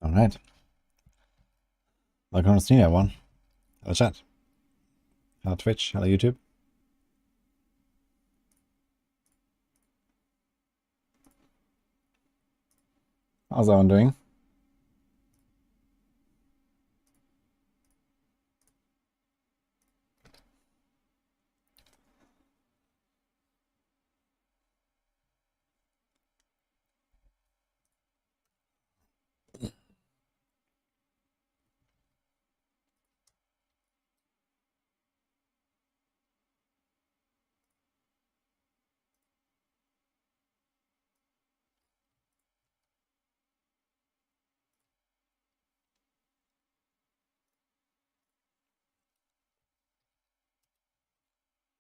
Alright. Welcome to stream, everyone. Hello, chat. Hello, Twitch. Hello, YouTube. How's everyone doing?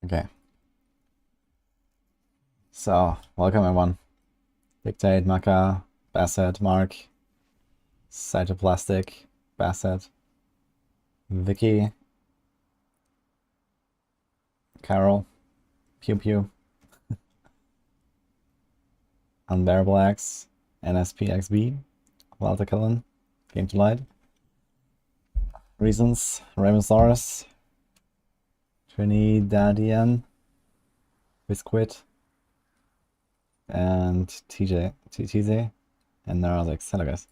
Okay. So, welcome everyone. Dictate, Maka, Basset, Mark, Cytoplastic, Basset, Vicky, Carol, Pew Pew, Unbearable X, NSPXB, Walter Cullen, Game to Light, Reasons, Ramosaurus, Trinidadian, Biscuit, and TJ, and Neuralix. Hello guys.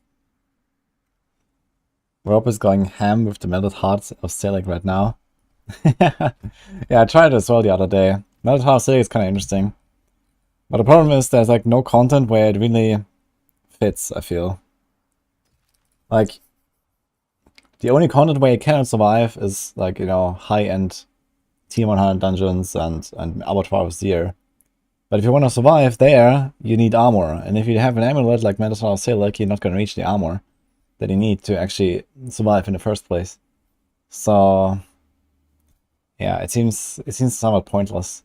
Rob is going ham with the melted hearts of Selig right now. Yeah, I tried it as well the other day. Melted heart of Selig is kind of interesting. But the problem is there's like no content where it really fits, I feel. Like, the only content where it cannot survive is like, you know, high-end T100 dungeons and Abattoir of Seer. But if you want to survive there, you need armor. And if you have an amulet like Melted Heart of Selig, you're not going to reach the armor that you need to actually survive in the first place. So yeah, it seems somewhat pointless.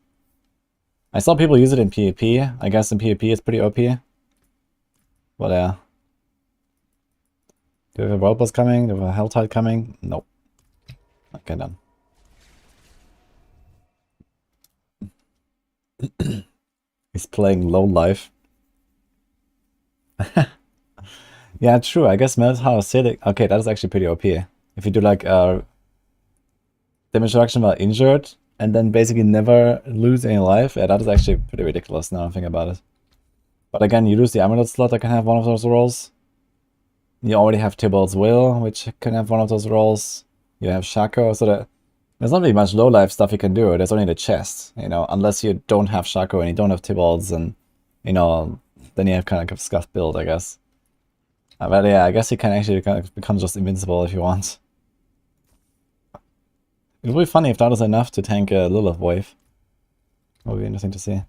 I saw people use it in PvP. I guess in PvP it's pretty OP. But yeah. Do we have a World Boss coming? Do we have a Helltide coming? Nope. Okay, done. He's playing low life. Yeah, true. I guess Melted Heart of Selig. Okay, that is actually pretty OP. If you do like damage reduction while injured and then basically never lose any life, yeah, that is actually pretty ridiculous now I think about it. But again, you lose the amulet slot that can have one of those roles. You already have Tybalt's Will, which can have one of those roles. You have Shako, so there's not really much low life stuff you can do. There's only the chest, you know, unless you don't have Shako and you don't have Tybalt's, and you know, then you have kind of like a scuffed build, I guess. But yeah, I guess you can actually kind of become just invincible if you want. It would be funny if that was enough to tank a Lilith wave. It would be interesting to see.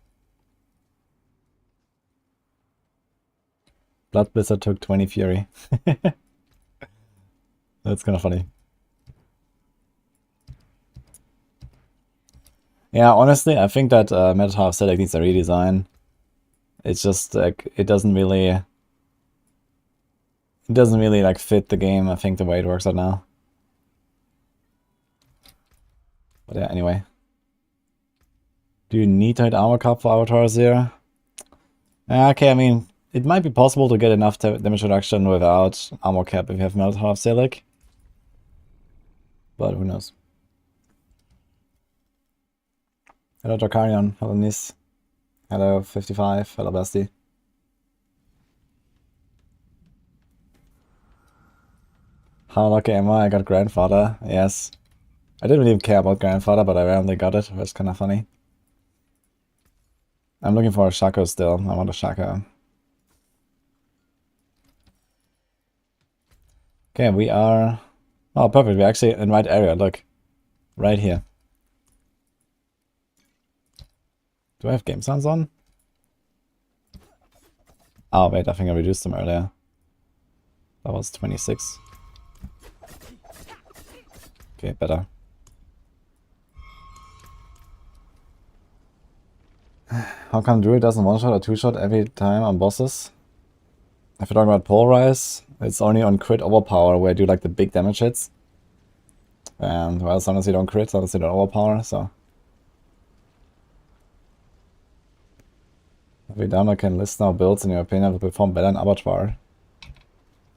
Blood Blizzard took 20 Fury. That's kind of funny. Yeah, honestly, I think that Melted Heart of Selig needs a redesign. It's just like it doesn't really like fit the game, I think, the way it works out now. But yeah, anyway. Do you need to hit Armor Cup for Avatar Zero? Okay, I mean, it might be possible to get enough damage reduction without Armor Cap if you have Melted Heart of Selig. But who knows. Hello Dracarion, hello Nis. Hello 55, hello Basti. How lucky am I got Grandfather? Yes. I didn't really care about Grandfather, but I randomly got it. That's kind of funny. I'm looking for a Shako still. I want a Shako. Okay, we are... Oh, perfect. We're actually in the right area. Look. Right here. Do I have game sounds on? Oh, wait. I think I reduced them earlier. That was 26. Okay, better. How come Duriel doesn't one-shot or two-shot every time on bosses? If you're talking about Polarize, it's only on crit overpower where I do like the big damage hits. And well, sometimes you don't crit, sometimes you don't overpower, so. Every downer can list now builds in your opinion will perform better in Abattoir.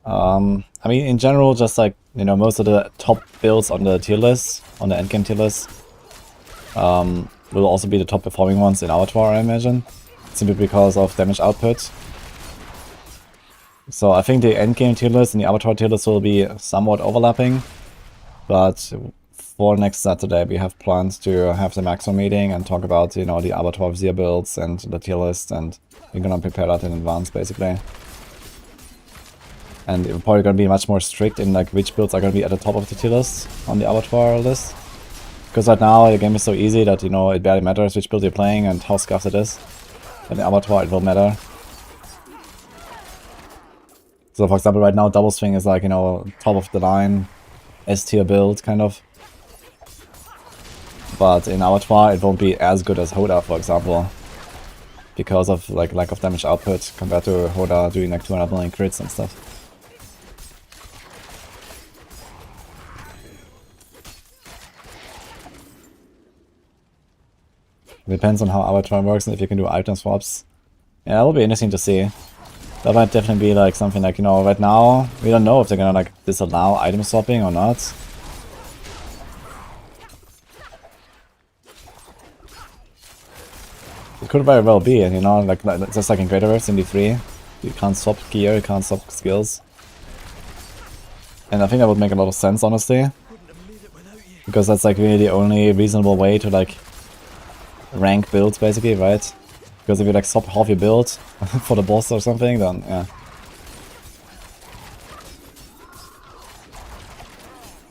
I mean, in general, just like, you know, most of the top builds on the tier list, on the endgame tier list, will also be the top performing ones in Avatar, I imagine. Simply because of damage output. So I think the endgame tier list and the Avatar tier list will be somewhat overlapping. But for next Saturday, we have plans to have the maximum meeting and talk about, you know, the Avatar Vizier builds and the tier list, and we're gonna prepare that in advance, basically. And we're probably gonna be much more strict in like which builds are gonna be at the top of the tier list on the Avatar list. Because right now the game is so easy that, you know, it barely matters which build you're playing and how scuffed it is. But in Avatar it will matter. So for example, right now Double Swing is like, you know, top of the line S tier build kind of. But in Avatar it won't be as good as Hoda, for example. Because of like lack of damage output compared to Hoda doing like 200 million crits and stuff. Depends on how Avatar works and if you can do item swaps. Yeah, that will be interesting to see. That might definitely be like something like, you know, right now we don't know if they're gonna like disallow item swapping or not. It could very well be, you know, like just like in Greater Rifts in D3. You can't swap gear, you can't swap skills. And I think that would make a lot of sense, honestly. Because that's like really the only reasonable way to like rank builds, basically, right? Because if you like swap half your build for the boss or something, then yeah.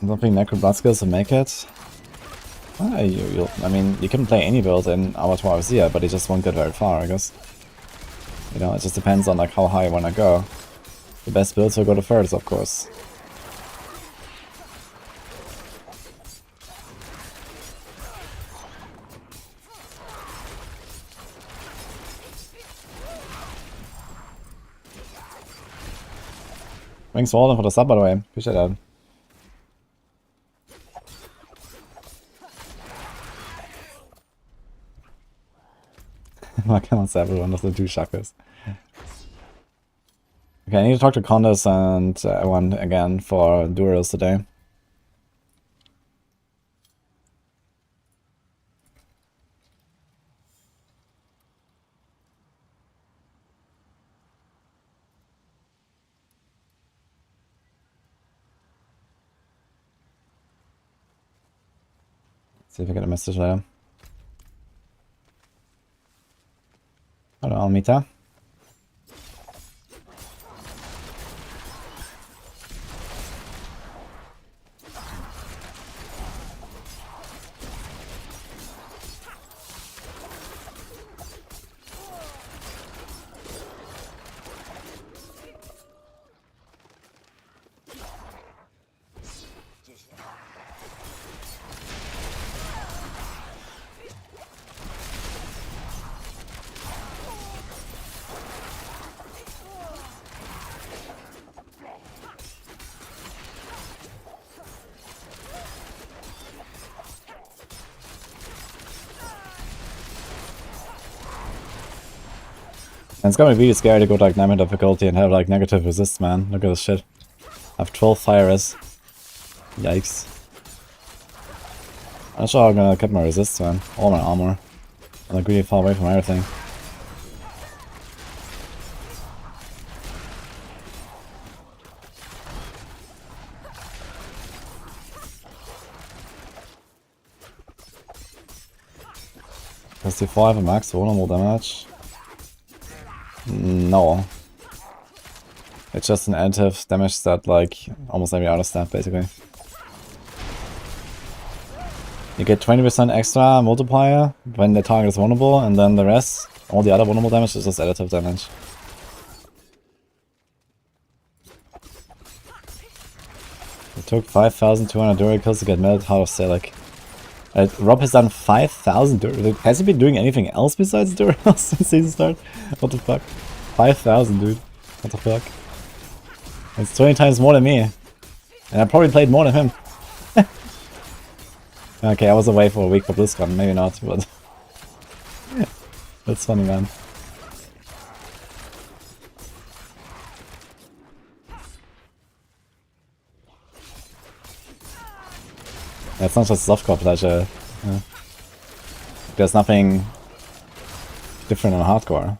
I don't think Necro Blood skills will make it. I mean, you can play any build in Avatar Vizier, but it just won't get very far, I guess. You know, it just depends on like how high you wanna go. The best builds will go to first, of course. Thanks Walden for the sub, by the way. Appreciate that. Why can't everyone doesn't do shakos? Okay, I need to talk to Condos and everyone again for Duriels today. See if I get a message later. Hello, Almita. And it's gonna be really scary to go to like 9 difficulty and have like negative resist, man. Look at this shit. I have 12 fire res. Yikes. I'm not sure how I'm gonna keep my resist, man. All my armor. I'm like really far away from everything. Does D4 have a max vulnerable damage? No. It's just an additive damage stat like almost every other stat, basically. You get 20% extra multiplier when the target is vulnerable, and then the rest, all the other vulnerable damage, is just additive damage. It took 5,200 Duriel kills to get melted out of Selig. Rob has done 5,000 Duriels. Has he been doing anything else besides Duriels since season start? What the fuck? 5,000, dude. What the fuck? It's 20 times more than me. And I probably played more than him. Okay, I was away for a week for BlizzCon. Maybe not, but... That's funny, man. It's not just softcore pleasure. Yeah. There's nothing different in hardcore.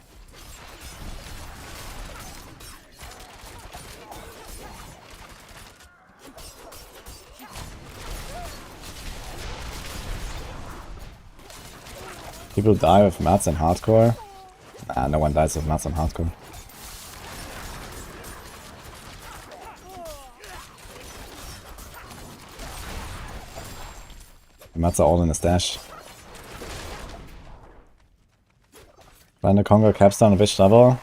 People die with mats in hardcore? Nah, no one dies with mats in hardcore. The mats are all in the stash. Find the Congo Capstone, which level?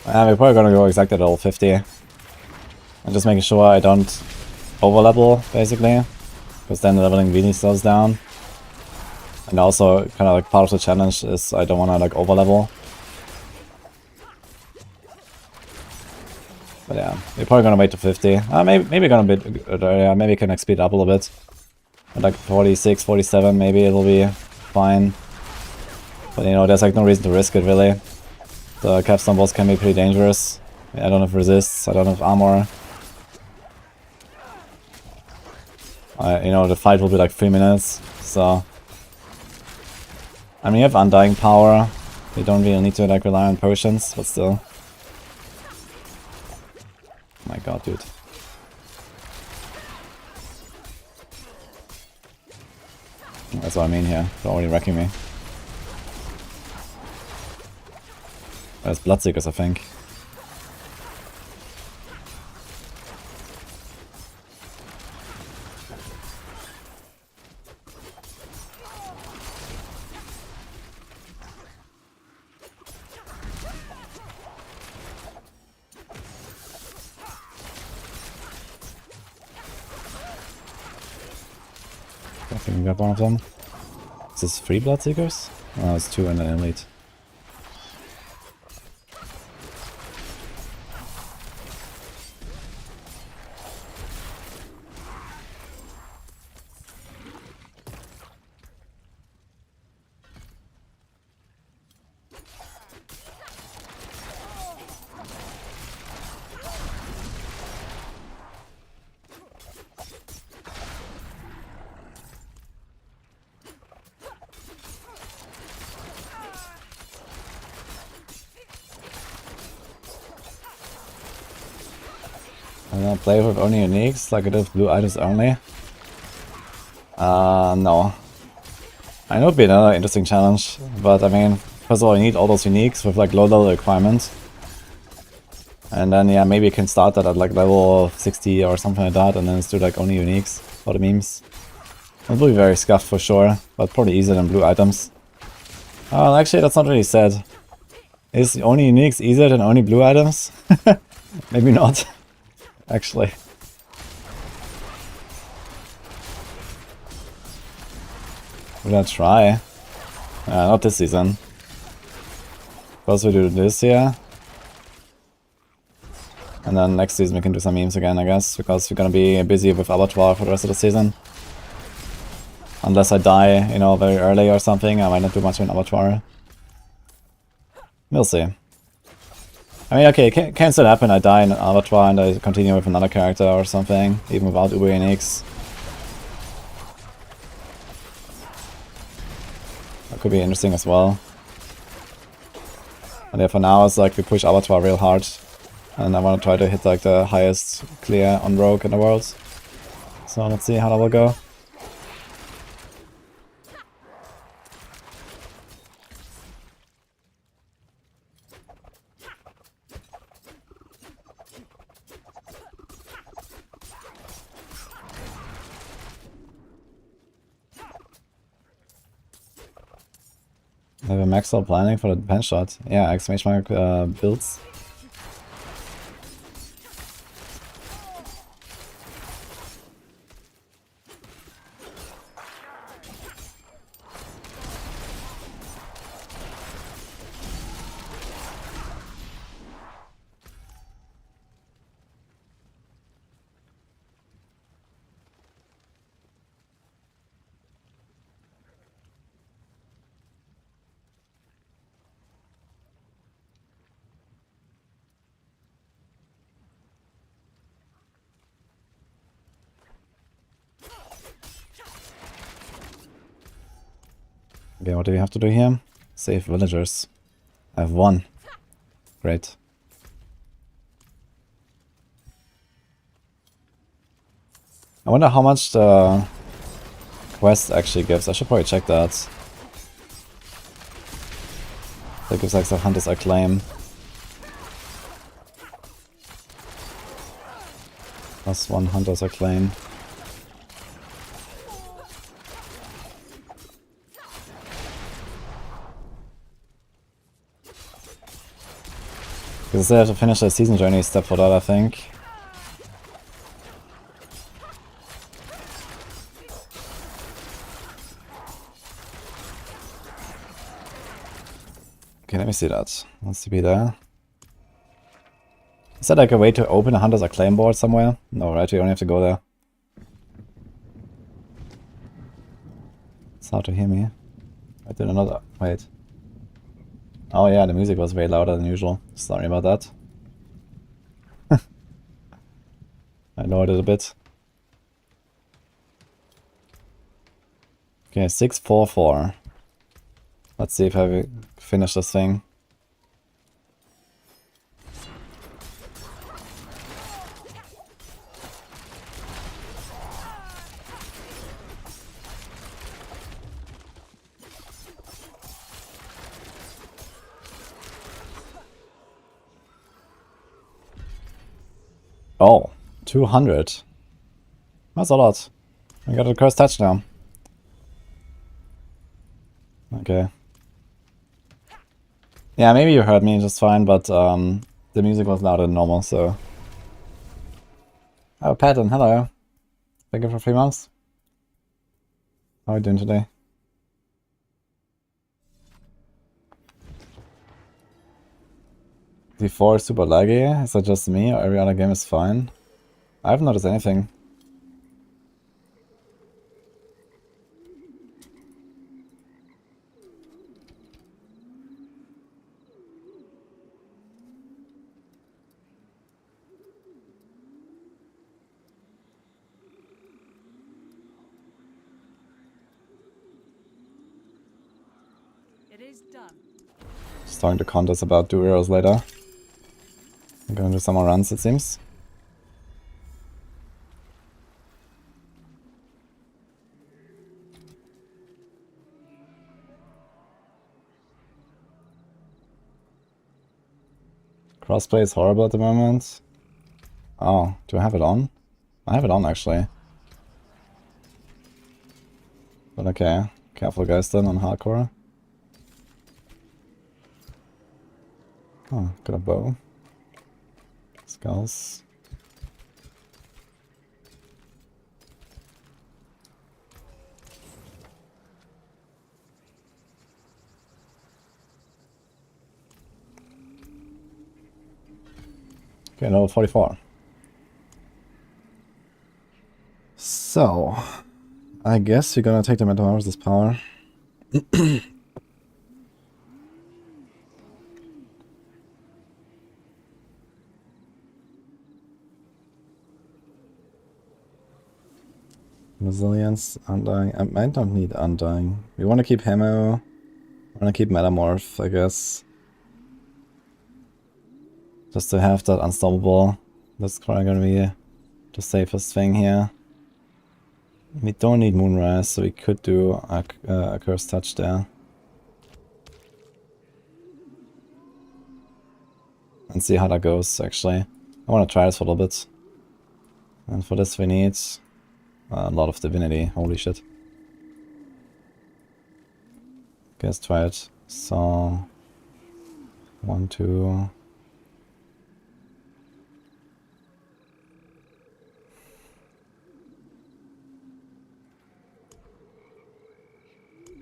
We're probably gonna go exactly at level 50. I'm just making sure I don't over-level, basically. Because then the leveling really slows down. And also, kind of like part of the challenge is I don't want to like over-level. But yeah, we're probably gonna wait to 50. Maybe gonna be, maybe can like speed up a little bit. At like 46, 47, maybe it'll be fine. But you know, there's like no reason to risk it really. The Capstone boss can be pretty dangerous. I don't have resists, I don't have armor. You know, the fight will be like 3 minutes, so... I mean, you have Undying power. You don't really need to like rely on potions, but still. Oh my god, dude. That's what I mean here. They're already wrecking me. There's Bloodseekers, I think. I think we got one of them. Is this 3 Bloodseekers? Oh, it's 2 and an elite. I don't play with only uniques, like it is blue items only. No. I know it'd be another interesting challenge, but I mean, first of all, you need all those uniques with like low level requirements. And then yeah, maybe you can start that at like level 60 or something like that, and then just do like only uniques for the memes. It will be very scuffed for sure, but probably easier than blue items. Oh, actually that's not really said. Is only uniques easier than only blue items? Maybe not. Actually. Would I try? Not this season. First we do this here. And then next season we can do some memes again, I guess, because we're gonna be busy with Abattoir for the rest of the season. Unless I die, you know, very early or something, I might not do much in Abattoir. We'll see. I mean, okay, it can still happen, I die in Abattoir and I continue with another character or something, even without Uber NX. That could be interesting as well. And yeah, for now it's like we push Abattoir real hard. And I want to try to hit like the highest clear on Rogue in the world. So let's see how that will go. I have a maxwell planning for the pen shot. Yeah, exclamation mark builds. Okay, what do we have to do here? Save villagers. I have 1. Great. I wonder how much the quest actually gives. I should probably check that. That gives like the Hunter's Acclaim. +1 Hunter's Acclaim. Because they have to finish their season journey step for that, I think. Okay, let me see that. Wants to be there. Is that like a way to open a Hunter's Acclaim board somewhere? No, right? You only have to go there. It's hard to hear me. I did another... Wait. Oh yeah, the music was way louder than usual. Sorry about that. I lowered it a bit. Okay, 644. Let's see if I finish this thing. Oh, 200. That's a lot. I got a cursed touchdown. Okay. Yeah, maybe you heard me just fine, but the music was louder than normal, so... Oh, Patton, hello. Thank you for 3 months. How are you doing today? D4 is super laggy. Is that just me, or every other game is fine? I haven't noticed anything. It is done. Starting to contest about Duriels later. I'm going to do some more runs, it seems. Crossplay is horrible at the moment. Oh, do I have it on? I have it on actually. But okay, careful guys then on hardcore. Oh, got a bow. Skulls. Okay, level 44. So, I guess you're gonna take the Metamorphosis power. Resilience, Undying. I might not need Undying. We want to keep Hemo. We want to keep Metamorph, I guess. Just to have that Unstoppable. That's probably gonna be the safest thing here. We don't need Moonrise, so we could do a Cursed Touch there. And see how that goes, actually. I want to try this for a little bit. And for this we need a lot of Divinity, holy shit. Okay, let's try it. So... 1, 2...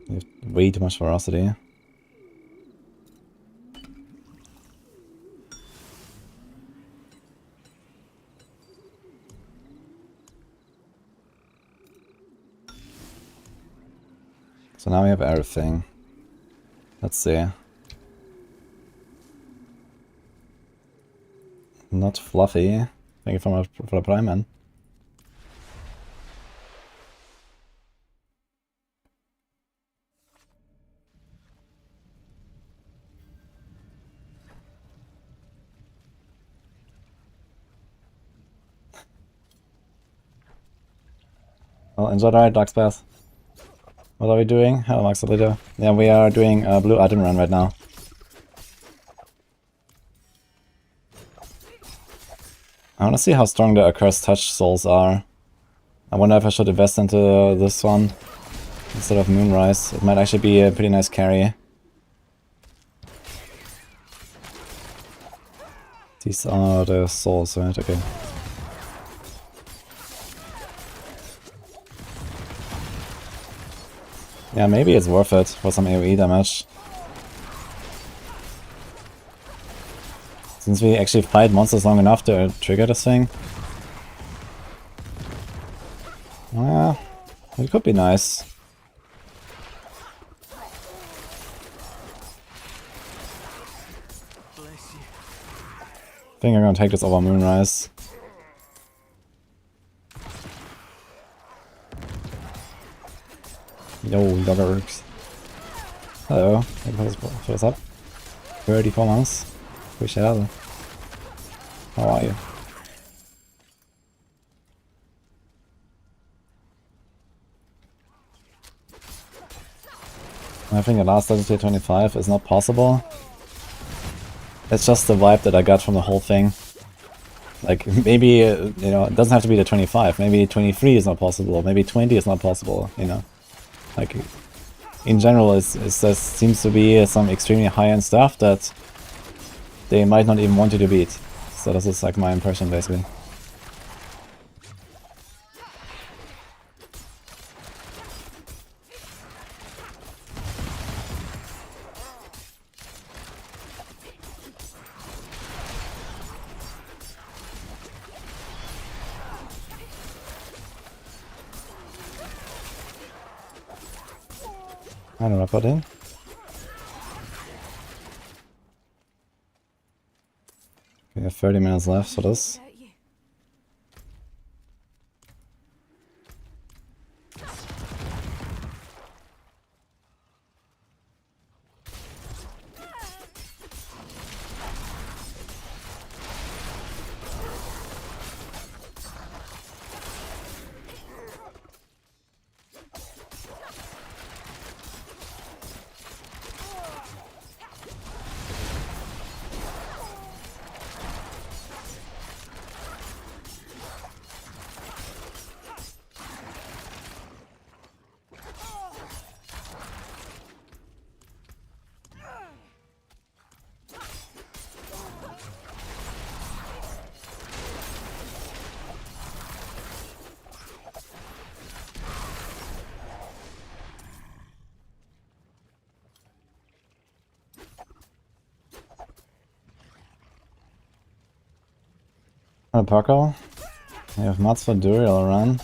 You have way too much ferocity. So now we have everything. Let's see. Not fluffy. Thank you for the Prime, man. Well, enjoy the ride, Darkspath. What are we doing? Hello, Maxolito. Yeah, we are doing a blue item run right now. I want to see how strong the Accursed Touch souls are. I wonder if I should invest into this one instead of Moonrise. It might actually be a pretty nice carry. These are the souls, right? Okay. Yeah, maybe it's worth it for some AoE damage. Since we actually fight monsters long enough to trigger this thing. Yeah, it could be nice. I think I'm gonna take this over Moonrise. Yo, Yoggers. Hello, for us up. 34 months. Appreciate it. How are you? I think the last tier 25 is not possible. It's just the vibe that I got from the whole thing. Like, maybe, you know, it doesn't have to be the 25. Maybe 23 is not possible. Maybe 20 is not possible, you know. Like, in general, there seems to be some extremely high-end stuff that they might not even want you to beat. So this is like my impression, basically. I don't know, put in. We have 30 minutes left for this. Paragon. We have mods for Duriel run.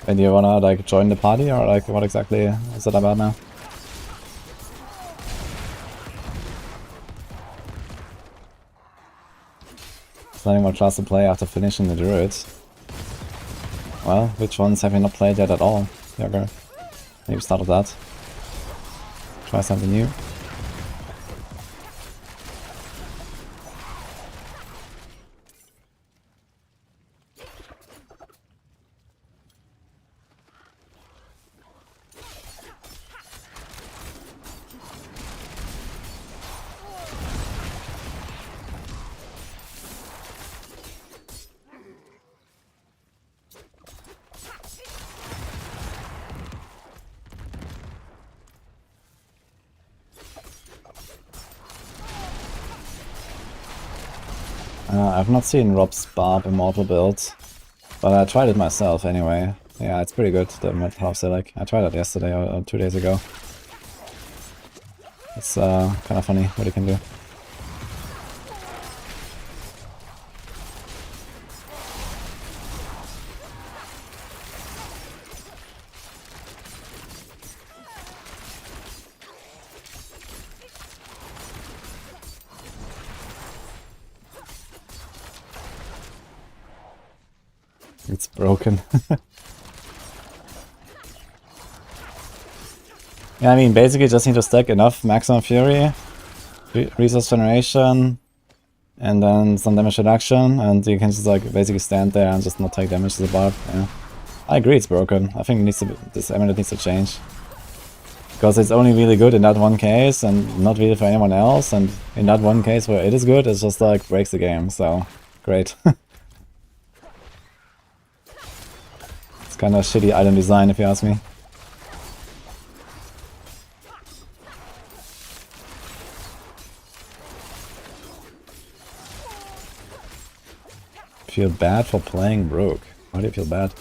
And do you wanna like join the party or like what exactly is it about now? Deciding what class to play after finishing the Druids. Well, which ones have you not played yet at all, Jogger? Maybe start with that. Try something new. I've not seen Rob's Barb Immortal build, but I tried it myself anyway. Yeah, it's pretty good, the mid half Selig. I tried it yesterday or 2 days ago. It's kind of funny what you can do. It's broken. Yeah, I mean, basically just need to stack enough Maximum Fury, Resource Generation, and then some damage reduction, and you can just like basically stand there and just not take damage to the barb. Yeah. I agree it's broken. I think it needs to be, this amulet needs to change. Because it's only really good in that one case and not really for anyone else, and in that one case where it is good, it's just like breaks the game, so great. It's kind of shitty item design if you ask me. Feel bad for playing broke. Why do you feel bad?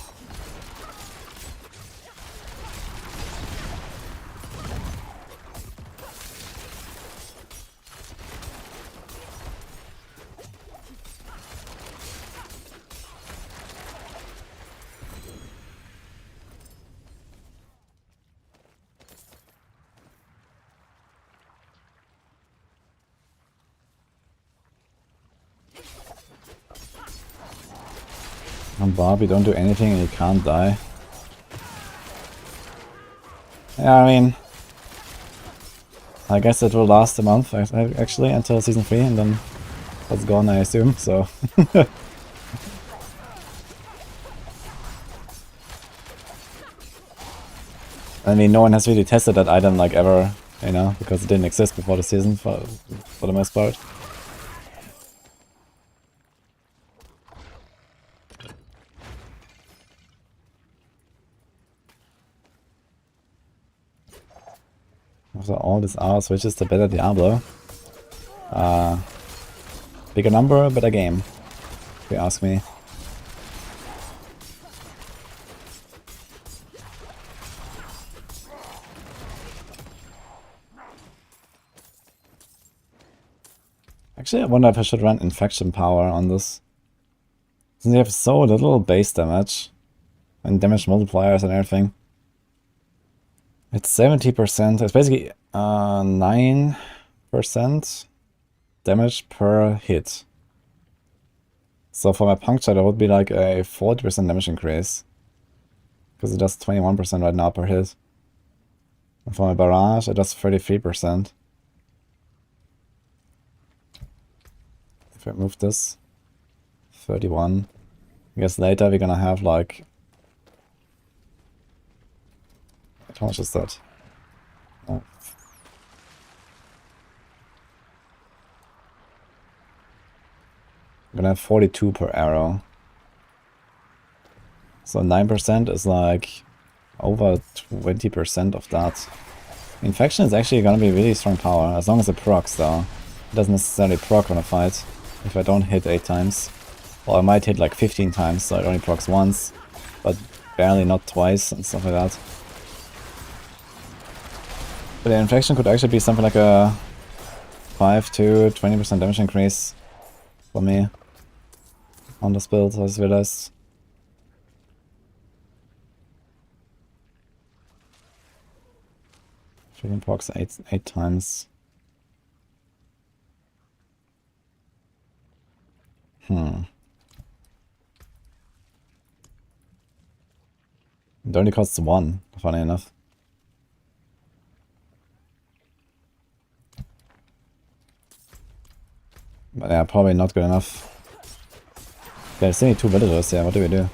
Barbie, don't do anything and you can't die. Yeah, I mean, I guess it will last a month actually until season 3, and then that's gone, I assume. So I mean, no one has really tested that item like ever, you know, because it didn't exist before the season for the most part. After all these hours, which is the better Diablo? Bigger number, better game, if you ask me. Actually, I wonder if I should run infection power on this. Since you have so little base damage and damage multipliers and everything. It's 70%. It's basically 9% damage per hit. So for my puncture, that would be like a 40% damage increase. Because it does 21% right now per hit. And for my barrage, it does 33%. If I move this, 31. I guess later we're gonna have like... How much is that? Oh. I'm gonna have 42 per arrow. So 9% is like over 20% of that. Infection is actually gonna be really strong power, as long as it procs though. It doesn't necessarily proc on a fight, if I don't hit 8 times. Or I might hit like 15 times, so it only procs once, but barely not twice and stuff like that. But the infection could actually be something like a 5 to 20% damage increase for me on this build, I just realized. Freaking procs 8 times. It only costs 1, funny enough. But yeah, probably not good enough. Yeah, there's only 2 villagers, yeah, what do we do?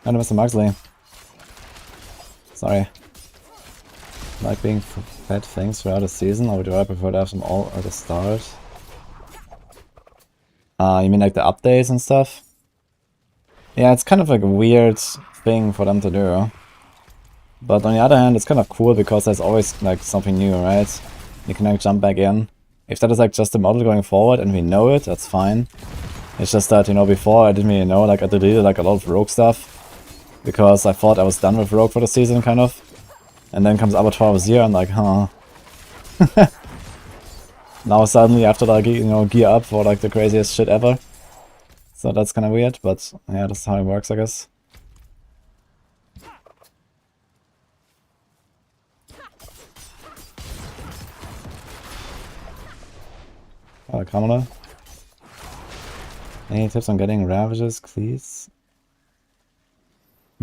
And Mr. Muxley. Sorry. Like being fed things throughout the season, or do I prefer to have them all at the start? You mean like the updates and stuff? Yeah, it's kind of like a weird thing for them to do. But on the other hand, it's kind of cool because there's always like something new, right? You can like jump back in. If that is like just the model going forward and we know it, that's fine. It's just that, you know, before I didn't really know, like I deleted like a lot of rogue stuff. Because I thought I was done with rogue for the season, kind of. And then comes Abattoir of Zir, and like, huh. Now suddenly I have to like, you know, gear up for like the craziest shit ever. So that's kind of weird, but yeah, that's how it works, I guess. Kamala. Any tips on getting Ravages, please?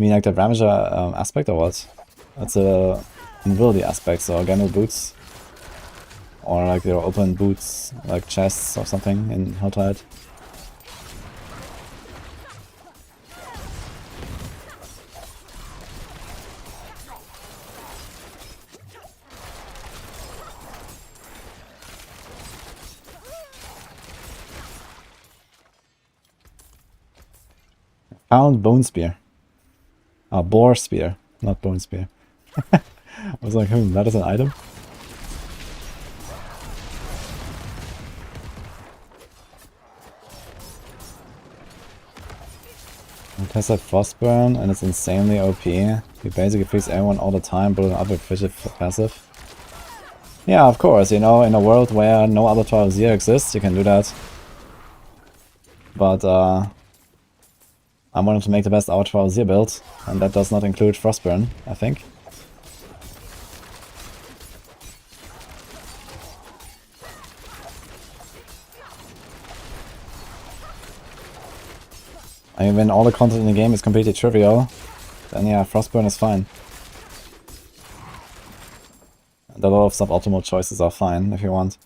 mean like the Ravager aspect or what? It's a invisibility aspect, so again with boots. Or like there are open boots, like chests or something in Helltide. Found Bone Spear. Boar Spear, not Bone Spear. I was like, that is an item? It has a Frostburn and it's insanely OP. You basically freeze everyone all the time, building up with Fishy passive. Yeah, of course, you know, in a world where no other 12-0 exists, you can do that. But, I wanted to make the best out 12-0 build, and that does not include Frostburn, I think. I mean, when all the content in the game is completely trivial, then yeah, Frostburn is fine. And a lot of suboptimal choices are fine, if you want.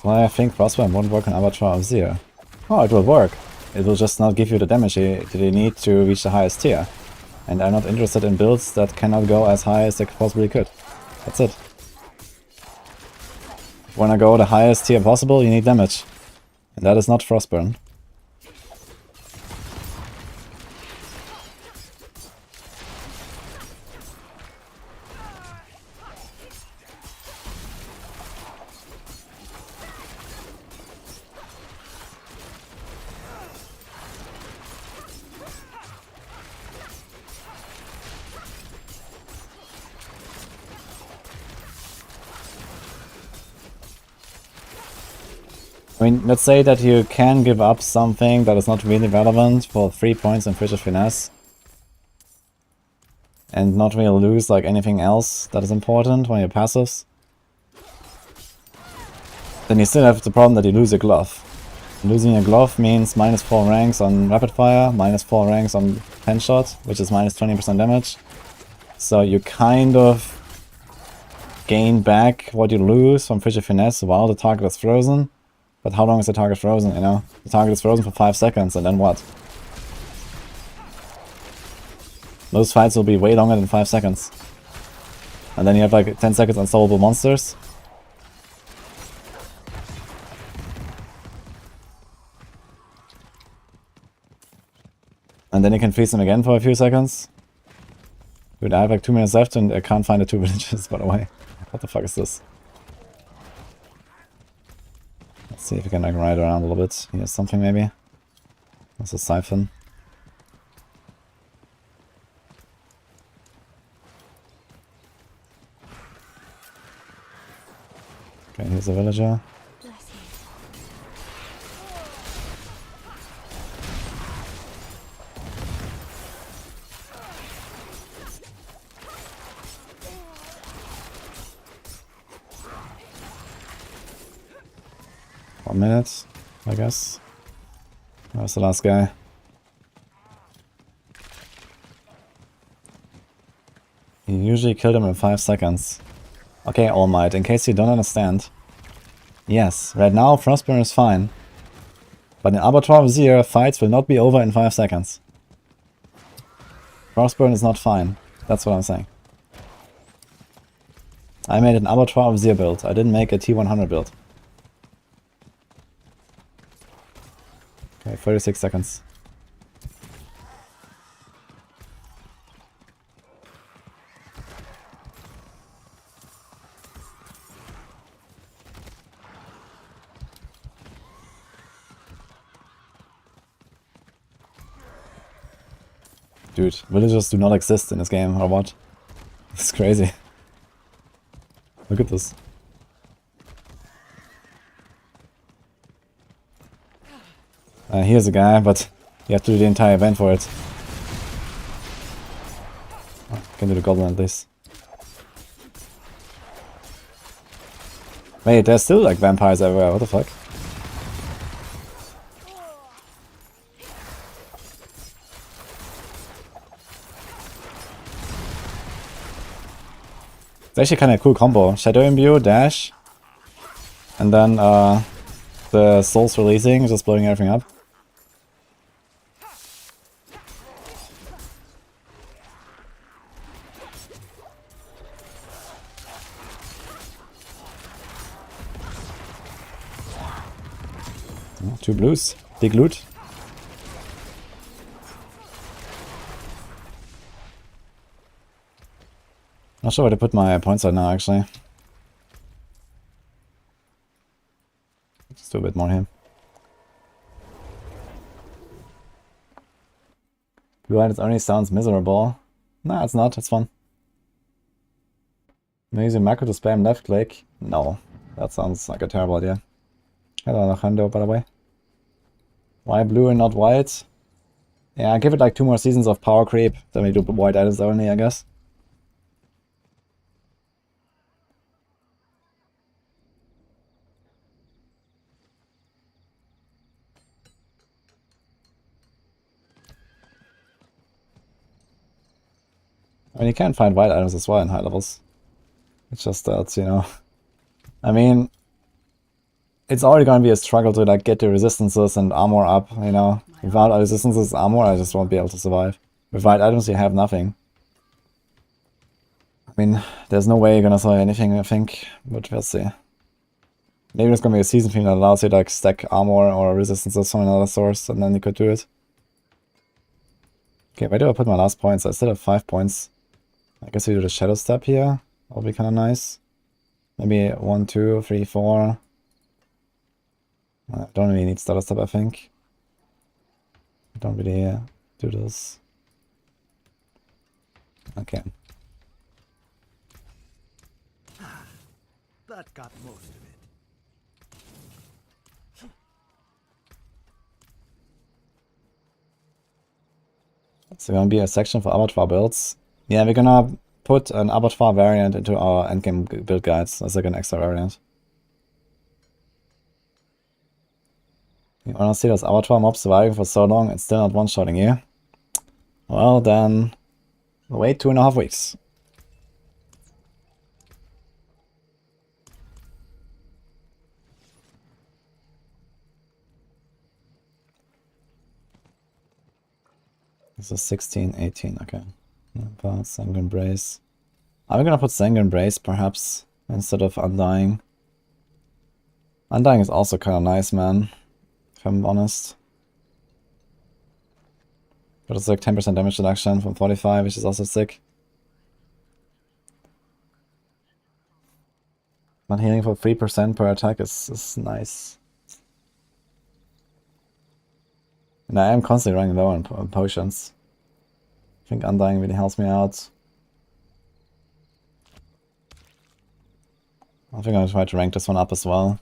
Well, I think Frostburn won't work on Avatar of Zero. Oh, it will work. It will just not give you the damage that you need to reach the highest tier. And I'm not interested in builds that cannot go as high as they possibly could. That's it. If you wanna go the highest tier possible, you need damage. And that is not Frostburn. I mean, let's say that you can give up something that is not really relevant for 3 points in Fisher Finesse. And not really lose like anything else that is important when you're passives. Then you still have the problem that you lose a glove. Losing a glove means -4 ranks on rapid fire, -4 ranks on 10 shot, which is -20% damage. So you kind of gain back what you lose from Fisher Finesse while the target is frozen. But how long is the target frozen, you know? The target is frozen for 5 seconds, and then what? Those fights will be way longer than 5 seconds. And then you have like 10 seconds unsolvable monsters. And then you can freeze them again for a few seconds. Dude, I have like 2 minutes left and I can't find the 2 villages, by the way. What the fuck is this? Let's see if we can like ride around a little bit. Here's something maybe. There's a siphon. Okay, here's a villager. Minutes, I guess. That was the last guy. You usually kill them in 5 seconds. Okay, All Might, in case you don't understand. Yes, right now Frostburn is fine. But in Abattoir of Zero, fights will not be over in 5 seconds. Frostburn is not fine. That's what I'm saying. I made an Abattoir of Zero build. I didn't make a T100 build. Okay, 36 seconds. Dude, villagers do not exist in this game, or what? It's crazy. Look at this. Here's a guy, but you have to do the entire event for it. Can do the goblin at least. Wait, there's still like vampires everywhere, what the fuck? It's actually kind of a cool combo. Shadow Imbue, dash, and then the souls releasing, just blowing everything up. Oh, 2 blues, big loot. Not sure where to put my points right now, actually. Just do a bit more here. Blue Eyed only sounds miserable. Nah, it's not, it's fun. Am I using macro to spam left click? No, that sounds like a terrible idea. Hello, Alejandro, by the way. Why blue and not white? Yeah, give it like 2 more seasons of power creep, then we do white items only, I guess. I mean, you can find white items as well in high levels. It's just that, you know. I mean, it's already gonna be a struggle to like get the resistances and armor up, you know. Without resistances armor, I just won't be able to survive. With white items, you have nothing. I mean, there's no way you're gonna survive anything, I think, but we'll see. Maybe there's gonna be a season thing that allows you to like stack armor or resistances from another source, and then you could do it. Okay, where do I put my last points? I still have 5 points. I guess we do the shadow step here. That'll be kind of nice. Maybe 1, 2, 3, 4. I don't really need starter step, I think. I don't really do this. Okay. That got most of it. So gonna be a section for abattoir builds. Yeah, we're gonna put an abattoir variant into our endgame build guides as like an extra variant. You wanna see those abattoir mobs surviving for so long and still not one-shotting you? Well then, wait 2.5 weeks. This is 16, 18, okay. Sanguine Brace. I'm gonna put Sanguine Brace, perhaps, instead of Undying. Undying is also kinda nice, man, if I'm honest. But it's like 10% damage reduction from 45, which is also sick. But healing for 3% per attack is nice. And I am constantly running low on potions. I think Undying really helps me out. I think I'll try to rank this one up as well.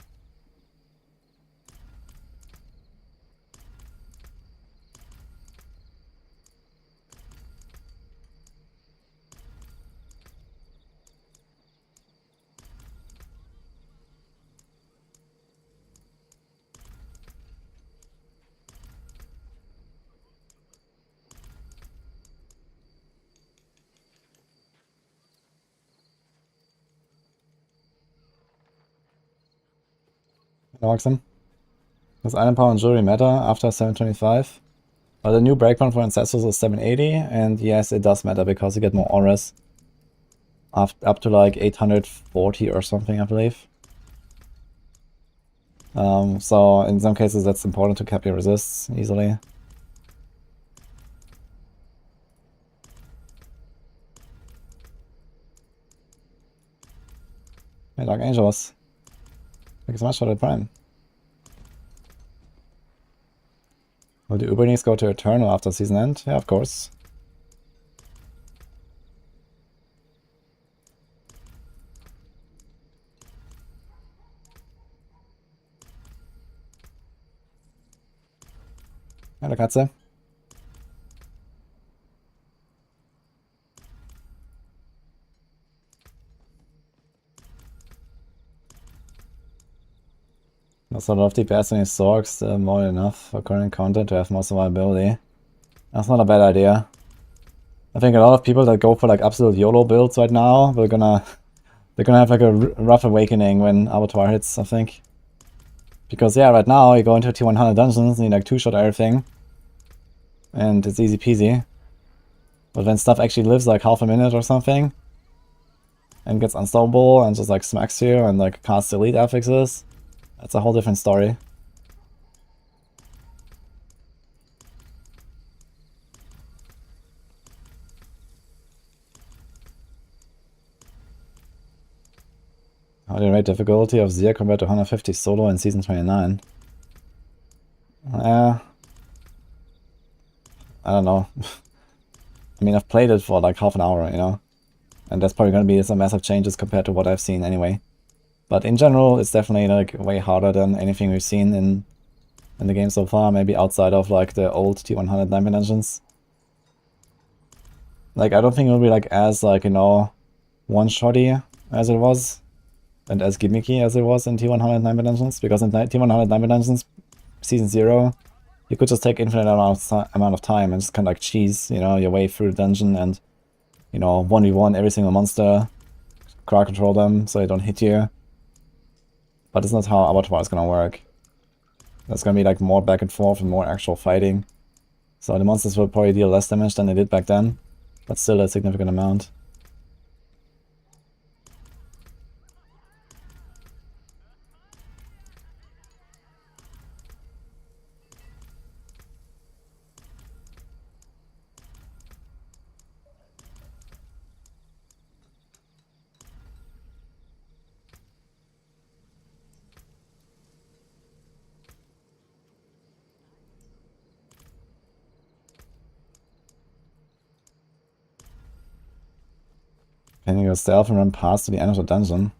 Oxen. Does item power and jewelry matter after 725? Well, the new breakpoint for ancestors is 780, and yes, it does matter because you get more auras. Up to like 840 or something, I believe. So in some cases that's important to cap your resists easily. Hey, Dark Angels. Thank you so much for the prime. Will the Ubernies go to Eternal after season end? Yeah, of course. Hello, Katze. There's a lot of DPS in his Zorks, more than enough for current content to have more survivability. That's not a bad idea. I think a lot of people that go for like absolute YOLO builds right now, they're gonna have like a rough awakening when Avatar hits, I think. Because yeah, right now you go into T100 dungeons and you like two-shot everything. And it's easy peasy. But when stuff actually lives like half a minute or something, and gets unstoppable and just like smacks you and like casts elite affixes, that's a whole different story. How do you rate difficulty of Zir compared to 150 solo in Season 29? I don't know. I mean, I've played it for like half an hour, you know? And that's probably going to be some massive changes compared to what I've seen anyway. But in general, it's definitely like way harder than anything we've seen in the game so far, maybe outside of like the old T100 Diamond Dungeons. Like, I don't think it'll be like as like, you know, one-shotty as it was, and as gimmicky as it was in T100 Diamond Dungeons, because in T100 Diamond Dungeons, Season 0, you could just take infinite amount of time and just kind of like cheese, you know, your way through the dungeon and, you know, 1v1 every single monster, crowd control them so they don't hit you. But it's not how Avatar is gonna work. There's gonna be like more back and forth and more actual fighting. So the monsters will probably deal less damage than they did back then, but still a significant amount. Can you go stealth and run past to the end of the dungeon?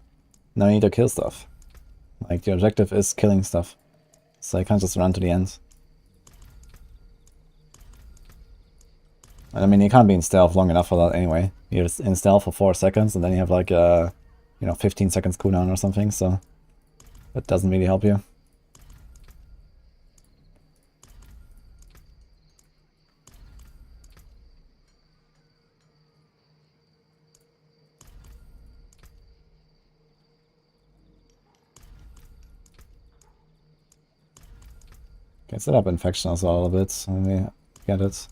No, you need to kill stuff. Like, the objective is killing stuff. So you can't just run to the end. I mean, you can't be in stealth long enough for that anyway. You're in stealth for 4 seconds and then you have like you know, 15 seconds cooldown or something, so that doesn't really help you. Okay, set up infection as well a little bit. Let me get it.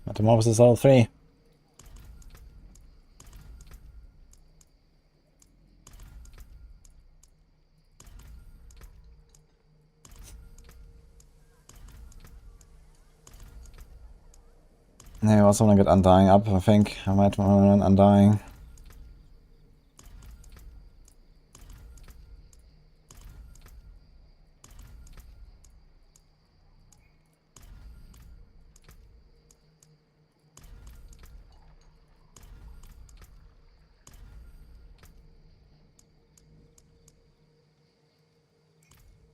Metamorphosis all 3. Yeah, I also want to get Undying up, I think. I might want to run Undying.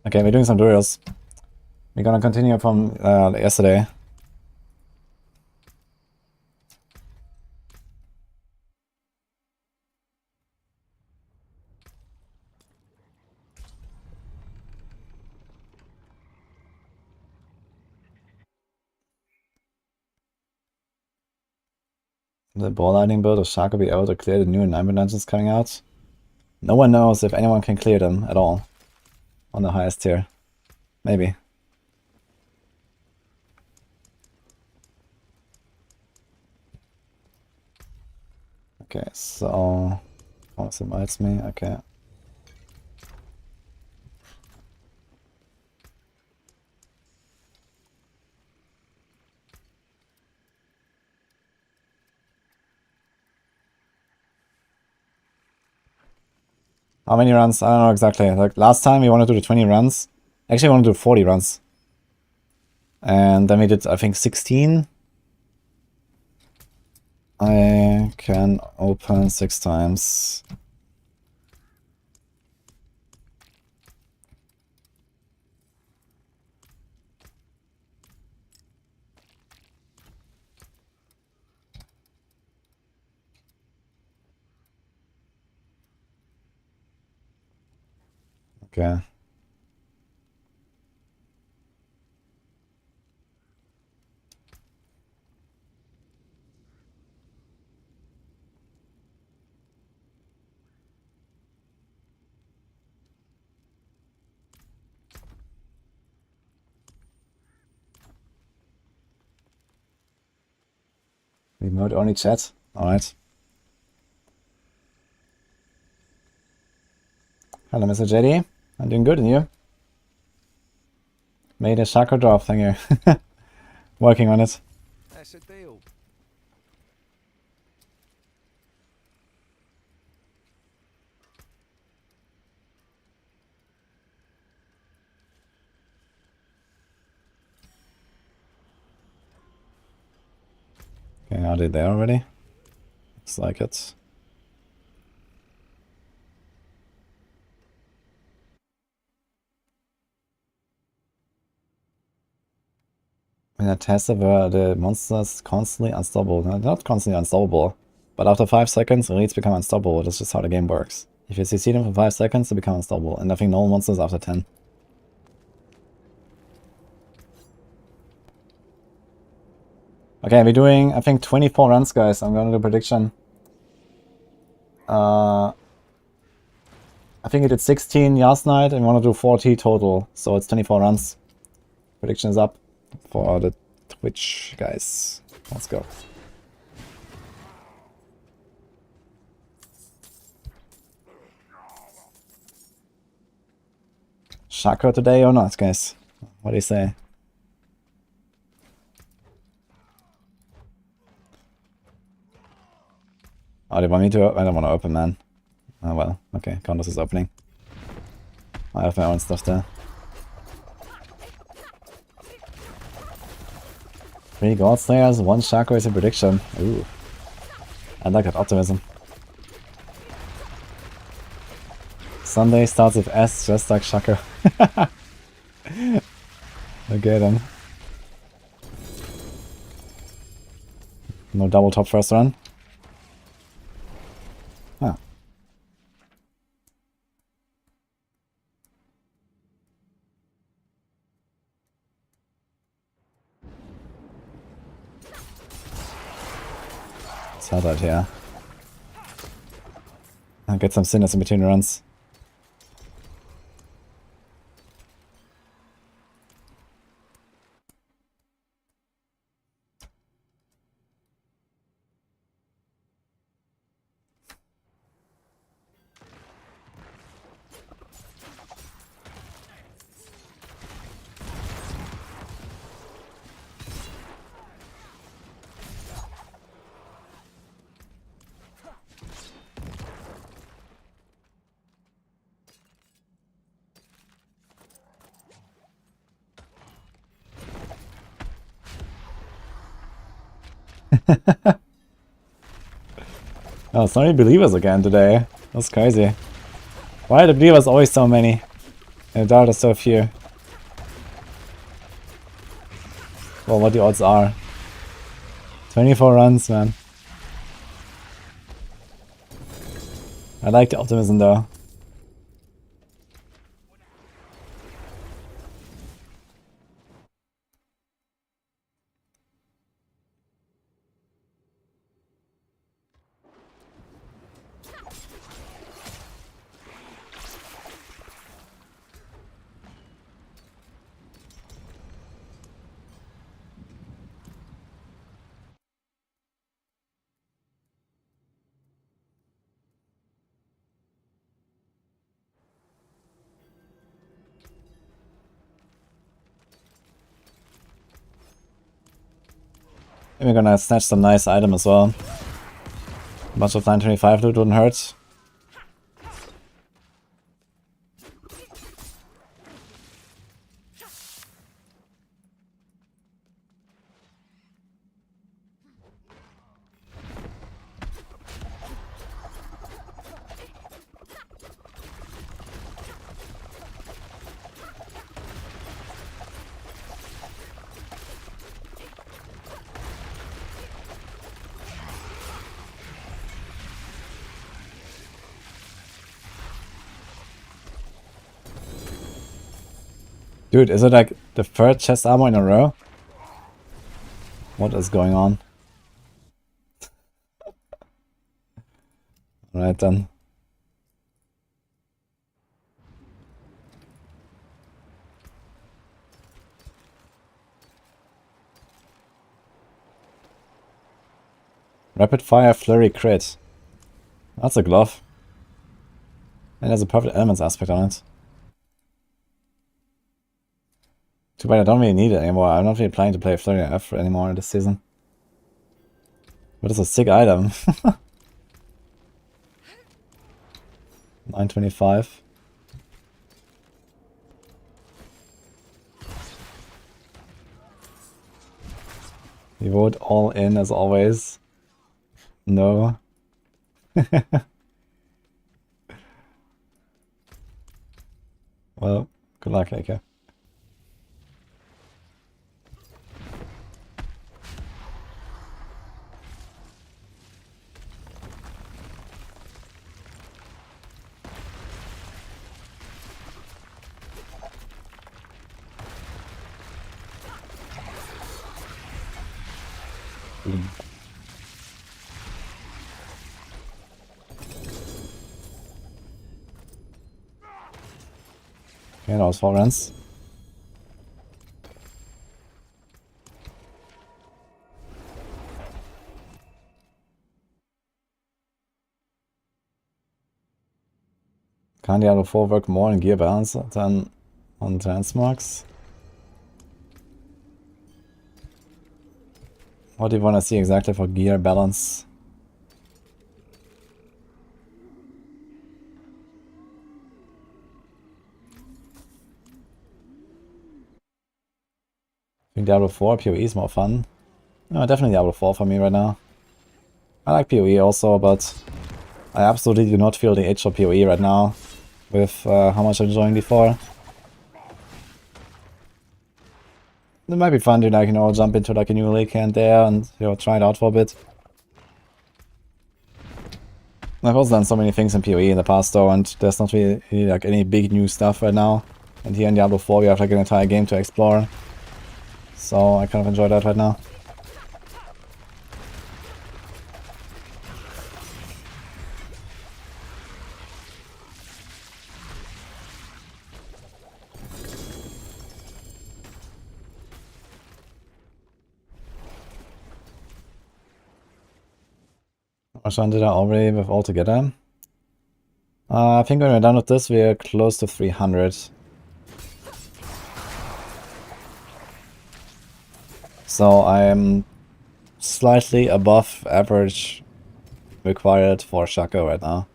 Okay, we're doing some Duriels. We're gonna continue from yesterday. The ball lightning build of Shako be able to clear the new Diamond Dungeons coming out? No one knows if anyone can clear them at all. On the highest tier. Maybe. Okay, so... Thomas invites me, okay. How many runs? I don't know exactly. Like last time we wanted to do 20 runs. Actually, I want to do 40 runs. And then we did, I think, 16. I can open 6 times. Okay. Remote only chat. Alright. Hello, Mr. JD. I'm doing good, and you? Made a shako drop, thank you. Working on it. That's a deal. Okay, are they there already? Looks like it. In a tester where the monsters constantly unstoppable. No, not constantly unstoppable, but after 5 seconds, elites become unstoppable. That's just how the game works. If you CC them for 5 seconds, they become unstoppable, and I think no monsters after 10. Okay, we're doing, I think, 24 runs, guys. I'm gonna do a prediction. I think we did 16 last night, and we want to do 40 total, so it's 24 runs. Prediction is up for the Twitch, guys. Let's go. Shako today or not, guys? What do you say? Oh, they want me to? I don't want to open, man. Oh well, okay. Condos is opening. I have my own stuff there. 3 God Slayers, 1 Shako is a prediction. Ooh. I like that optimism. Sunday starts with S, just like Shako. Okay then. No double top first run. Ah. Let's have that here. I'll get some sinners in between runs. Oh, so many believers again today. That's crazy. Why are the believers always so many? And the doubters so few? Well, what the odds are. 24 runs, man. I like the optimism though. And we're gonna snatch some nice item as well. A bunch of 925 loot wouldn't hurt. Dude, is it like the third chest armor in a row? What is going on? Alright then. Rapid fire flurry crit. That's a glove. And there's a perfect elements aspect on it. Too bad I don't really need it anymore. I'm not really planning to play Flurry F anymore this season. But it's a sick item. 925. We vote all in as always. No. Well, good luck, AK. Okay, that was 4 runs. Can Diablo 4 work more in gear balance than on transmarks? What do you want to see exactly for gear balance? I think Diablo 4 PoE is more fun. No, definitely Diablo 4 for me right now. I like PoE also, but I absolutely do not feel the itch for PoE right now with how much I'm enjoying D4. It might be fun to, like, you know, jump into like a new league here and there and, you know, try it out for a bit. I've also done so many things in PoE in the past though, and there's not really like any big new stuff right now. And here in Diablo 4 we have like an entire game to explore. So I kind of enjoy that right now. How much did I already with all together? I think when we're done with this, we're close to 300. So I'm slightly above average required for Shako right now.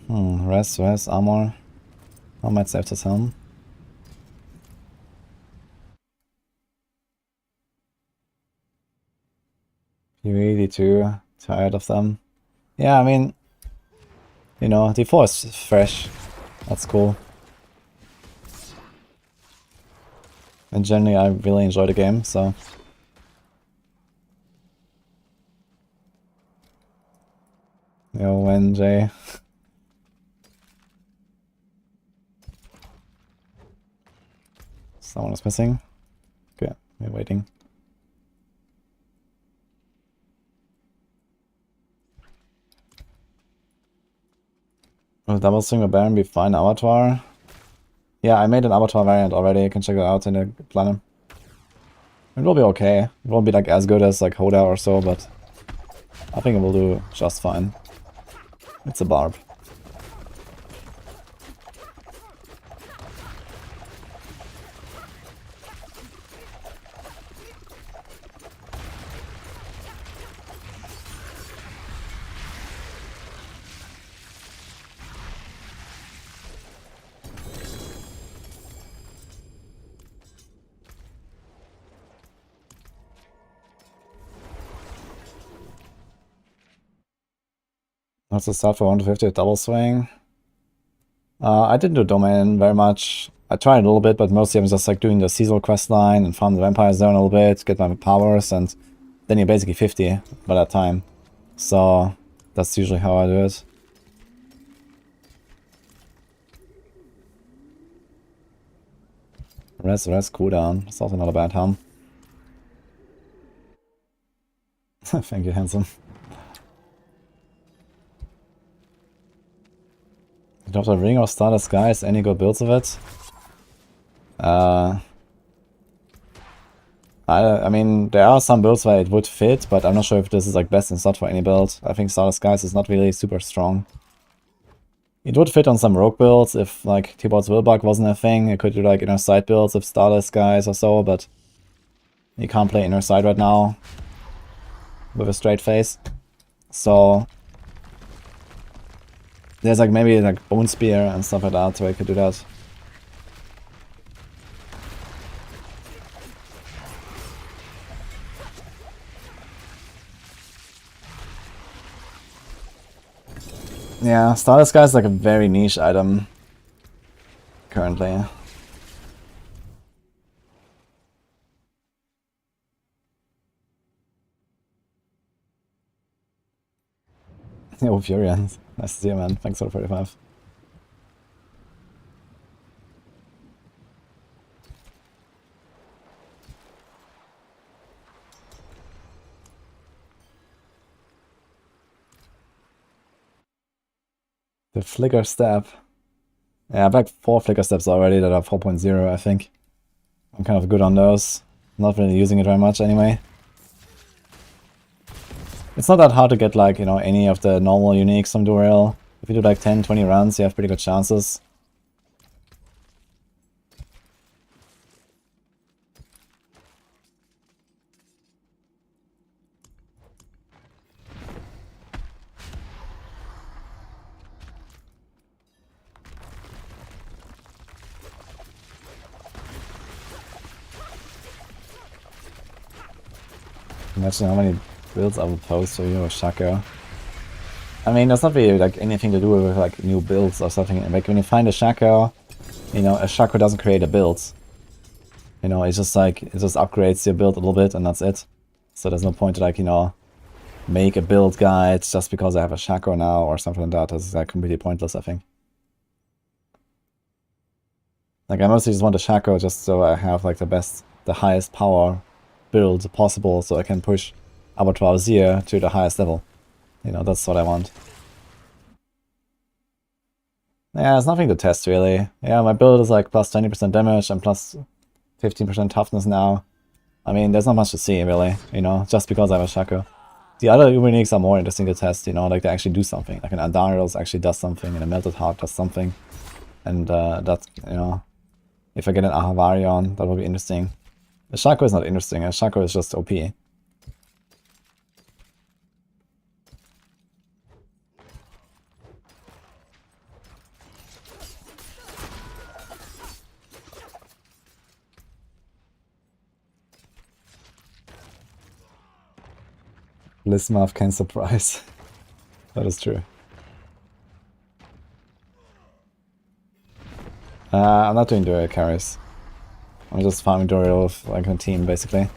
Rest, armor. I might save this helm. You really too tired of them. Yeah, I mean, you know, D4 is fresh. That's cool. And generally I really enjoy the game, so. Yo, when Jay. Someone is missing. Okay, we're waiting. Will double swing a Baron be fine avatar? Yeah, I made an avatar variant already. You can check it out in the planner. It will be okay. It won't be like as good as like Hoda or so, but I think it will do just fine. It's a barb. What's the start for 150 double swing? I didn't do domain very much. I tried a little bit, but mostly I was just like doing the seasonal quest line and farm the vampire zone a little bit, get my powers, and then you're basically 50 by that time. So that's usually how I do it. Rest cooldown. It's also not a bad hum. Thank you, handsome. Drops a ring of Starless Skies, any good builds of it? I mean, there are some builds where it would fit, but I'm not sure if this is like best in slot for any build. I think Starless Skies is not really super strong. It would fit on some rogue builds if like T-Bot's Willbug wasn't a thing. It could do like inner side builds with Starless Skies or so, but you can't play inner side right now with a straight face. So there's like maybe like Bone Spear and stuff like that where you could do that. Yeah, Starless Sky is like a very niche item currently. Yo, Furians. Nice to see you, man. Thanks for the 45. The Flicker Step. Yeah, I have like 4 Flicker Steps already that are 4.0, I think. I'm kind of good on those. Not really using it very much anyway. It's not that hard to get like, you know, any of the normal uniques from Duriel. If you do like 10, 20 runs, you have pretty good chances. Imagine how many builds I would post for you with Shako. I mean, there's not really like anything to do with like new builds or something. Like when you find a Shako, you know, a Shako doesn't create a build. You know, it's just like, it just upgrades your build a little bit and that's it. So there's no point to like, you know, make a build guide just because I have a Shako now or something like that. That's like completely pointless, I think. Like I mostly just want a Shako just so I have like the highest power build possible so I can push Abattoir Vizier to the highest level. You know, that's what I want. Yeah, there's nothing to test really. Yeah, my build is like plus 20% damage and plus 15% toughness now. I mean, there's not much to see really, you know, just because I have a Shako. The other uniques are more interesting to test, you know, like they actually do something. Like an Duriels actually does something and a Melted Heart does something. And that's, you know, if I get an Ahavarion, that will be interesting. A Shako is not interesting, a Shako is just OP. Lismarth can surprise. That is true. I'm not doing Duriel carries. I'm just farming Duriel with like a team basically.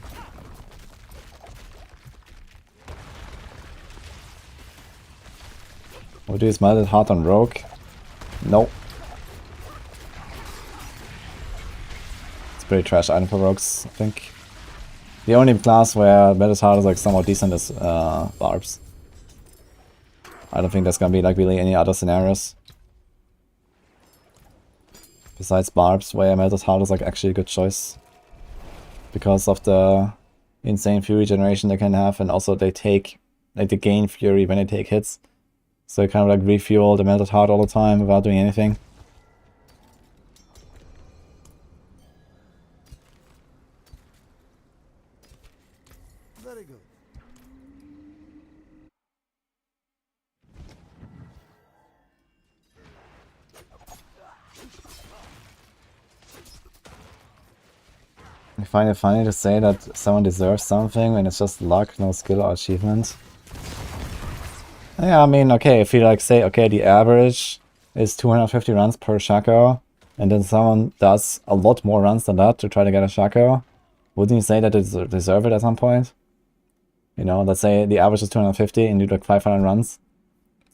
Would you use Melted Heart on Rogue? No. It's pretty trash item for Rogues, I think. The only class where Melted Heart is like somewhat decent is Barbs. I don't think there's gonna be like really any other scenarios. Besides Barbs, where Melted Heart is like actually a good choice. Because of the insane Fury generation they can have, and also they take, like they gain Fury when they take hits. So you kind of like refuel the Melted Heart all the time without doing anything. Very good. I find it funny to say that someone deserves something when it's just luck, no skill or achievement. Yeah, I mean, okay, if you like say, okay, the average is 250 runs per Shako, and then someone does a lot more runs than that to try to get a Shako, wouldn't you say that they deserve it at some point? You know, let's say the average is 250 and you do like 500 runs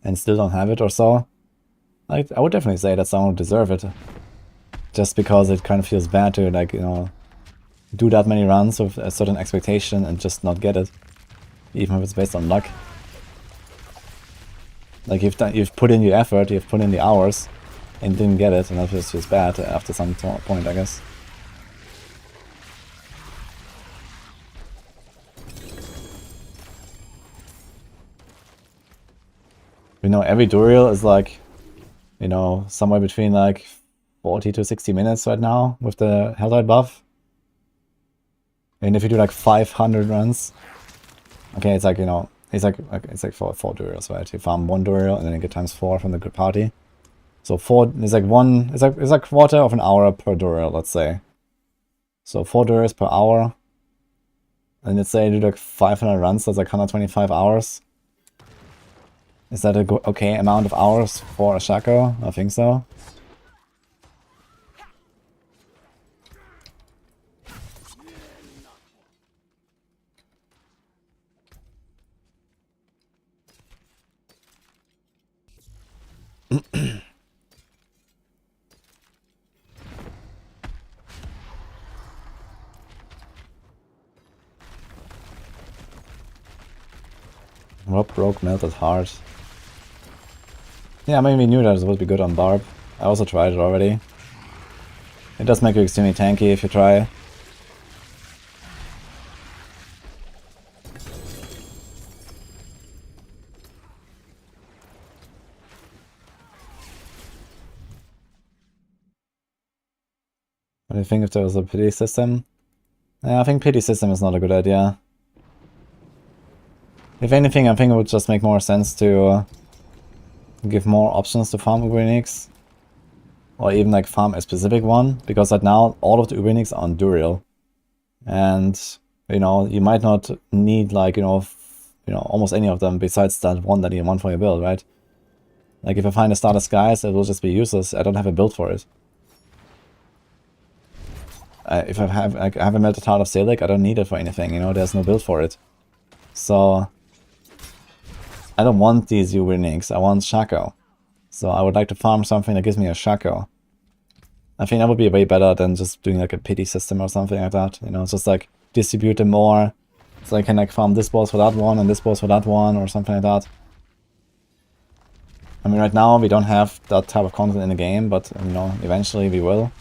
and still don't have it or so. I would definitely say that someone would deserve it. Just because it kind of feels bad to, like, you know, do that many runs with a certain expectation and just not get it. Even if it's based on luck. Like, you've put in your effort, you've put in the hours, and didn't get it, and that just feels bad after some point, I guess. You know, every Duriel is like, you know, somewhere between like 40 to 60 minutes right now with the Hellride buff. And if you do like 500 runs, okay, it's like, you know, it's like four Duriels, right? You farm one Duriel and then you get times 4 from the good party. So 4 is like it's like quarter of an hour per Duriel, let's say. So 4 Duriels per hour. And let's say you do like 500 runs, that's like 125 hours. Is that a okay amount of hours for a shako? I think so. Rob broke melted heart. Yeah, I mean, we knew that it would be good on Barb. I also tried it already. It does make you extremely tanky if you try. What do you think if there was a pity system? Yeah, I think pity system is not a good idea. If anything, I think it would just make more sense to give more options to farm Ubernix. Or even like farm a specific one, because right now all of the Ubernix are on Duriel. And, you know, you might not need like, you know, almost any of them besides that one that you want for your build, right? Like if I find a Starter Skies, it will just be useless. I don't have a build for it. If I have a Melted Heart of Selig, I don't need it for anything, you know, there's no build for it. So I don't want these Ubernix, I want Shako. So I would like to farm something that gives me a Shako. I think that would be way better than just doing like a pity system or something like that. You know, just like distribute them more. So I can like farm this boss for that one and this boss for that one or something like that. I mean, right now we don't have that type of content in the game, but you know, eventually we will.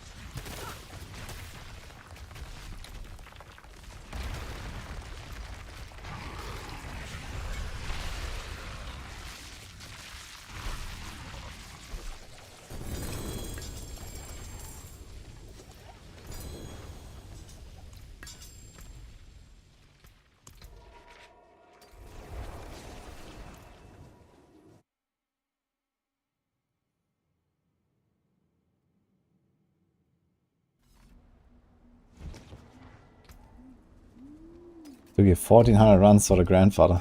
To give 1400 runs for the grandfather.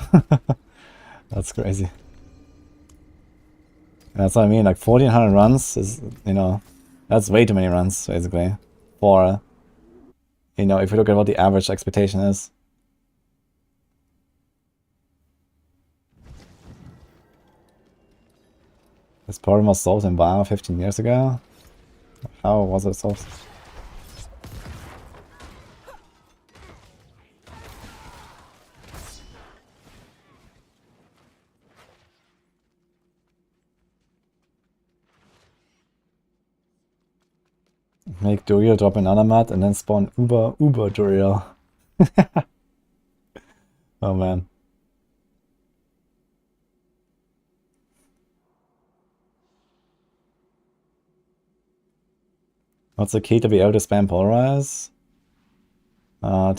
That's crazy. That's what I mean, like 1400 runs is, you know, that's way too many runs, basically. For, you know, if you look at what the average expectation is. This problem was solved in WoW 15 years ago? How was it solved? Make Duriel drop another mat and then spawn Uber Duriel. Oh man. What's the key to be able to spam polarize?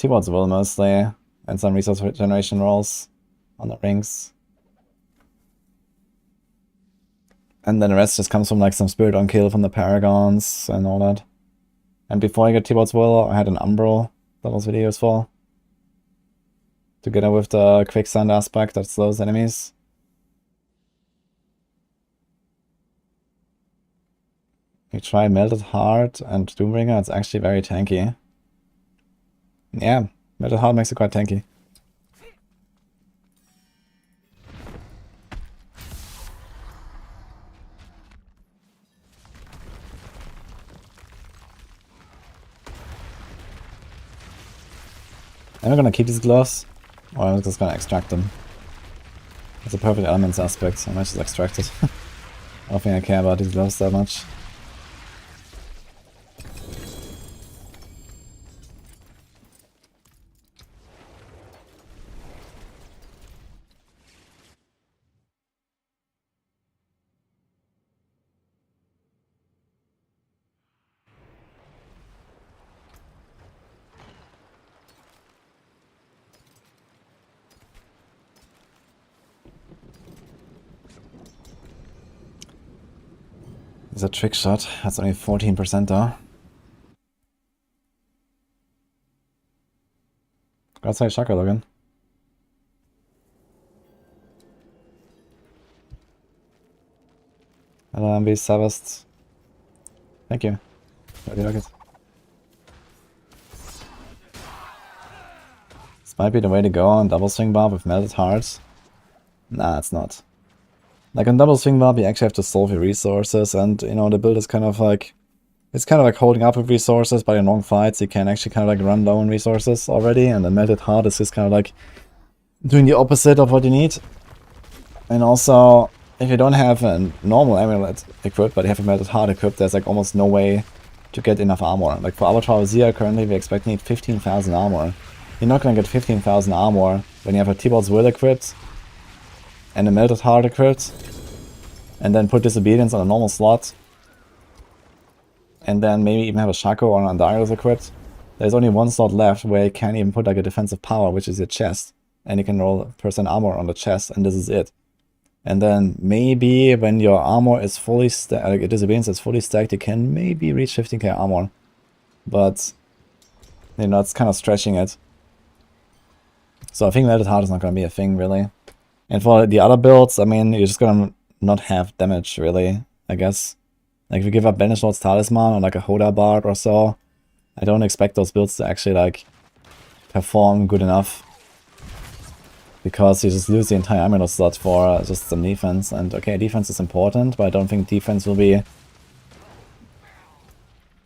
T-Bots will mostly, and some resource generation rolls on the rings. And then the rest just comes from like some spirit on kill from the Paragons and all that. And before I got T-Bots will, I had an Umbral that was really useful. Together with the quicksand aspect that slows enemies. You try Melted Heart and Doombringer, it's actually very tanky. Yeah, Melted Heart makes it quite tanky. Am I gonna keep these gloves? Or am I just gonna extract them? It's a perfect elements aspect, I might just extract it. I don't think I care about these gloves that much. It's a trick shot. That's only 14% though. Go outside Shako, Logan. Hello, MB Savast. Thank you. Ready, rocket. This might be the way to go on double swing bar with melted hearts. Nah, it's not. Like on double swing bar, you actually have to solve your resources, and you know the build is kind of like, it's kind of like holding up with resources, but in long fights you can actually kind of like run low on resources already, and the melted heart is just kind of like doing the opposite of what you need. And also, if you don't have a normal amulet equipped, but you have a melted heart equipped, there's like almost no way to get enough armor. Like for Avatar Zia, currently we expect need 15,000 armor. You're not gonna get 15,000 armor when you have a T-Bolt's Will equipped and a melted heart equipped, and then put Disobedience on a normal slot, and then maybe even have a Shako or an Duriels equipped. There's only one slot left where you can't even put like a defensive power, which is your chest, and you can roll % armor on the chest, and this is it. And then maybe when your armor is fully stacked, like Disobedience is fully stacked, you can maybe reach 15k armor, but you know, it's kind of stretching it. So I think melted heart is not gonna be a thing really. And for the other builds, I mean, you're just gonna not have damage, really, I guess. Like, if you give up Banished Lord's Talisman or like a Hoda Barb or so, I don't expect those builds to actually, like, perform good enough. Because you just lose the entire amulet slot for just some defense. And okay, defense is important, but I don't think defense will be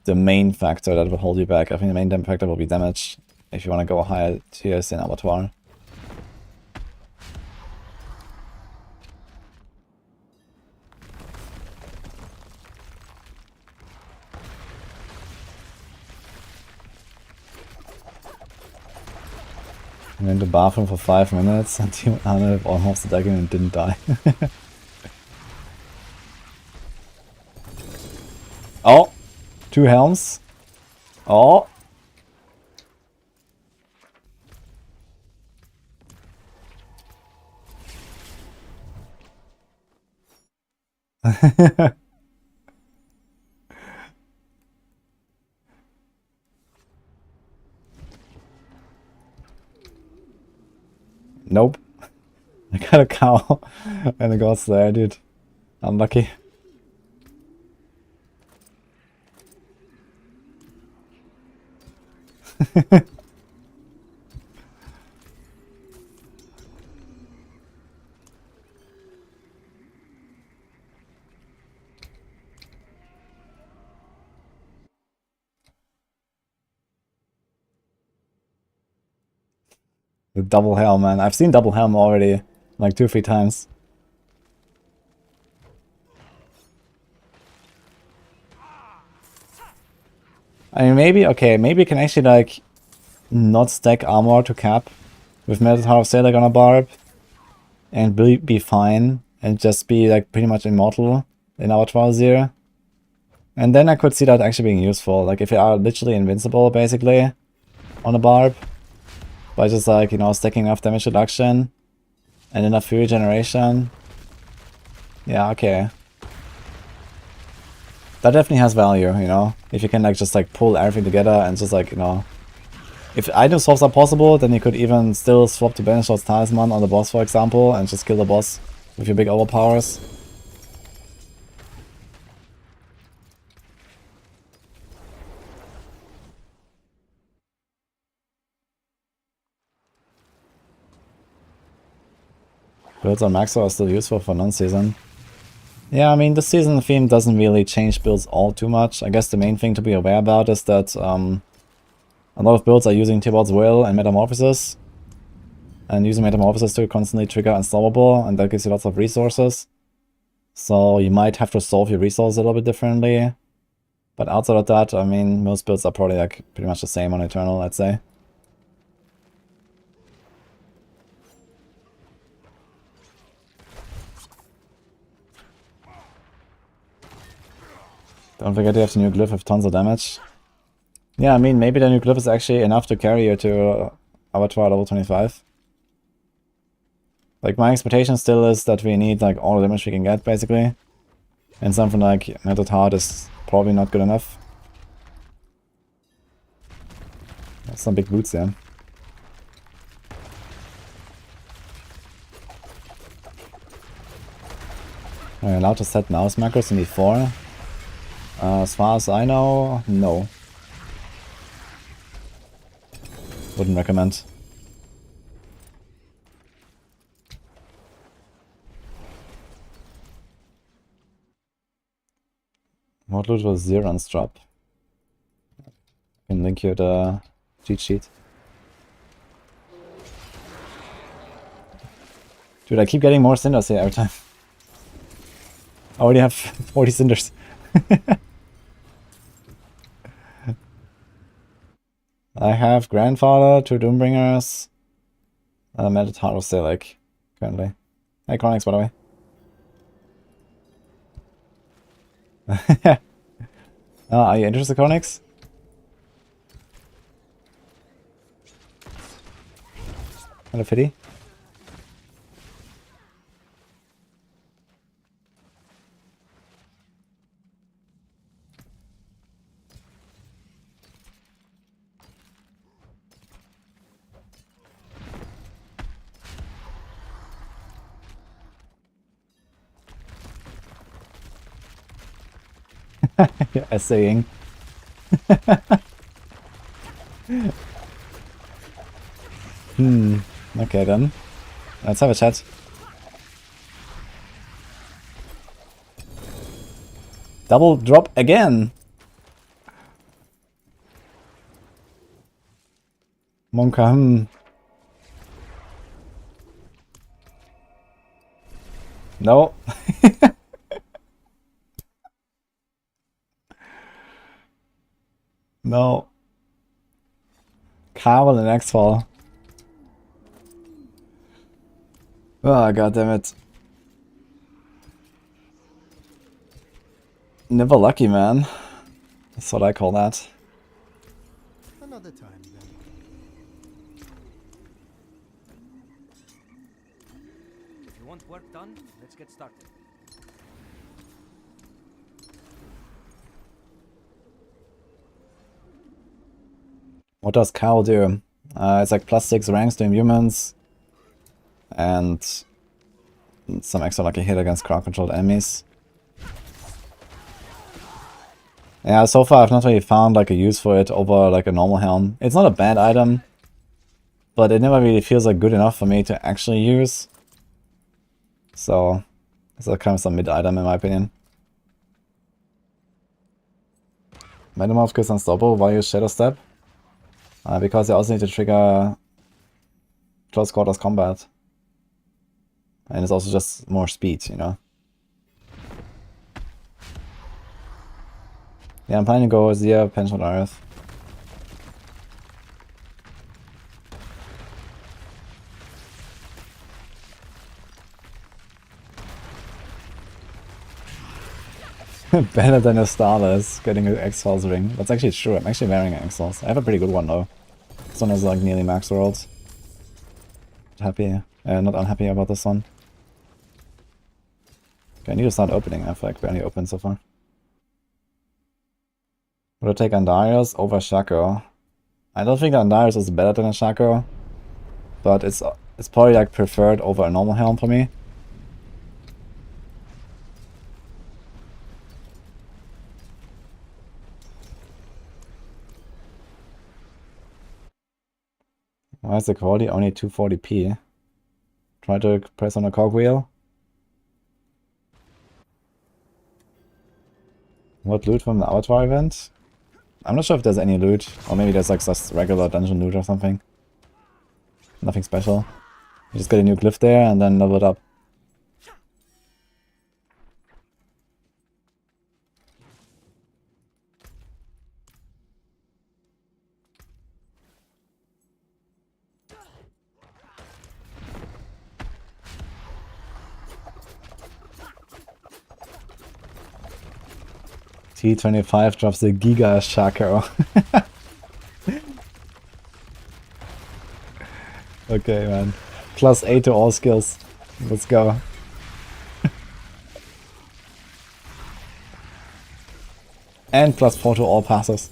the main factor that will hold you back. I think the main factor will be damage, if you want to go higher tiers in Abattoir. I went to the bathroom for 5 minutes and Team Arnold almost attacking and didn't die. Oh! 2 helms. Oh! Nope. I got a cow and a god slayer, dude. Unlucky. The double helm, man. I've seen double helm already, like 2-3 times. I mean, maybe, okay, maybe you can actually, like, not stack armor to cap with Melted Heart of Selig on a barb and be fine and just be, like, pretty much immortal in our 12-0. And then I could see that actually being useful. Like, if you are literally invincible, basically, on a barb, by just, like, you know, stacking enough damage reduction and enough fury generation. Yeah, okay. That definitely has value, you know? If you can, like, just, like, pull everything together and just, like, you know... If item swaps are possible, then you could even still swap to Banished Lord's Talisman on the boss, for example, and just kill the boss with your big overpowers. Builds on Maxo are still useful for non-season. Yeah, I mean, the season theme doesn't really change builds all too much. I guess the main thing to be aware about is that A lot of builds are using Tibalt's Will and Metamorphosis. And using Metamorphosis to constantly trigger Unstoppable, and that gives you lots of resources. So you might have to solve your resources a little bit differently. But outside of that, I mean, most builds are probably like pretty much the same on Eternal, I'd say. Don't forget you have the new glyph with tons of damage. Yeah, I mean, maybe the new glyph is actually enough to carry you to Avatar level 25. Like, my expectation still is that we need like all the damage we can get, basically. And something like Metal Heart is probably not good enough. That's some big boots there. Are you allowed to set mouse macros in E4? As far as I know, no. Wouldn't recommend. What loot was Zeron's drop? I can link you the cheat sheet. Dude, I keep getting more cinders here every time. I already have 40 cinders. I have Grandfather, 2 Doombringers, Melted Heart of Selig, currently. Hey, Chronix, by the way. Are you interested, Chronix? Hello, Fiddy. You're essaying. Okay then. Let's have a chat. Double drop again! Monka, No. No. Carvel and X-Fall. Oh, god damn it. Never lucky, man. That's what I call that. Another time then. If you want work done, let's get started. What does Cow do? It's like +6 ranks to humans. And some extra lucky hit against crowd-controlled enemies. Yeah, so far I've not really found like a use for it over like a normal helm. It's not a bad item, but it never really feels like good enough for me to actually use. So it's like kind of some mid item in my opinion. Metamorph kills unstoppable. Why use Shadow Step? Because you also need to trigger close quarters combat. And it's also just more speed, you know. Yeah, I'm planning to go Zia, Pension Earth. Better than a Starless getting an X-Falls ring. That's actually true. I'm actually wearing an X-Falls. I have a pretty good one though. This one is like nearly max worlds. Happy. Not unhappy about this one. Okay, I need to start opening. I've like barely opened so far. Would I take Andarius over Shako? I don't think Andarius is better than a Shako, but it's probably like preferred over a normal helm for me. Why is the quality only 240p? Try to press on a cogwheel. What loot from the Avatar event? I'm not sure if there's any loot, or maybe there's like just regular dungeon loot or something. Nothing special. You just get a new glyph there and then level it up. T25 drops the Giga Shako. Okay, man. +8 to all skills. Let's go. And +4 to all passes.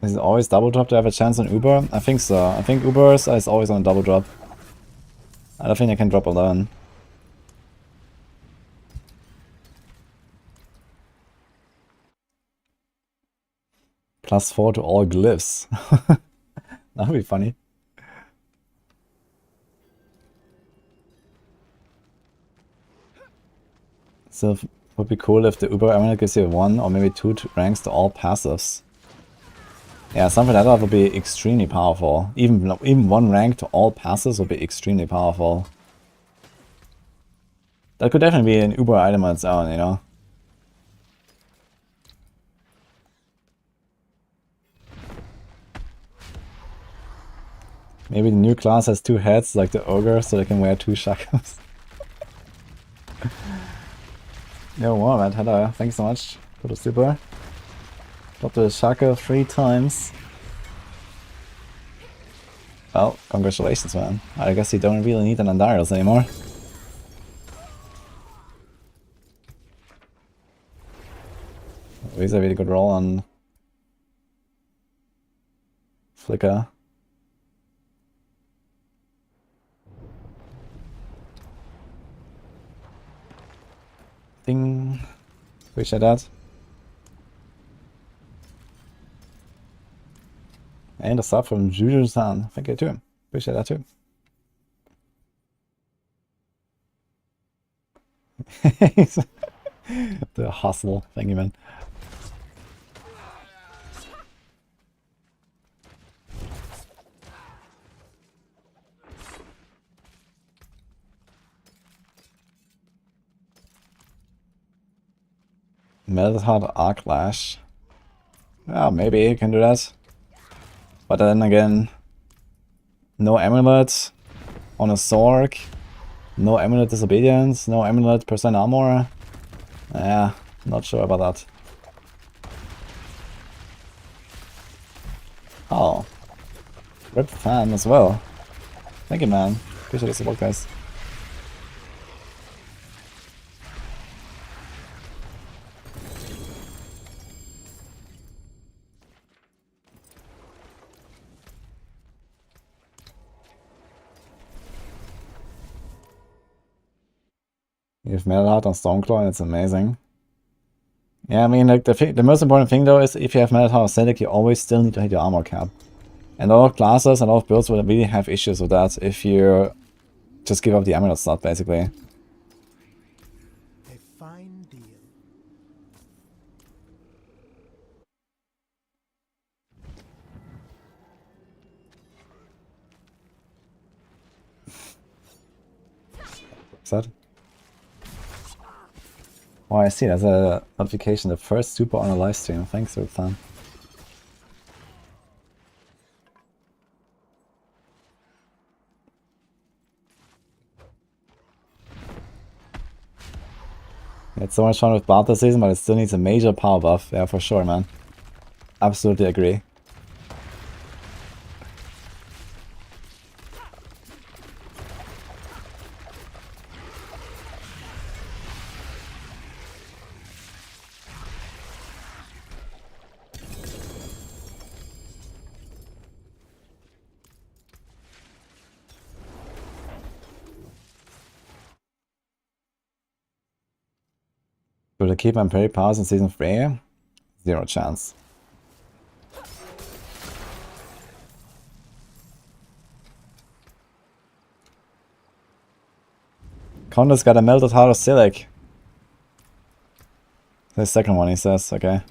Is it always double drop to have a chance on Uber? I think so. I think Uber's is always on a double drop. I don't think I can drop alone. +4 to all glyphs. That would be funny. So it would be cool if the Uber amulet gives you 1 or maybe 2 ranks to all passives. Yeah, something like that would be extremely powerful. Even 1 rank to all passes would be extremely powerful. That could definitely be an Uber item on its own, you know? Maybe the new class has 2 heads, like the ogre, so they can wear 2 shakos. Yo, wow, man, hello. Thanks so much for the super. Got the shako 3 times. Well, congratulations, man. I guess you don't really need an Duriels anymore. At least a really good roll on Flicker. Ding. Appreciate that. And a sub from Juju-san. Thank you too. Appreciate that too. The hustle. Thank you, man. Melted Heart Arc Lash. Well, maybe you can do that. But then again, no amulet on a Sork, no amulet disobedience, no amulet percent armor. Yeah, not sure about that. Oh, Rip fan as well. Thank you, man. Appreciate the support, guys. You've made it out on Stormclaw and it's amazing. Yeah, I mean, like the most important thing though is if you have Metal Selig, you always still need to hit your armor cap. And a lot of classes and a lot of builds will really have issues with that if you just give up the amulet slot, basically. A fine deal. What's that? Oh, I see. There's a notification. The first super on a live stream. Thanks, Ripfan. It's so much fun with Bart this season, but it still needs a major power buff. Yeah, for sure, man. Absolutely agree. Will I keep Vampiric powers in Season 3? Zero chance. Connor's got a melted heart of Selig. The second one, he says, okay.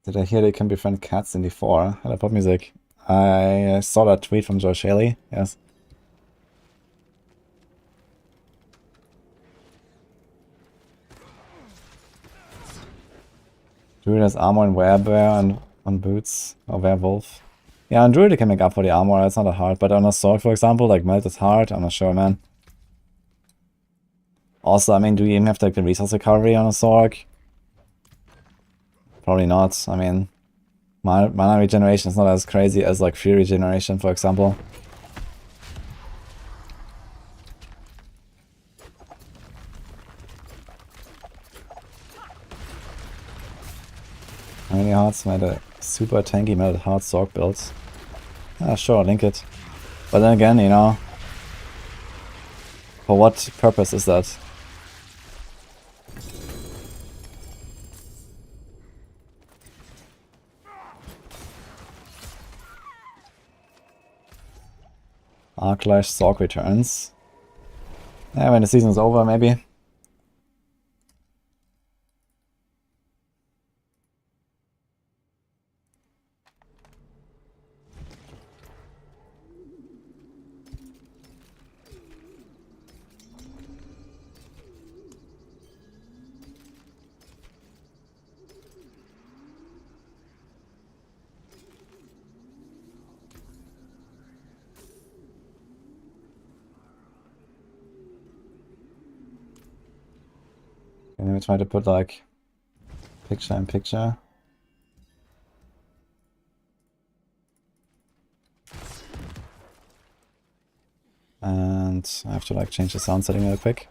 Did I hear they can befriend cats in D4? Hello, pop music. I saw that tweet from Joe Shaley, yes. Druid has armor and werebear and on boots, or werewolf. Yeah, on Druid you can make up for the armor, that's not that hard, but on a sword, for example, like melted heart, I'm not sure, man. Also, I mean, do you even have like the resource recovery on a sword? Probably not. I mean, mana regeneration is not as crazy as like fury regeneration, for example. How many hearts made a super tanky melted heart sword build? Yeah, sure, link it. But then again, you know, for what purpose is that? Arclash Sork returns. Yeah, when the season's over, maybe. And then we try to put like picture in picture. And I have to like change the sound setting real quick.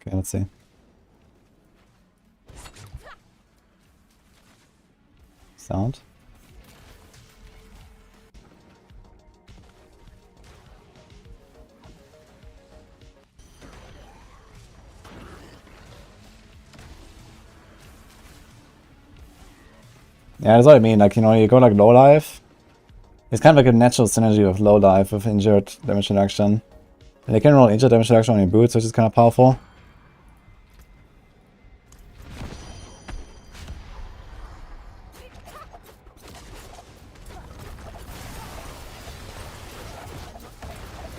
Okay, let's see. Sound. Yeah, that's what I mean. Like, you know, you go like low life. It's kind of like a natural synergy of low life with injured damage reduction. And they can roll injured damage reduction on your boots, which is kind of powerful.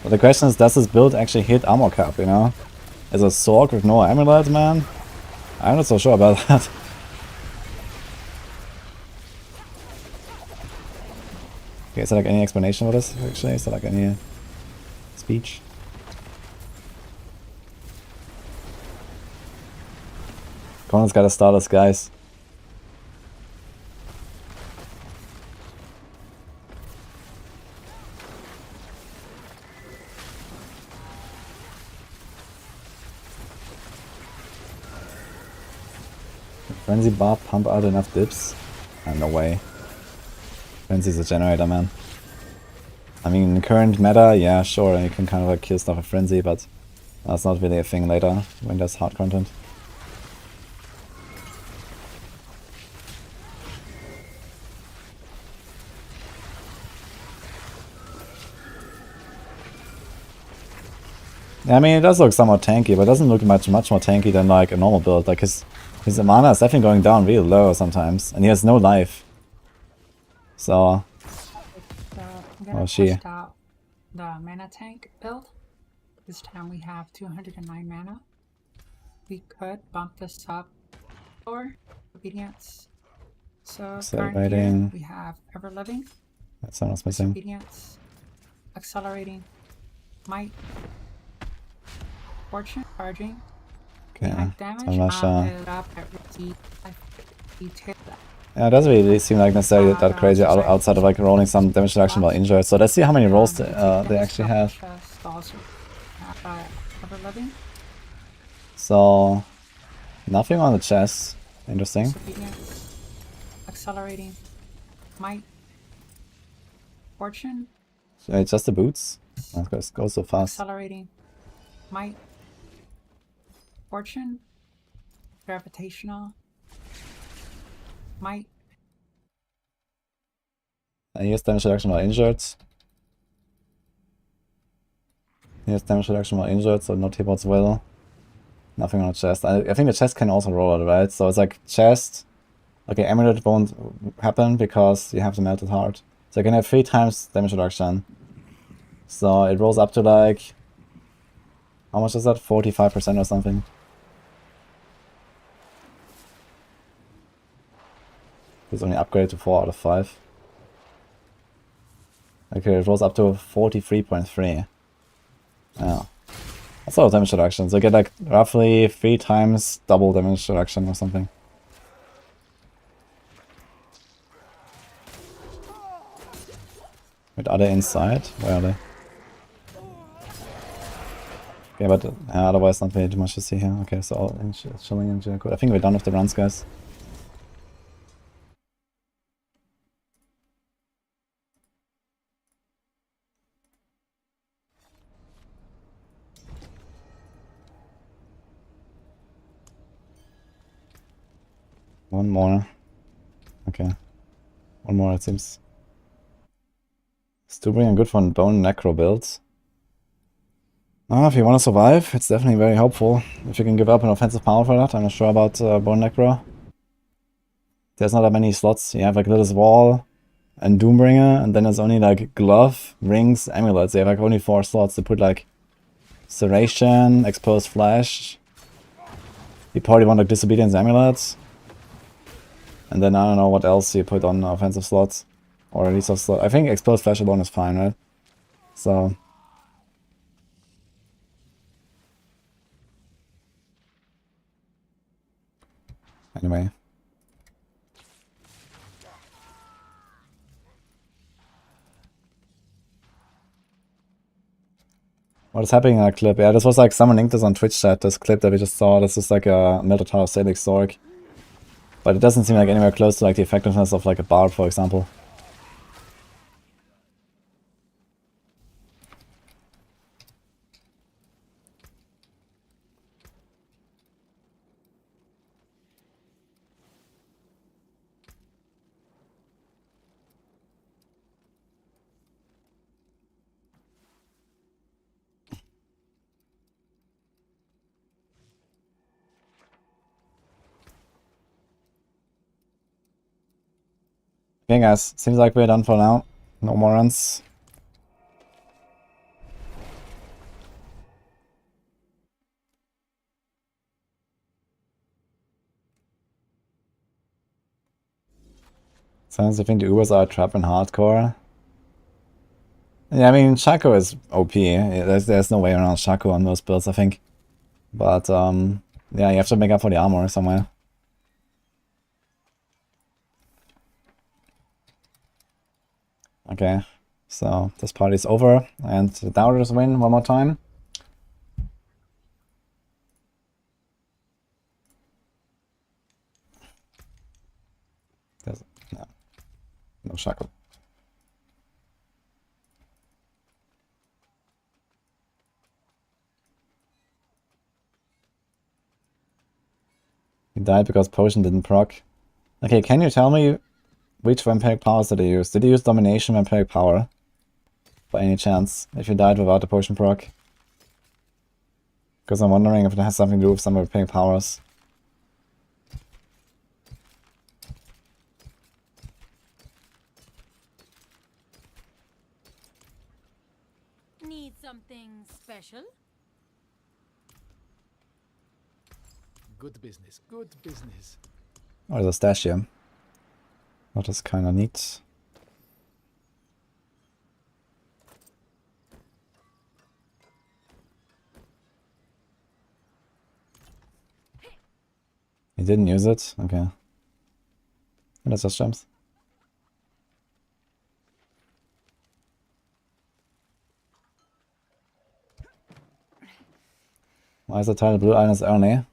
But the question is, does this build actually hit armor cap, you know? As a Sork with no amulet, man? I'm not so sure about that. Okay, is there like any explanation for this, actually? Is there like any speech? Conan's gotta start us, guys. Frenzy bar pump out enough dips? No way. Frenzy's a generator, man. I mean, current meta, yeah, sure, you can kind of like kill stuff with Frenzy, but that's not really a thing later when there's hard content. Yeah, I mean, it does look somewhat tanky, but it doesn't look much more tanky than like a normal build. Like his mana is definitely going down really low sometimes, and he has no life. So, I'm gonna test out the mana tank build. This time we have 209 mana. We could bump this up for obedience. So currently we have ever living. That's someone's missing. Obedience, accelerating, might, fortune, charging. Okay, damage. Yeah, it doesn't really seem like necessarily that crazy outside of like rolling some damage reduction while injured. So let's see how many rolls they actually have. So nothing on the chest. Interesting. Accelerating. Might. Fortune. It's just the boots. Oh, it goes so fast. Accelerating. Might. Fortune. Gravitational. Might. I use damage reduction while injured. Here's damage reduction while injured, so no T-bots will. Nothing on the chest. I think the chest can also roll it, right? So it's like chest. Okay, amulet won't happen because you have the melted heart. So you can have 3 times damage reduction. So it rolls up to like... How much is that? 45% or something. It's only upgraded to 4 out of 5. Okay, it rolls up to 43.3. Yeah. That's a lot of damage reduction. So you get like roughly 3 times double damage reduction or something. Wait, are they inside? Where are they? Okay, but otherwise not very much to see here. Okay, so all chilling in Jericho. I think we're done with the runs, guys. One more. Okay. One more, it seems. Still bringing good for bone necro builds. If you want to survive, it's definitely very helpful. If you can give up an offensive power for that, I'm not sure about bone necro. There's not that many slots. You have like Littlest Wall and Doombringer, and then there's only like Glove, Rings, Amulets. You have like only 4 slots to put like Serration, Exposed Flash. You probably want like Disobedience Amulets. And then I don't know what else you put on offensive slots. Or resource slot. I think Exposed Flash alone is fine, right? So... Anyway. What is happening in that clip? Yeah, this was like, someone linked this on Twitch chat, this clip that we just saw. This is like a Melted Heart of Selig Zorg. But it doesn't seem like anywhere close to like the effectiveness of like a Barb, for example. Okay guys, seems like we're done for now. No more runs. Sounds I think the Ubers are a trap in hardcore. Yeah, I mean Shako is OP. There's no way around Shako on most builds, I think. But yeah, you have to make up for the armor somewhere. Okay, so this party's over, and the Doubters win one more time. There's no Shako. He died because potion didn't proc. Okay, can you tell me which vampiric powers did he use? Did he use domination vampiric power? By any chance, if you died without the potion proc? Because I'm wondering if it has something to do with some vampiric powers. Need something special? Good business, good business. Oh, there's a stash here. That is kinda neat. He didn't use it? Okay. That's just gems. Why is the title Blue Islands only?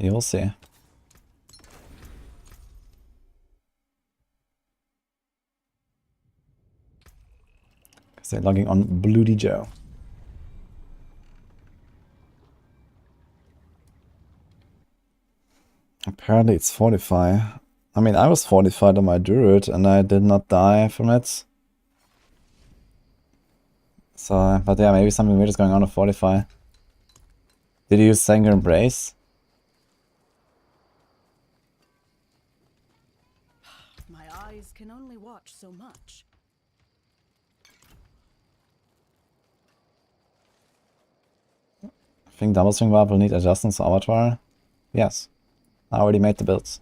You'll see. They're logging on wudijo. Apparently it's fortify. I mean, I was fortified on my druid and I did not die from it. So, but yeah, maybe something weird is going on with fortify. Did you use Sanguine Embrace? My eyes can only watch so much. I think Double Swing Warp will need adjustments to Abattoir. Yes. I already made the builds.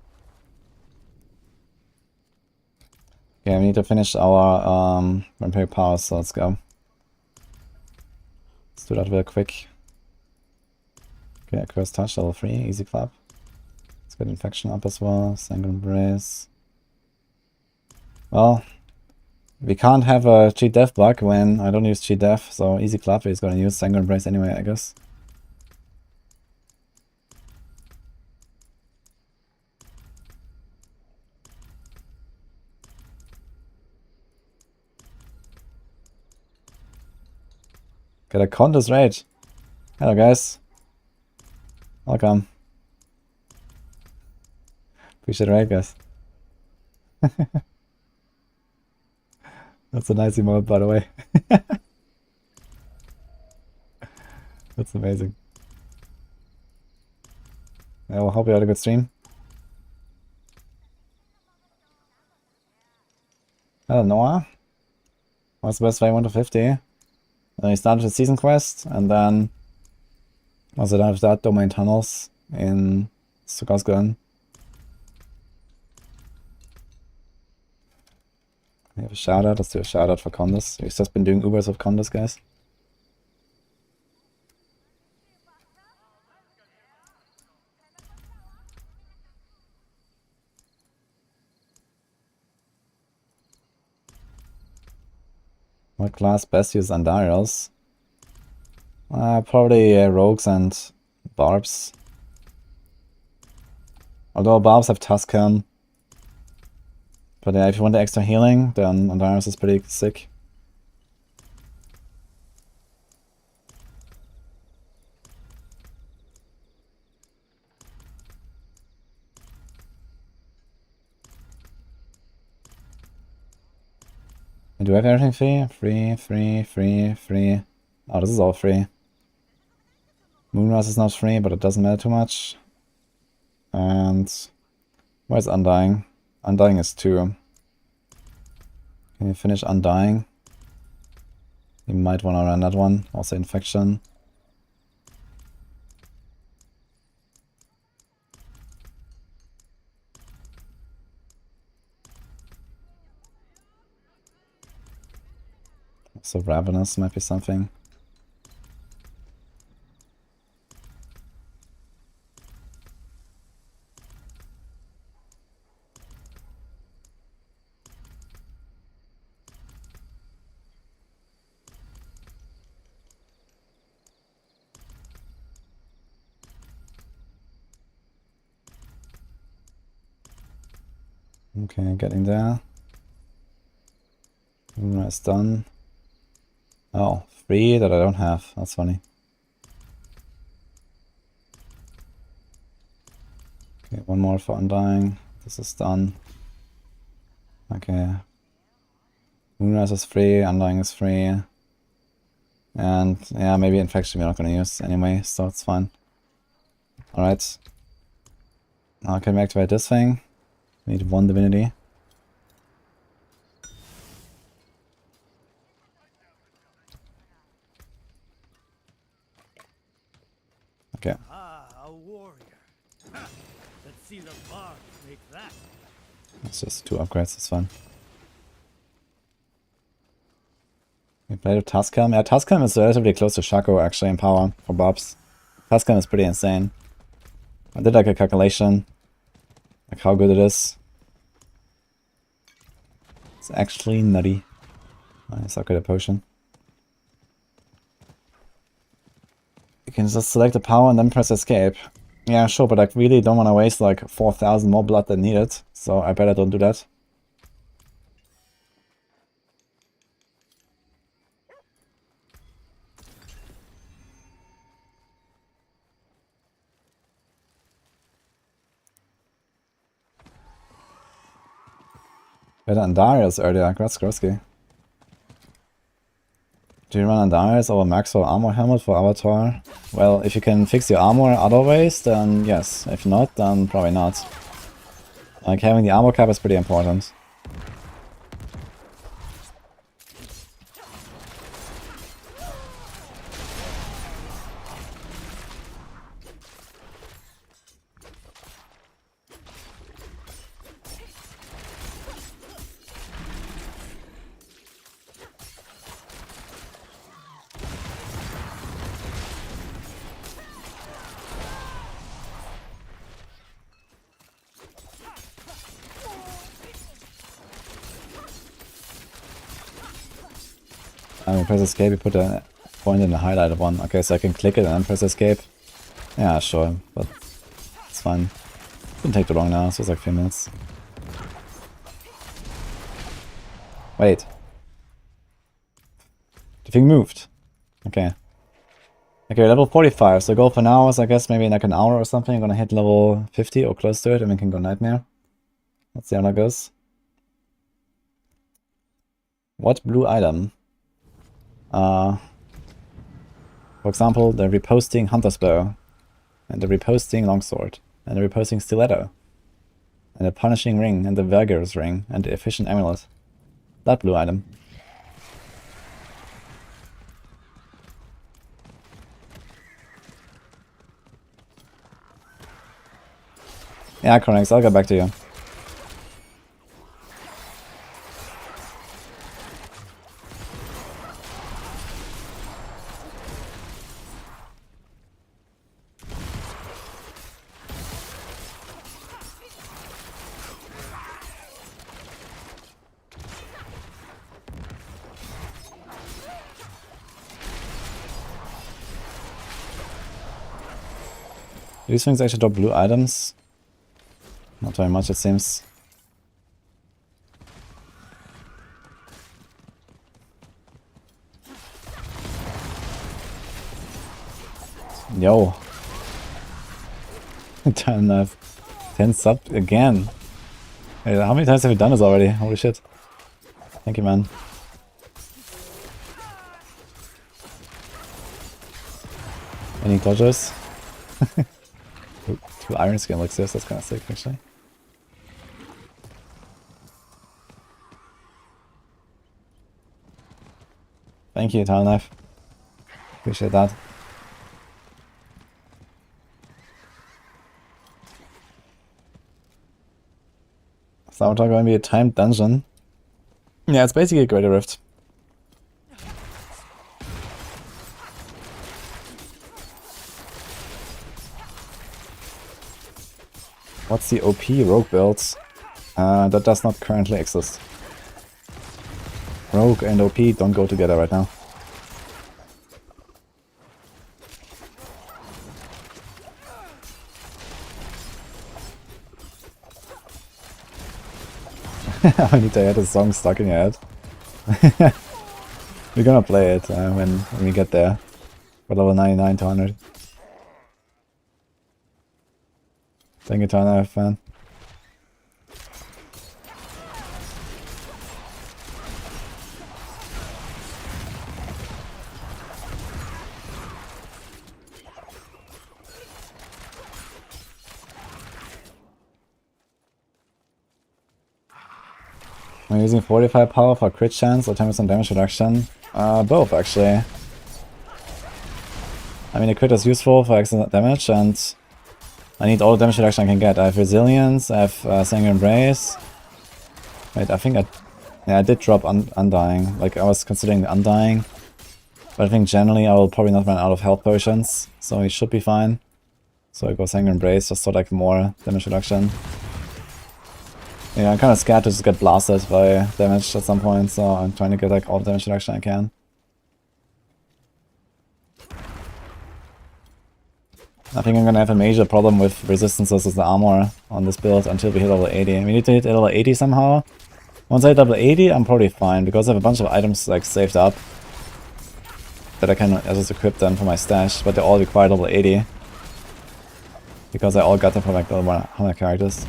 Okay, we need to finish our Vampiric powers, so let's go. Let's do that real quick. Okay, Curse Touch, level 3, easy clap. Let's get Infection up as well, Sanguine Embrace. Well, we can't have a cheat death bug when I don't use cheat death, so easy clap is gonna use Sanguine Embrace anyway, I guess. Get a contest raid. Hello guys. Welcome. Appreciate the raid, guys. That's a nice emote, by the way. That's amazing. I will hope you had a good stream. Hello Noah. What's the best way 1 to 50? Then we started the season quest, and then was it after that domain tunnels in Sukasgun. We have a shout out. Let's do a shout out for Condas. We've just been doing Ubers of Condas, guys. What class best use on Duriels? Probably rogues and barbs. Although barbs have Tuscan. But yeah, if you want the extra healing, then Duriels is pretty sick. Do I have everything free? Free, free, free, free. Oh, this is all free. Moonrise is not free, but it doesn't matter too much. And where's Undying? Undying is 2. Can you finish Undying? You might want to run that one. Also Infection. So Ravenous might be something. Okay, getting there. It's done. Oh, 3 that I don't have. That's funny. Okay, 1 more for Undying. This is done. Okay. Moonrise is free, Undying is free. And yeah, maybe Infection we're not gonna use anyway, so it's fine. Alright. Now can we activate this thing? We need 1 divinity. Okay. Ah, a warrior. Ha! Let's see the bard make that. It's just 2 upgrades, it's fine. We played with Tuscan. Yeah, Tuscan is relatively close to Shako actually in power for Bobs. Tuscan is pretty insane. I did like a calculation, like how good it is. It's actually nutty. Nice, I'll get a potion. You can just select the power and then press escape. Yeah, sure, but I really don't want to waste like 4,000 more blood than needed, so I better don't do that. Better than Duriels earlier, Grotsky. Do you run Duriels over max or armor helmet for Avatar? Well, if you can fix your armor other ways, then yes. If not, then probably not. Like, having the armor cap is pretty important. Press escape, you put a point in the highlighted one. Okay, so I can click it and then press escape. Yeah, sure, but it's fine. Didn't take too long now, so it's like a few minutes. Wait. The thing moved. Okay. Okay, level 45, so goal for now is I guess maybe in like an hour or something. I'm gonna hit level 50 or close to it and we can go Nightmare. Let's see how that goes. What blue item? For example, the reposting Hunter's Bow, and the reposting Longsword, and the reposting Stiletto, and the Punishing Ring, and the Verger's Ring, and the Efficient Amulet. That blue item. Yeah, Chronix, I'll get back to you. These things actually drop blue items. Not very much, it seems. Yo. Time I've 10 sub again. Hey, how many times have we done this already? Holy shit. Thank you, man. Any dodgers? Two iron skin elixirs, that's kind of sick actually. Thank you, Tile Knife. Appreciate that. Is Avatar going to be a timed dungeon? Yeah, it's basically a Greater Rift. What's the OP rogue build? That does not currently exist. Rogue and OP don't go together right now. I need to get a song stuck in your head. We're gonna play it when we get there. For level 99 to 100. Thank you, Tana, fan. I'm using 45 power for crit chance or 10% damage reduction. Both, actually. I mean, the crit is useful for extra damage, and I need all the damage reduction I can get. I have Resilience, I have Sanguine Embrace. Wait, I think I did drop Undying. Like, I was considering the Undying. But I think generally I will probably not run out of health potions, so it should be fine. So I go Sanguine Embrace just for like more damage reduction. Yeah, I'm kind of scared to just get blasted by damage at some point, so I'm trying to get like all the damage reduction I can. I think I'm gonna have a major problem with resistances as the armor on this build until we hit level 80. We need to hit level 80 somehow. Once I hit level 80, I'm probably fine, because I have a bunch of items like saved up that I can just equip them for my stash, but they all require level 80. Because I all got them from like level 100 characters.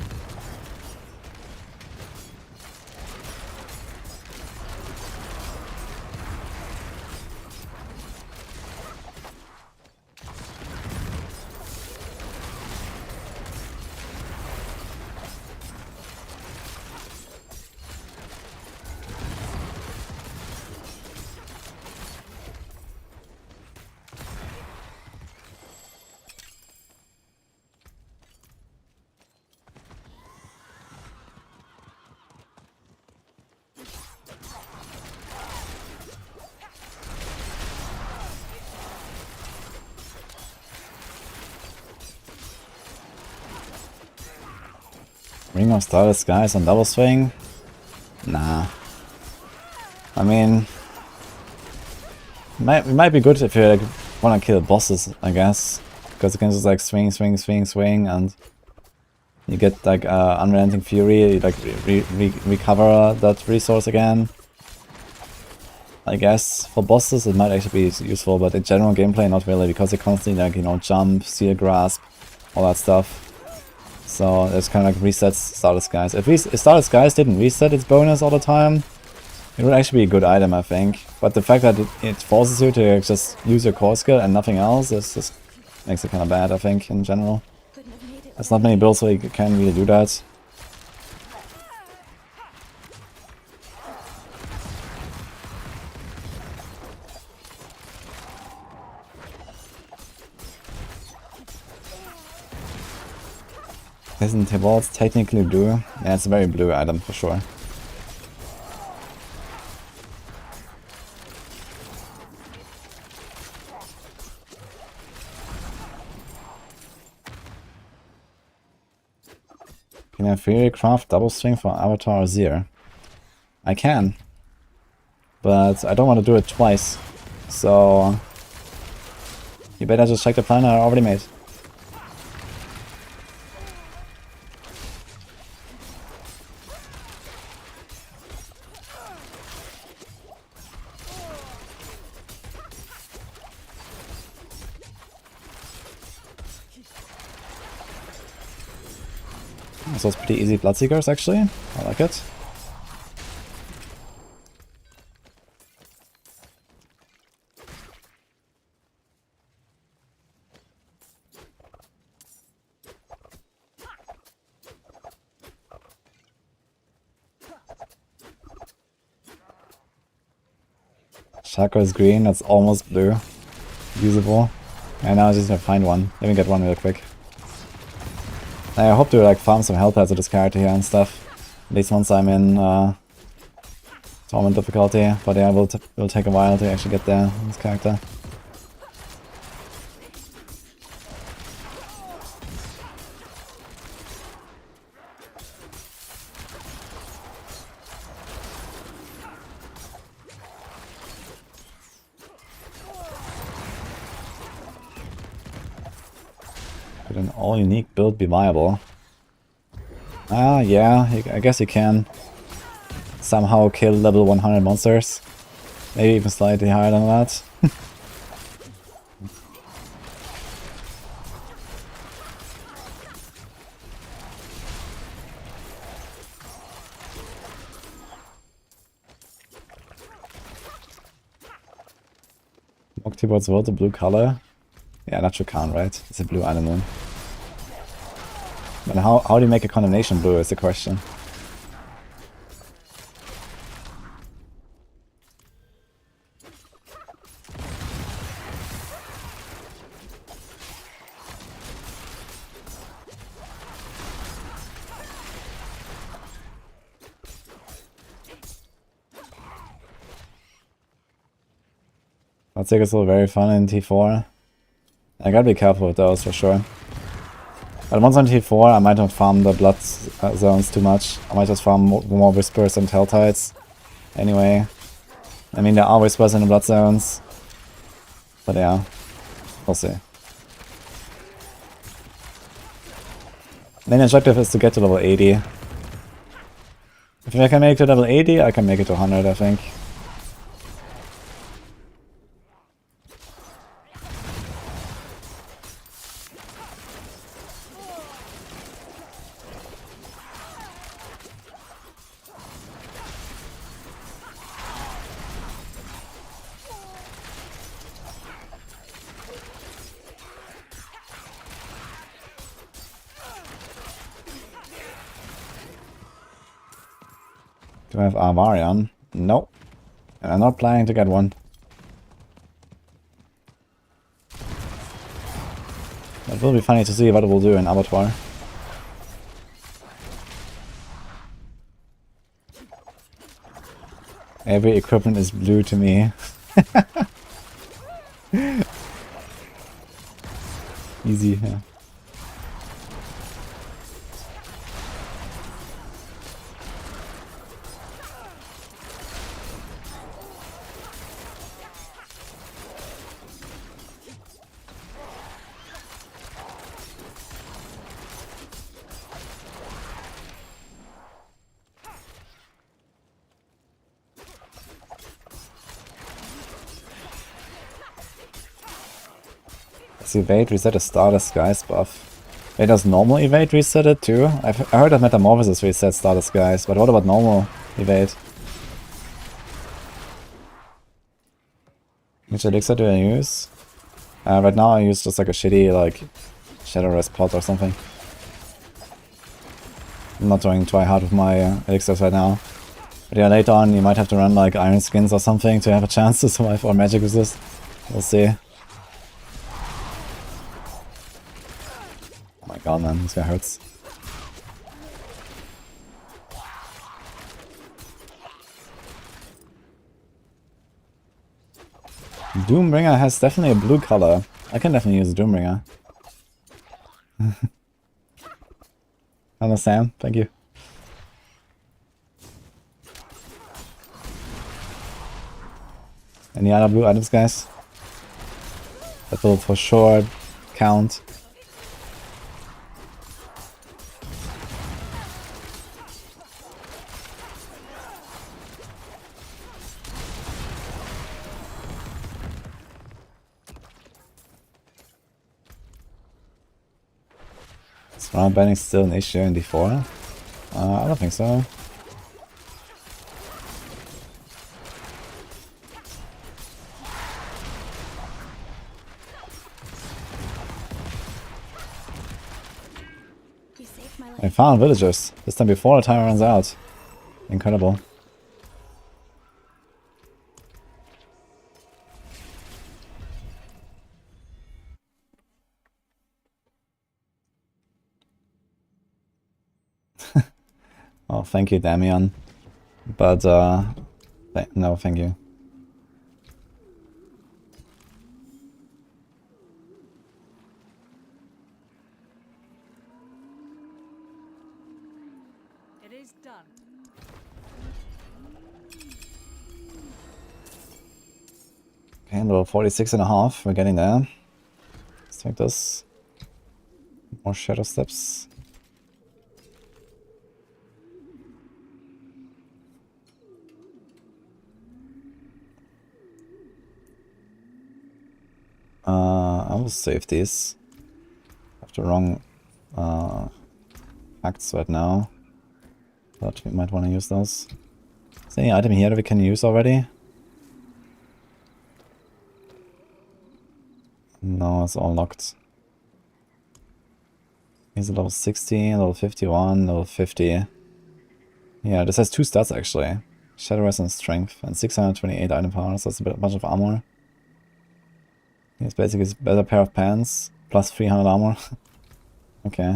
Ring of Starless Skies on double swing? Nah. I mean, it might be good if you like wanna kill bosses, I guess, because you can just like swing, swing, swing, swing, and you get like Unrelenting Fury. You like recover that resource again. I guess for bosses it might actually be useful, but in general gameplay not really, because you constantly like, you know, jump, seal grasp, all that stuff. So it's kind of like resets Starless Skies. If Starless Skies didn't reset its bonus all the time, it would actually be a good item, I think. But the fact that it forces you to just use your core skill and nothing else is just makes it kind of bad, I think, in general. There's not many builds where you can really do that. Isn't Tibalt's technically blue? Yeah, it's a very blue item for sure. Can I Fury craft double swing for Avatar Azir? I can. But I don't want to do it twice. So you better just check the plan I already made. So it's pretty easy Bloodseekers actually. I like it. Shako is green, that's almost blue. Usable. And now I just need to find one. Let me get one real quick. I hope to like farm some health pads with this character here and stuff. At least once I'm in tournament difficulty. But yeah, it will take a while to actually get there with this character. Could an all-unique build be viable? Yeah, I guess you can somehow kill level 100 monsters. Maybe even slightly higher than that. Octobots vote the blue color? Yeah, that should count, right? It's a blue animal. But how do you make a condemnation blue is the question. I'd say it's still very fun in T4. I gotta be careful with those for sure. But once on T4 I might not farm the blood zones too much. I might just farm more Whispers and Telltides. Anyway. I mean there are Whispers in the blood zones. But yeah. We'll see. Main objective is to get to level 80. If I can make it to level 80, I can make it to 100, I think. Do I have Armarion? Nope. And I'm not planning to get one. It will be funny to see what it will do in Abattoir. Every equipment is blue to me. Easy, yeah. Does evade reset a star disguise buff? Wait, does normal evade reset it too? I heard that Metamorphosis resets star disguise, but what about normal evade? Which elixir do I use? Right now I use just like a shitty like Shadow Rest pot or something. I'm not trying hard with my elixirs right now. But yeah, later on you might have to run like Iron Skins or something to have a chance to survive or Magic Resist. We'll see. Oh my god, man, this guy hurts. Doombringer has definitely a blue color. I can definitely use a Doombringer. Hello Sam, thank you. Any other blue items, guys? That will for sure count. Is round banning still an issue in D4? I don't think so. I found villagers. This time before the timer runs out. Incredible. Oh, thank you, Damian. But, no, thank you. It is done. Okay, level 46.5. We're getting there. Let's take this. More shadow steps. I will save these. I have the wrong acts right now, but we might want to use those. Is there any item here that we can use already? No, it's all locked. Here's a level 60, level 51, level 50. Yeah, this has 2 stats actually. Shadow Rest and Strength, and 628 item power, so that's a bunch of armor. It's basically a better pair of pants, plus 300 armor. Okay.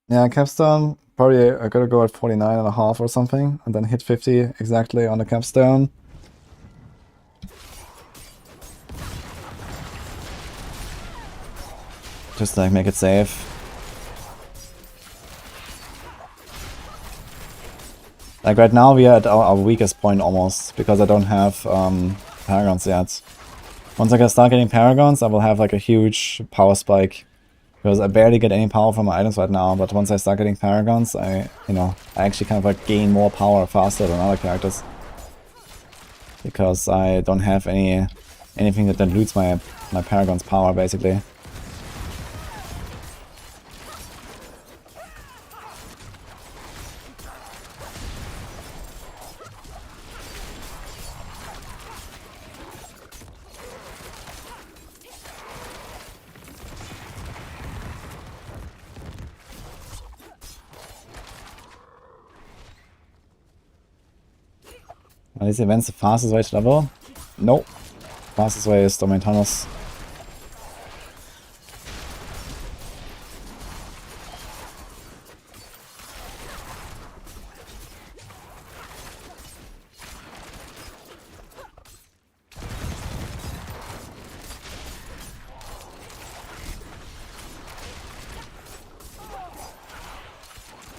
Yeah, Capstone, probably I gotta go at 49.5 or something, and then hit 50 exactly on the Capstone. Just like make it safe. Like right now we are at our weakest point almost, because I don't have Paragons yet. Once I can start getting Paragons, I will have like a huge power spike. Because I barely get any power from my items right now, but once I start getting Paragons, I actually kind of like gain more power faster than other characters. Because I don't have anything that dilutes my Paragon's power basically. Are these events the fastest way to level? Nope. Fastest way is Domain Tunnels.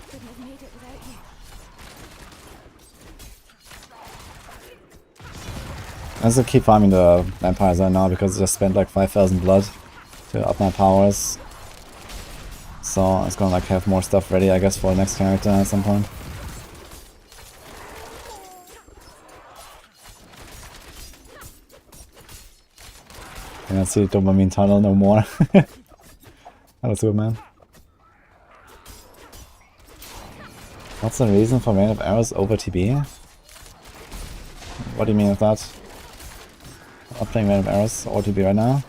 Couldn't have made it without you. I also keep farming the vampires right now because I just spent like 5,000 blood. to up my powers. So it's gonna like have more stuff ready, I guess, for the next character at some point. I don't see dopamine tunnel no more. Hello, Superman. What's the reason for Rain of Arrows over TB? What do you mean with that? I'm playing Rain of Arrows or TB right now.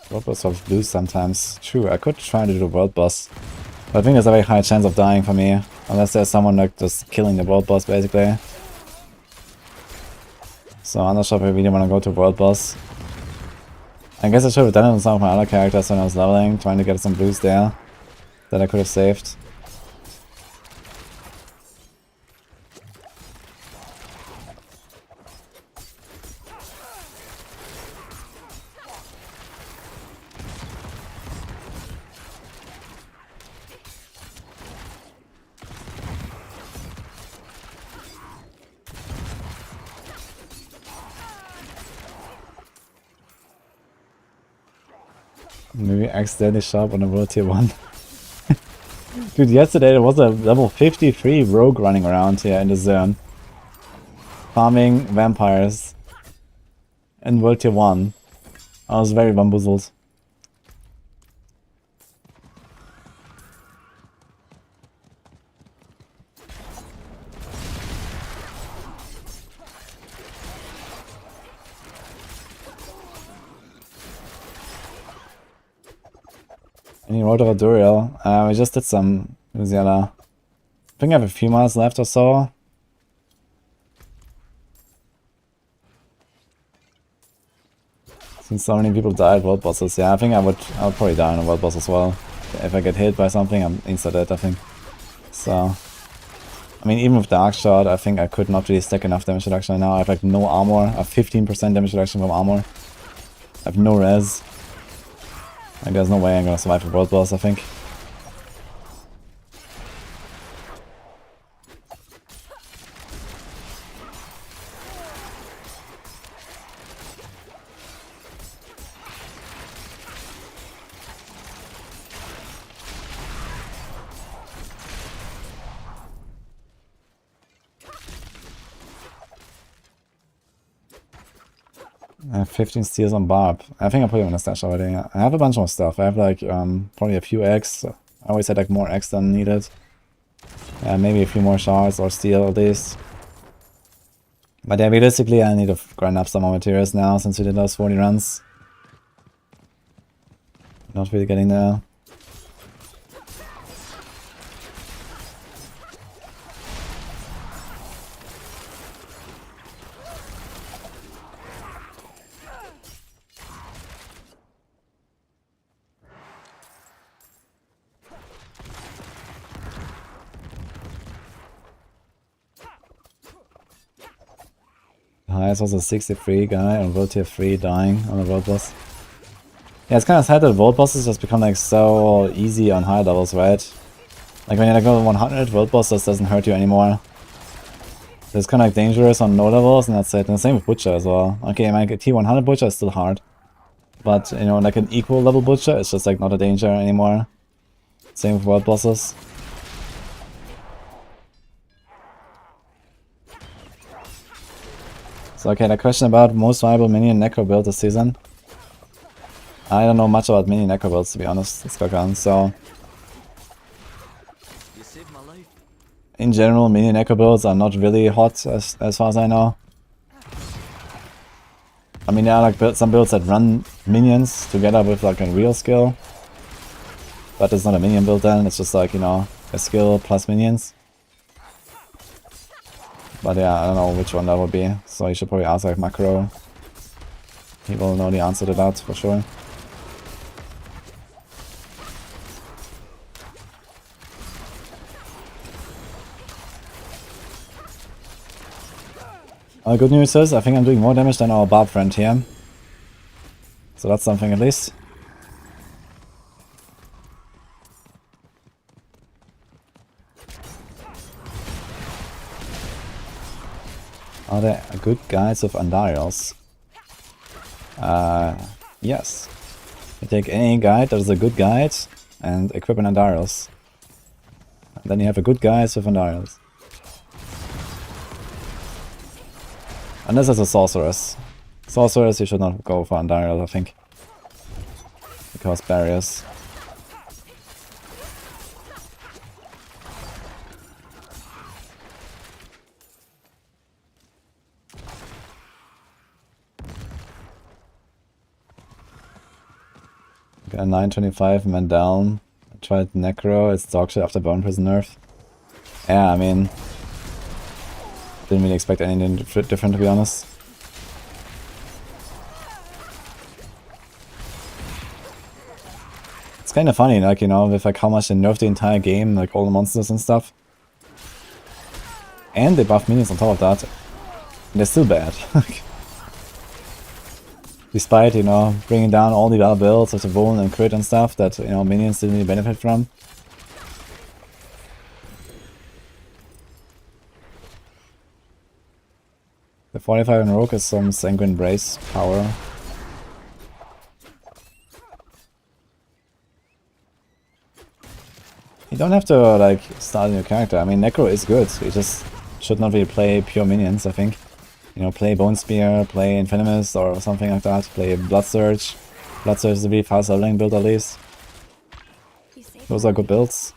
World boss of blues sometimes. True, I could try to do the world boss. But I think there's a very high chance of dying for me. Unless there's someone like just killing the world boss basically. So I'm not sure if I really want to go to world boss. I guess I should have done it on some of my other characters when I was leveling, trying to get some blues there that I could have saved. Maybe accidentally sharp on a world tier 1. Dude, yesterday there was a level 53 rogue running around here in the zone. Farming vampires. In world tier 1. I was very bamboozled. Any road over Duriel? We just did some Louisiana. I think I have a few miles left or so. Since so many people died world bosses, yeah, I think I'll probably die on a world boss as well. If I get hit by something, I'm insta dead, I think. So, I mean, even with Dark Shot, I think I could not really stack enough damage reduction now. I have like no armor, I have 15% damage reduction from armor. I have no res. Like, there's no way I'm gonna survive a world boss, I think. I have 15 steals on Barb. I think I put it in a stash already. I have a bunch more stuff. I have like probably a few eggs. I always had like more eggs than needed. Maybe a few more shards or steel at least. But yeah, realistically I need to grind up some more materials now since we did those 40 runs. Not really getting there. Highest was a 63 guy on World Tier 3 dying on the world boss. Yeah, it's kind of sad that world bosses just become like so easy on high levels, right? Like when you're like level 100, world boss just doesn't hurt you anymore. It's kind of like dangerous on low levels and that's it. And the same with Butcher as well. Okay, like a T100 Butcher is still hard. But, you know, like an equal level Butcher, it's just like not a danger anymore. Same with world bosses. So okay, the question about most viable minion necro build this season. I don't know much about minion necro builds to be honest, it's Skakan, so... You saved my life. In general, minion necro builds are not really hot as far as I know. I mean, there are like some builds that run minions together with like a real skill. But it's not a minion build then, it's just like, you know, a skill plus minions. But yeah, I don't know which one that would be, so you should probably ask like Macro. He will know the answer to that for sure. Good news is, I think I'm doing more damage than our barb friend here. So that's something at least. Are there good guides with Andariels? Yes. You take any guide that is a good guide and equip an Andariels. Then you have a good guide with Andariels. Unless it's a sorceress. Sorceress, you should not go for Andariel, I think. Because barriers. Got a 925 man down. I tried Necro, it's dog shit after Bone Prison nerf. Yeah, I mean... Didn't really expect anything different, to be honest. It's kind of funny, like, you know, with like how much they nerfed the entire game, like all the monsters and stuff. And they buff minions on top of that. And they're still bad. Despite, you know, bringing down all the other builds of the Vuln and Crit and stuff that, you know, minions didn't really benefit from. The 45 in Rogue is some Sanguine Brace power. You don't have to, like, start a new character. I mean, Necro is good. You just should not really play pure minions, I think. You know, play Bone Spear, play Infinimus or something like that. Play Blood Surge. Blood Surge is a really fast leveling build at least. Those are good builds.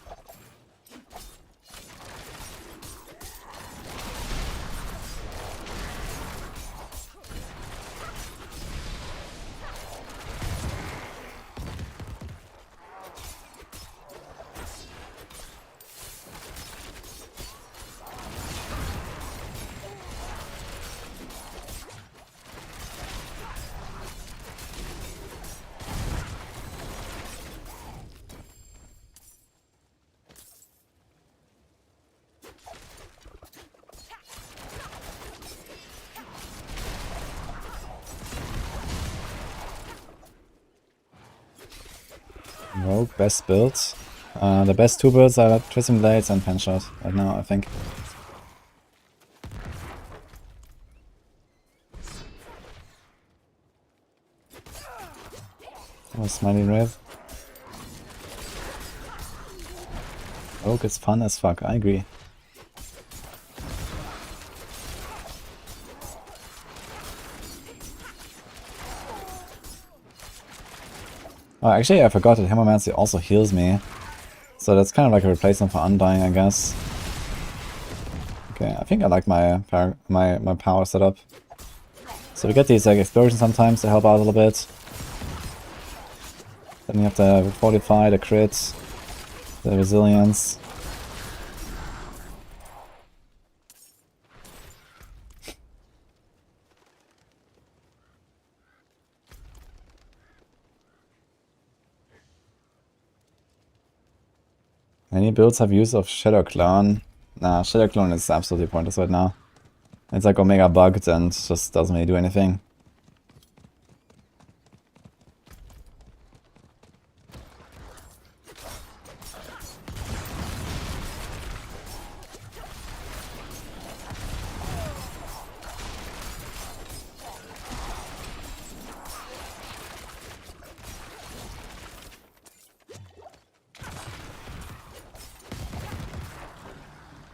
Rogue, best builds. The best two builds are Twisting Blades and Penshot right now, I think. Oh, Smiley Wraith. Rogue is fun as fuck, I agree. Oh, actually, I forgot that Hammermancy also heals me. So that's kind of like a replacement for Undying, I guess. Okay, I think I like my power setup. So we get these like explosions sometimes to help out a little bit. Then you have the Fortify, the crit, the resilience. Any builds have use of Shadow Clone? Nah, Shadow Clone is absolutely pointless right now. It's like Omega bugged and just doesn't really do anything.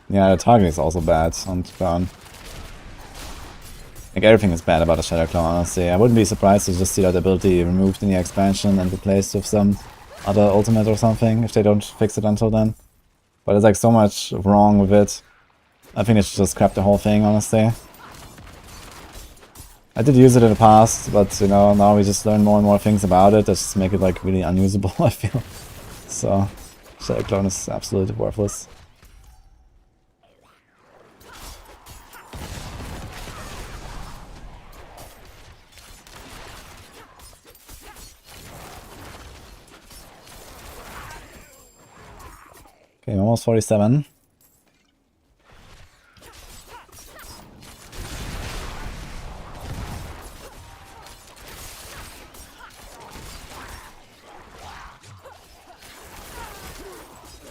Yeah, the target is also bad on Clone. Like everything is bad about the Shadow Clone, honestly. I wouldn't be surprised to just see that ability removed in the expansion and replaced with some other ultimate or something, if they don't fix it until then. But there's like so much wrong with it. I think they should just scrap the whole thing, honestly. I did use it in the past, but you know, now we just learn more and more things about it that just make it like really unusable, I feel. So, Shadow Clone is absolutely worthless. Okay, almost 47.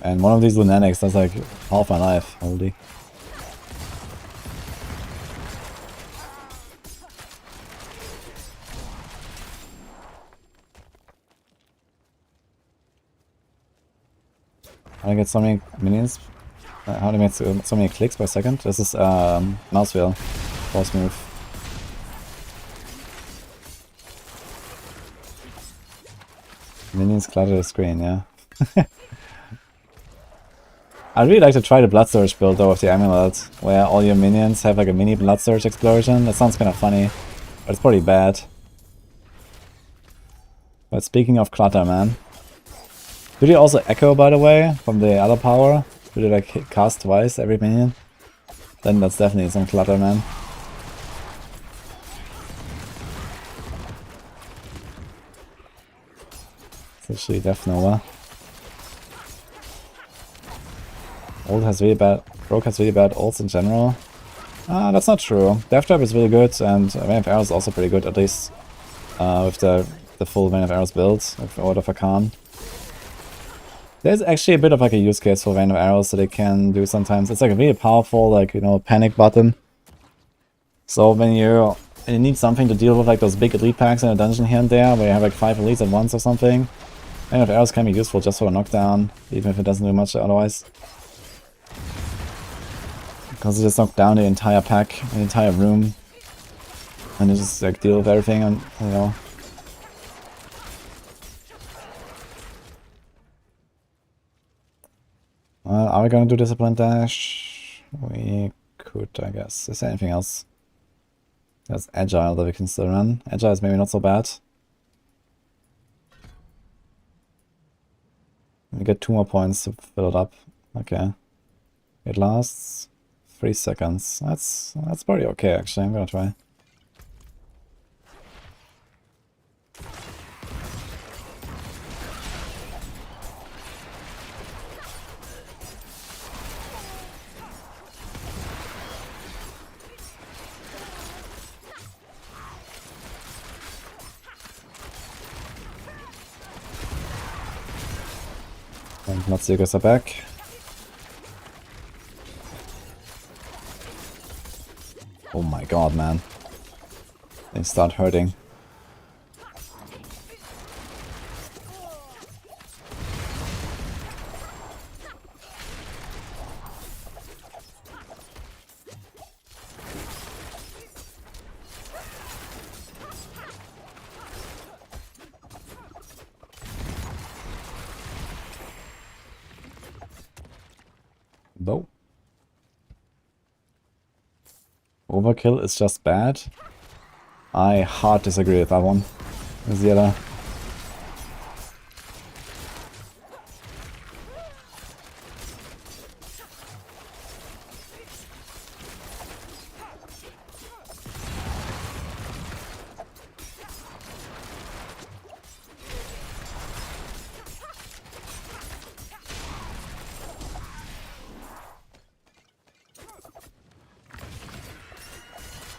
And one of these lunatics does like half my life. Holy. How do I get so many minions? How do I make so many clicks per second? This is mouse wheel. Force move. Minions clutter the screen, yeah. I'd really like to try the Blood Surge build though with the amulet, where all your minions have like a mini Blood Surge explosion. That sounds kind of funny, but it's probably bad. But speaking of clutter, man. Do they also echo, by the way, from the other power? Do they like cast twice every minion? Then that's definitely some clutter, man. It's actually Death Nova. Ult has really bad... Rogue has really bad ults in general. That's not true. Death Trap is really good, and Vein of Arrows is also pretty good, at least with the full Vein of Arrows build, with Order of Khan. There's actually a bit of like a use case for Vein of Arrows that they can do sometimes. It's like a really powerful, like, you know, panic button. So when you need something to deal with like those big elite packs in a dungeon here and there, where you have like 5 elites at once or something, Vein of Arrows can be useful just for a knockdown, even if it doesn't do much otherwise. Because it just knocked down the entire pack, the entire room, and you just like deal with everything, and you know. Well, are we gonna do Discipline Dash? We could, I guess. Is there anything else? There's Agile that we can still run. Agile is maybe not so bad. We get 2 more points to fill it up. Okay. It lasts 3 seconds. That's pretty okay actually. I'm gonna try. And Nazigas are back. Oh my god, man. They start hurting. Though. Overkill is just bad. I hard disagree with that one. Where's the other?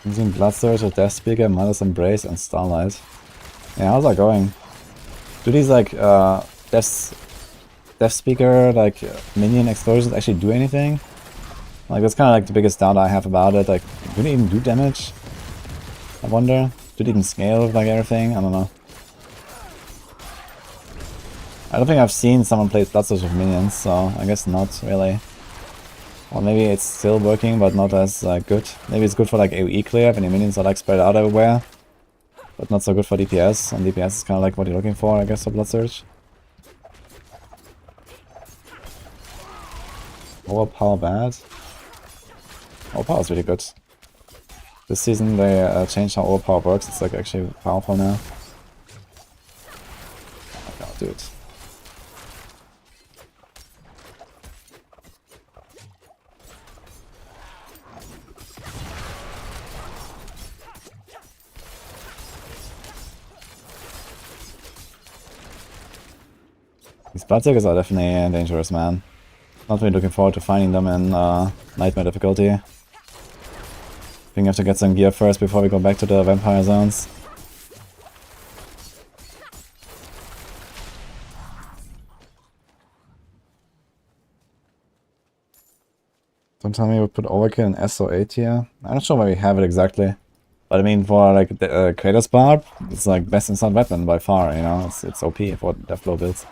Using Blood Surge, a Death Speaker, Mother's Embrace, and Starlight. Yeah, how's that going? Do these like Death Speaker like minion explosions actually do anything? Like that's kind of like the biggest doubt I have about it. Like, do they even do damage? I wonder. Do they even scale with like everything? I don't know. I don't think I've seen someone play Blood Surge with minions, so I guess not really. Or maybe it's still working, but not as good. Maybe it's good for like AoE clear when your minions are like spread out everywhere. But not so good for DPS, and DPS is kind of like what you're looking for, I guess, for Blood Surge. Overpower bad? Overpower is really good. This season they changed how overpower works, it's like actually powerful now. Oh my god, dude. These Bloodseekers are definitely dangerous, man. Not really looking forward to finding them in Nightmare difficulty. I think we have to get some gear first before we go back to the Vampire Zones. Don't tell me we put overkill in S or A tier. I'm not sure where we have it exactly. But I mean, for like the Kratos Barb, it's like best instant weapon by far, you know? It's OP for Deathblow builds.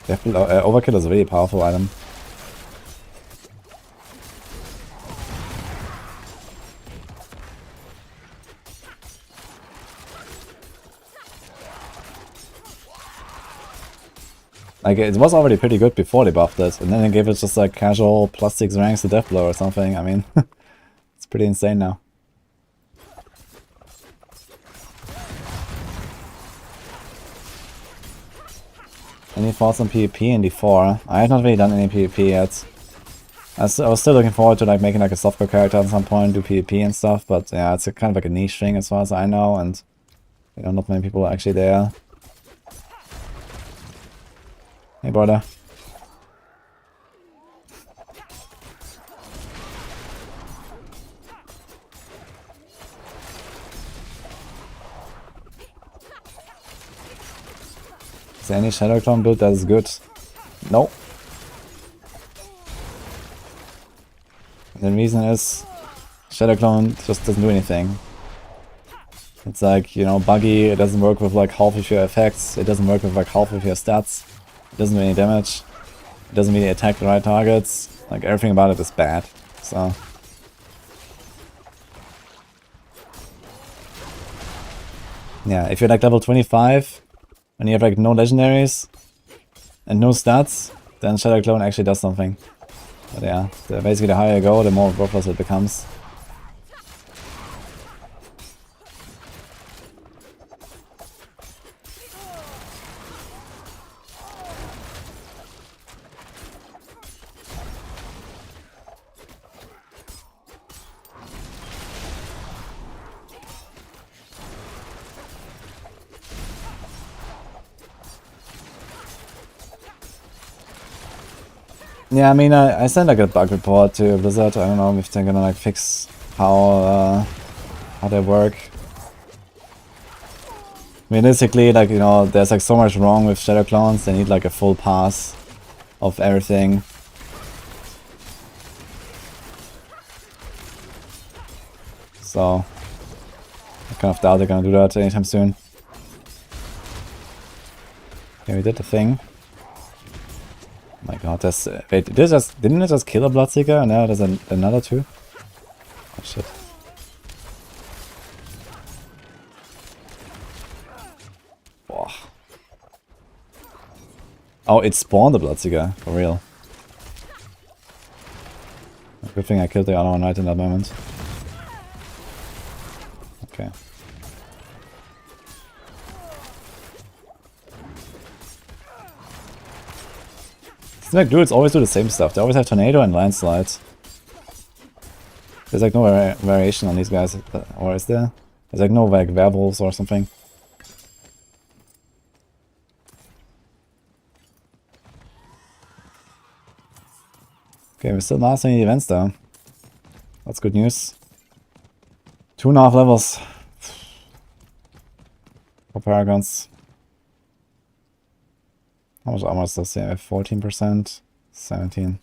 Overkill is a really powerful item. Like, it was already pretty good before they buffed it, and then they gave it just like casual +6 ranks to Deathblow or something. I mean, it's pretty insane now. Any thoughts on PvP in D4? I have not really done any PvP yet. I was still looking forward to like making like a softcore character at some point, do PvP and stuff, but yeah, it's kind of like a niche thing as far as I know, and you know, not many people are actually there. Hey, brother. Is there any Shadow Clone build that is good? No. The reason is Shadow Clone just doesn't do anything. It's like, you know, buggy, it doesn't work with like half of your effects, it doesn't work with like half of your stats, it doesn't do any damage, it doesn't really attack the right targets, like everything about it is bad, so. Yeah, if you're like level 25, and you have like no legendaries, and no stats, then Shadow Clone actually does something. But yeah, basically the higher you go, the more worthless it becomes. Yeah, I mean, I sent like a bug report to Blizzard. I don't know if they're gonna like fix how they work. Realistically, like, you know, there's like so much wrong with Shadow Clones. They need like a full pass of everything. So I kind of doubt they're gonna do that anytime soon. Okay, we did the thing. Oh my god, that's... wait, didn't it just kill a Bloodseeker? And now there's another two? Oh shit. Whoa. Oh, it spawned the Bloodseeker, for real. Good thing I killed the other one right in that moment. Okay. Like Duriels always do the same stuff. They always have Tornado and Landslides. There's like no variation on these guys, or is there? There's like no like werewolves or something. Okay, we're still mastering the events though. That's good news. 2.5 levels for Paragons. How much armor does he have? 14%? 17.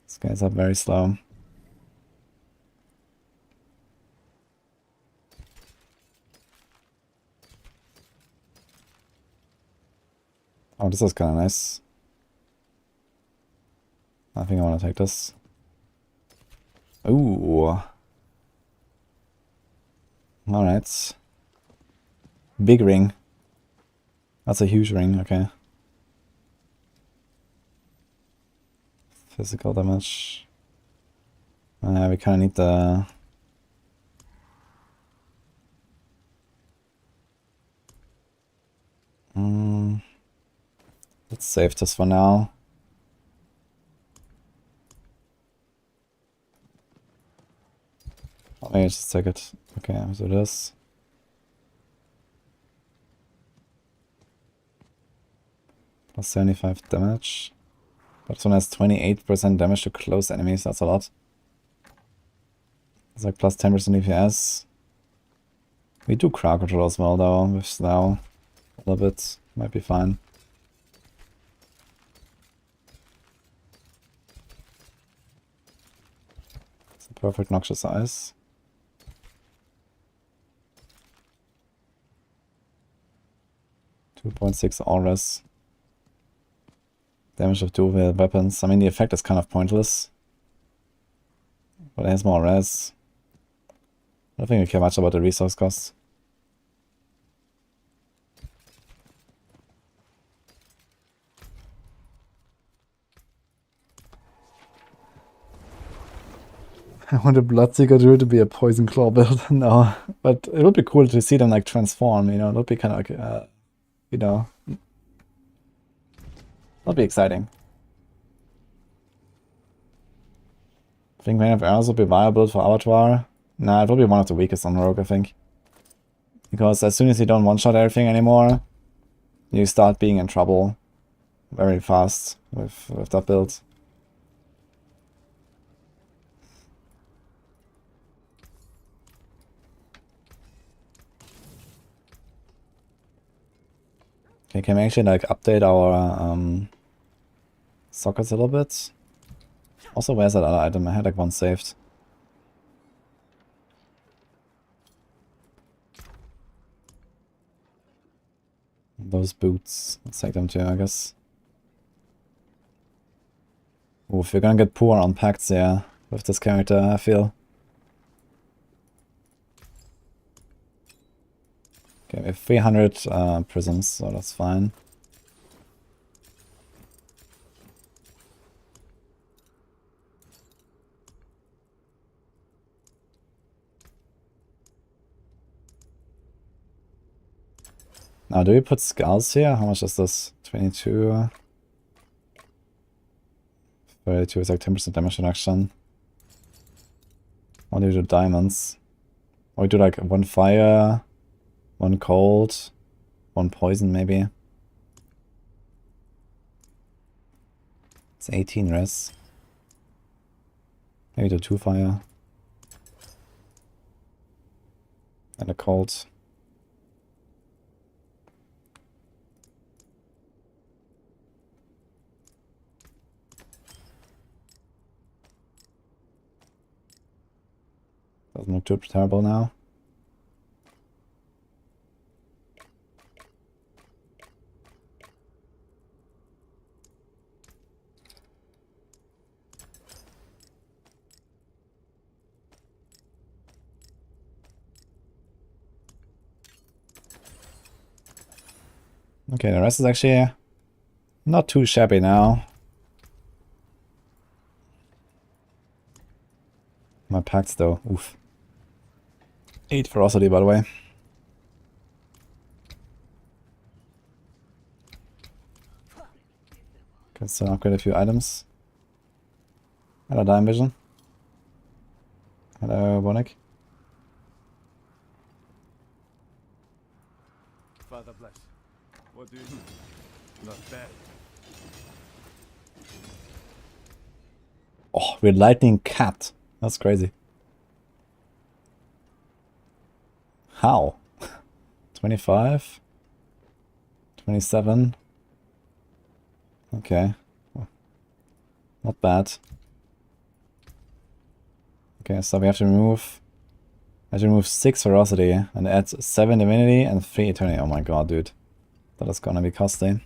This guy's up very slow. Oh, this is kind of nice. I think I want to take this. Ooh. Alright. Big ring. That's a huge ring, okay. Physical damage. We kind of need the... Let's save this for now. Let me just take it. Okay, so this. Plus 75 damage. But this one has 28% damage to close enemies, that's a lot. It's like plus 10% DPS. We do crowd control as well though, with Slow. A little bit, might be fine. Perfect Noxious Ice. .6 auras. Damage of dual weapons. I mean, the effect is kind of pointless. But it has more res. I don't think we care much about the resource cost. I want a Bloodseeker Druid to be a Poison Claw build. No, but it would be cool to see them like transform, you know, it would be kind of like, you know, that'd be exciting. I think Vein of Arrows would be viable for Abattoir. Nah, it will be one of the weakest on Rogue, I think. Because as soon as you don't one-shot everything anymore, you start being in trouble very fast with that build. Okay, can we actually like update our sockets a little bit? Also, where's that other item? I had like one saved. Those boots. Let's take them too, I guess. Oof, we're gonna get poor on pacts here with this character, I feel. Okay, we have 300 prisms, so that's fine. Now, do we put skulls here? How much is this? 22. 32 is like 10% damage reduction. What do we do? Diamonds. Or we do like 1 fire, 1 cold, 1 poison maybe. It's 18 res. Maybe do 2 fire. And a cold. Doesn't look too terrible now. Okay, the rest is actually not too shabby now. My packs though, oof. 8 ferocity, by the way. Can still upgrade a few items. Hello, Dime Vision. Hello, Bonik. Father bless. What do you mean? Not bad. Oh, we're lightning capped. That's crazy. How? 25? 27? Okay. Not bad. Okay, so we have to remove... I have to remove 6 ferocity and add 7 divinity and 3 eternity. Oh my god, dude. That is gonna be costly.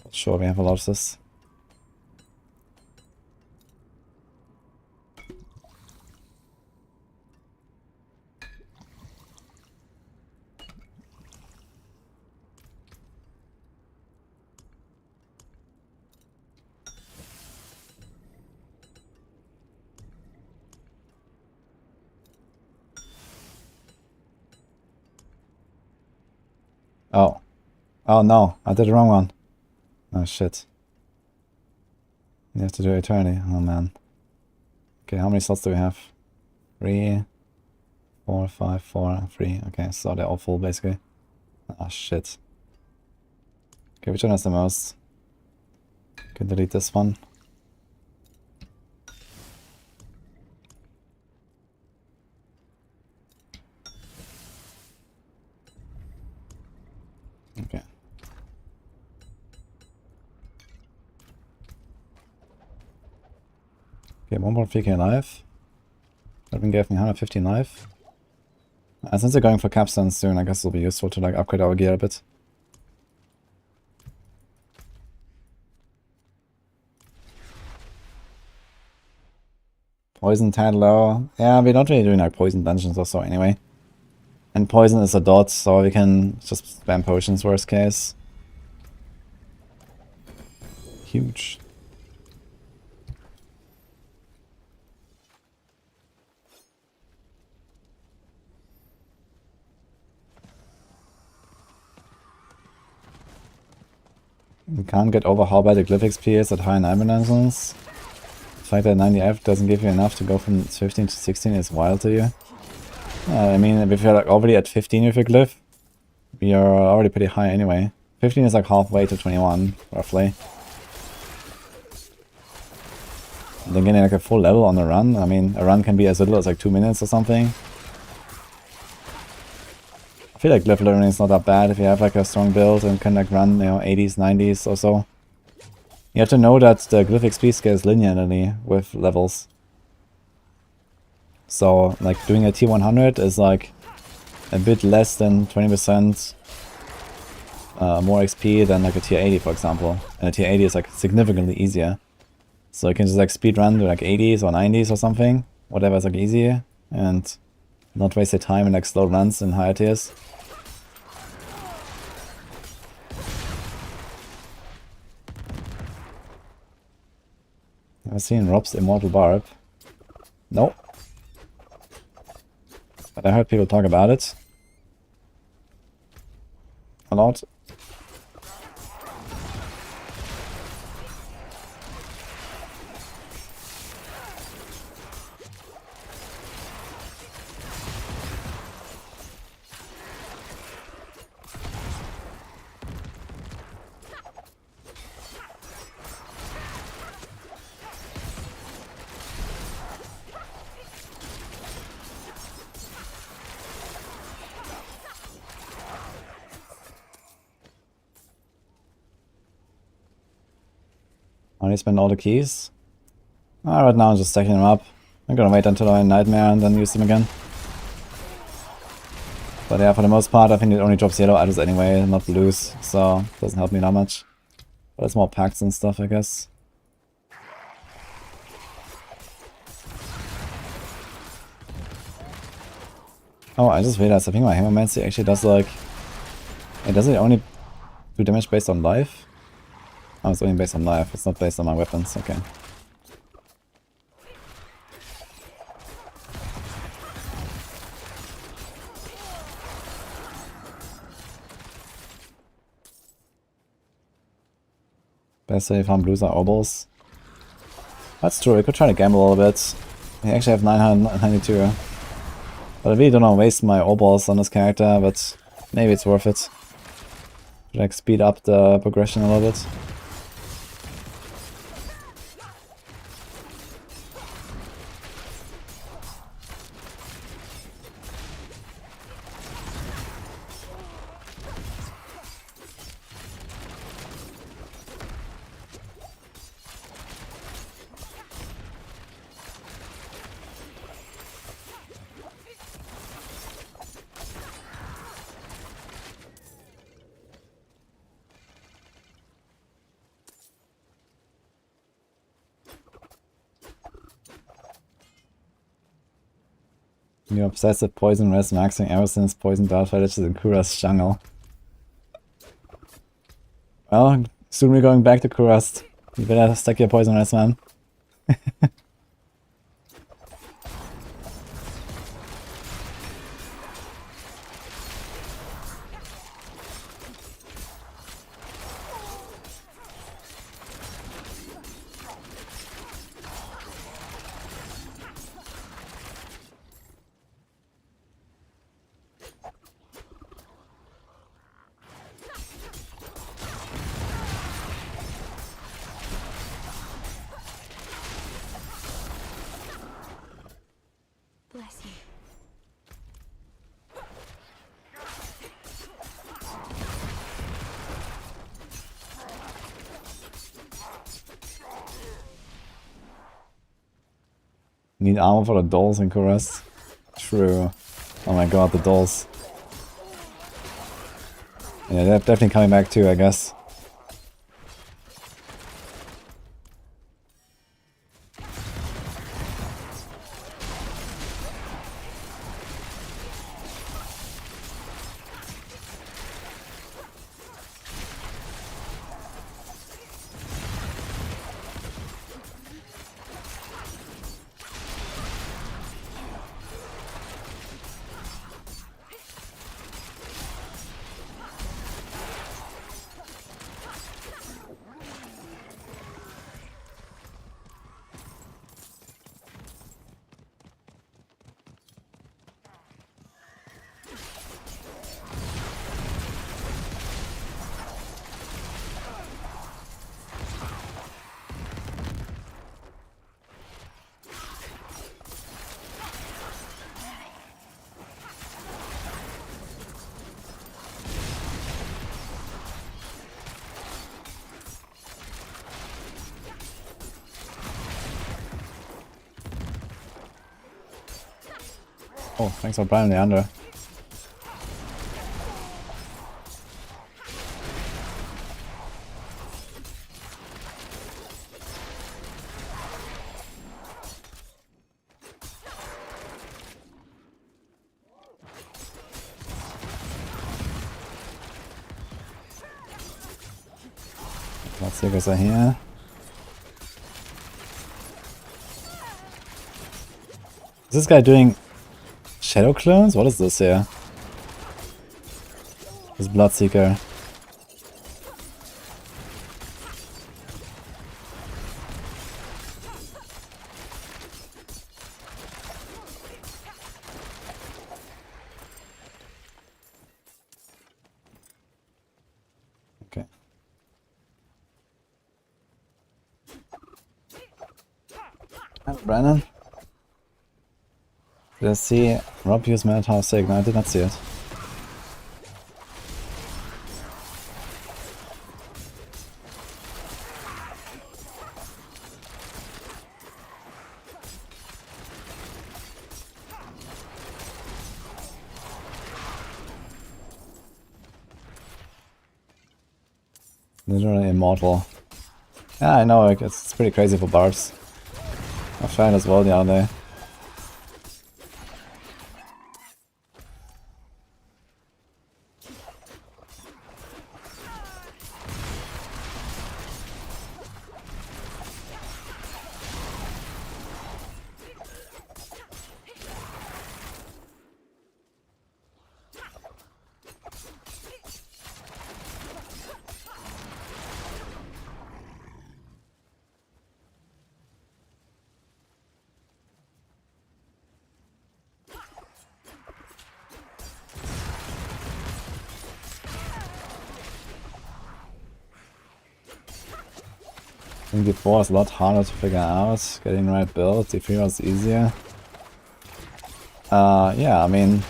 But sure, we have a lot of this. Oh. Oh no, I did the wrong one. Oh shit. You have to do eternity. Oh man. Okay, how many slots do we have? 3, 4, 5, 4, 3. Okay, so they're all full basically. Ah shit. Okay, which one has the most? Can delete this one. Okay. Okay, 1.3k life. Even gave me 115 life. Since they're going for Capstone soon, I guess it'll be useful to like upgrade our gear a bit. Poison tad low. Yeah, we're not really doing like poison dungeons or so anyway. And poison is a dot, so we can just spam potions worst case. Huge. We can't get overhauled by the glyph XP at high ambulances. The fact that 90F doesn't give you enough to go from 15 to 16 is wild to you. I mean, if you're like already at 15 with your glyph, you're already pretty high anyway. 15 is like halfway to 21, roughly. And then getting like a full level on a run, I mean, a run can be as little as like 2 minutes or something. I feel like glyph learning is not that bad if you have like a strong build and can like run, you know, 80s, 90s or so. You have to know that the glyph XP scales linearly with levels. So like doing a T100 is like a bit less than 20% more XP than like a tier 80 for example. And a tier 80 is like significantly easier. So you can just like speed run to like 80s or 90s or something, whatever is like easier, and not waste your time in like slow runs in higher tiers. Ever seen Rob's Immortal Barb? No. But I heard people talk about it a lot. I only spend all the keys. Right now I'm just stacking them up. I'm gonna wait until I Nightmare and then use them again. But yeah, for the most part I think it only drops yellow items anyway, not blues, so it doesn't help me that much. But it's more packs and stuff, I guess. Oh, I just realized, I think my Hammermancy actually does like... It doesn't only do damage based on life? Oh, it's only based on life, it's not based on my weapons, okay. Best way to farm blues are obols. That's true, I could try to gamble a little bit. I actually have 992. But I really don't want to waste my obols on this character, but maybe it's worth it. To like speed up the progression a little bit. New obsessive poison res maxing ever since poison dart fetishes in Kura's jungle. Well, soon we're going back to Kurast. You better stack your poison res, man. Need armor for the dolls in Enquiries. True. Oh my god, the dolls. Yeah, they're definitely coming back too, I guess. Oh, thanks for Brian Leander. Let's see what's here. Is this guy doing shadow clones? What is this here? This Bloodseeker. Okay. Brandon? Did I see Rob use Minotaur Selig? No, I did not see it. Literally immortal. Yeah, I know, like, it's pretty crazy for barbs. I tried as well the other day. I think D4 is a lot harder to figure out. Getting the right build, D3 was easier. Yeah, I mean,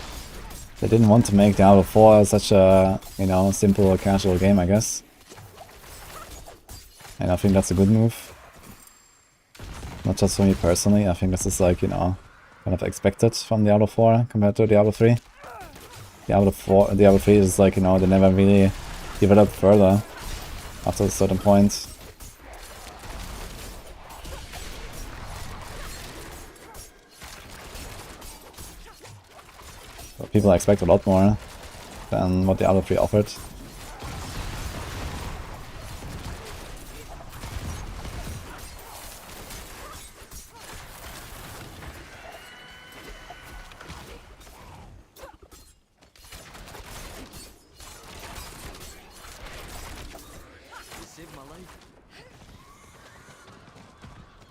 they didn't want to make Diablo 4 such a, you know, simple casual game, I guess. And I think that's a good move. Not just for me personally, I think this is like, you know, kind of expected from Diablo 4 compared to Diablo 3. Diablo 3 is like, you know, they never really developed further after a certain point. But people expect a lot more than what Diablo 3 offered.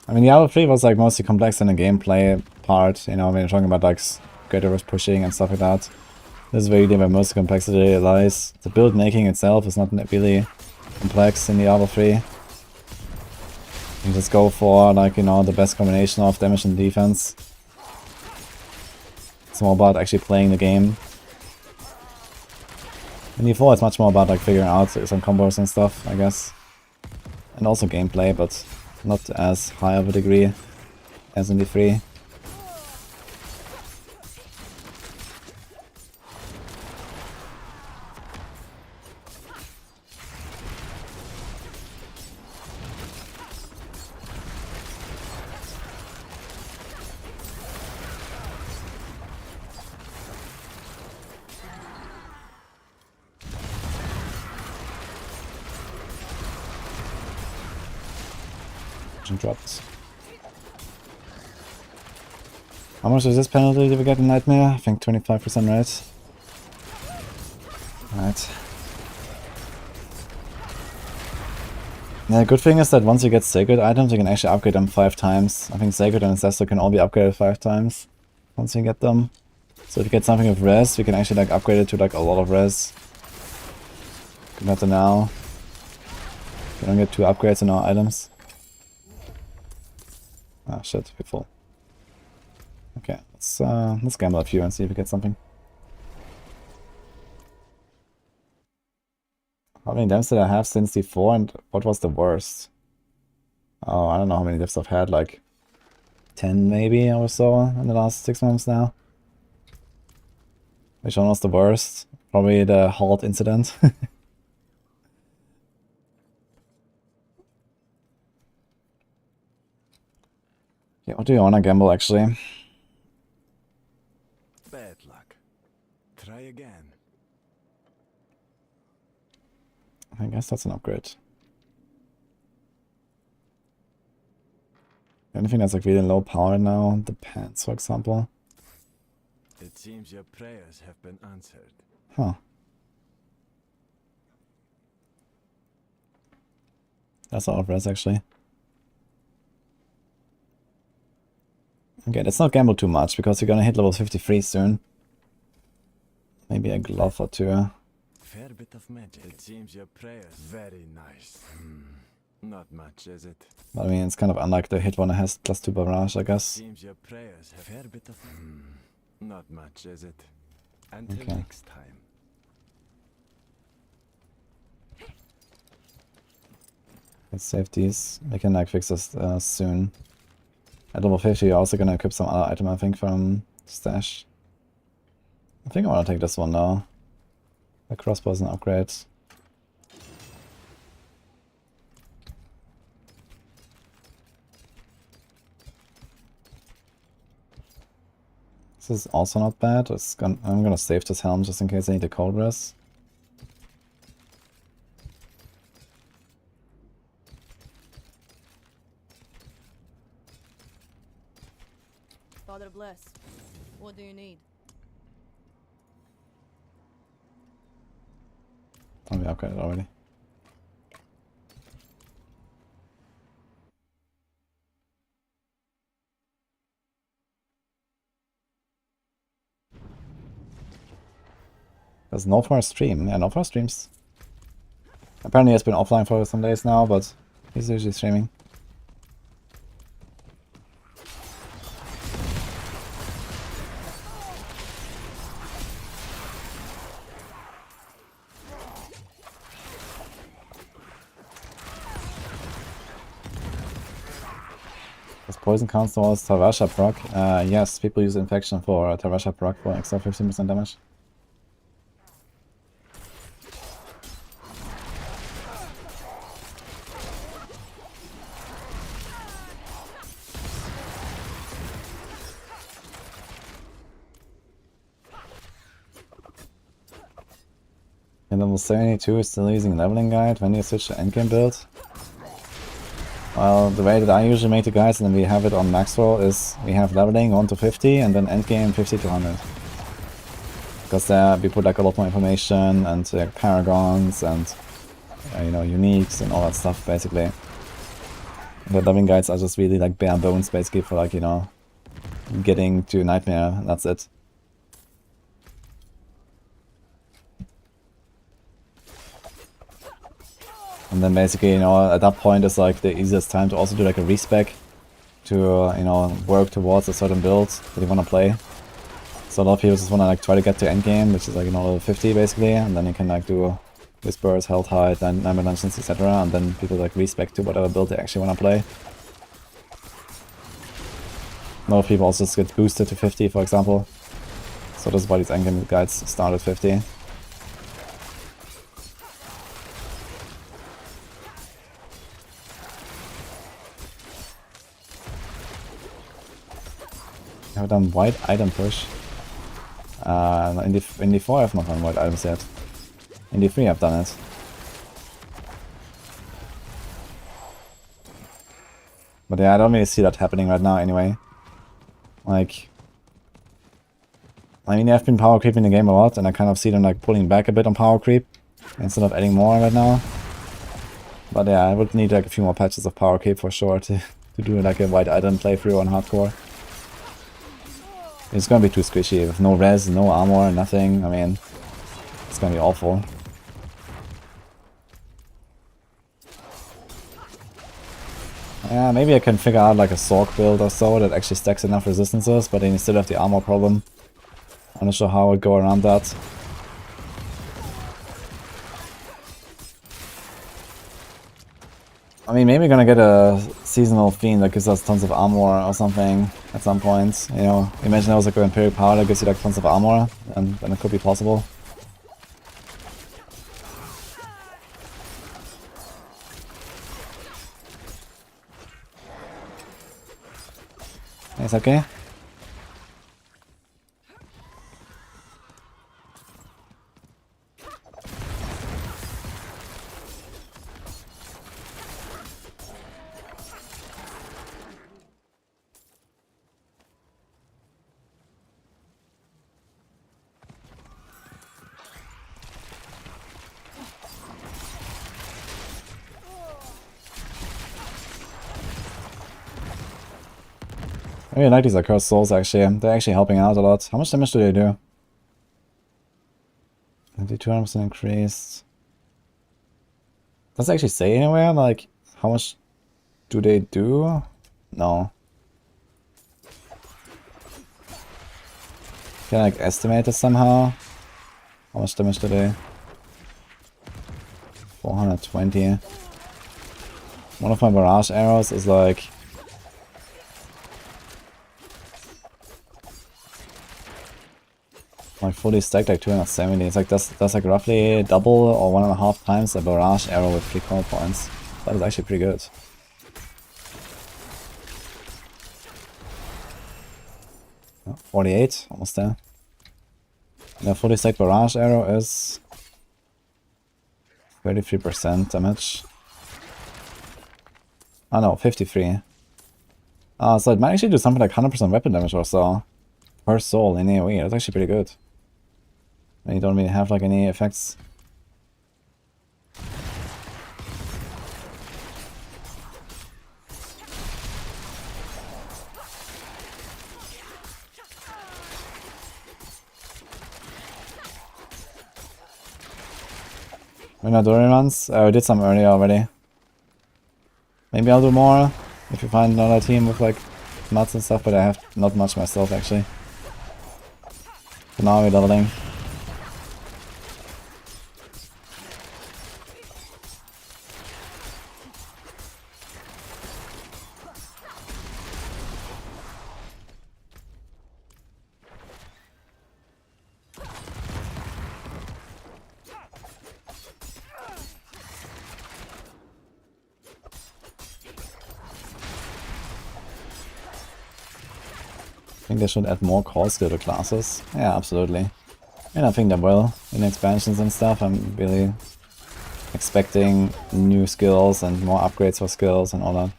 I mean, Diablo 3 was like mostly complex in the gameplay part, you know, when you're talking about like greater risk pushing and stuff like that. This is really where most complexity lies. The build making itself is not really complex in Diablo 3. You just go for like, you know, the best combination of damage and defense. It's more about actually playing the game. In D4 it's much more about like figuring out some combos and stuff, I guess. And also gameplay, but not as high of a degree as in D3. Dropped. How much is this penalty did we get in Nightmare? I think 25%, right? Right. Yeah, the good thing is that once you get sacred items, you can actually upgrade them 5 times. I think sacred and ancestor can all be upgraded 5 times once you get them. So if you get something with res, you can actually like upgrade it to like a lot of res. Compared to now. You don't get 2 upgrades in our items. Ah shit, we're full. Okay, let's gamble a few and see if we get something. How many devs did I have since D4 and what was the worst? Oh, I don't know how many devs I've had, like 10 maybe or so in the last 6 months now. Which one was the worst? Probably the halt incident. Yeah, what do you wanna gamble actually? Bad luck. Try again. I guess that's an upgrade. Anything that's like really low power now, the pants for example. It seems your prayers have been answered. Huh. That's all of res actually. Okay, let's not gamble too much because you're gonna hit level 53 soon. Maybe a glove or 2. Fair bit of magic. It seems your prayers very nice. Not much, is it? But I mean, it's kind of unlike the hit one that has +2 barrage, I guess. Seems your prayers have fair bit of not much, is it? Until Okay. next time. Let's save these. We can like fix this soon. At level 50 you're also gonna equip some other item, I think, from stash. I think I wanna take this one now. The crossbow is an upgrade. This is also not bad. I'm gonna save this helm just in case I need a cold rest. Father bless. What do you need? Oh, we upgraded already. There's no for stream. Yeah, no for streams. Apparently he's been offline for some days now, but he's usually streaming. Does poison count towards Tarasha proc? Yes, people use infection for Tarasha proc for extra 15% damage. And level 72 is still using leveling guide. When do you switch to endgame build? Well, the way that I usually make the guides and then we have it on max roll is we have leveling 1 to 50 and then endgame 50 to 100. Because there we put like a lot more information and paragons and you know, uniques and all that stuff basically. The leveling guides are just really like bare bones basically for like, you know, getting to Nightmare, and that's it. And then basically, you know, at that point is like the easiest time to also do like a respec to, you know, work towards a certain build that you want to play. So a lot of people just want to like try to get to endgame, which is like, you know, level 50 basically, and then you can like do Whispers, Health Height, and Nightmare Dungeons, etc. And then people like respec to whatever build they actually want to play. A lot of people also just get boosted to 50, for example. So that's why these endgame guides start at 50. I've done white item push. In D4 I've not done white items yet. In D3 I've done it. But yeah, I don't really see that happening right now anyway. Like, I mean, I've been power creeping the game a lot, and I kind of see them like pulling back a bit on power creep instead of adding more right now. But yeah, I would need like a few more patches of power creep for sure to do like a white item playthrough on hardcore. It's gonna be too squishy with no res, no armor, nothing. I mean, it's gonna be awful. Yeah, maybe I can figure out like a Sork build or so that actually stacks enough resistances, but then you still have the armor problem. I'm not sure how I would go around that. I mean, maybe gonna get a seasonal fiend that gives us tons of armor or something at some point. You know, imagine there was like a Vampiric power that gives you like tons of armor, and then it could be possible. It's okay. I really like these Accursed Souls actually. They're actually helping out a lot. How much damage do they do? 200% increased. Does it actually say anywhere like how much do they do? No. Can I like estimate it somehow? How much damage do they? 420. One of my barrage arrows is like fully stacked like 270. It's like that's like roughly double or 1.5 times a barrage arrow with 3 core points. That is actually pretty good. Oh, 48, almost there. And a fully stacked barrage arrow is 33% damage. Oh no, 53. So it might actually do something like 100% weapon damage or so per soul in AoE. That's actually pretty good. And you don't really have like any effects. Winner Duriel runs? I did some earlier already. Maybe I'll do more if you find another team with like nuts and stuff, but I have not much myself actually. So now we're leveling. I think they should add more core skill to classes. Yeah, absolutely. And I think they will in expansions and stuff. I'm really expecting new skills and more upgrades for skills and all that.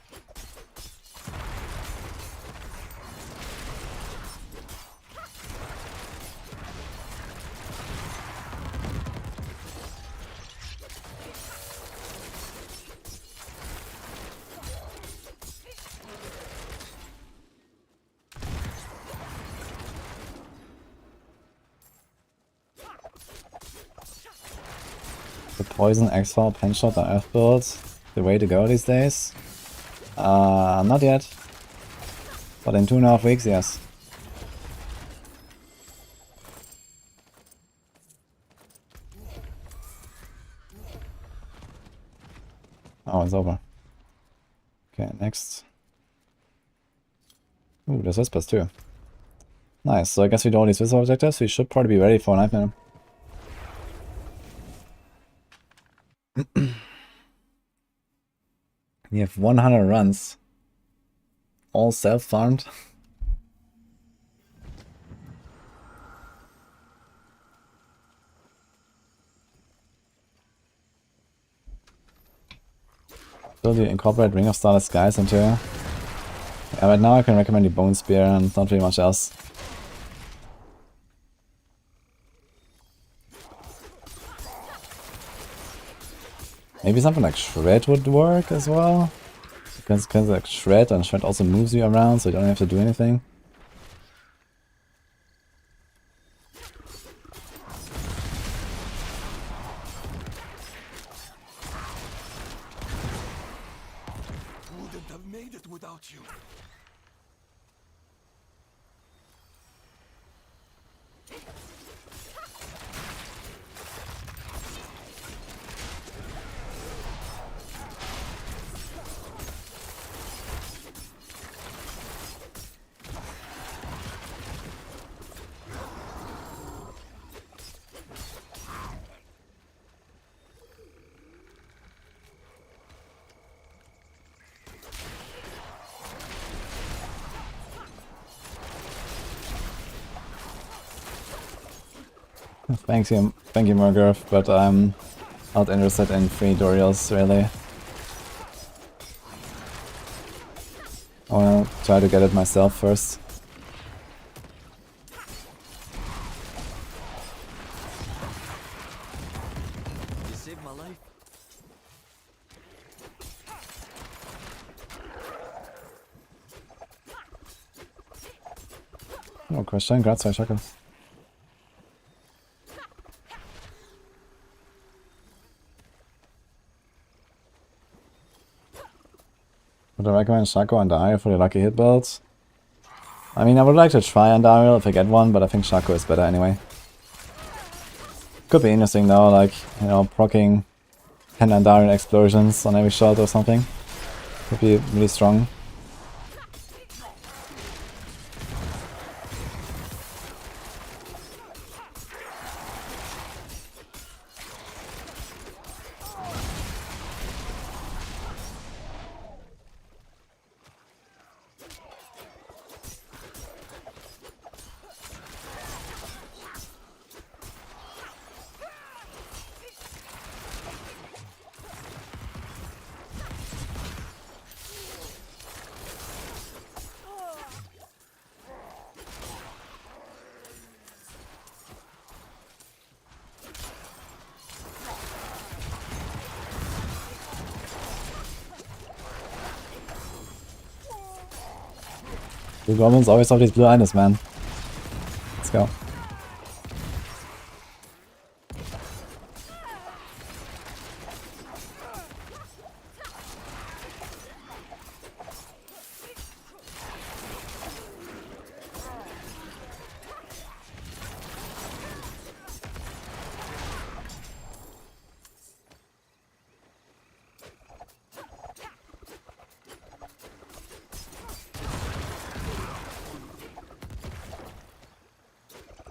The Poison, X-Fall, Penshot, and Earth builds the way to go these days? Not yet. But in 2.5 weeks, yes. Oh, it's over. Okay, next. Ooh, there's Whispers too. Nice, so I guess we do all these Whisper objectives, we should probably be ready for Nightmare. You have 100 runs. All self-farmed. Will you incorporate Ring of Starless Skies into Yeah, right now I can recommend the Bone Spear and not really much else. Maybe something like Shred would work as well. Because like Shred, and Shred also moves you around, so you don't have to do anything. Wouldn't have made it without you. Thank you, Murgurf, but I'm not interested in free Duriels, really. I wanna try to get it myself first. You saved my life. No question, grazie, shako. Would I recommend Shako and Duriel for the lucky hit builds? I mean, I would like to try on Duriel if I get one, but I think Shako is better anyway. Could be interesting though, like, you know, proccing 10 Duriel explosions on every shot or something. Could be really strong. The goblins always have these blue items, man. Let's go.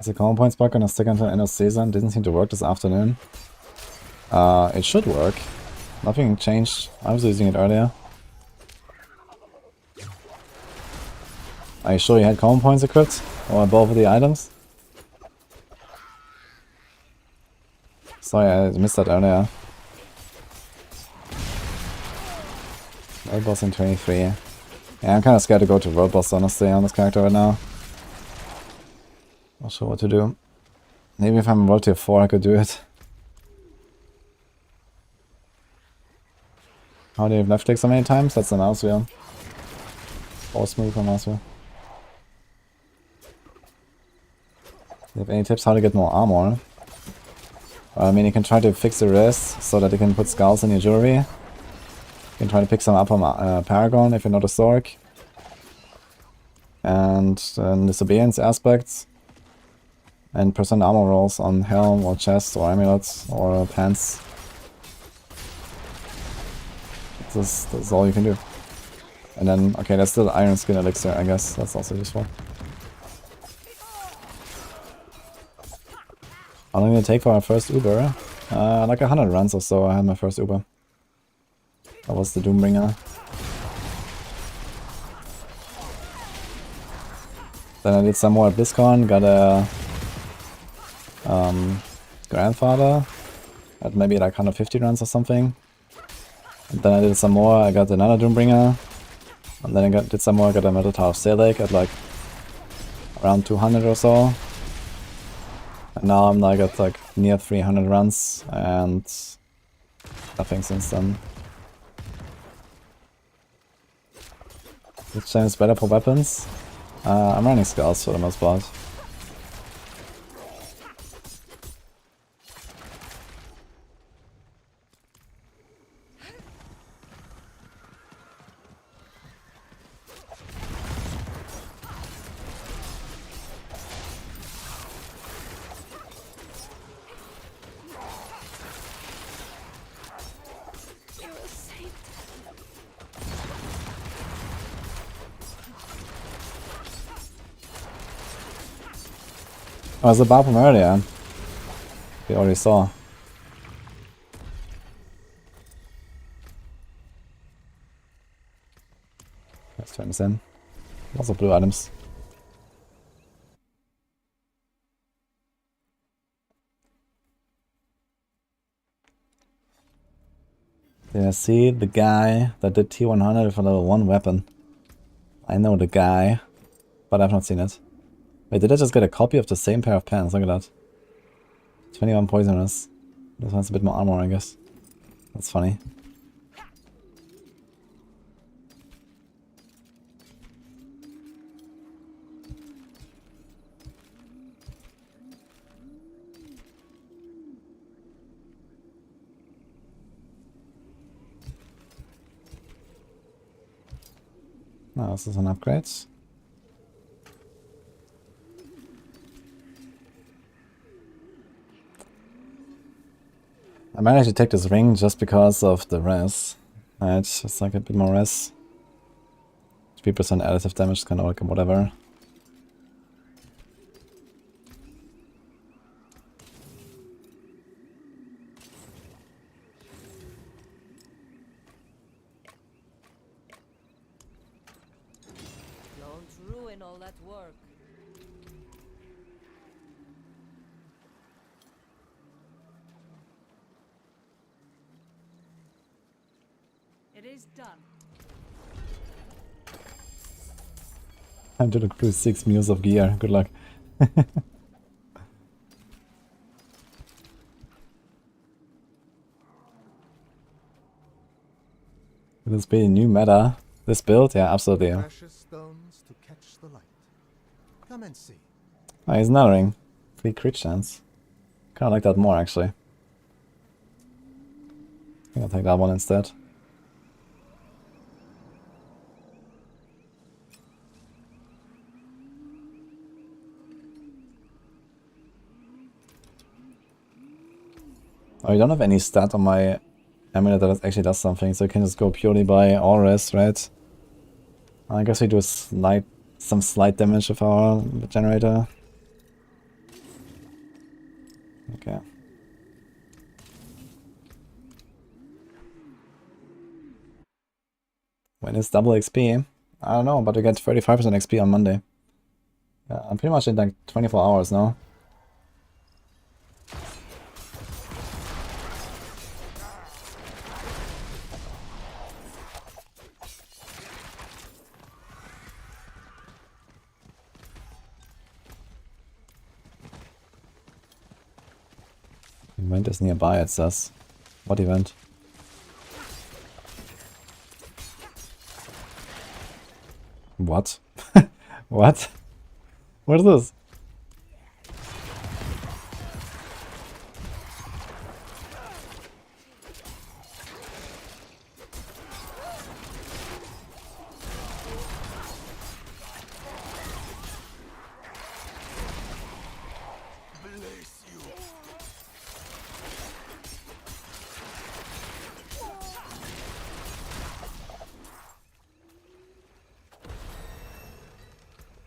The common points bug gonna stick until end of season? Didn't seem to work this afternoon. It should work. Nothing changed. I was using it earlier. Are you sure you had common points equipped? Or both of the items? Sorry, I missed that earlier. World boss in 23. Yeah, I'm kinda scared to go to world boss honestly on this character right now. Not sure what to do. Maybe if I'm in World Tier 4 I could do it. How do you have left click so many times? That's an mouse wheel. Force move on mouse wheel. Do you have any tips how to get more armor? I mean, you can try to fix the rest so that you can put skulls in your jewelry. You can try to pick some up on Paragon if you're not a Stork. And disobedience aspects. And percent armor rolls on helm or chest or amulets or pants. That's all you can do. And then, okay, that's still Iron Skin Elixir, I guess. That's also useful. How long did it take for our first Uber? Like 100 runs or so I had my first Uber. That was the Doombringer. Then I did some more at BlizzCon, got a grandfather at maybe like 150 runs or something. And then I did some more, I got another Doombringer. And then I did some more, got a Metal Tower of Selig at like around 200 or so. And now I'm like at like near 300 runs and nothing since then. Which time is better for weapons? I'm running skulls for the most part. Oh, it's a bar from earlier. We already saw. Let's turn this in. Lots of blue items. Did I see the guy that did T100 with a level 1 weapon? I know the guy, but I've not seen it. Wait, did I just get a copy of the same pair of pants? Look at that. 21 poisonous. This one's a bit more armor, I guess. That's funny. Now this is an upgrade. I might actually take this ring just because of the res. It's just like a bit more res. 3% additive damage, kind of like whatever. Don't ruin all that work. It is done. Time to look through 6 mules of gear. Good luck. Will this be a new meta? This build? Yeah, absolutely. Precious stones to catch the light. Come and see. Oh, he's nothing. Free crit chance. Kinda like that more, actually. I think I'll take that one instead. Oh, you don't have any stat on my amulet that actually does something, so you can just go purely by auras, right? I guess we do some slight damage with our generator. Okay. When is double XP? I don't know, but we get 35% XP on Monday. Yeah, I'm pretty much in like 24 hours now. Event is nearby, it says. What event? What? What? What is this?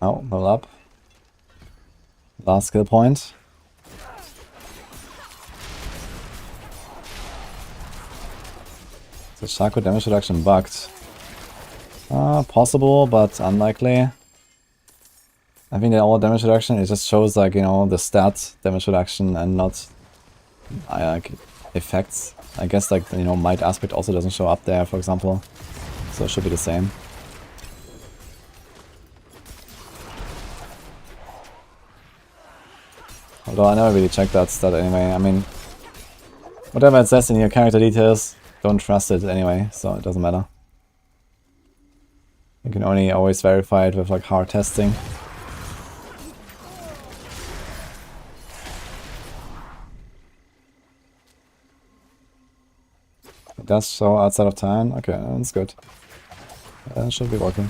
Oh, level up. Last skill point. The shako damage reduction bugged. Possible, but unlikely. I think that all damage reduction, it just shows like, you know, the stat damage reduction and not like effects. I guess like, you know, might aspect also doesn't show up there, for example. So it should be the same. Although I never really checked that stat anyway. I mean, whatever it says in your character details, don't trust it anyway, so it doesn't matter. You can only always verify it with like hard testing. It does show outside of town. Okay, that's good. That should be working.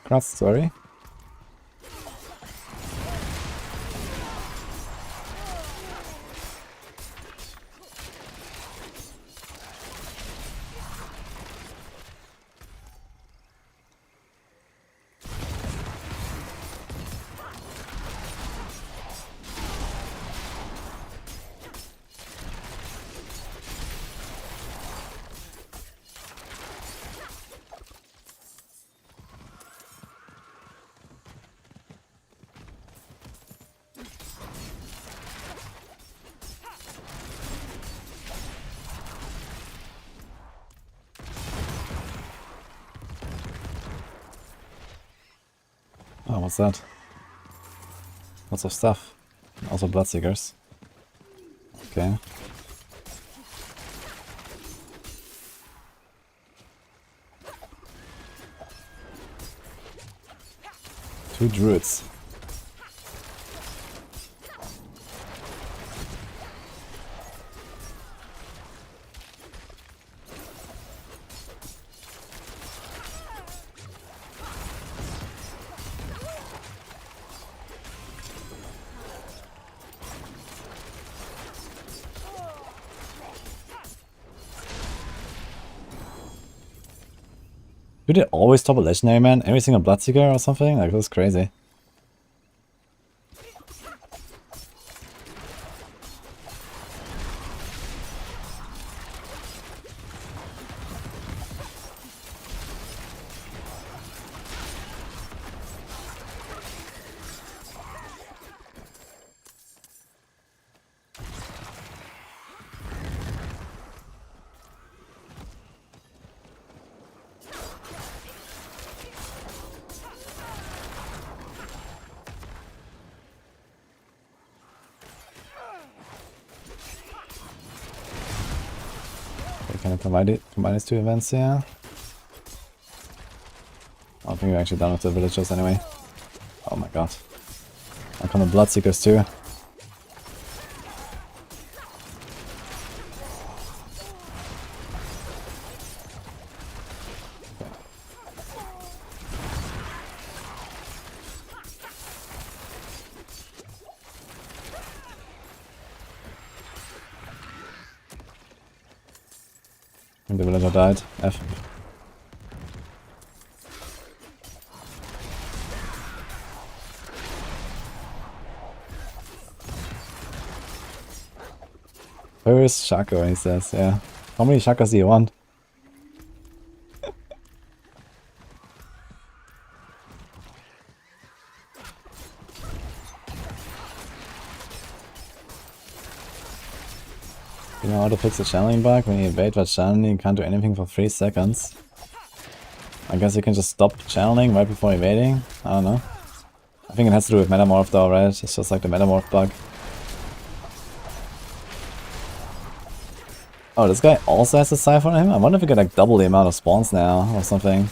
Congrats, sorry. Oh, what's that? Lots of stuff. Also bloodseekers. Okay. Two druids. Do they always top a legendary man? Every single bloodseeker or something? Like, that's crazy. Can I combine these two events here? I think we're actually done with the villagers anyway. Oh my god. I come the bloodseekers too. The villager died. F. First shako, he says, yeah. How many shakas do you want? You know how to fix the channeling bug? When you evade while channeling, you can't do anything for 3 seconds. I guess you can just stop channeling right before evading? I don't know. I think it has to do with Metamorph though, right? It's just like the Metamorph bug. Oh, this guy also has a Siphon on him? I wonder if we could like double the amount of spawns now or something.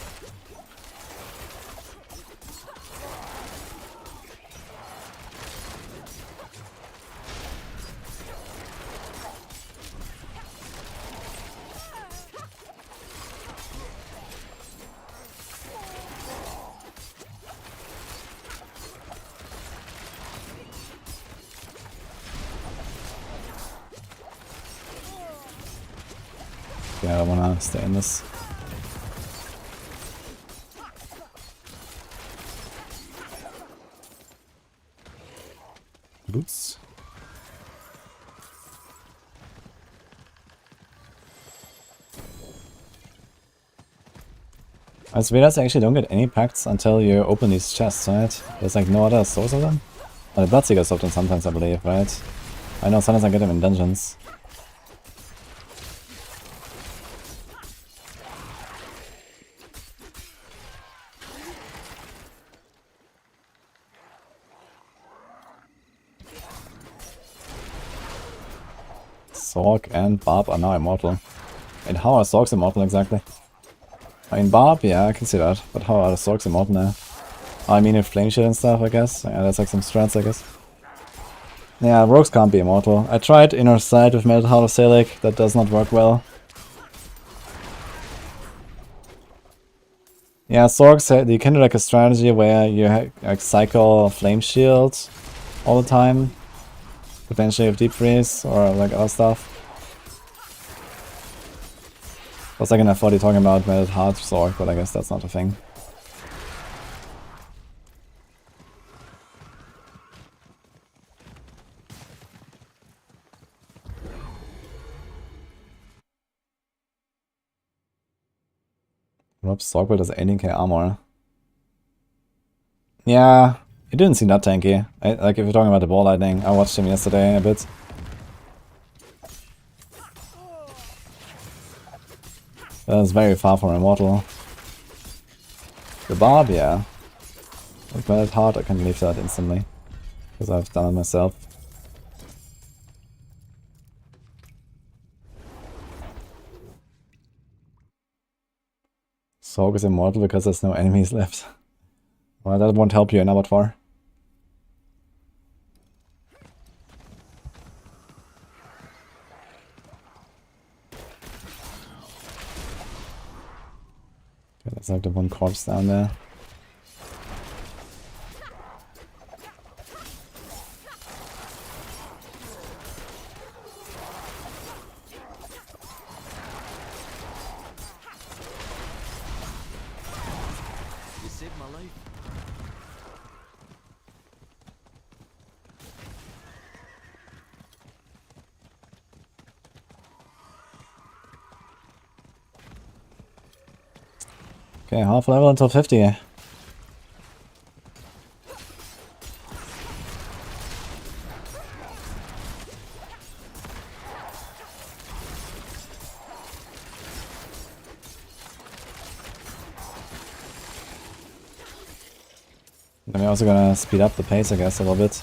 Yeah, I wanna stay in this. Boots. As Vedas actually don't get any packs until you open these chests, right? There's like no other source of them? Oh, the Bloodseekers often sometimes, I believe, right? I know sometimes I get them in dungeons. Sorg and Barb are now immortal. And how are Sorgs immortal exactly? I mean, Barb, yeah, I can see that. But how are the Sorgs immortal now? Oh, I mean, in flame shit and stuff, I guess. Yeah, that's like some strats, I guess. Yeah, rogues can't be immortal. I tried Inner Sight with Melted Heart of Selig. That does not work well. Yeah, Sorgs, you can do like a strategy where you like cycle Flame Shield all the time. Potentially with Deep Freeze or like other stuff. For a second I thought you were talking about Melted Heart Sorg, but I guess that's not a thing. Rob Sorgwell does 18k armor. Yeah, it didn't seem that tanky. Like if you're talking about the ball lightning, I watched him yesterday a bit. That was very far from immortal. The Barb, yeah. With Melted Heart I can leave that instantly. Because I've done it myself. Sorg is immortal because there's no enemies left. Well, that won't help you in Abattoir. Okay, there's like the one corpse down there. You saved my life. Okay, half level until 50. Then we're also gonna speed up the pace, I guess, a little bit.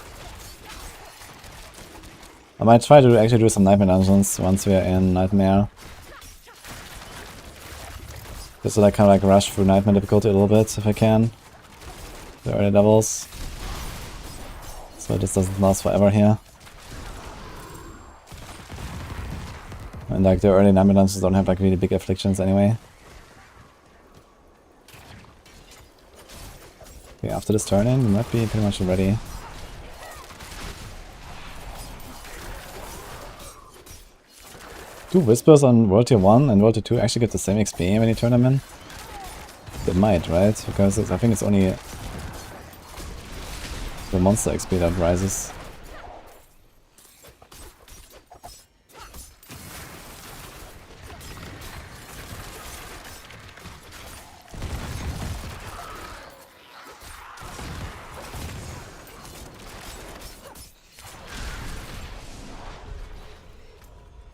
I might try to actually do some Nightmare dungeons once we're in Nightmare. Just to like kind of like rush through Nightmare difficulty a little bit if I can. The early levels. So this doesn't last forever here. And like the early Nightmare dungeons don't have like really big afflictions anyway. Okay, after this turn-in, we might be pretty much ready. Do Whispers on World Tier 1 and World Tier 2 actually get the same XP when you turn them in? They might, right? Because I think it's only the monster XP that rises.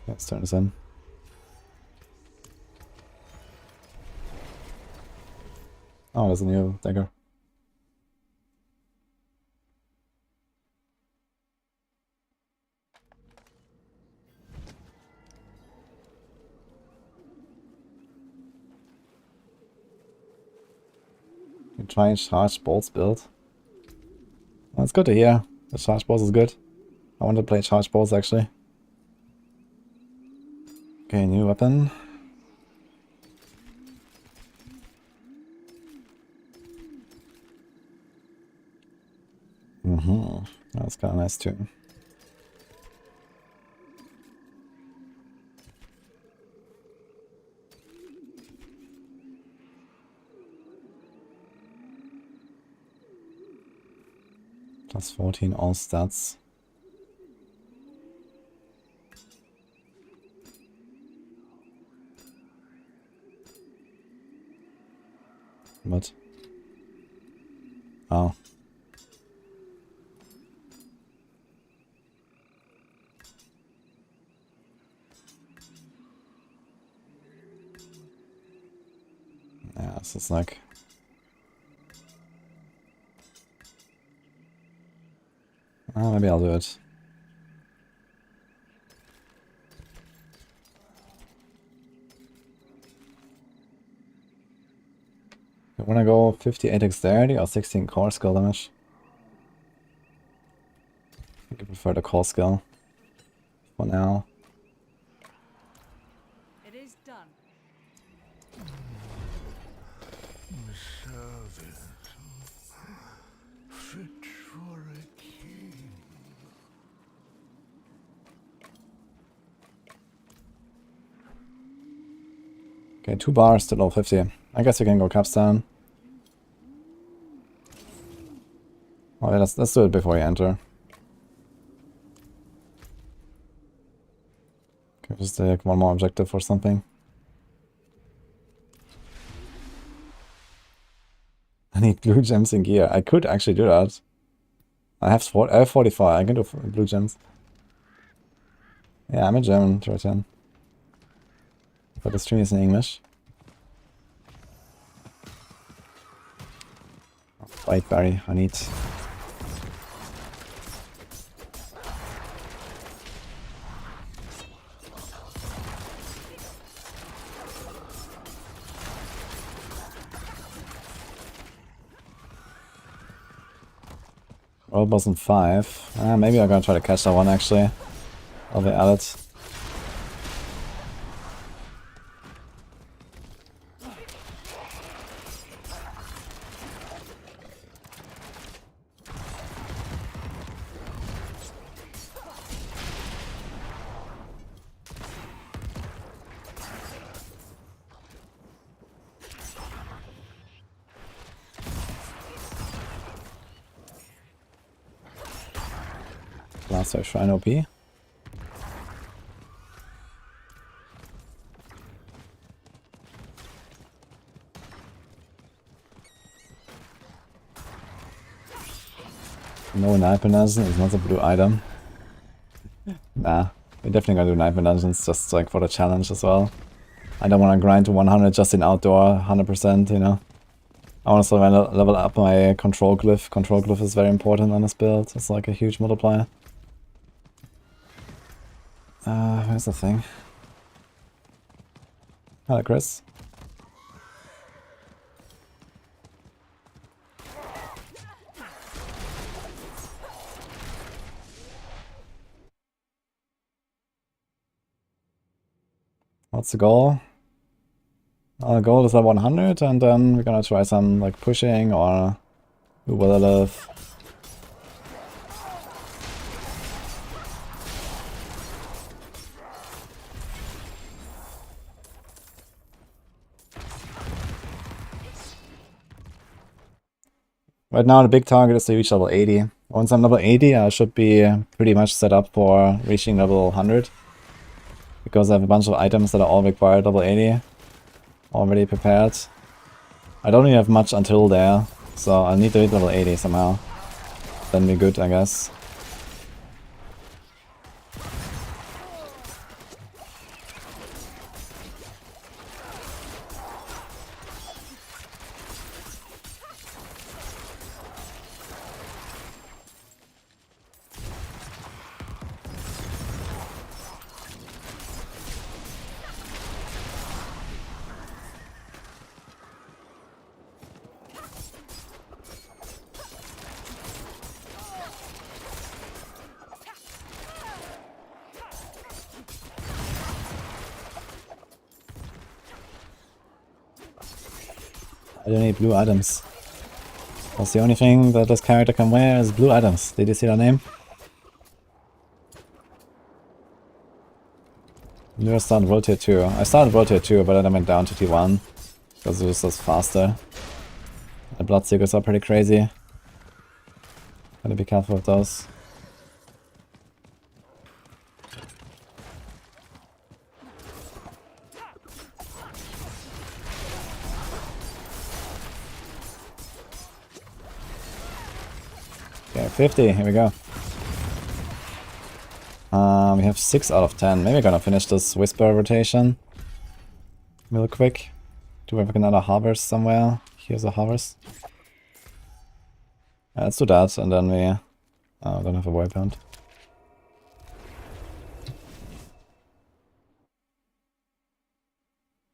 Let's turn this in. Oh, there's a new dagger. You try and charge bolts build. Well, it's good to hear. The charge bolts is good. I want to play charge bolts actually. Okay, new weapon. That's kind of nice too. Plus 14 all stats. What? Oh. Yeah, this is like... maybe I'll do it. I wanna go 58 dexterity or 16 core skill damage. I think I prefer the core skill for now. It is done. Fit for a king. Okay, 2 bars to level 50. I guess we can go Capstone. Oh yeah, let's do it before we enter. Okay, just take one more objective or something. I need blue gems in gear. I could actually do that. I have 45. I can do blue gems. Yeah, I'm a German, Trojan. But the stream is in English. White berry, I need. World boss in 5. Maybe I'm gonna try to catch that one actually. I'll be at it. Last Shrine OP. No Knife Dungeon is not a blue item. Nah, we're definitely gonna do Knife Dungeons just like for the challenge as well. I don't wanna grind to 100 just in outdoor 100%, you know. I wanna still level up my control glyph. Control glyph is very important on this build. It's like a huge multiplier. Where's the thing? Hello, Chris. What's the goal? Our goal is at 100, and then we're gonna try some like pushing or do what I love. Right now the big target is to reach level 80. Once I'm level 80, I should be pretty much set up for reaching level 100. Because I have a bunch of items that are all required level 80. Already prepared. I don't really have much until there, so I'll need to hit level 80 somehow. Then we're good, I guess. I don't need blue items. That's the only thing that this character can wear is blue items. Did you see that name? You started World Tier 2. I started World Tier 2, but then I went down to T1. Because it was just faster. The Bloodseekers are pretty crazy. Gotta be careful with those. Okay, 50, here we go. We have 6 out of 10. Maybe we're gonna finish this Whisper rotation real quick. Do we have another harvest somewhere? Here's a harvest. Let's do that, and then we don't have a waypoint.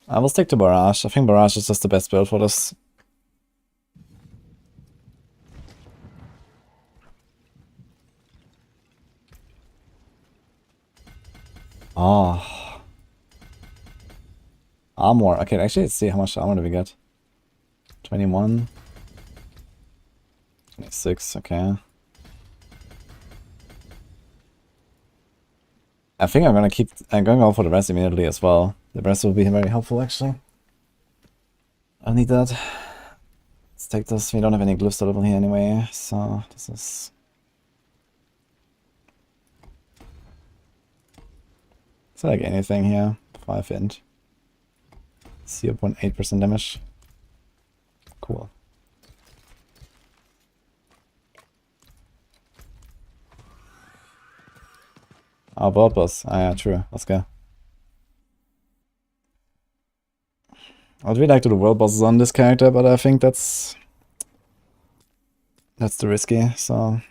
I will stick to Barrage. I think Barrage is just the best build for this. Oh. Armor. Okay, actually, let's see how much armor do we get. 21. 26, okay. I think I'm gonna go for the rest immediately as well. The rest will be very helpful actually. I need that. Let's take this. We don't have any glyphs available here anyway, so this is... Is there like anything here? 5 int. 0.8% damage. Cool. Oh, World Boss. Ah, yeah, true. Let's go. I'd really like to do World Bosses on this character, but I think that's too risky, so...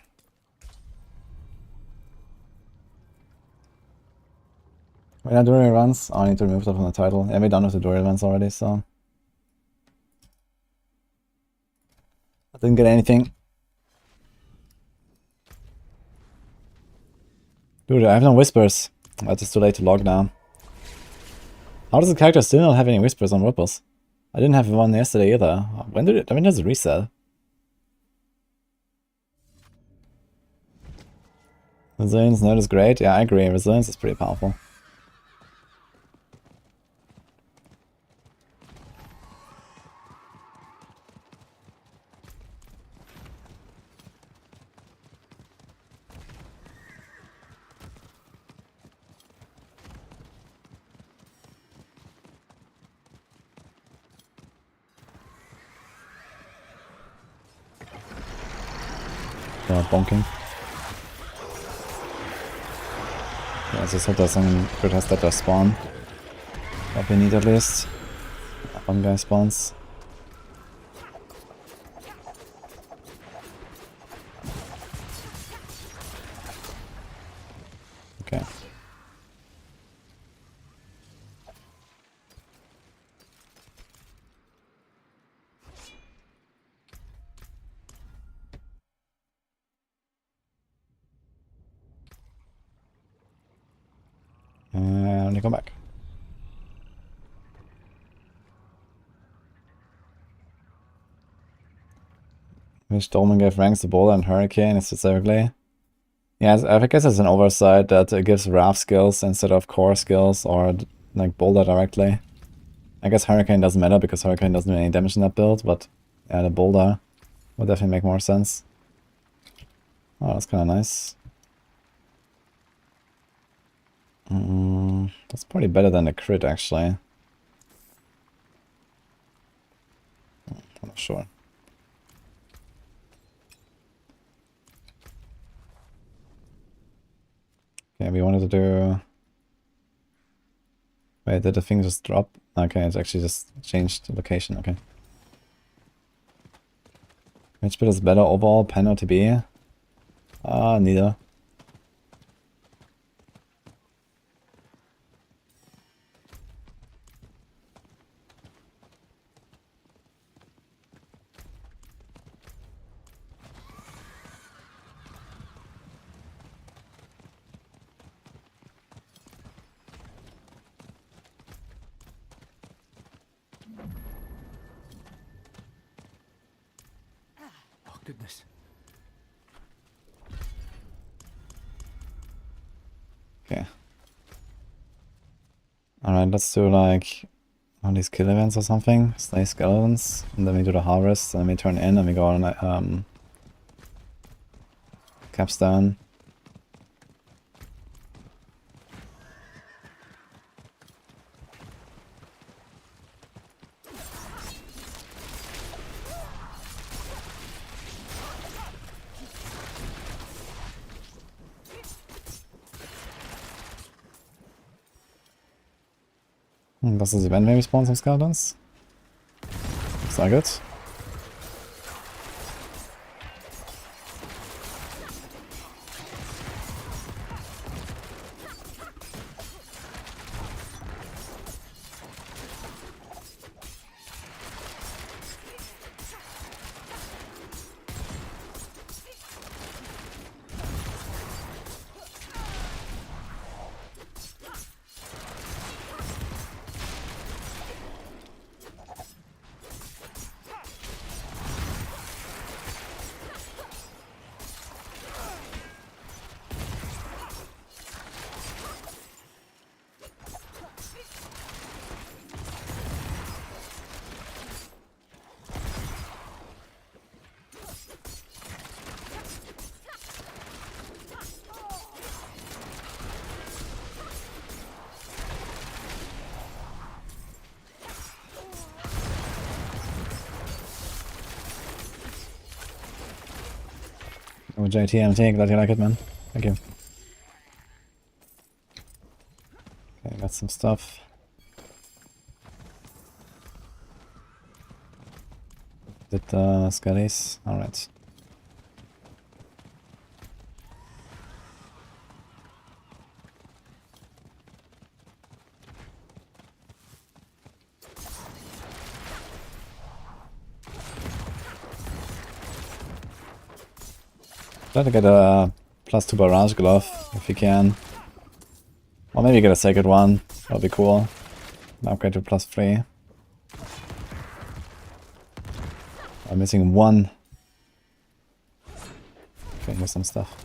When I Duriel runs, I need to remove that from the title. Yeah, we're done with the Duriel runs already, so... I didn't get anything. Dude, I have no whispers. But it's too late to log now. How does the character still not have any whispers on Ripples? I didn't have one yesterday either. When does it reset? Resilience node is great. Yeah, I agree. Resilience is pretty powerful. Bonking. Yeah, let's just hope that some good has that spawn. What we need at least. One guy spawns. Okay. And you come back. Which Dolman gave ranks to Boulder and Hurricane specifically. Yeah, I guess it's an oversight that it gives Raft skills instead of core skills or like Boulder directly. I guess Hurricane doesn't matter because Hurricane doesn't do any damage in that build, but yeah, the Boulder would definitely make more sense. Oh, that's kind of nice. That's probably better than the crit, actually. I'm not sure. Okay, we wanted to do... Wait, did the thing just drop? Okay, it's actually just changed the location, okay. Which bit is better overall, Pen or TB? Neither. Goodness. Okay. Alright, let's do like one of these kill events or something. Slay skeletons. And then we do the harvest. And then we turn in and we go on Capstone. Does this event maybe spawn some skeletons? Looks like it. Oh, JT, glad you like it, man. Thank you. Okay, got some stuff. Did skellies? Alright. Try to get a +2 barrage glove if you can. Or maybe get a sacred one. That'll be cool. Upgrade to +3. I'm missing one. Okay, here's some stuff.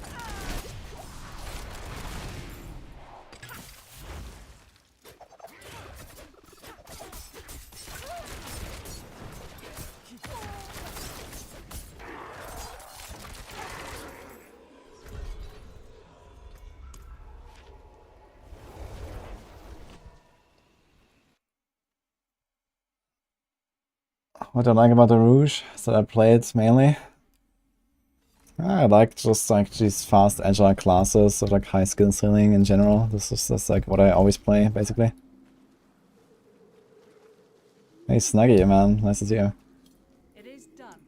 What I like about the Rouge is that I play it mainly. I like just like these fast agile classes with like high skill ceiling in general. This is just like what I always play basically. Hey Snuggy, man, nice to see you. It is done.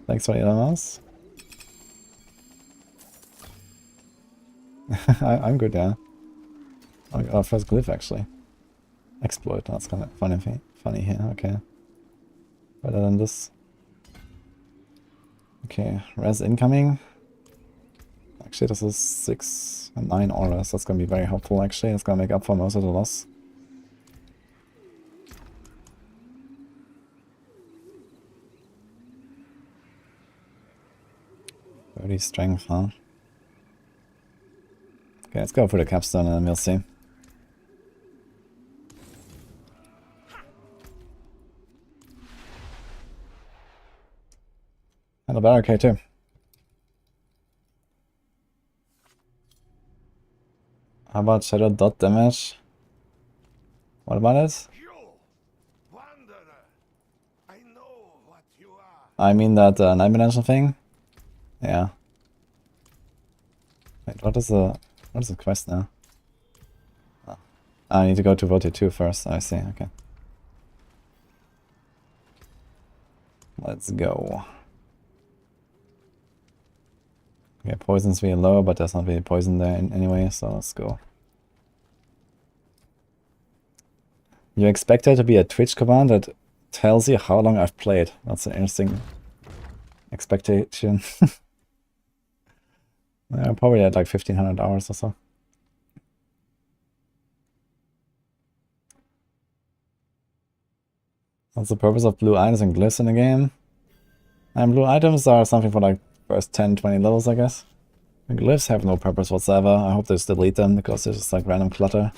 Thanks for your mouse. I'm good, yeah. Oh, first glyph actually. Exploit, that's kind of funny here, okay. Better than this. Okay, res incoming. Actually, this is 6 and 9 auras. That's gonna be very helpful actually. It's gonna make up for most of the loss. Very strength, huh? Okay, let's go for the capstone and then we'll see. And a barricade too. How about shadow dot damage? What about it? You, wanderer, I know what you are. I mean that night dimension thing? Yeah. Wait, what is the quest now? Oh. I need to go to Vote 2 first. I see, okay. Let's go. Okay, poison's really low, but there's not really poison there anyway, so let's go. You expect there to be a Twitch command that tells you how long I've played. That's an interesting expectation. I'm probably at like 1500 hours or so. What's the purpose of blue items and glyphs in the game? And blue items are something for like first 10-20 levels, I guess. The glyphs have no purpose whatsoever. I hope they just delete them because they're just like random clutter.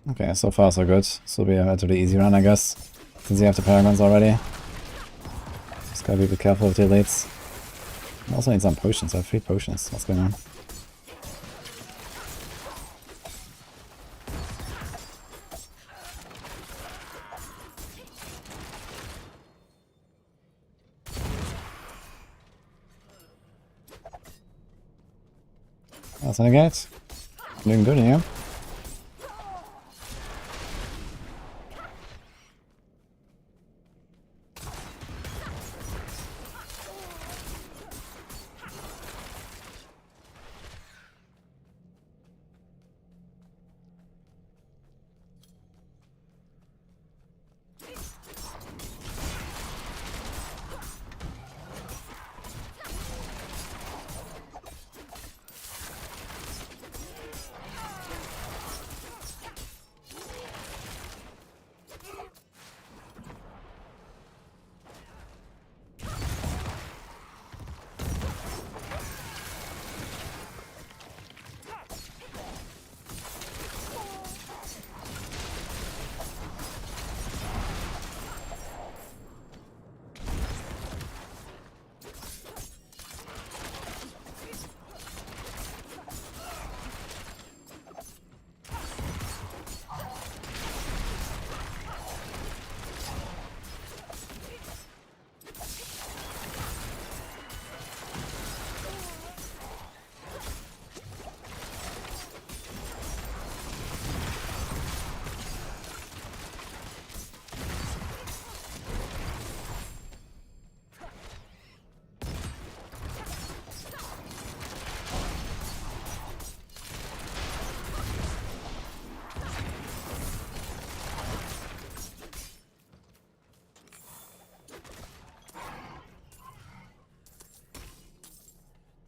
Okay, so far so good. So we have to the easy run, I guess. Since you have the Paragons already. Just gotta be a bit careful with the elites. I also need some potions. I have 3 potions. What's going on? That's an gate. Doing good here.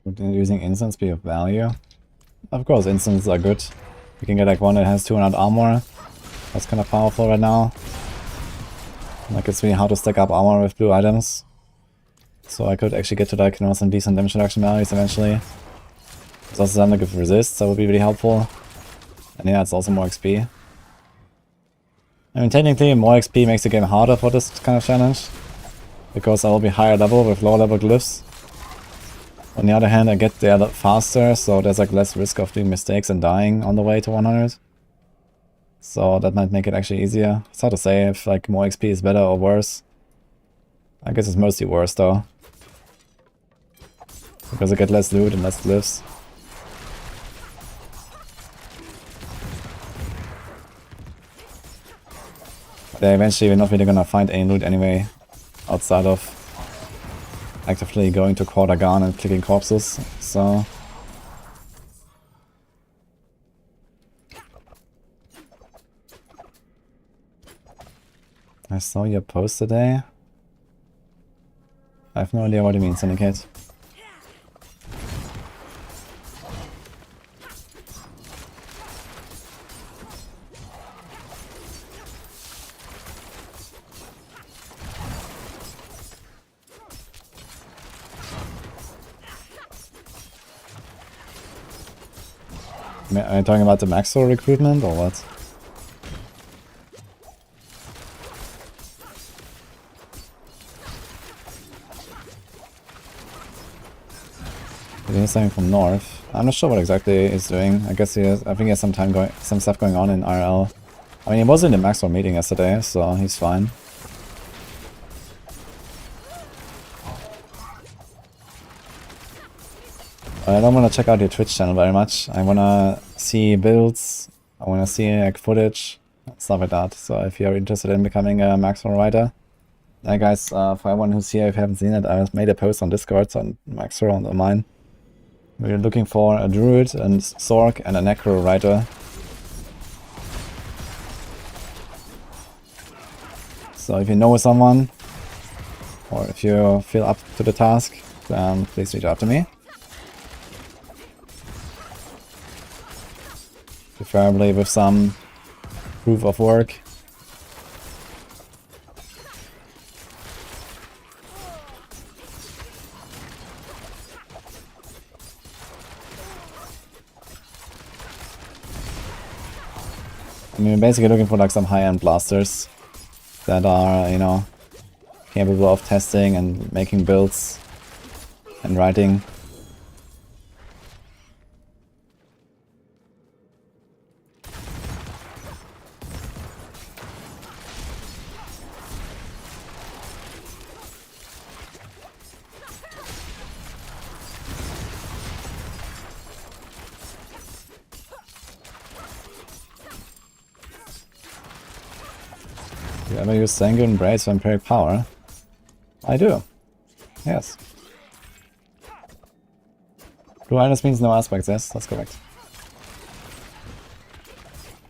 Would using instants be of value? Of course, instants are good. You can get like one that has 200 armor. That's kind of powerful right now. Like it's really hard to stack up armor with blue items. So I could actually get to like, you know, some decent damage reduction values eventually. There's also something with resists that would be really helpful. And yeah, it's also more XP. I mean, technically more XP makes the game harder for this kind of challenge. Because I will be higher level with lower level glyphs. On the other hand, I get there a lot faster, so there's like less risk of doing mistakes and dying on the way to 100. So that might make it actually easier. It's hard to say if like more XP is better or worse. I guess it's mostly worse though. Because I get less loot and less glyphs. But eventually we're not really gonna find any loot anyway, outside of actively going to Paragon and clicking corpses, so... I saw your post today. I have no idea what it means, Syndicate. Are you talking about the Maxwell recruitment or what? He's something from North. I'm not sure what exactly he's doing. I guess he has, I think he has some stuff going on in RL. I mean, he was in the Maxwell meeting yesterday, so he's fine. I don't want to check out your Twitch channel very much. I want to see builds, I want to see like footage, stuff like that. So if you're interested in becoming a Maxwell writer, guys, for everyone who's here, if you haven't seen it, I made a post on Discord on Maxwell on mine. We're looking for a druid and Sork and a necro writer. So if you know someone, or if you feel up to the task, then please reach out to me. Preferably with some proof of work. I mean, we're basically looking for like some high-end blasters that are, you know, capable of testing and making builds and writing. Do you ever use Sanguine Embrace Vampiric Power? I do. Yes. Blue Islands means no aspects, yes, that's correct.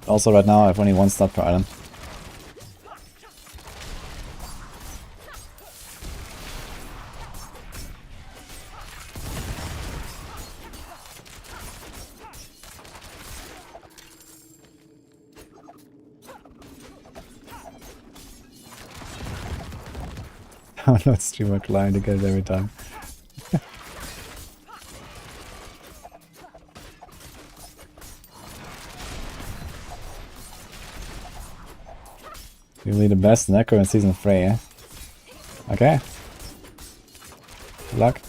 Also right now I have only one stat per island. I'm not streamer client to get it every time. Usually the best Necro in Season 3, eh? Okay. Good luck.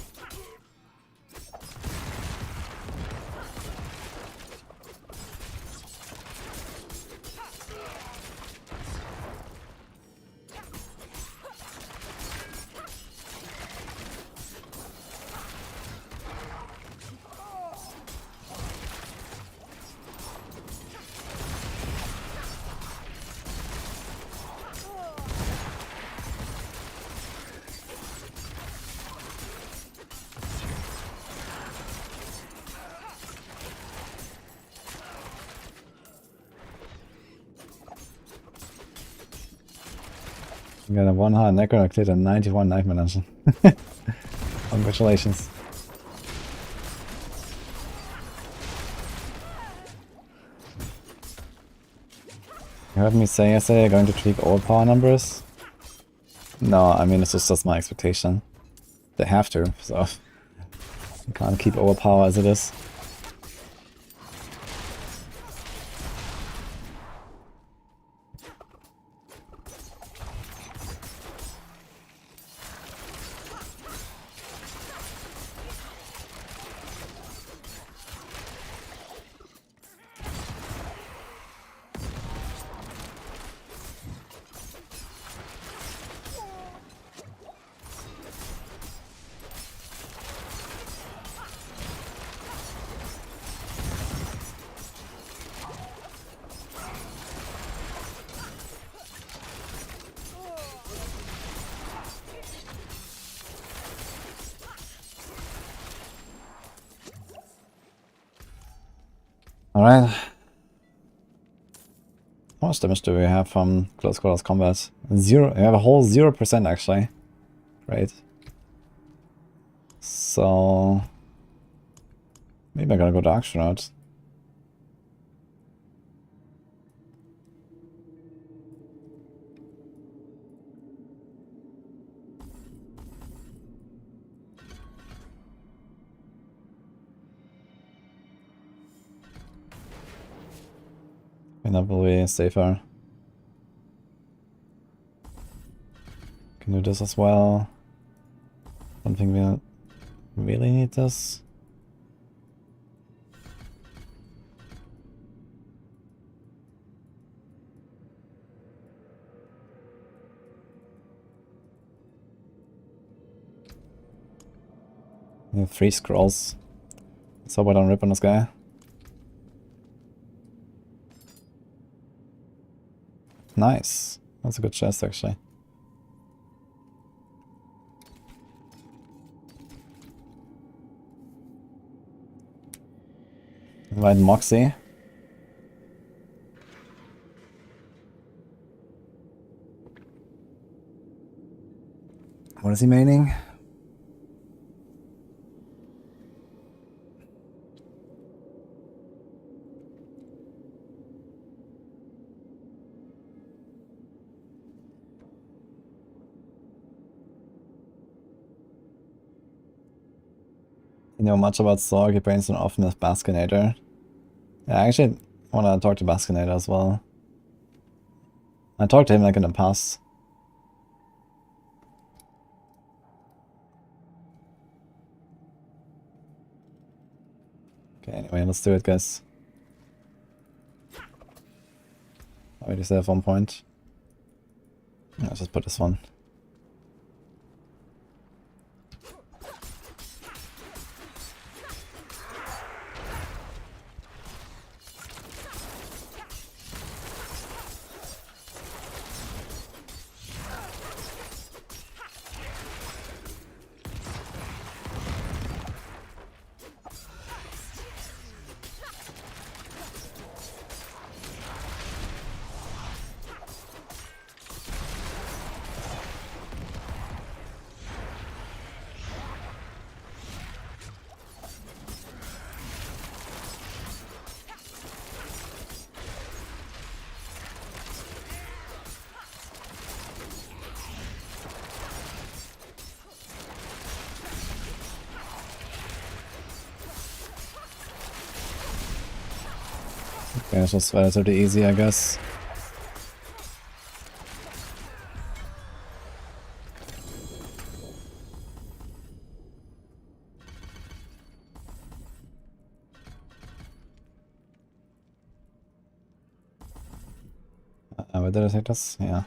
You got a 1 hard Necro and cleared a 91 Nightmare Dungeon. Congratulations. You heard me say yesterday you're going to tweak all power numbers? No, I mean, it's just my expectation. They have to, so you can't keep overpower as it is. Alright. How much damage do we have from close quarters combat? Zero. We have a whole 0% actually. Right. So maybe I'm gonna go Dark Shroud. And that will be safer. Can do this as well. Don't think we really need this. We have 3 scrolls. Let's hope I don't rip on this guy. Nice. That's a good chest actually. Invite Moxie. What is he maining? You know much about Sorg, he brains and often as Baskinator. Yeah, I actually want to talk to Baskinator as well. I talked to him like in the past. Okay, anyway, let's do it, guys. I already said at one point. Let's just put this one. Okay, this was relatively easy, I guess. Where did I take this? Yeah.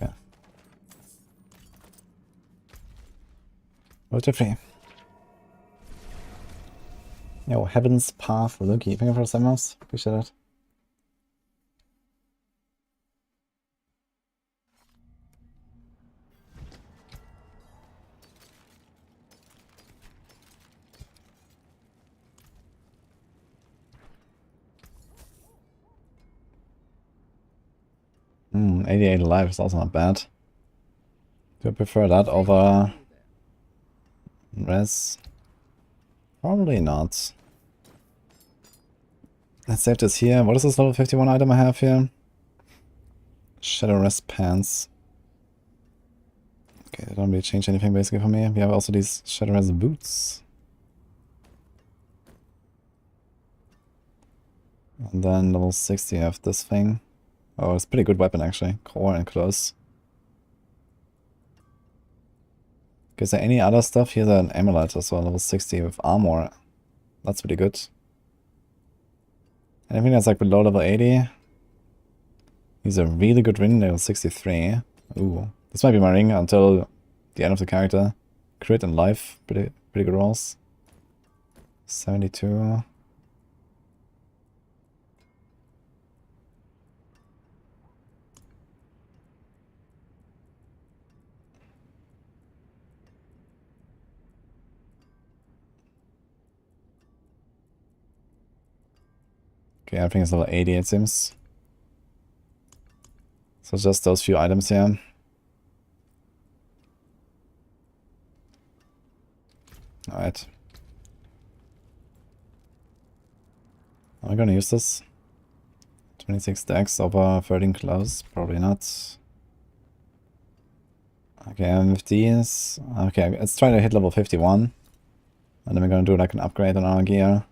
Okay. Roll to 3. Yo, Heaven's Path, Loki. Thank you for the mouse. Appreciate it. 88 alive is also not bad. Do I prefer that over res? Probably not. Let's save this here. What is this level 51 item I have here? Shadow Rest Pants. Okay, they don't really change anything basically for me. We have also these Shadow Rest Boots. And then level 60 I have this thing. Oh, it's a pretty good weapon actually. Core and close. Okay, is there any other stuff? Here's an amulet as well, level 60 with armor. That's pretty good. Anything that's like below level 80. He's a really good ring, level 63. Ooh. This might be my ring until the end of the character. Crit and life, pretty good rolls. 72. Okay, everything is level 80 it seems. So just those few items here. Alright. Am I gonna use this? 26 stacks over 13 close? Probably not. Okay, and with these... Okay, let's try to hit level 51. And then we're gonna do like an upgrade on our gear.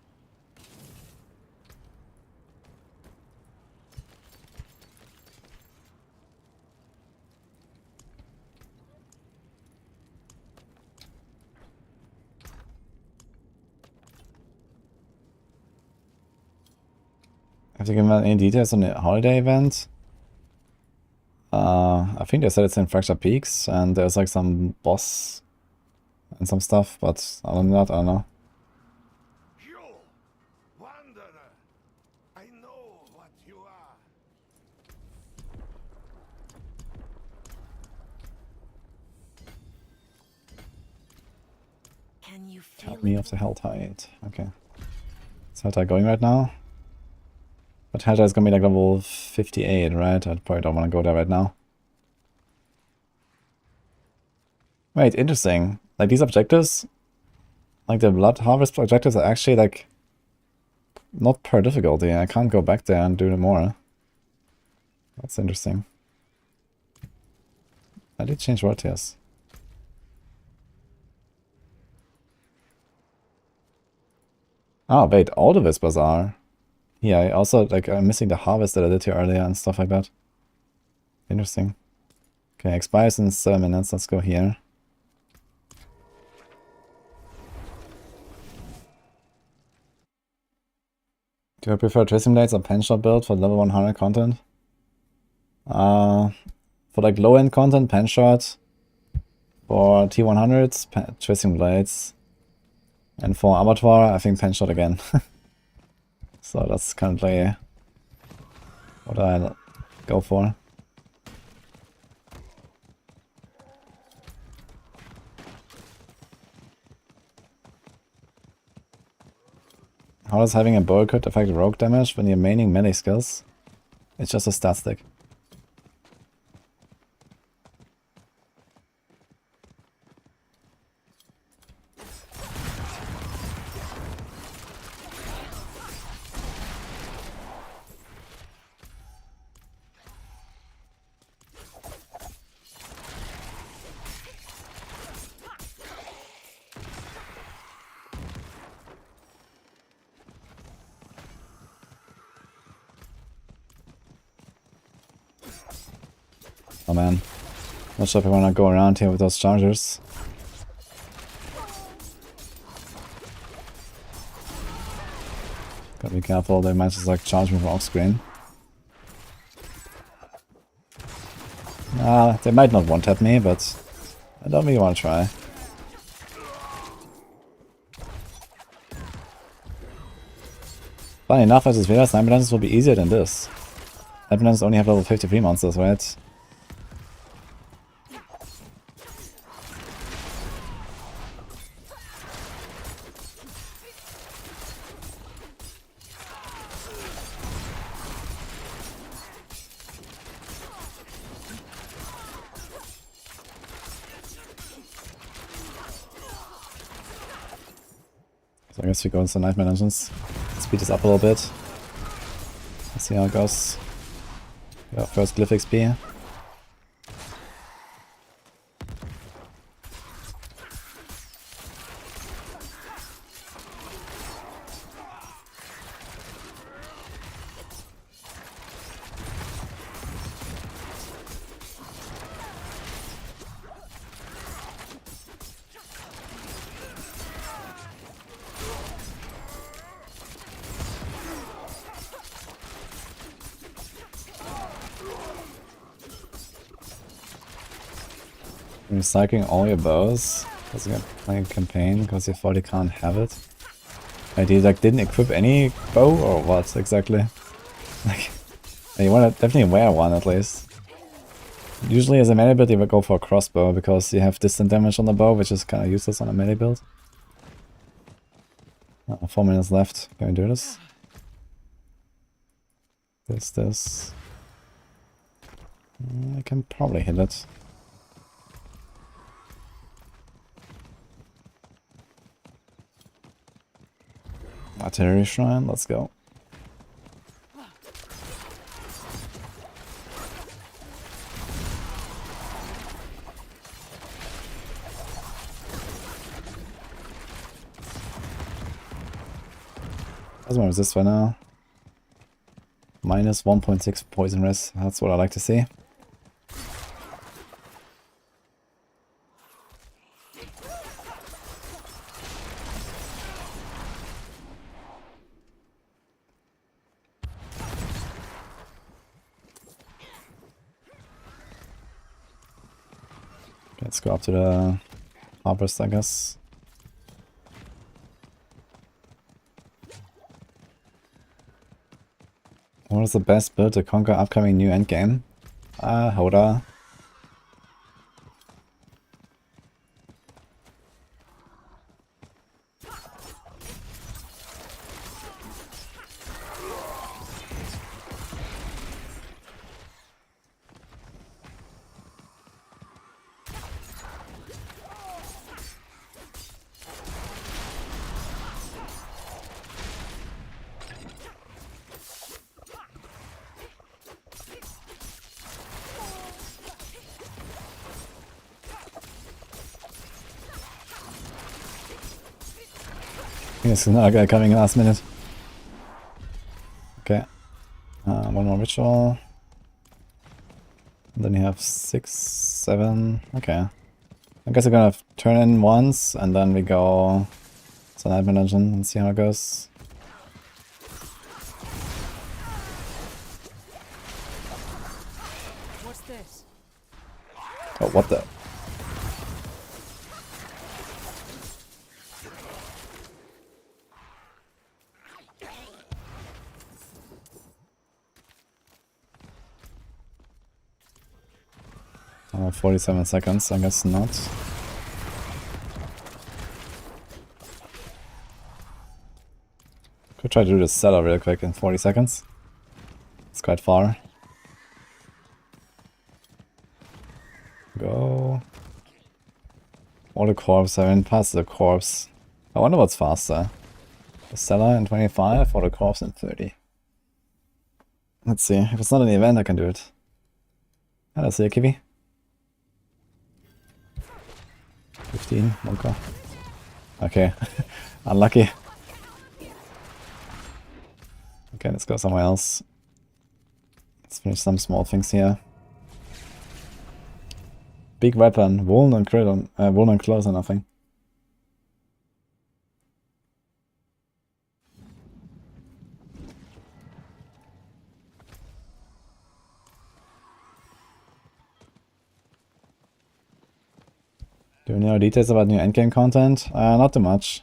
Have you given any details on the holiday event? I think they said it's in Fracture Peaks, and there's like some boss and some stuff, but other than that, I don't know. You, wanderer, I know what you are. Can you feel Help me off the Helltide. Okay. Is Helltide going right now? But Helltide is gonna be like level 58, right? I probably don't want to go there right now. Wait, interesting. Like these objectives, like the Blood Harvest objectives are actually like not per difficulty. I can't go back there and do more. That's interesting. I did change world tiers. Oh wait, all the Whispers are. Yeah, I also, like, I'm missing the harvest that I did here earlier and stuff like that. Interesting. Okay, expires in 7 minutes. Let's go here. Do I prefer Twisting Blades or Pen Shot build for level 100 content? For like low-end content, Pen Shot. For T100s, Twisting Blades. And for Abattoir, I think Pen Shot again. So that's currently what I go for. How does having a bow crit affect rogue damage when you're maining melee skills? It's just a stat stick. Oh man, not sure if I wanna go around here with those chargers. Gotta be careful, they might just like charge me from off screen. They might not one-tap me, but I don't really wanna try. Funny enough, I just realized Sniper Dungeons will be easier than this. Sniper Dungeons only have level 53 monsters, right? So I guess we go into Nightmare Dungeons. Speed this up a little bit. Let's see how it goes. Yeah, first Glyph XP. Recycling all your bows because you're playing a campaign because you thought you can't have it. Like, you like didn't equip any bow or what exactly? Like, you want to definitely wear one at least. Usually as a melee build you would go for a crossbow because you have distant damage on the bow, which is kind of useless on a melee build. 4 minutes left. Can we do this? This. I can probably hit it. Artillery Shrine, let's go. How's my resist right now? Minus 1.6 poison res, that's what I like to see. Let's go up to the harvest, I guess. What is the best build to conquer upcoming new endgame? Hoda. Yes, another guy coming last minute. Okay. One more ritual. And then you have 6, 7. Okay. I guess we're gonna turn in once, and then we go to Nightmare Dungeon and see how it goes. What's this? Oh, what the? Oh, 47 seconds, I guess not. Could try to do this setup real quick in 40 seconds. It's quite far. Go. Or the corpse, I mean past the corpse. I wonder what's faster. The cellar in 25 or the corpse in 30? Let's see. If it's not an event, I can do it. Hello, see you, Kiwi. 15, Monka. Okay. Unlucky. Okay, let's go somewhere else. Let's finish some small things here. Big weapon, wound and crit on, wound and close or nothing. Do you know details about new endgame content? Not too much.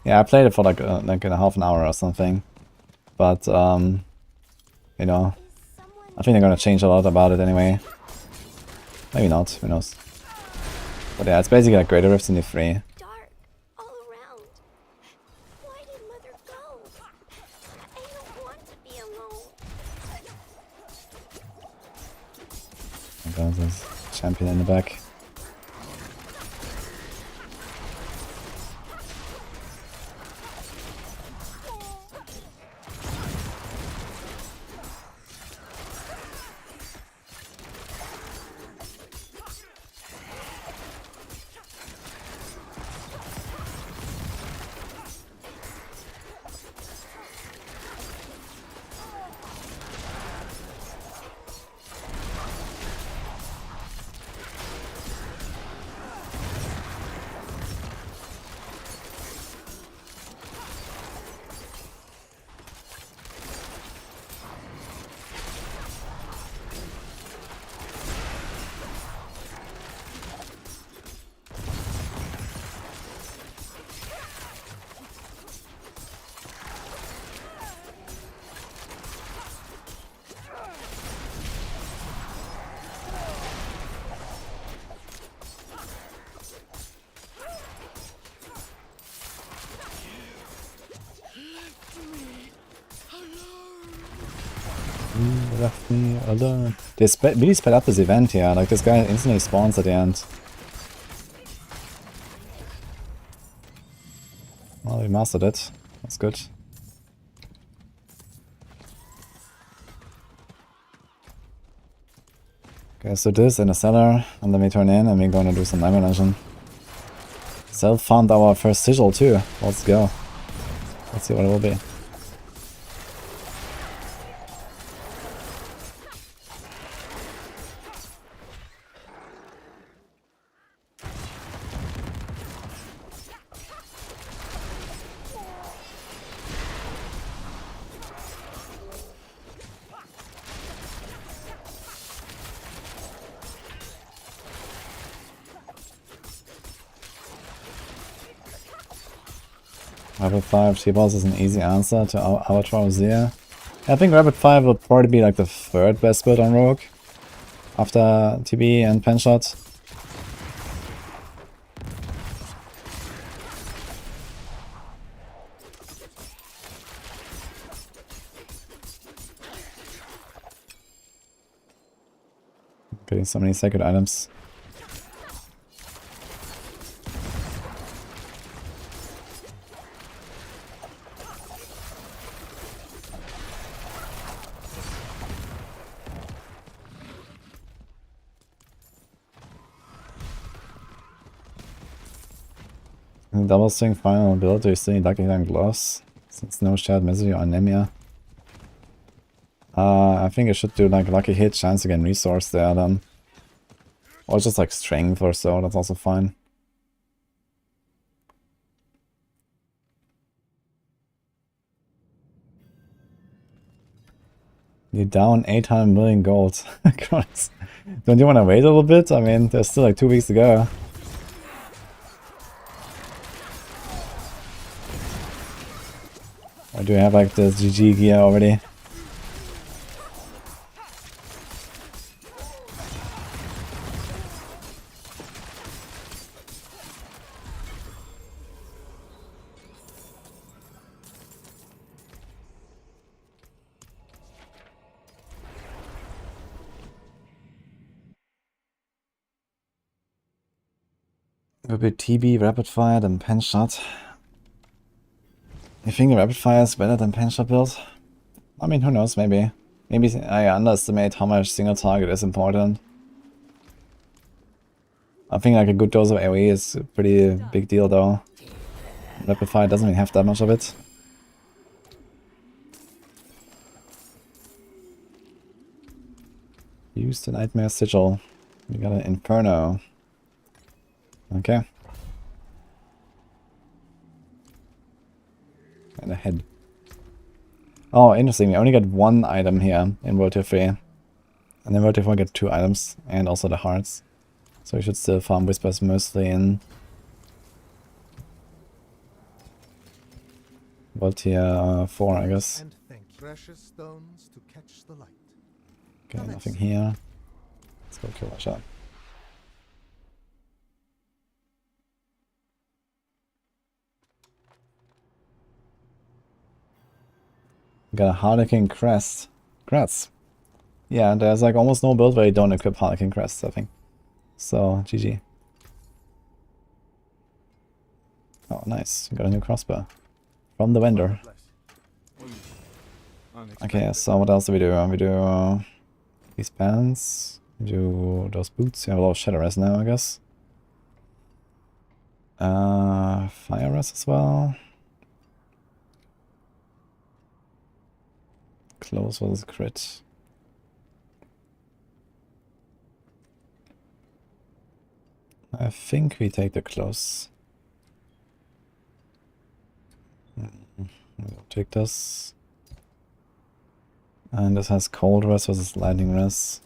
Yeah, I played it for like in a half an hour or something. But, you know, I think they're gonna change a lot about it anyway. Maybe not, who knows. But yeah, it's basically like Greater Rifts in the 3. Dark all around. Why did Mother go? I don't want to be alone. And there's a champion in the back. Left me alone. They really sped up this event here. Like, this guy instantly spawns at the end. Well, we mastered it. That's good. Okay, so this in the cellar, and then we turn in and we're gonna do some Nightmare Dungeon. Self-found our first sigil too. Let's go. Let's see what it will be. Rapid 5 T-Balls is an easy answer to our Rosier. I think Rapid 5 will probably be like the third best build on Rogue. After TB and Penshot. Getting so many sacred items. Double swing final ability, still Lucky Gun Gloss, since no shared misery or anemia. I think I should do like lucky hit, chance to gain resource there then. Or just like strength or so, that's also fine. You're down 800 million gold. Christ. Don't you want to wait a little bit? I mean, there's still like 2 weeks to go. Or do you have like the GG gear already? A bit TB, rapid fire, then pen shot. You think rapid fire is better than pen shot build? I mean, who knows, maybe. Maybe I underestimate how much single target is important. I think like a good dose of AoE is a pretty big deal though. Rapid fire doesn't even have that much of it. Use the Nightmare Sigil. We got an Inferno. Okay. And a head. Oh, interesting. We only got 1 item here in World Tier 3. And then World Tier 4 get 2 items. And also the hearts. So we should still farm Whispers mostly in World Tier 4, I guess. And thank you. Precious stones to catch the light. Okay, nothing here. Let's go kill that shot. Got a Harlequin Crest. Crest. Yeah, there's like almost no build where you don't equip Harlequin Crests, I think. So, GG. Oh, nice. Got a new crossbow. From the vendor. Okay, so what else do we do? We do these pants. We do those boots. We have a lot of Shadow Rest now, I guess. Fire Rest as well. Close versus crit. I think we take the close. We'll take this. And this has cold rest versus lightning rest.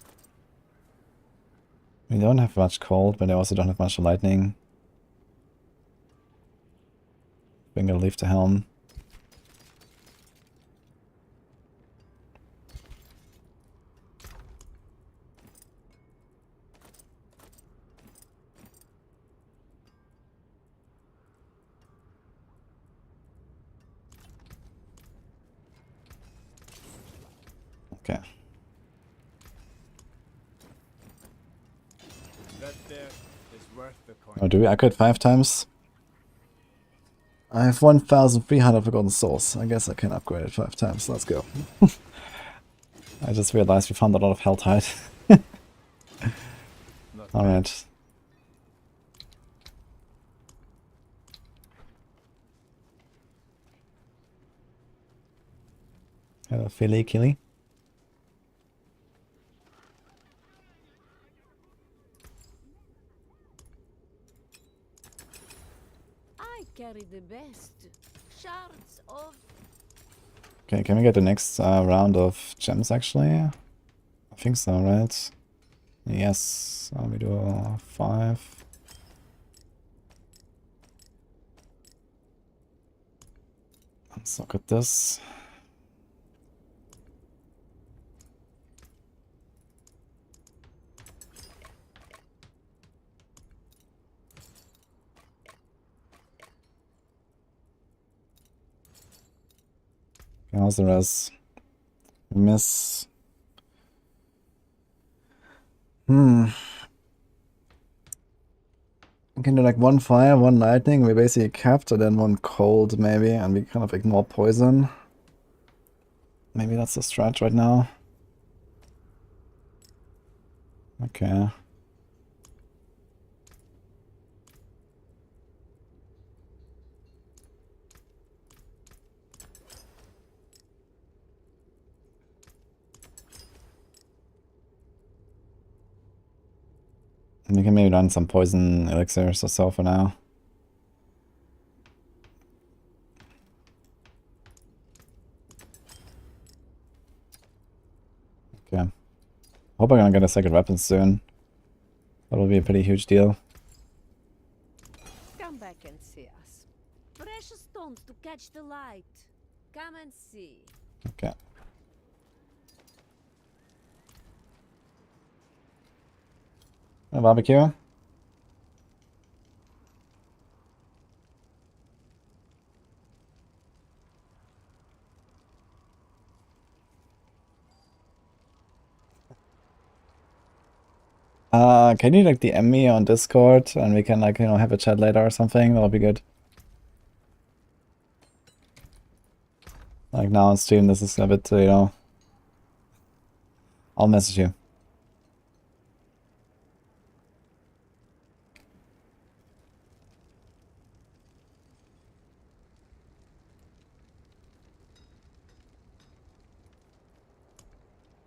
We don't have much cold, but I also don't have much lightning. I'm gonna leave the helm. Okay. That there is worth the coin. Oh, do we upgrade 5 times? I have 1,300 forgotten souls. I guess I can upgrade it 5 times. Let's go. I just realized we found a lot of Helltide. Alright. Hello, Philly Killy. I carry the best shards of. Okay, can we get the next round of gems actually? I think so, right? Yes, we do 5. Let's look at this. How's the rest? Miss. We can do like 1 fire, 1 lightning. We basically capped, and then 1 cold maybe, and we kind of ignore poison. Maybe that's the strat right now. Okay. And we can maybe run some poison elixirs or so for now. Okay. Hope I'm gonna get a second weapon soon. That will be a pretty huge deal. Come back and see us. Precious stones to catch the light. Come and see. Okay. A barbecue? Can you like DM me on Discord and we can like, you know, have a chat later or something? That'll be good. Like now on stream, this is a bit, you know. I'll message you.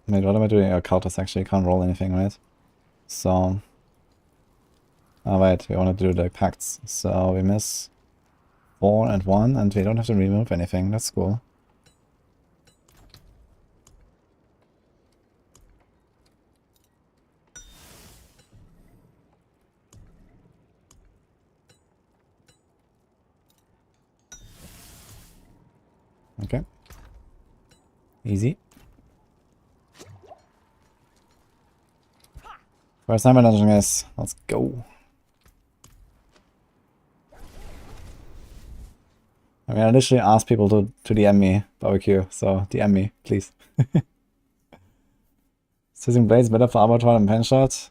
Wait, what am I doing? Oh, counters actually can't roll anything, right? So. Oh, wait, we want to do the pacts. So we miss 4 and 1, and we don't have to remove anything. That's cool. Okay. Easy. First time dungeon, guys. Let's go. I mean, I literally asked people to DM me barbecue, so DM me, please. Sizzling Blades better for Avatar and Penshot?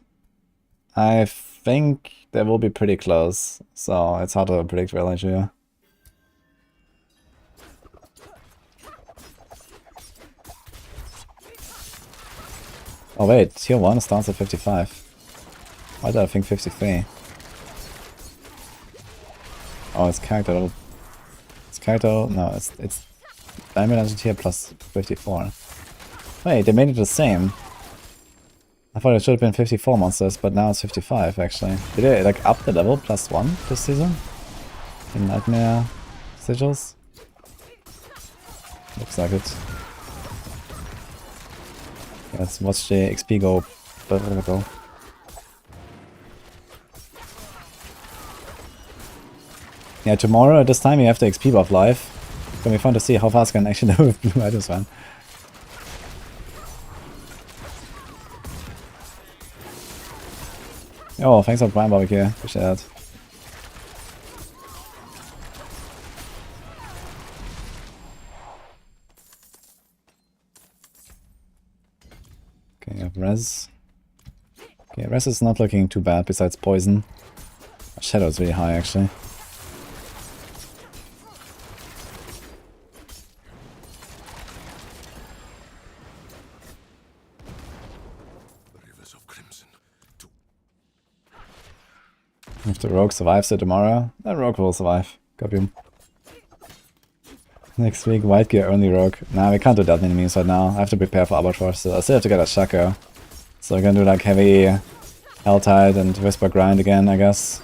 I think they will be pretty close, so it's hard to predict really here. Oh wait, tier 1 starts at 55. Why did I think 53? Oh, it's character. It's character. No, it's Diamond Legend tier plus 54. Wait, they made it the same. I thought it should have been 54 monsters, but now it's 55 actually. Did they like up the level plus 1 this season? In Nightmare Sigils? Looks like it. Yeah, let's watch the XP go. Go. Yeah, tomorrow at this time you have the XP buff live. It's gonna be fun to see how fast I can actually do with blue items, man. Oh, thanks for Prime Barbecue. Appreciate that. Okay, I have Res. Okay, Res is not looking too bad besides poison. Shadow is really high actually. If the rogue survives it tomorrow, then rogue will survive. Copy him. Next week, white gear only rogue. Nah, we can't do that many memes right now. I have to prepare for Abattoir, so I still have to get a shako. So we're gonna do like heavy Helltide and Whisper Grind again, I guess.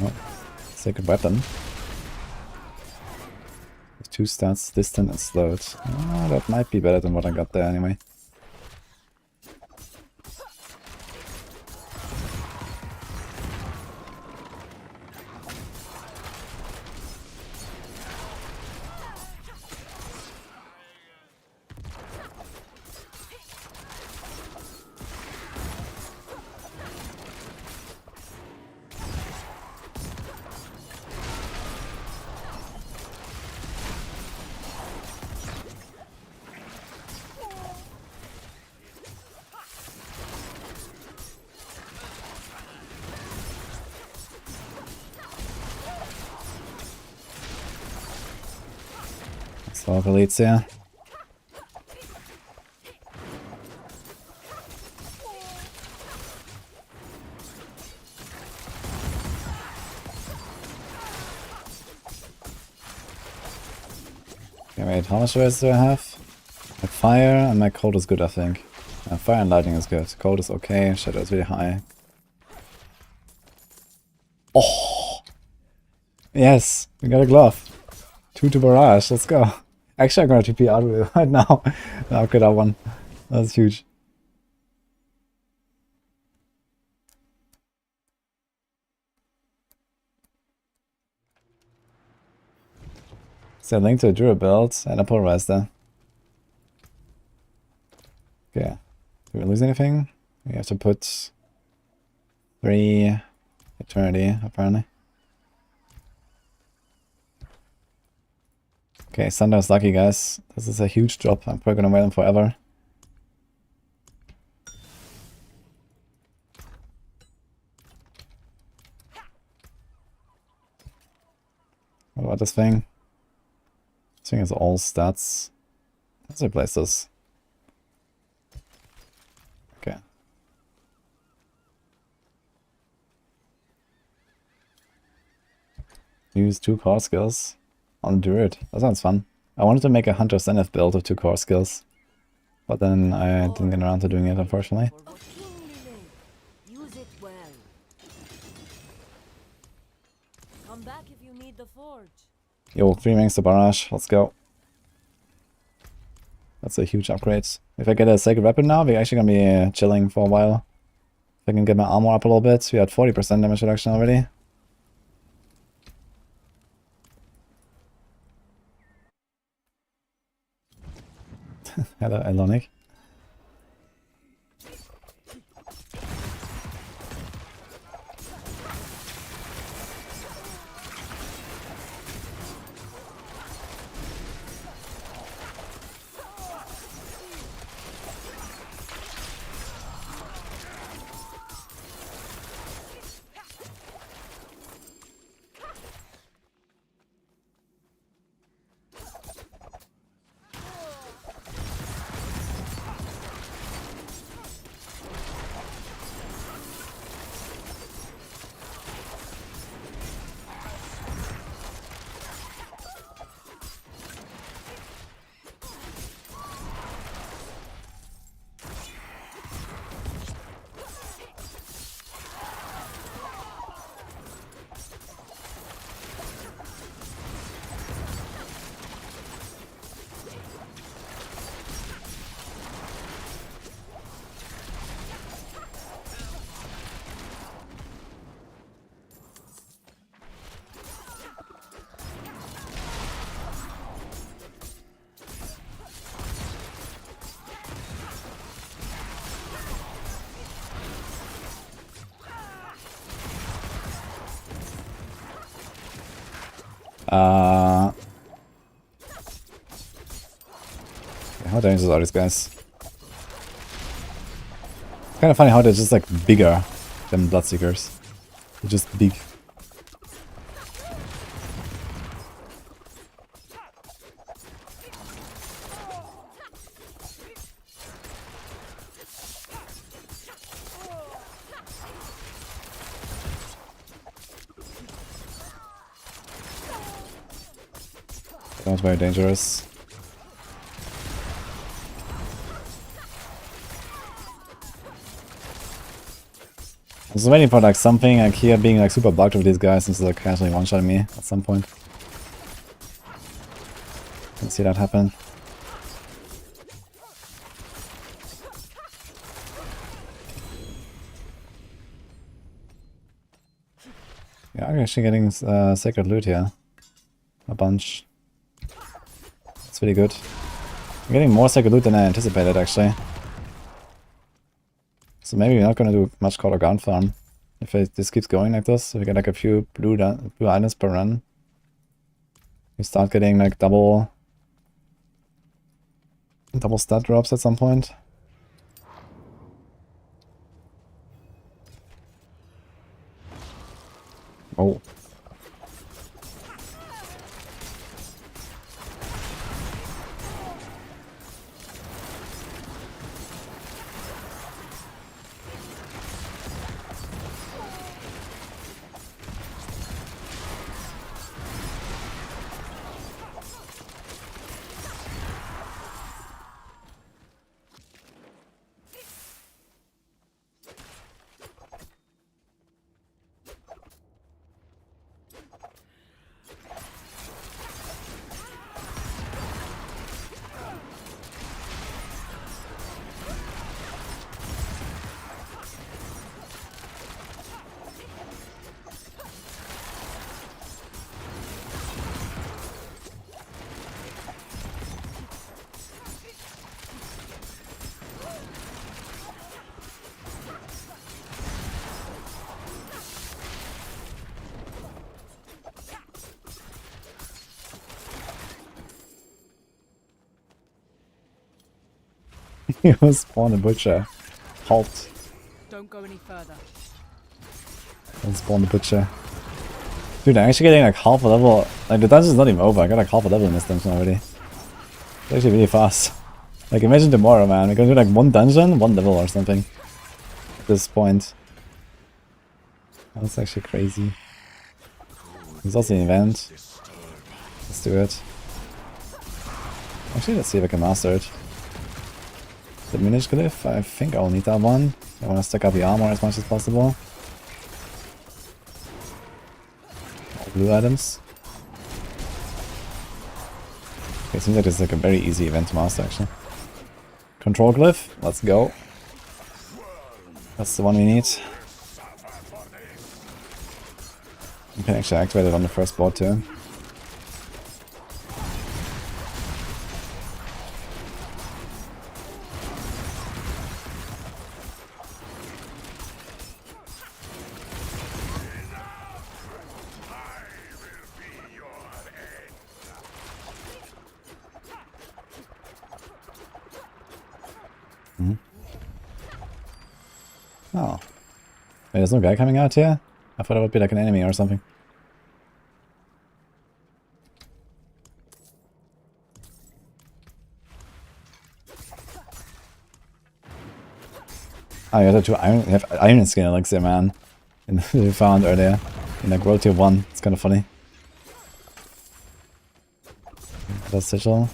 Oh, sacred weapon. 2 stats, distant and slowed. Oh, that might be better than what I got there anyway. So elites here. Okay, wait, how much race do I have? My fire and my cold is good, I think. Fire and lightning is good. Cold is okay, shadow is really high. Oh! Yes! We got a glove. 2 to barrage, let's go. Actually, I'm gonna TP out right now. Okay, that one. That's huge. So link to a Duriel build and a polarizer. Okay. Do we lose anything? We have to put 3 eternity, apparently. Okay, Sunder's lucky, guys. This is a huge drop. I'm probably gonna wait him forever. What about this thing? This thing is all stats. Let's replace this. Okay. Use 2 core skills on Duriel. That sounds fun. I wanted to make a Hunter Zenith build with 2 core skills. But then I didn't get around to doing it, unfortunately. Use it well. Come back if you need the forge. Yo, 3 rings to barrage. Let's go. That's a huge upgrade. If I get a sacred weapon now, we're actually gonna be chilling for a while. If I can get my armor up a little bit. We had 40% damage reduction already. Hello, Elonic. How dangerous are these guys? It's kind of funny how they're just like bigger than Bloodseekers. They're just big. That was very dangerous. I was waiting for like something like here being like super bugged with these guys and like casually one-shotting me at some point. Didn't see that happen. Yeah, I'm actually getting sacred loot here. A bunch. That's really good. I'm getting more sacred loot than I anticipated actually. So maybe we're not gonna do much Color Ground farm. If this keeps going like this, if we get like a few blue items per run, we start getting like double stat drops at some point. Oh. He was spawn a butcher. Halt. Don't go any further. Don't spawn the butcher. Dude, I'm actually getting like half a level. Like the dungeon's not even over. I got like half a level in this dungeon already. It's actually really fast. Like imagine tomorrow, man. We're gonna do like one dungeon, one level or something. At this point. That's actually crazy. There's also an event. Let's do it. Actually, let's see if I can master it. Diminish glyph? I think I'll need that one. I want to stack up the armor as much as possible. All blue items. Okay, it seems like this is like a very easy event to master actually. Control glyph, let's go. That's the one we need. You can actually activate it on the first board too. Oh. Wait, there's no guy coming out here? I thought it would be like an enemy or something. Oh, you have iron skin elixir, man. We found earlier. In like World Tier 1. It's kind of funny. That's sigil.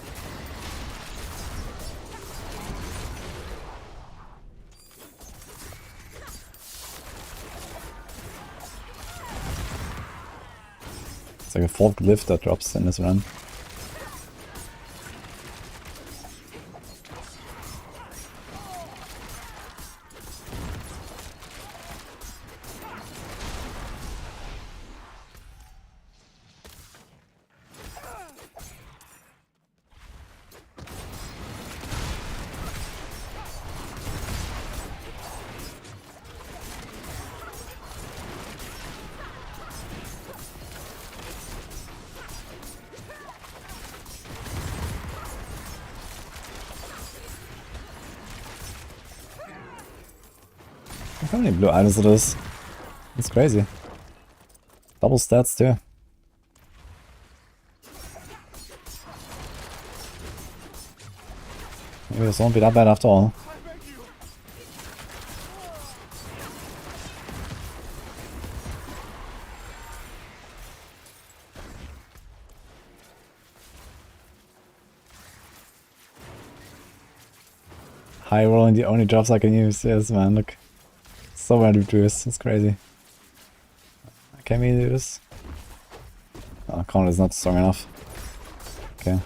It's like a fourth glyph that drops in this run. How many blue items it is? It's crazy. Double stats too. Maybe this won't be that bad after all. High rolling the only drops I can use. Yes, man, look. So many to do this, it's crazy. Can we do this? Oh, Count is not strong enough. Okay.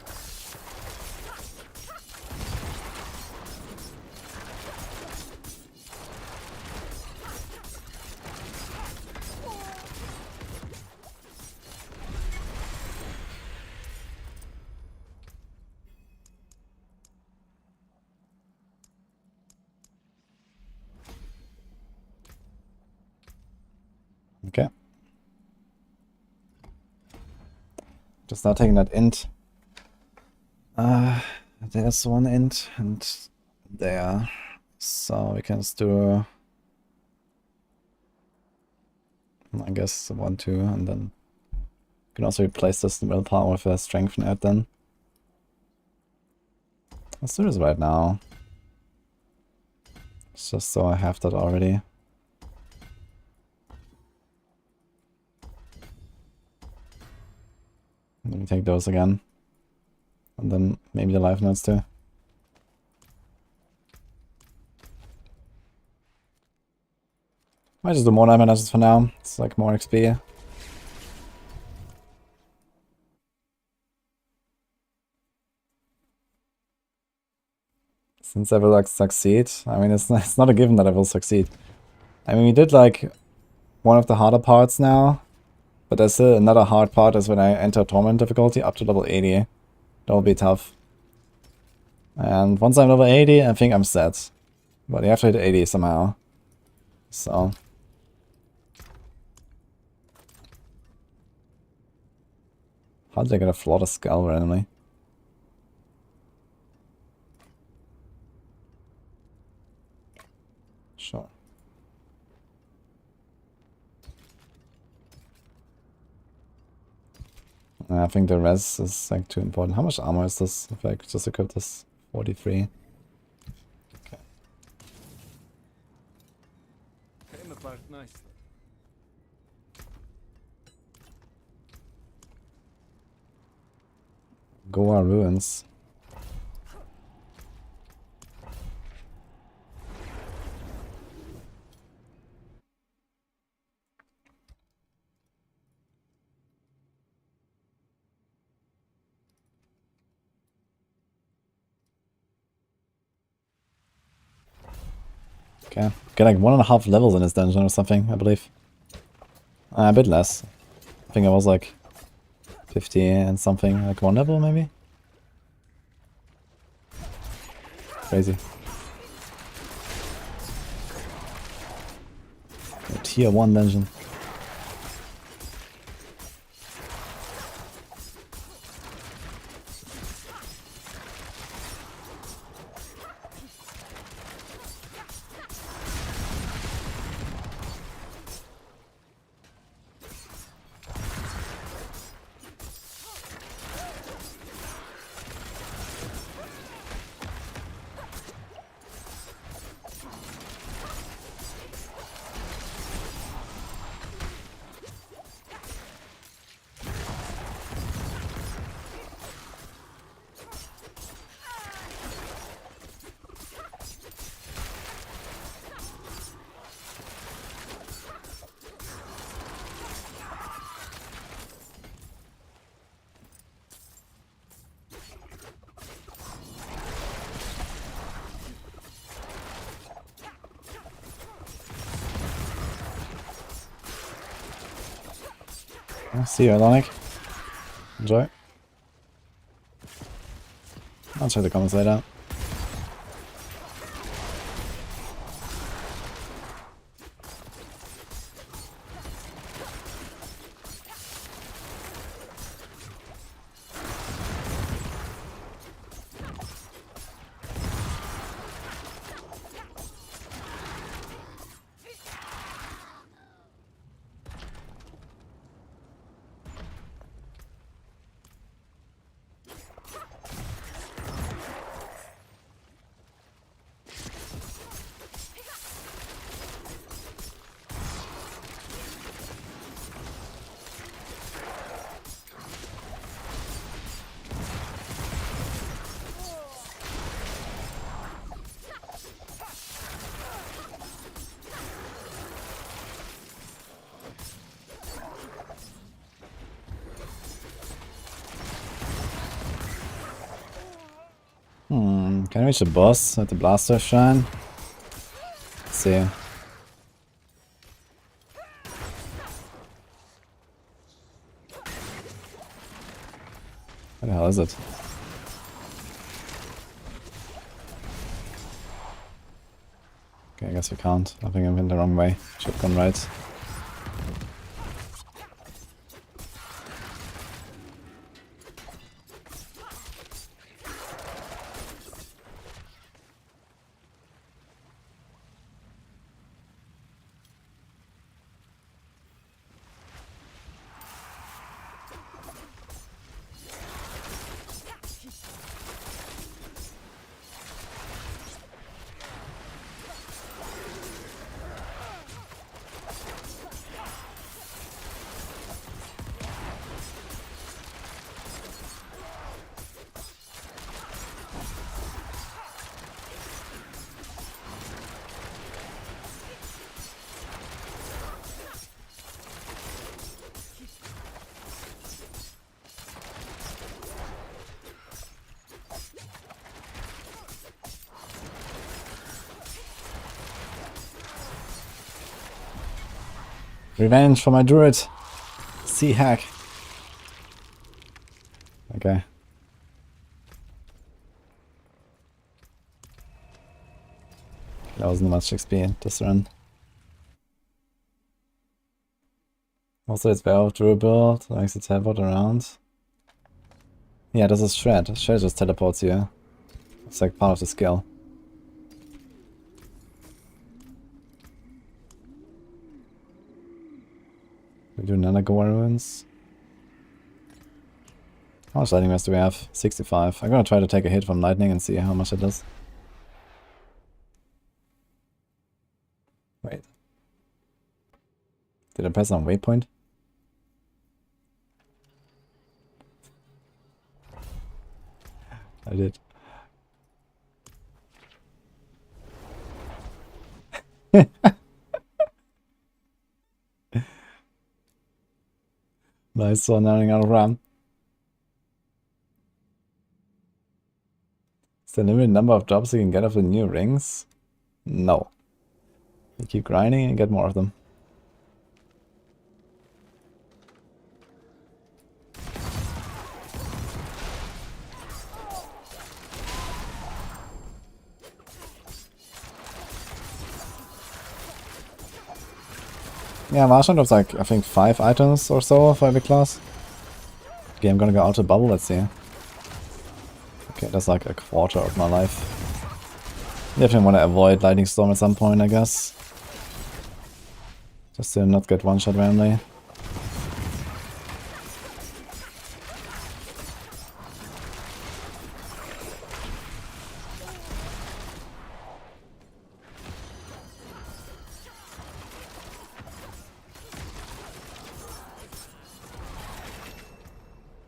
Okay. Just not taking that int. There's one int and there. So we can just do, I guess 1, 2, and then we can also replace this willpower with a strength net then. Let's do this right now. It's just so I have that already. Let me take those again. And then maybe the life notes too. Might just do more dimensions for now. It's like more XP. Since I will like succeed. I mean, it's not a given that I will succeed. I mean, we did like one of the harder parts now. But there's still another hard part is when I enter Torment difficulty up to level 80. That will be tough. And once I'm level 80, I think I'm set. But you have to hit 80 somehow. So. How did I get a flawless skull randomly? I think the res is like too important. How much armor is this? If I could just equip this, 43. Okay. Came apart nicely. Goa ruins. Okay, get like 1.5 levels in this dungeon or something, I believe. A bit less. I think I was like 50 and something, like 1 level maybe? Crazy. A tier 1 dungeon. See you, Alonic. Enjoy. I'll check the comments later. Can I reach the boss with the blaster shrine? Let's see. What the hell is it? Okay, I guess we can't. I think I went the wrong way. Should have gone right. Revenge for my druid. Sea hack. Okay. That wasn't much XP this run. Also, it's better druid build, likes to teleport around. Yeah, this is Shred. Shred just teleports you. It's like part of the skill. We do another Goa ruins. How much lightning mass do we have? 65. I'm gonna try to take a hit from lightning and see how much it does. Wait. Did I press on waypoint? I did. Nice one, running out of RAM. Is there a limited number of drops you can get off the new rings? No. You keep grinding and get more of them. Yeah, Martian drops like, I think 5 items or so for every class. Okay, I'm gonna go out to bubble, let's see. Okay, that's like a quarter of my life. Definitely want to avoid Lightning Storm at some point, I guess. Just to not get one-shot randomly.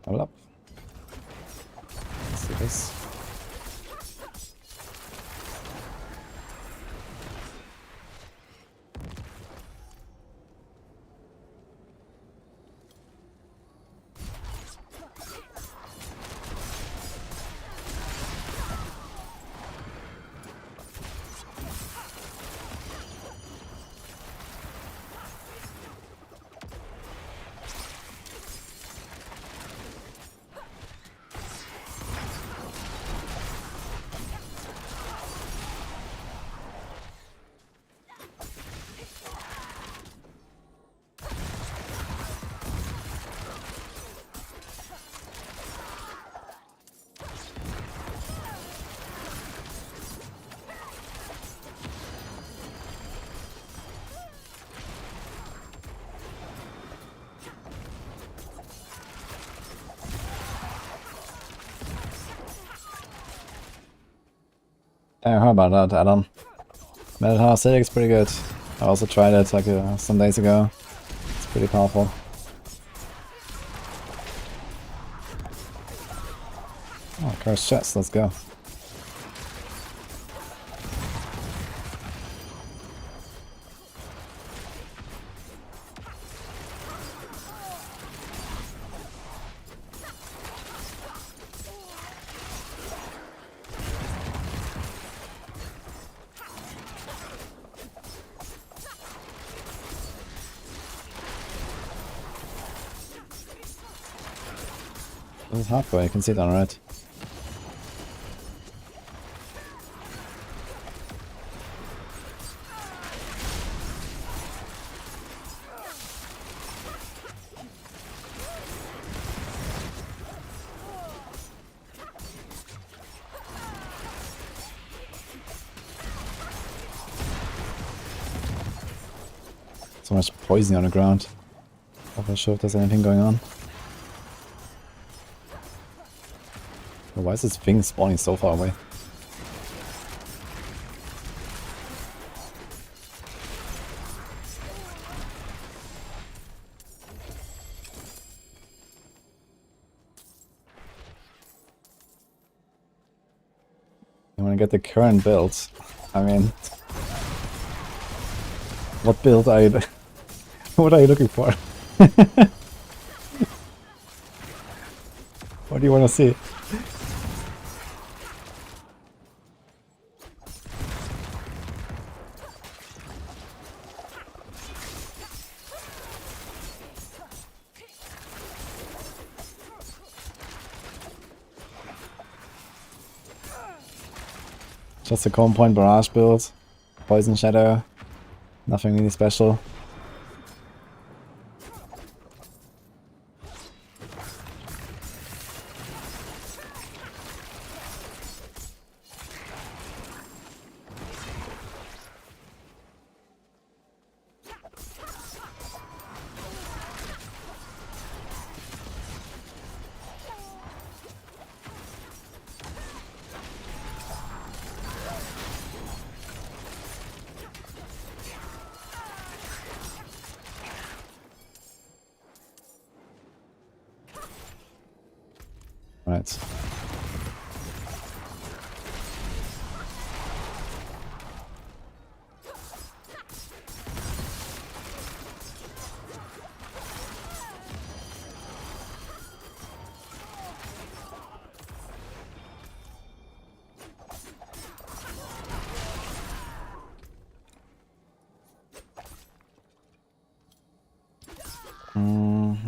Level up. Let's do this. Yeah, how about that add-on? Metal Selig is pretty good. I also tried it like some days ago. It's pretty powerful. Oh, cursed chest, let's go. This is halfway, you can see it on the right. So much poison on the ground. I'm not sure if there's anything going on. Why is this thing spawning so far away? I want to get the current build. I mean, what build are you? What are you looking for? What do you want to see? Just a Comb Point Barrage build. Poison Shadow. Nothing really special. Right.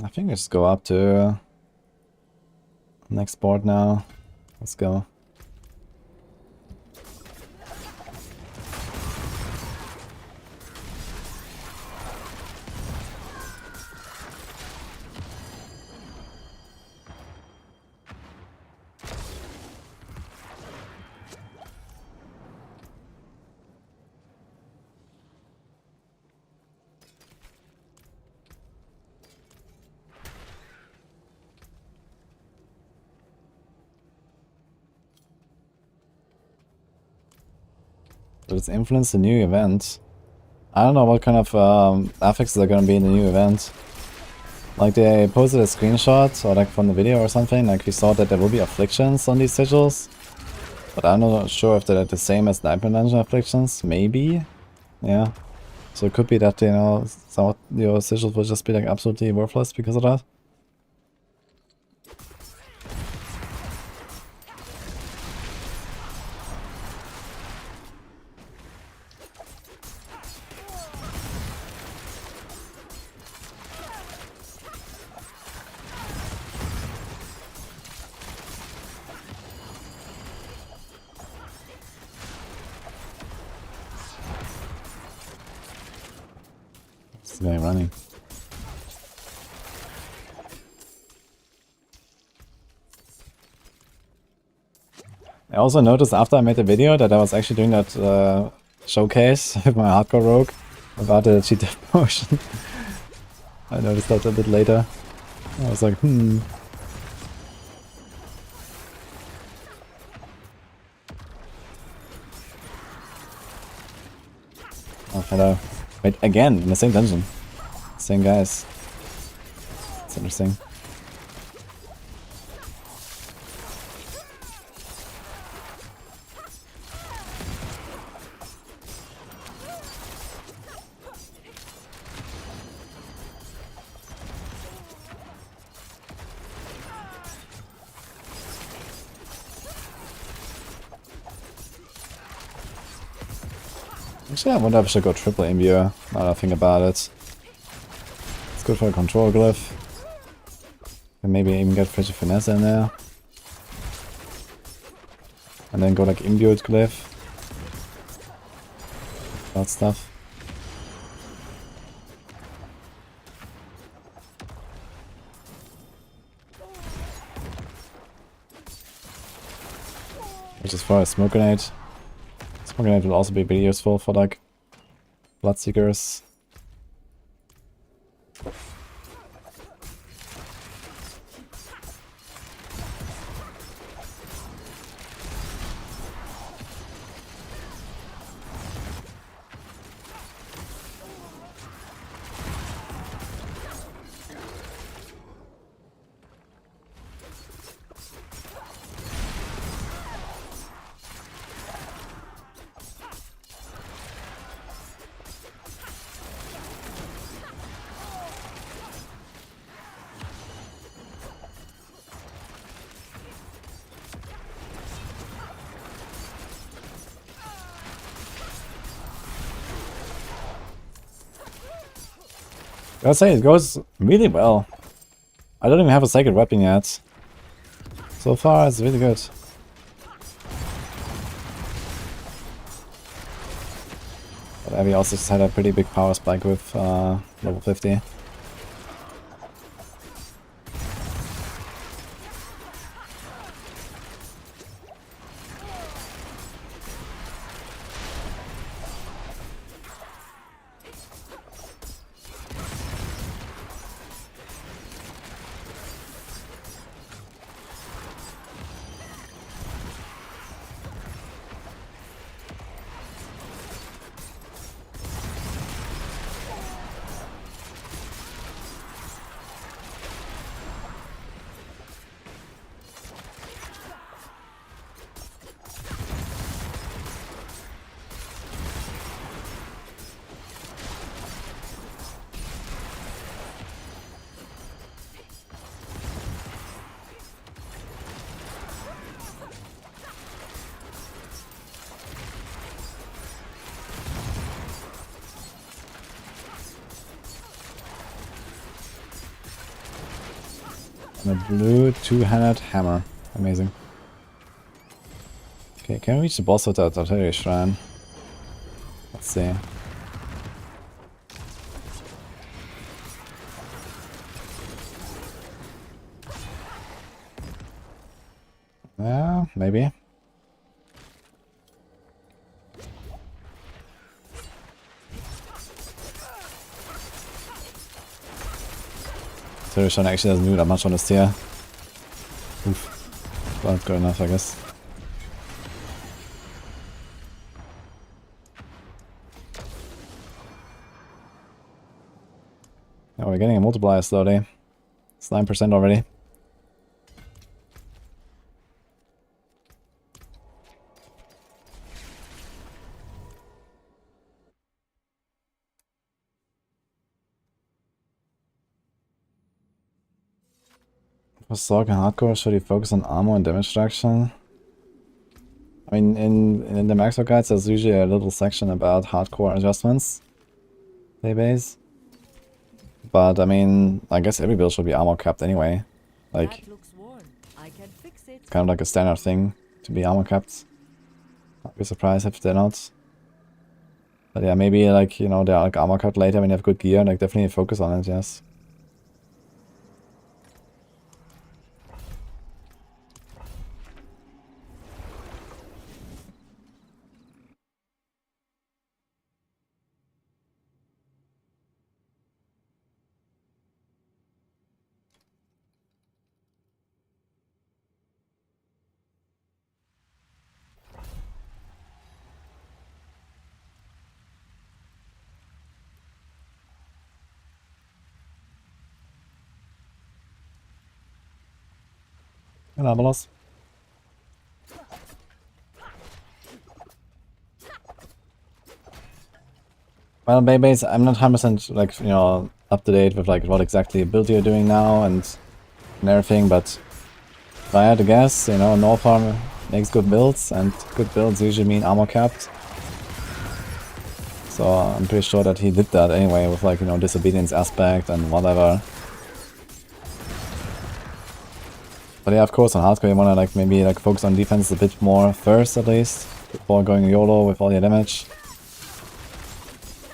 I think we just go up to next board now. Let's go. Does it influence the new event? I don't know what kind of affixes are gonna be in the new event. Like they posted a screenshot or like from the video or something, like we saw that there will be afflictions on these sigils. But I'm not sure if they're the same as Nightmare Dungeon afflictions. Maybe? Yeah. So it could be that, you know, some of your sigils will just be like absolutely worthless because of that. This guy running. I also noticed after I made the video that I was actually doing that showcase with my hardcore rogue about the cheat death potion. I noticed that a bit later. I was like, Oh, hello. Wait, again, in the same dungeon. Same guys. It's interesting. Actually, I wonder if I should go triple imbue, now that I think about it. It's good for a control glyph. And maybe even get Frigid Finesse in there. And then go like imbued glyph. That stuff. Which is for a smoke grenade. Smoke grenade will also be pretty useful for like Bloodseekers. I gotta say, it goes really well. I don't even have a sacred weapon yet. So far, it's really good. But Abby also just had a pretty big power spike with level 50. And a blue two-handed hammer. Amazing. Okay, can we reach the boss with that artillery shrine? Let's see. Yeah, maybe. Artillery shrine actually doesn't do that much on this tier. Oof. Well, good enough, I guess. Oh, we're getting a multiplier slowly. It's 9% already. For Sorg and Hardcore, should you focus on armor and damage reduction? I mean, in the Maxwell guides, there's usually a little section about hardcore adjustments. Daybase. But I mean, I guess every build should be armor capped anyway. Like, That looks worn. I can fix it. it's kind of like a standard thing to be armor capped. I'd be surprised if they're not. But yeah, maybe like, you know, they're like armor capped later when you have good gear. Like, definitely focus on it, yes. Anomalous. Well, Baybase, I'm not 100% like, you know, up to date with like what exactly build you're doing now and everything, but if I had to guess, you know, Norfarm makes good builds, and good builds usually mean armor capped. So I'm pretty sure that he did that anyway with like, you know, disobedience aspect and whatever. But yeah, of course, on hardcore you wanna like maybe like focus on defense a bit more first at least, before going YOLO with all your damage.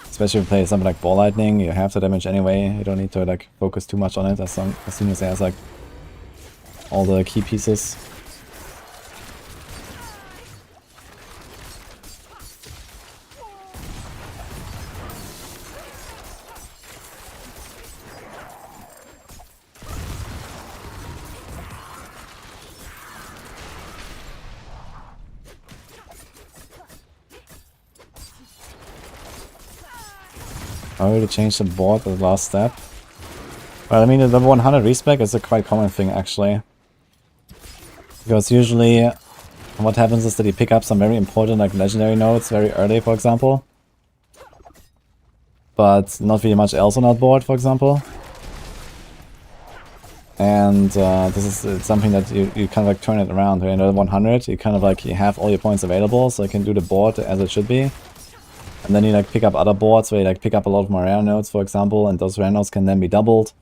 Especially if you play something like Ball Lightning, you have the damage anyway, you don't need to like focus too much on it as soon as it has like all the key pieces. I already changed the board at the last step. But I mean, the level 100 respec is a quite common thing actually. Because usually what happens is that you pick up some very important like legendary nodes very early, for example. But not really much else on that board, for example. And this is something that you kind of like turn it around. When you're 100, you kind of like, you have all your points available, so you can do the board as it should be. And then you like pick up other boards where you like pick up a lot of more rare nodes, for example, and those rare nodes can then be doubled.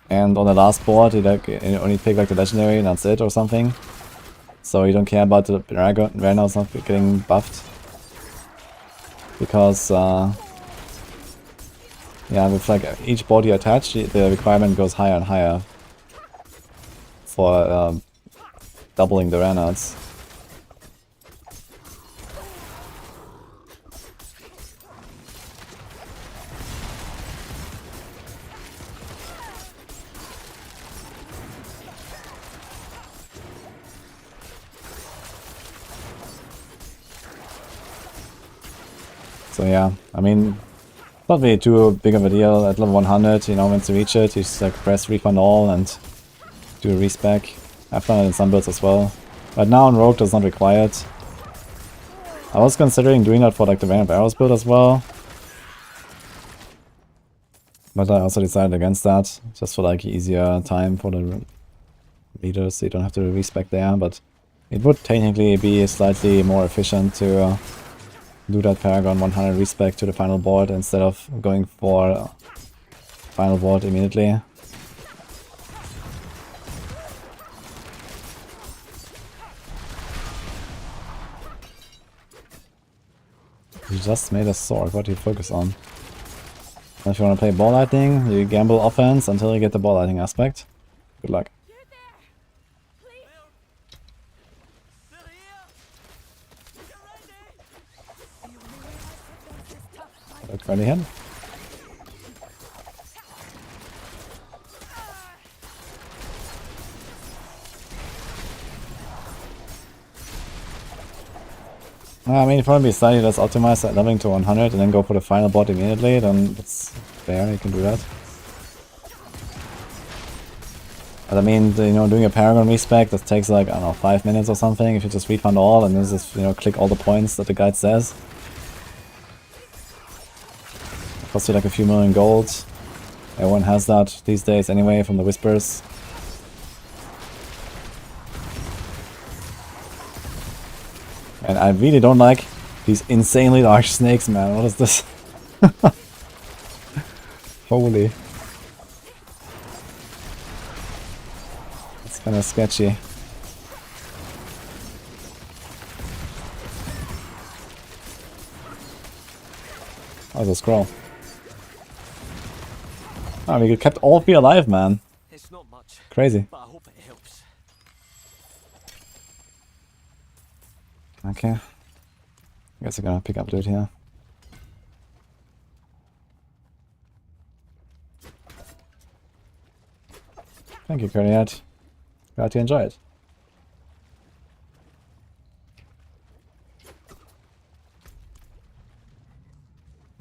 And on the last board, you only pick like the legendary and that's it or something. So you don't care about the Paragon rare nodes not getting buffed. Because, yeah, with like each board you attach, the requirement goes higher and higher for doubling the rare nodes. So yeah, I mean, not really too big of a deal at level 100, you know, once you reach it, you just like press refund all and do a respec. I've done it in some builds as well. But now in Rogue that's not required. I was considering doing that for like the Venom Arrows build as well. But I also decided against that, just for like easier time for the leaders, so you don't have to respec there, but it would technically be slightly more efficient to do that Paragon 100 respec to the final board instead of going for final board immediately. You just made a sword. What do you focus on? If you want to play ball lightning, you gamble offense until you get the ball lightning aspect. Good luck. Look right ahead. I mean, if you want to be slightly less optimized at leveling to 100 and then go for the final bot immediately, then that's fair, you can do that. But I mean, you know, doing a Paragon respec, that takes like, I don't know, 5 minutes or something, if you just refund all and then just, you know, click all the points that the guide says. It costs you like a few million gold. Everyone has that these days anyway from the Whispers. And I really don't like these insanely large snakes, man. What is this? Holy. It's kind of sketchy. Oh, the scroll. Oh, we kept all 3 alive, man. It's not much, Crazy. but I hope it helps. Okay. I guess I'm gonna pick up loot here. Thank you, Courtier. Glad you enjoy it.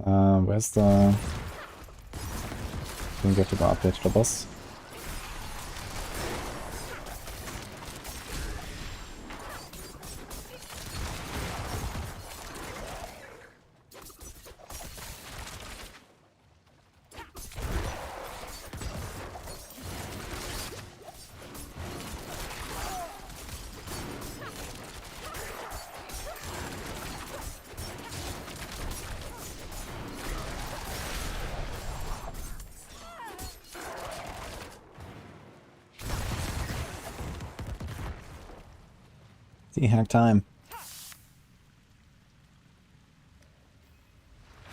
Where's the... Didn't get to go update to the boss. Hack time.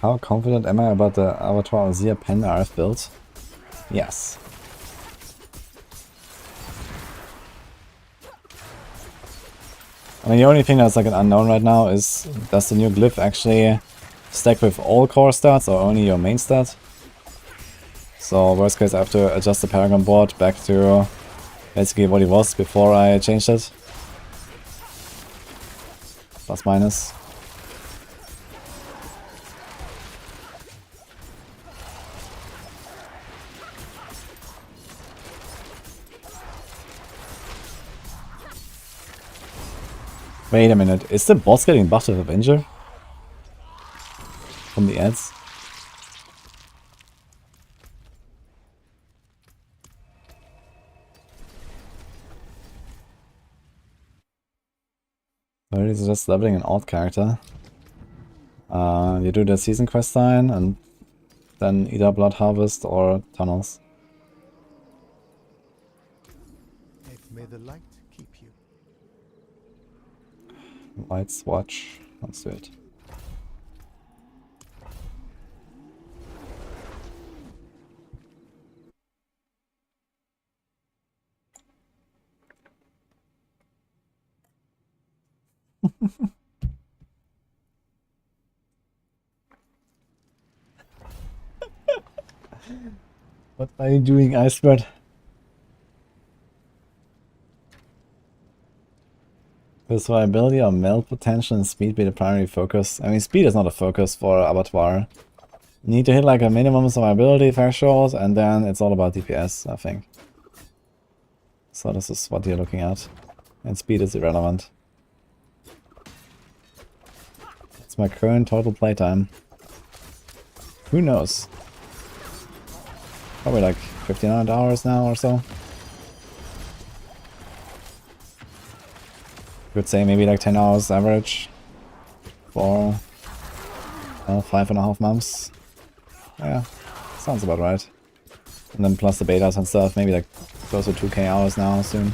How confident am I about the Avatar Azir Pen RF build? Yes. I mean, the only thing that's like an unknown right now is, does the new glyph actually stack with all core stats or only your main stat? So worst case I have to adjust the Paragon board back to basically what it was before I changed it. Plus minus. Wait a minute, is the boss getting buffed with Avenger? From the ads? Or is it just leveling an alt character? You do the season quest line and then either Blood Harvest or Tunnels. May the light keep you. Lights watch. Let's do it. What are you doing, Icebird? Will survivability or melt potential and speed be the primary focus? I mean, speed is not a focus for Abattoir. You need to hit like a minimum survivability threshold, and then it's all about DPS, I think. So this is what you're looking at. And speed is irrelevant. It's my current total playtime. Who knows? Probably like 1500 hours now or so. Could say maybe like 10 hours average for 5.5 months. Yeah, sounds about right. And then plus the betas and stuff, maybe like close to 2k hours now soon.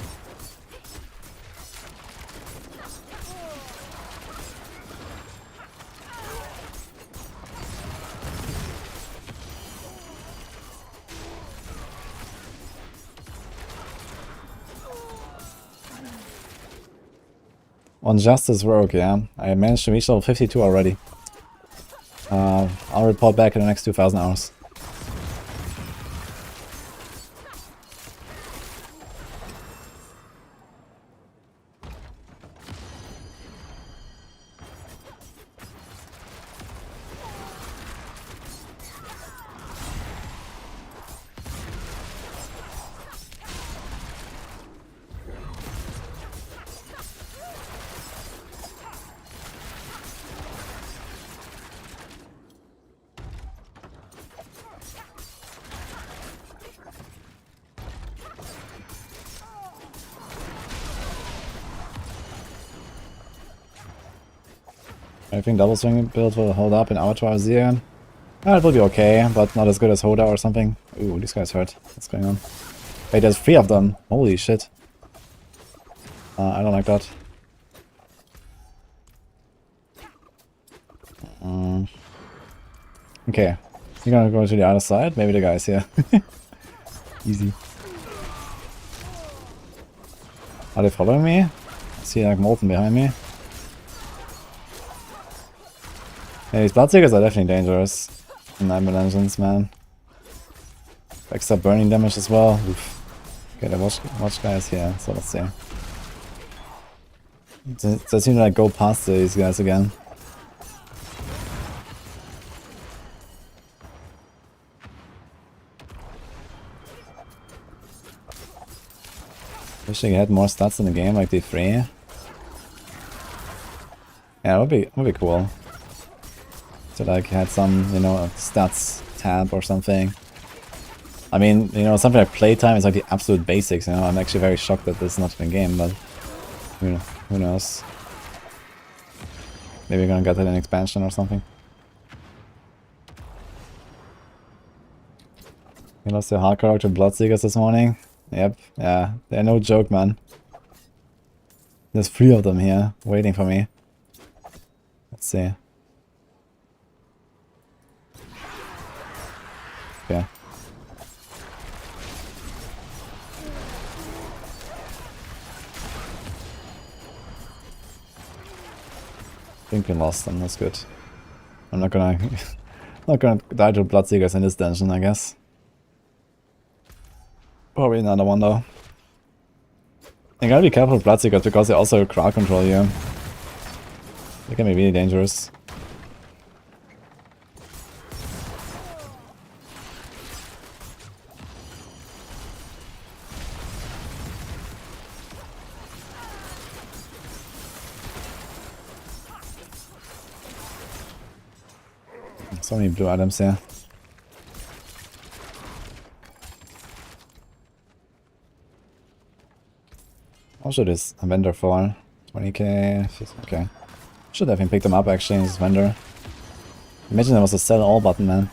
On Justice Rogue, yeah. I managed to reach level 52 already. I'll report back in the next 2,000 hours. I think double swing build will hold up in Avatar Zero. It will be okay, but not as good as Hoda or something. Ooh, these guys hurt. What's going on? Wait, there's 3 of them. Holy shit. I don't like that. Okay. You're gonna go to the other side? Maybe the guy's here. Easy. Are they following me? I see like Molten behind me. Yeah, these Bloodseekers are definitely dangerous in Nightmare Dungeons, man. Extra burning damage as well. Oof. Okay, the watch guys here, so let's see. They seem to like go past these guys again. Wish I had more stats in the game, like D3. Yeah, it would be cool. So like had some, you know, stats tab or something. I mean, you know, something like playtime is like the absolute basics, you know. I'm actually very shocked that this is not in the game, but who knows. Maybe we're gonna get that in an expansion or something. You lost your hardcore to Bloodseekers this morning? Yep, yeah, they're no joke, man. There's 3 of them here, waiting for me. Let's see. Okay. I think we lost them, that's good. I'm not gonna not gonna die to Bloodseekers in this dungeon, I guess. Probably another one though. You gotta be careful with Bloodseekers because they also crowd control you. They can be really dangerous. So many blue items here. How should this vendor for? 20k? Okay. Should have picked them up actually in this vendor. Imagine there was a sell all button, man.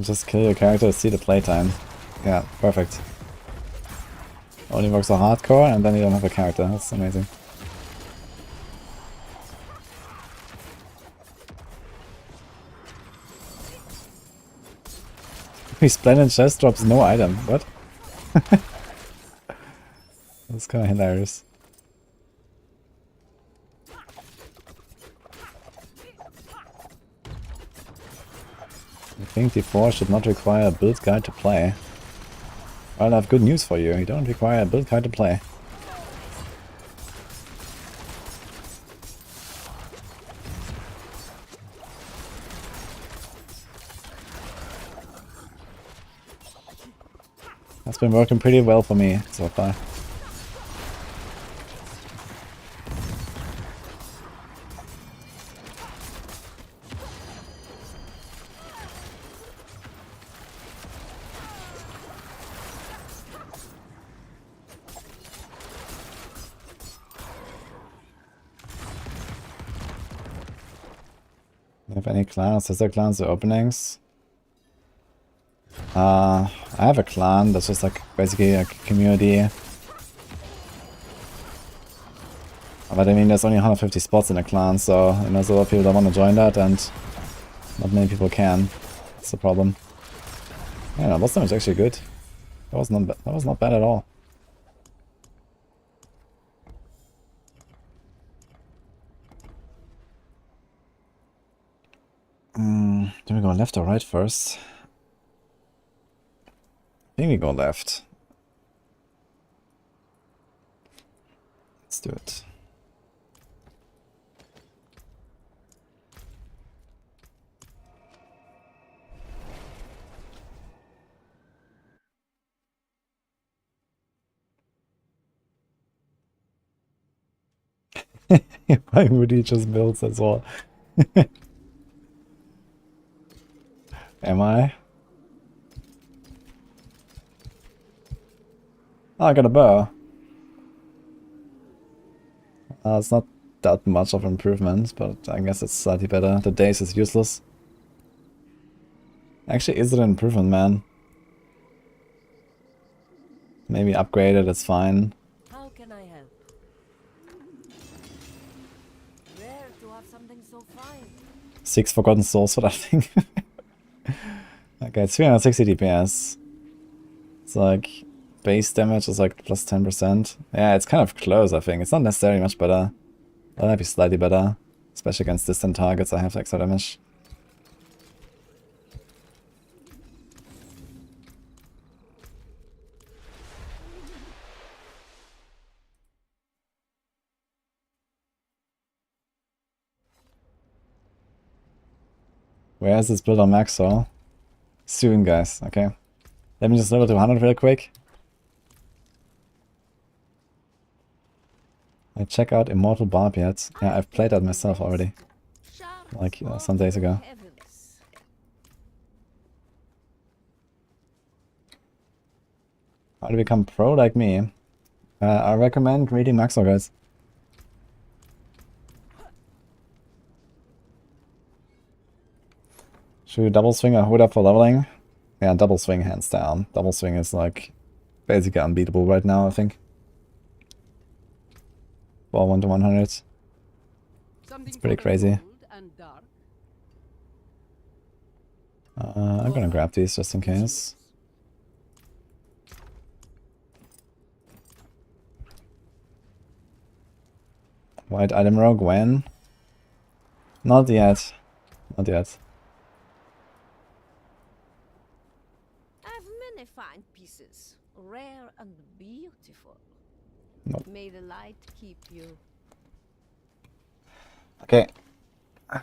Just kill your character to see the playtime. Yeah, perfect. Only works on hardcore and then you don't have a character. That's amazing. Splendid chest drops no item. What? That's kind of hilarious. I think D4 should not require a build guide to play. Well, I have good news for you. You don't require a build guide to play. That's been working pretty well for me so far. Do you have any clans? Sister clans or openings? I have a clan that's just like basically a community. But I mean, there's only 150 spots in the clan, so you know, there's a lot of people that want to join that, and not many people can. That's the problem. Yeah, no, boss damage is actually good. That was not bad at all. Do we go left or right first? I think we go left. Let's do it. Why would he just build as well? Am I? Oh, I got a bow. It's not that much of an improvement, but I guess it's slightly better. The daze is useless. Actually, is it an improvement, man? Maybe upgrade it, it's fine. How can I help? Rare to have something so fine. 6 Forgotten Souls for that thing. Okay, it's 360 DPS. It's like base damage is like plus 10%. Yeah, it's kind of close, I think. It's not necessarily much better. That might be slightly better. Especially against distant targets, I have extra damage. Where is this build on Maxwell? Soon, guys, okay. Let me just level to 100 real quick. I check out Immortal Barb yet. Yeah, I've played that myself already. Like some days ago. How to become pro like me? I recommend reading Maxwell, guys. Should we double swing or hold up for leveling? Yeah, double swing hands down. Double swing is like basically unbeatable right now, I think. For 1 to 100. It's pretty crazy. I'm gonna grab these just in case. White item rogue when? Not yet. Not yet. I've many fine pieces, rare and beautiful. Nope. May the light keep you. Okay. I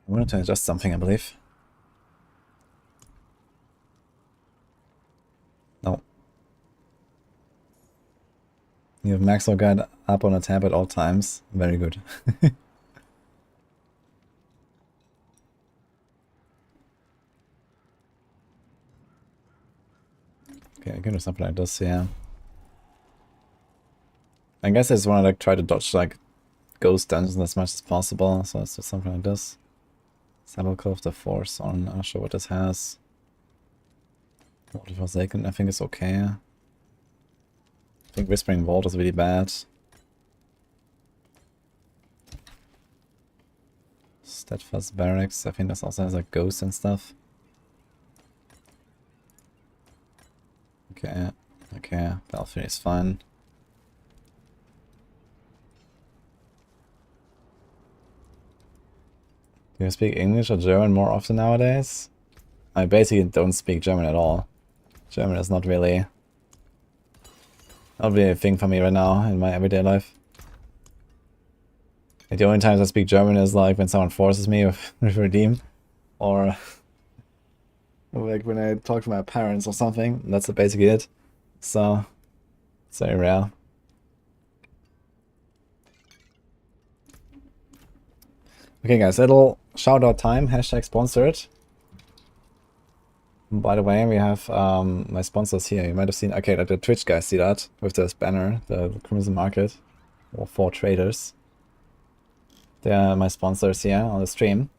wanted to adjust something, I believe. No. You have Maxwell Guide up on a tab at all times. Very good. Okay, I can do something like this, yeah. I guess I just want to like try to dodge like ghost dungeons as much as possible, so let's do something like this. Sepulchre of the Force on, I'm not sure what this has. Vault of Forsaken, I think it's okay. I think Whispering Vault is really bad. Steadfast Barracks, I think this also has like ghosts and stuff. Okay, okay, Belfry is fine. Do you speak English or German more often nowadays? I basically don't speak German at all. German is not really a thing for me right now in my everyday life. Like, the only times I speak German is like when someone forces me with Redeem, or like when I talk to my parents or something. That's basically it. So it's very rare. Okay guys, little shout out time, hashtag sponsored. By the way, we have my sponsors here. You might have seen, okay, like the Twitch guys see that with this banner, the Crimson Market, or 4 traders. They are my sponsors here on the stream,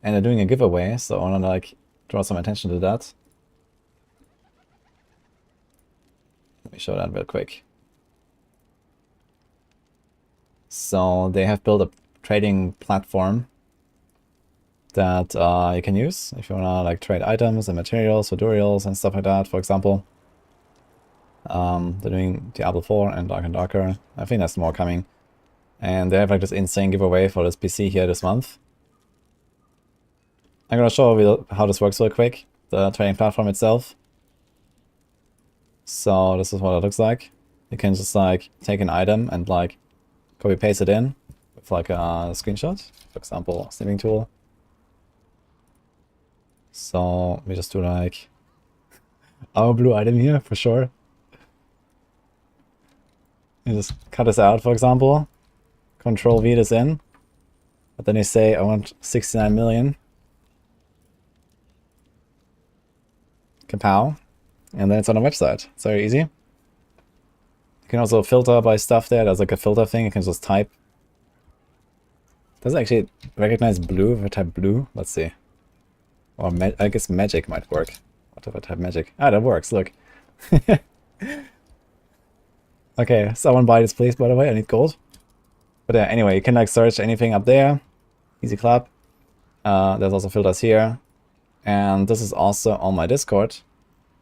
and they're doing a giveaway, so I want to like draw some attention to that. Let me show that real quick. So they have built a trading platform that you can use if you wanna like trade items and materials for Duriels and stuff like that, for example. They're doing Diablo 4 and Dark and Darker. I think there's more coming. And they have like this insane giveaway for this PC here this month. I'm gonna show you how this works real quick, the trading platform itself. So this is what it looks like. You can just like take an item and like copy paste it in with like a screenshot, for example, snipping tool. So we just do like our blue item here for sure. You just cut this out, for example. Control V this in. But then you say I want 69 million. Kapow. And then it's on the website. It's very easy. You can also filter by stuff there. There's like a filter thing. You can just type. Does it actually recognize blue if I type blue? Let's see. Or I guess magic might work. What if I type magic? Ah, that works. Look. Okay, someone buy this please, by the way. I need gold. But yeah, anyway, you can like search anything up there. Easy clap. There's also filters here. And this is also on my Discord.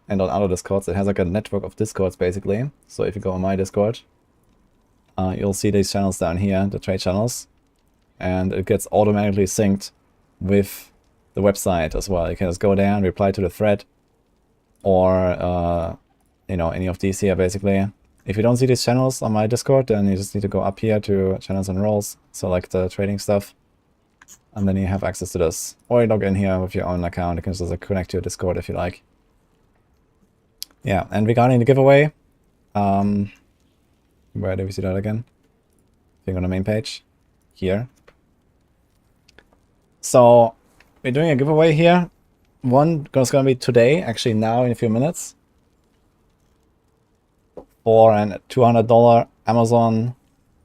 And on other Discords. It has like a network of Discords basically. So if you go on my Discord, you'll see these channels down here, the trade channels. And it gets automatically synced with the website as well. You can just go there and reply to the thread. Or, you know, any of these here basically. If you don't see these channels on my Discord, then you just need to go up here to channels and roles. So like the trading stuff. And then you have access to this. Or you log in here with your own account. You can just like, connect to your Discord if you like. Yeah, and regarding the giveaway, where do we see that again? I think on the main page. Here. So we're doing a giveaway here. One is going to be today, actually now in a few minutes. For a $200 Amazon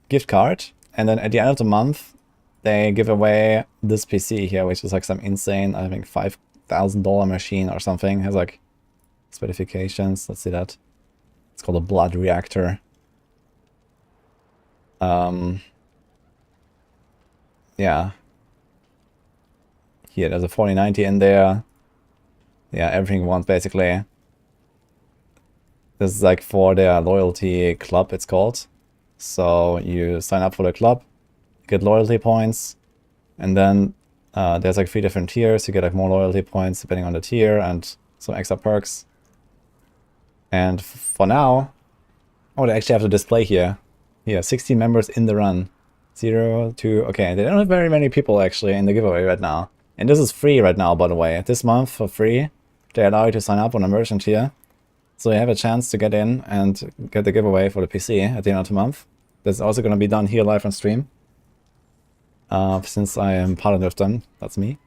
gift card. And then at the end of the month, they give away this PC here, which is like some insane, I think $5,000 machine or something. It has like specifications. Let's see that. It's called a blood reactor. Yeah. Here, there's a 4090 in there. Yeah, everything you want basically. This is like for their loyalty club, it's called. So you sign up for the club, get loyalty points, and then there's like 3 different tiers. You get like more loyalty points depending on the tier and some extra perks. And for now, oh, they actually have to display here. Here, 16 members in the run. 0, 2, okay, they don't have very many people actually in the giveaway right now. And this is free right now, by the way. This month for free, they allow you to sign up on a merchant here. So you have a chance to get in and get the giveaway for the PC at the end of the month. That's also going to be done here live on stream. Since I am partnered with them, that's me.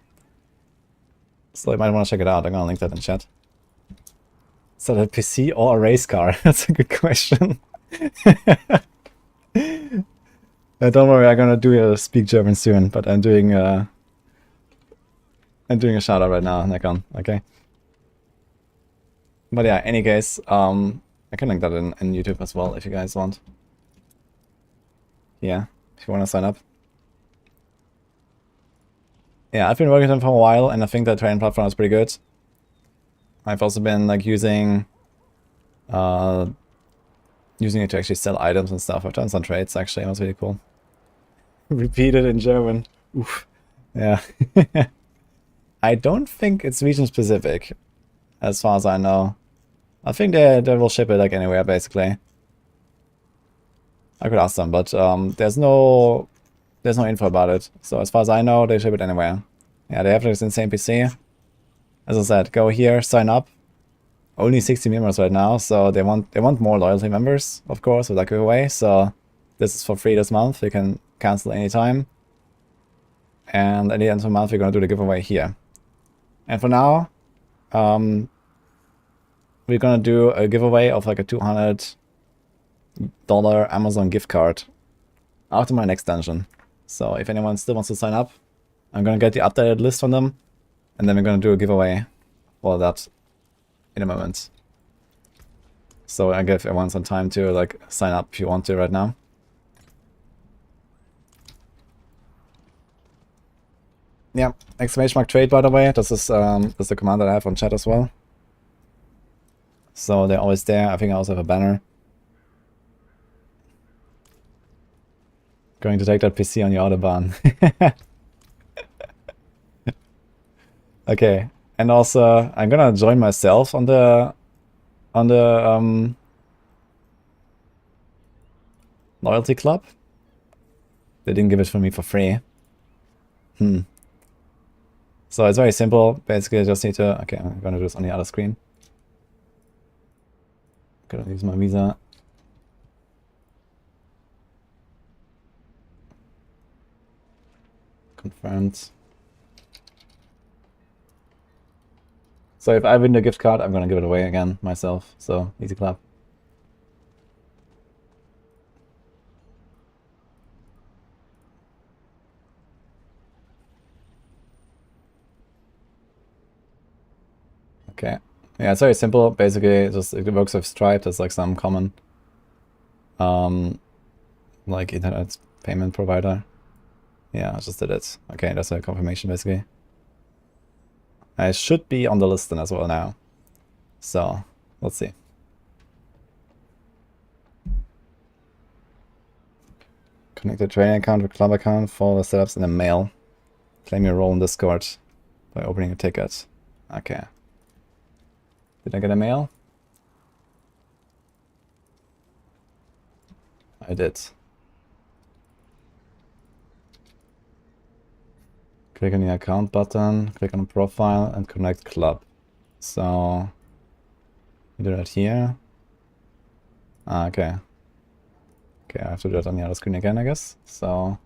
So you might want to check it out. I'm going to link that in chat. So the PC or a race car? That's a good question. Don't worry, I'm going to do a speak German soon, but I'm doing a shout out right now, Nekon, okay? But yeah, any case, I can link that in YouTube as well if you guys want. Yeah, if you want to sign up. Yeah, I've been working on them for a while, and I think that trading platform is pretty good. I've also been like using it to actually sell items and stuff. I've done some trades actually, it was really cool. Repeat it in German. Oof. Yeah. I don't think it's region specific, as far as I know. I think they will ship it like anywhere basically. I could ask them, but there's no info about it. So as far as I know, they ship it anywhere. Yeah, they have this insane PC. As I said, go here, sign up. Only 60 members right now, so they want more loyalty members, of course, with that giveaway. So this is for free this month. You can cancel anytime. And at the end of the month, we're gonna do the giveaway here. And for now, we're gonna do a giveaway of like a $200 Amazon gift card after my next dungeon. So if anyone still wants to sign up, I'm gonna get the updated list from them, and then we're gonna do a giveaway for that in a moment. So I give everyone some time to like sign up if you want to right now. Yeah, exclamation mark trade, by the way. This is the command that I have on chat as well. So they're always there. I think I also have a banner. Going to take that PC on your Autobahn. Okay, and also I'm gonna join myself on the loyalty club. They didn't give it for me for free. So it's very simple. Basically, I just need to... Okay, I'm gonna do this on the other screen. Gonna use my visa. Confirmed. So if I win the gift card, I'm gonna give it away again myself. So easy clap. Okay. Yeah, it's very simple. Basically, just it works with Stripe. There's like some common, like internet payment provider. Yeah, I just did it. Okay, that's a confirmation basically. I should be on the list then as well now. So, let's see. Connect the trading account with club account, follow the setups in the mail. Claim your role in Discord by opening a ticket. Okay. Did I get a mail? I did. Click on the account button, click on profile and connect club. So you do that here. Ah, okay. Okay, I have to do that on the other screen again, I guess. So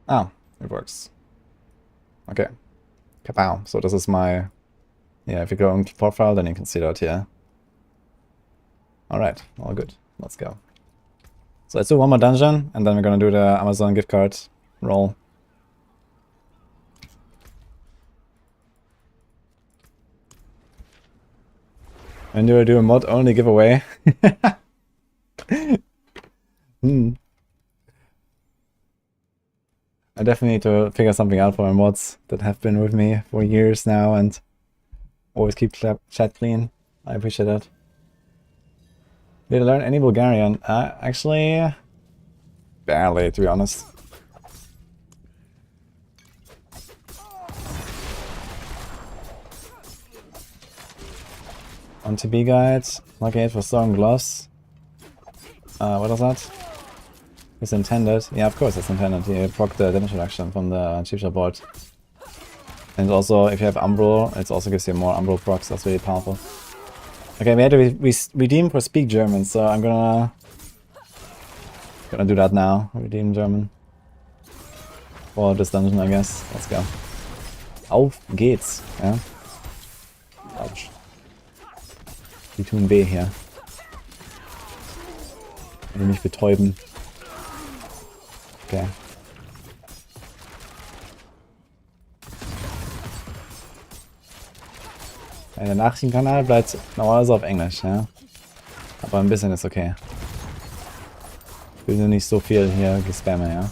ah, it works. Okay. Kapow. So this is my... Yeah, if you go into profile, then you can see that here. Alright, all good. Let's go. So let's do one more dungeon, and then we're gonna do the Amazon gift card roll. And do I do a mod only giveaway? I definitely need to figure something out for my mods that have been with me for years now and always keep chat clean. I appreciate that. Did I learn any Bulgarian? Actually, barely, to be honest. On TB guides, lucky 8 for sewing gloves. What was that? It's intended. Yeah, of course it's intended. You proc the damage reduction from the cheap shot board. And also, if you have Umbral, it also gives you more Umbral procs. That's really powerful. Okay, we had to redeem for speak German, so I'm gonna do that now. Redeem German. For this dungeon, I guess. Let's go. Auf geht's. Ja. Ouch. Die tun weh hier. Ich will mich betäuben. Okay. Der Nachrichtenkanal bleibt normalerweise auf Englisch, ja. Aber ein bisschen ist okay. Ich will nur nicht so viel hier gespamme, ja.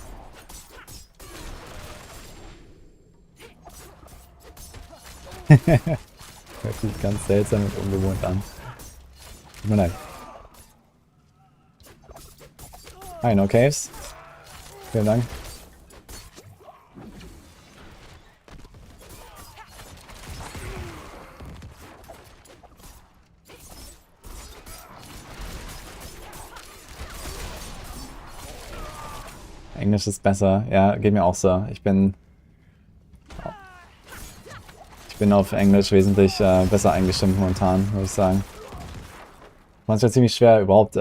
Hört sich ganz seltsam und ungewohnt an. Tut mir leid. Hi, no caves. Vielen Dank. Englisch ist besser. Ja, geht mir auch so. Ich bin auf Englisch wesentlich besser eingestimmt momentan, würde ich sagen. Manchmal ziemlich schwer überhaupt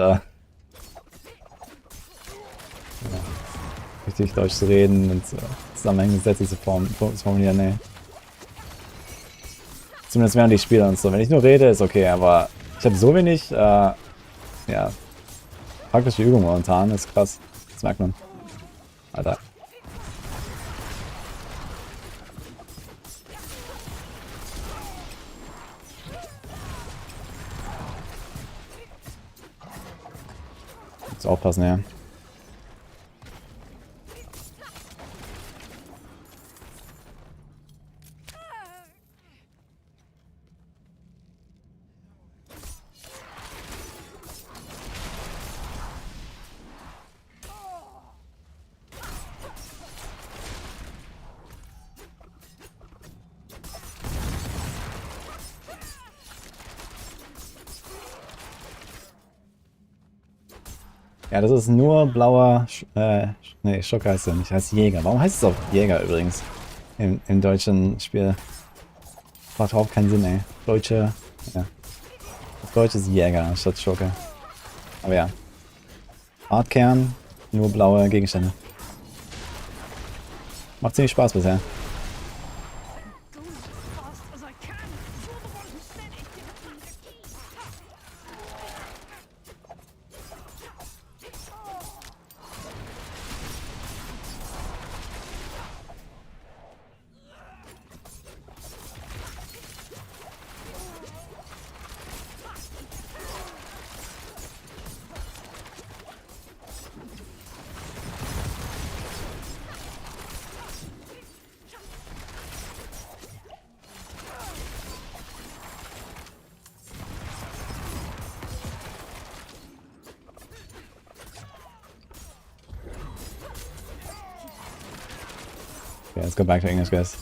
richtig Deutsch zu reden und zusammenhängende Sätze zu formulieren, nee. Zumindest während ich spiele und so. Wenn ich nur rede, ist okay, aber ich habe so wenig ja, praktische Übung momentan, ist krass. Smackman. Alter. Muss aufpassen, ja. Ja, das ist nur blauer, nee, Schock heißt er nicht, heißt Jäger. Warum heißt es auch Jäger übrigens? Im deutschen Spiel. Macht überhaupt keinen Sinn, ey. Deutsche, ja. Auf Deutsch ist Jäger statt Schocker. Aber ja. Hartkern, nur blaue Gegenstände. Macht ziemlich Spaß bisher. Okay, let's go back to English, guys.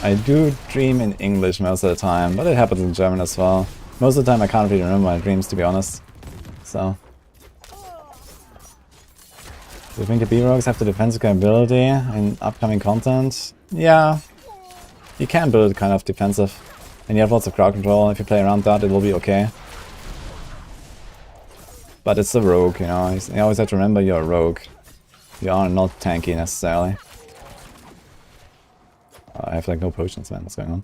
I do dream in English most of the time, but it happens in German as well. Most of the time I can't really remember my dreams, to be honest. So. Do you think the B-Rogues have the defensive capability in upcoming content? Yeah. You can build kind of defensive. And you have lots of crowd control. If you play around that, it will be okay. But it's a rogue, you know. You always have to remember you're a rogue. You are not tanky necessarily. I have like no potions, man. What's going on?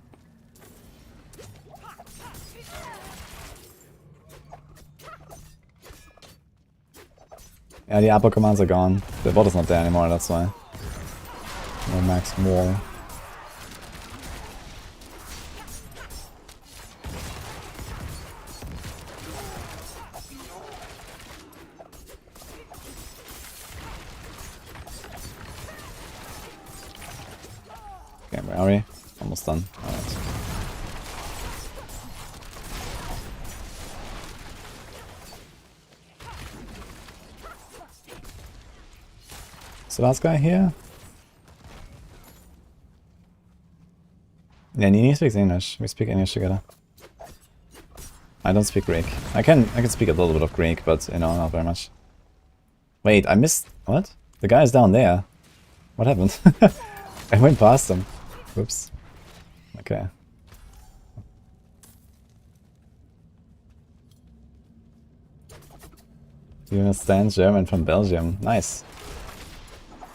Yeah, the upper commands are gone. The bot is not there anymore, that's why. No max wall. Okay, where are we? Almost done. Alright. Is the last guy here? Yeah, Nini speaks English. We speak English together. I don't speak Greek. I can speak a little bit of Greek, but you know, not very much. Wait, I missed what? The guy is down there. What happened? I went past him. Whoops. Okay. You understand German from Belgium. Nice.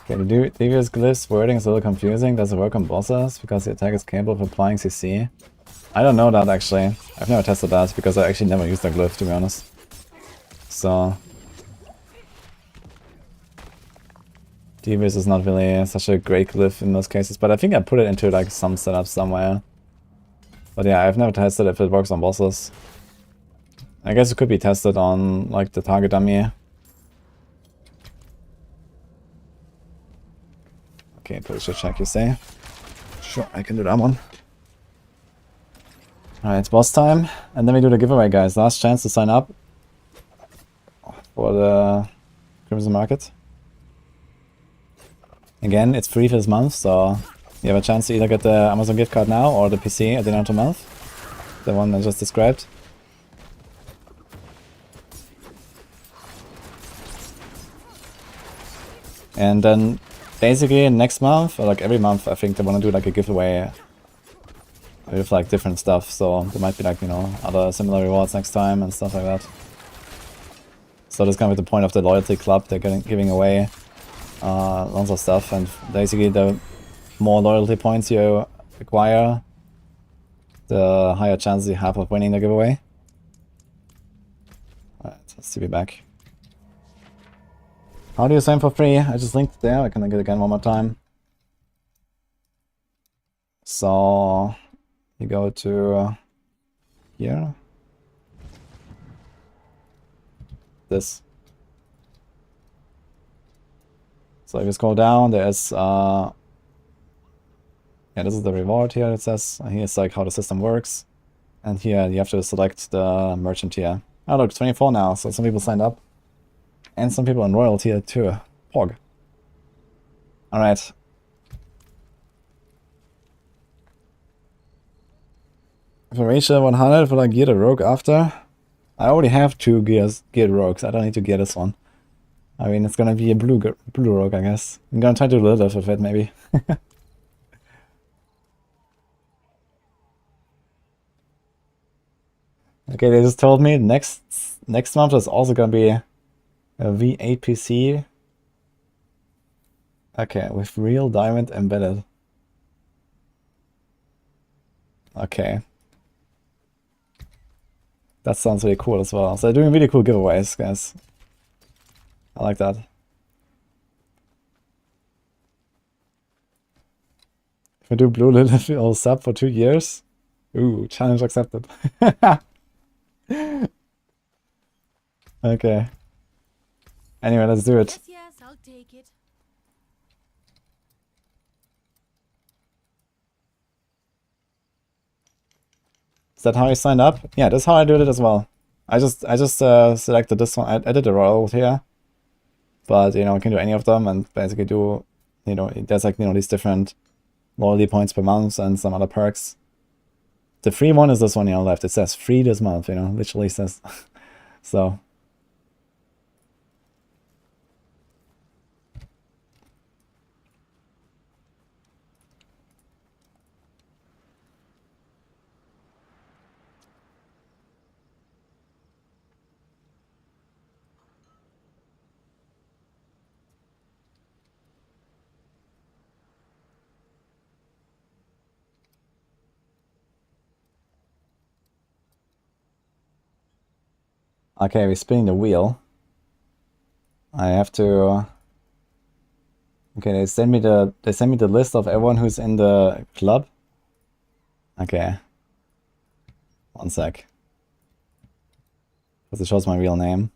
Okay, the devious glyphs wording is a little confusing. Does it work on bosses? Because the attack is capable of applying CC? I don't know that actually. I've never tested that because I actually never used that glyph, to be honest. So... Devious is not really such a great glyph in most cases, but I think I put it into like some setup somewhere. But yeah, I've never tested if it works on bosses. I guess it could be tested on like the target dummy. Okay, posture check, you say? Sure, I can do that one. Alright, it's boss time. And then we do the giveaway, guys. Last chance to sign up for the Crimson Market. Again, it's free for this month, so you have a chance to either get the Amazon gift card now or the PC at the end of the month. The one I just described. And then basically next month, or like every month, I think they want to do like a giveaway with like different stuff. So there might be like, you know, other similar rewards next time and stuff like that. So that's kind of the point of the loyalty club. They're giving away lots of stuff, and basically the more loyalty points you acquire, the higher chances you have of winning the giveaway. Alright, let's see, be back. How do you sign for free? I just linked there. I can link it again one more time. So you go to here. This. So if you scroll down, there's yeah, this is the reward here. It says here's like how the system works, and here you have to select the merchant tier. Oh look, 24 now. So some people signed up, and some people in royal tier too. Pog. All right. If I reach 100, will I gear the rogue after? I already have 2 geared rogues. I don't need to gear this one. I mean, it's gonna be a blue rogue, I guess. I'm gonna try to do a little bit with it, maybe. Okay, they just told me next month is also gonna be a V8 PC. Okay, with real diamond embedded. Okay. That sounds really cool as well. So they're doing really cool giveaways, guys. I like that. If I do blue Lilith, I'll sub for 2 years. Ooh, challenge accepted. Okay. Anyway, let's do it. Yes, I'll take it. Is that how you signed up? Yeah, that's how I did it as well. I just selected this one. I did the royal here, but you know, I can do any of them and basically do, you know, there's like, you know, these different loyalty points per month and some other perks. The free one is this one here on the left. It says free this month, you know, literally says. So. Okay, we're spinning the wheel. I have to. Okay, they send me the list of everyone who's in the club. Okay. One sec. Because it shows my real name.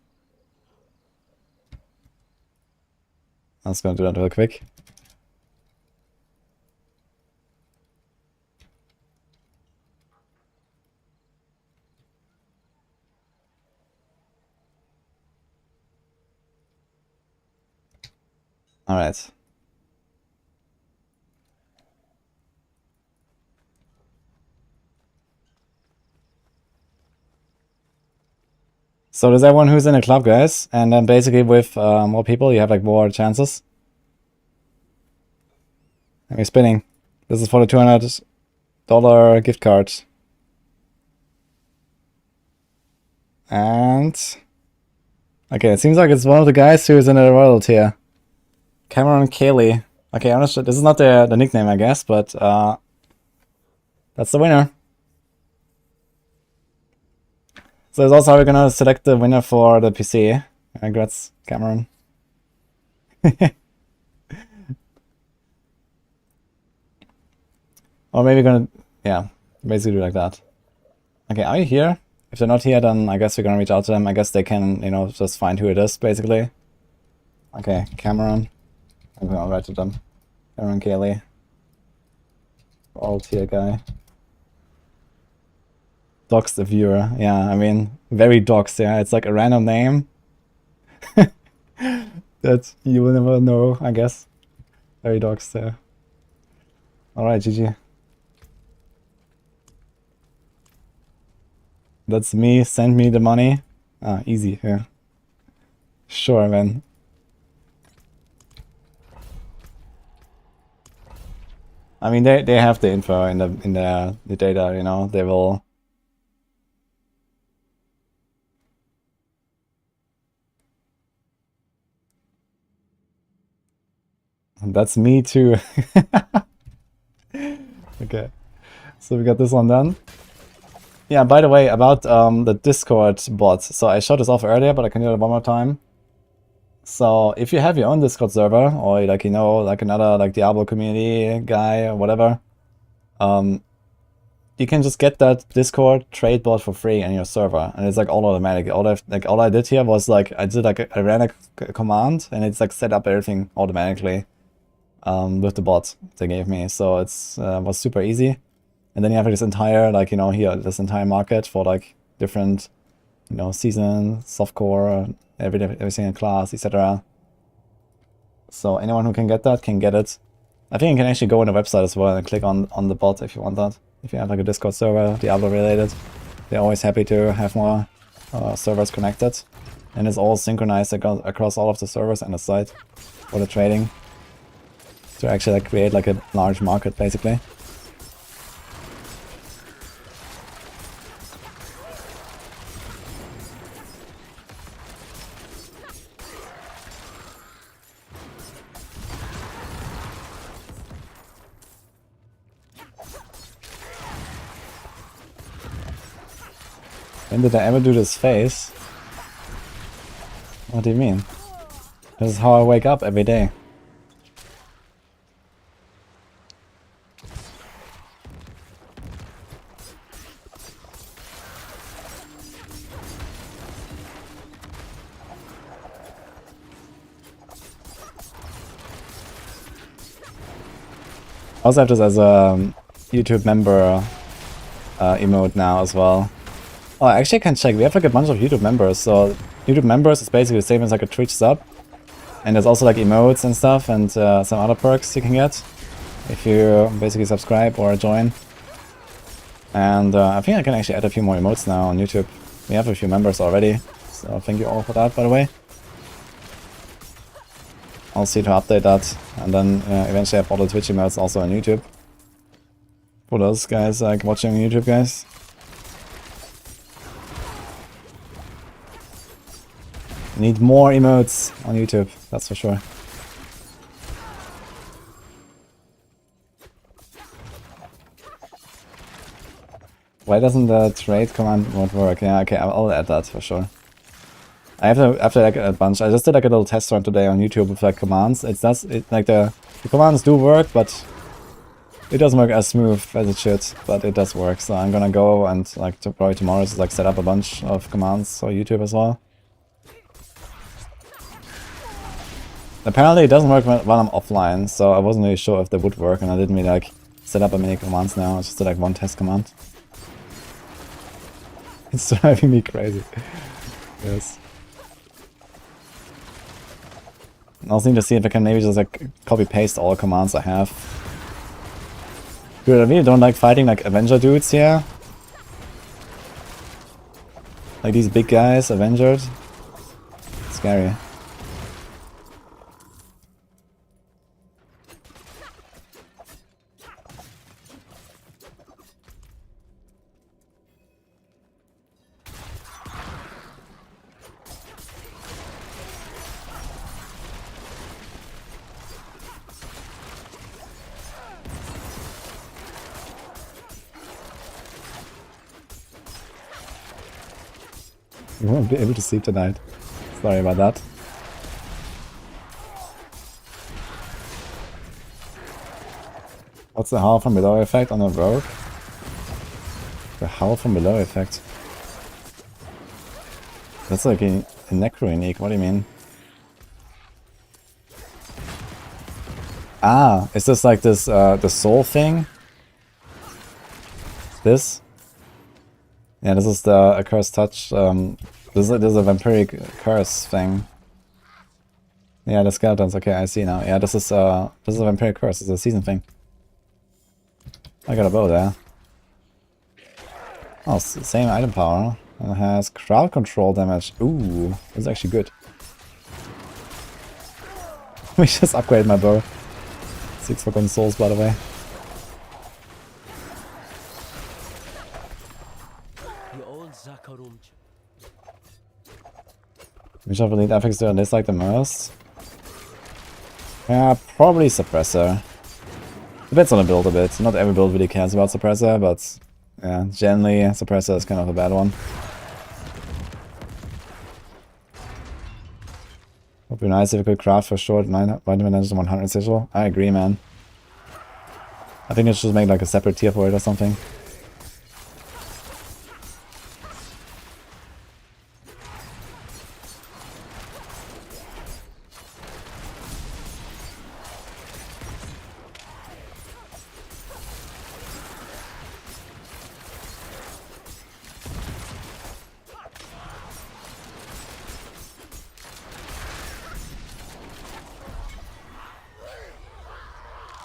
I'm just gonna do that real quick. All right. So there's everyone who's in the club, guys, and then basically with more people, you have like more chances. And we're spinning. This is for the $200 gift card. And okay, it seems like it's one of the guys who's in the royal tier. Cameron Cayley. Okay, I'm not sure. This is not the nickname, I guess, but that's the winner. So that's also how we're gonna select the winner for the PC. Congrats, Cameron. Or maybe gonna, yeah, basically do like that. Okay, are you here? If they're not here, then I guess we're gonna reach out to them. I guess they can, you know, just find who it is, basically. Okay, Cameron. I'm gonna write to them. Cameron Cayley. All tier guy. Doxed the viewer. Yeah, I mean, very doxed, yeah. It's like a random name. That you will never know, I guess. Very doxed, yeah. Alright, GG. That's me, send me the money. Ah, easy, yeah. Sure, man. I mean, they have the info in the data, you know. They will. That's me too. Okay, so we got this one done. Yeah, by the way, about the Discord bots. So I showed this off earlier, but I can do it one more time. So if you have your own Discord server, or like, you know, like another like Diablo community guy or whatever, you can just get that Discord trade bot for free on your server, and it's like all automatic. All I did here was like I ran a command, and it's like set up everything automatically with the bot they gave me. So it's was super easy. And then you have this entire like, you know, here this entire market for like different, you know, season, softcore, every single class, etc. So anyone who can get that can get it. I think you can actually go on the website as well and click on the bot if you want that. If you have like a Discord server, Diablo related, they're always happy to have more servers connected. And it's all synchronized across all of the servers and the site for the trading. To actually like create like a large market basically. When did I ever do this face? What do you mean? This is how I wake up every day. I also have this as a YouTube member emote now as well. Oh, I actually can check. We have like a bunch of YouTube members. So YouTube members is basically the same as like a Twitch sub. And there's also like emotes and stuff and some other perks you can get if you basically subscribe or join. And I think I can actually add a few more emotes now on YouTube. We have a few members already. So thank you all for that, by the way. I'll see to update that. And then eventually have all the Twitch emotes also on YouTube. For those guys like watching YouTube, guys. Need more emotes on YouTube, that's for sure. Why doesn't the trade command won't work? Yeah, okay, I'll add that for sure. I have to after like a bunch. I just did like a little test run today on YouTube with like commands. It like the commands do work, but it doesn't work as smooth as it should. But it does work. So I'm gonna go and like probably tomorrow just like set up a bunch of commands for YouTube as well. Apparently it doesn't work while I'm offline, so I wasn't really sure if they would work, and I didn't really like set up a many commands now. I just did like one test command. It's driving me crazy. Yes. I also need to see if I can maybe just like copy paste all commands I have. Dude, I really don't like fighting like Avenger dudes here. Like these big guys, Avengers. It's scary. You won't be able to sleep tonight. Sorry about that. What's the howl from below effect on a rogue? The howl from below effect? That's like a necro unique, what do you mean? Ah, is this like this the soul thing? This? Yeah, this is the accursed touch. This is a vampiric curse thing. Yeah, the skeletons. Okay, I see now. Yeah, this is a vampiric curse. It's a season thing. I got a bow there. Oh, same item power. And it has crowd control damage. Ooh, this is actually good. We just upgraded my bow. 6 forgotten souls, by the way. Which of elite effects do I dislike the most? Yeah, probably Suppressor. Depends on the build a bit. Not every build really cares about Suppressor, but yeah, generally Suppressor is kind of a bad one. Hope Be nice if we could craft for short 9 vitamin engine 100 sigil. I agree, man. I think it should make like a separate tier for it or something.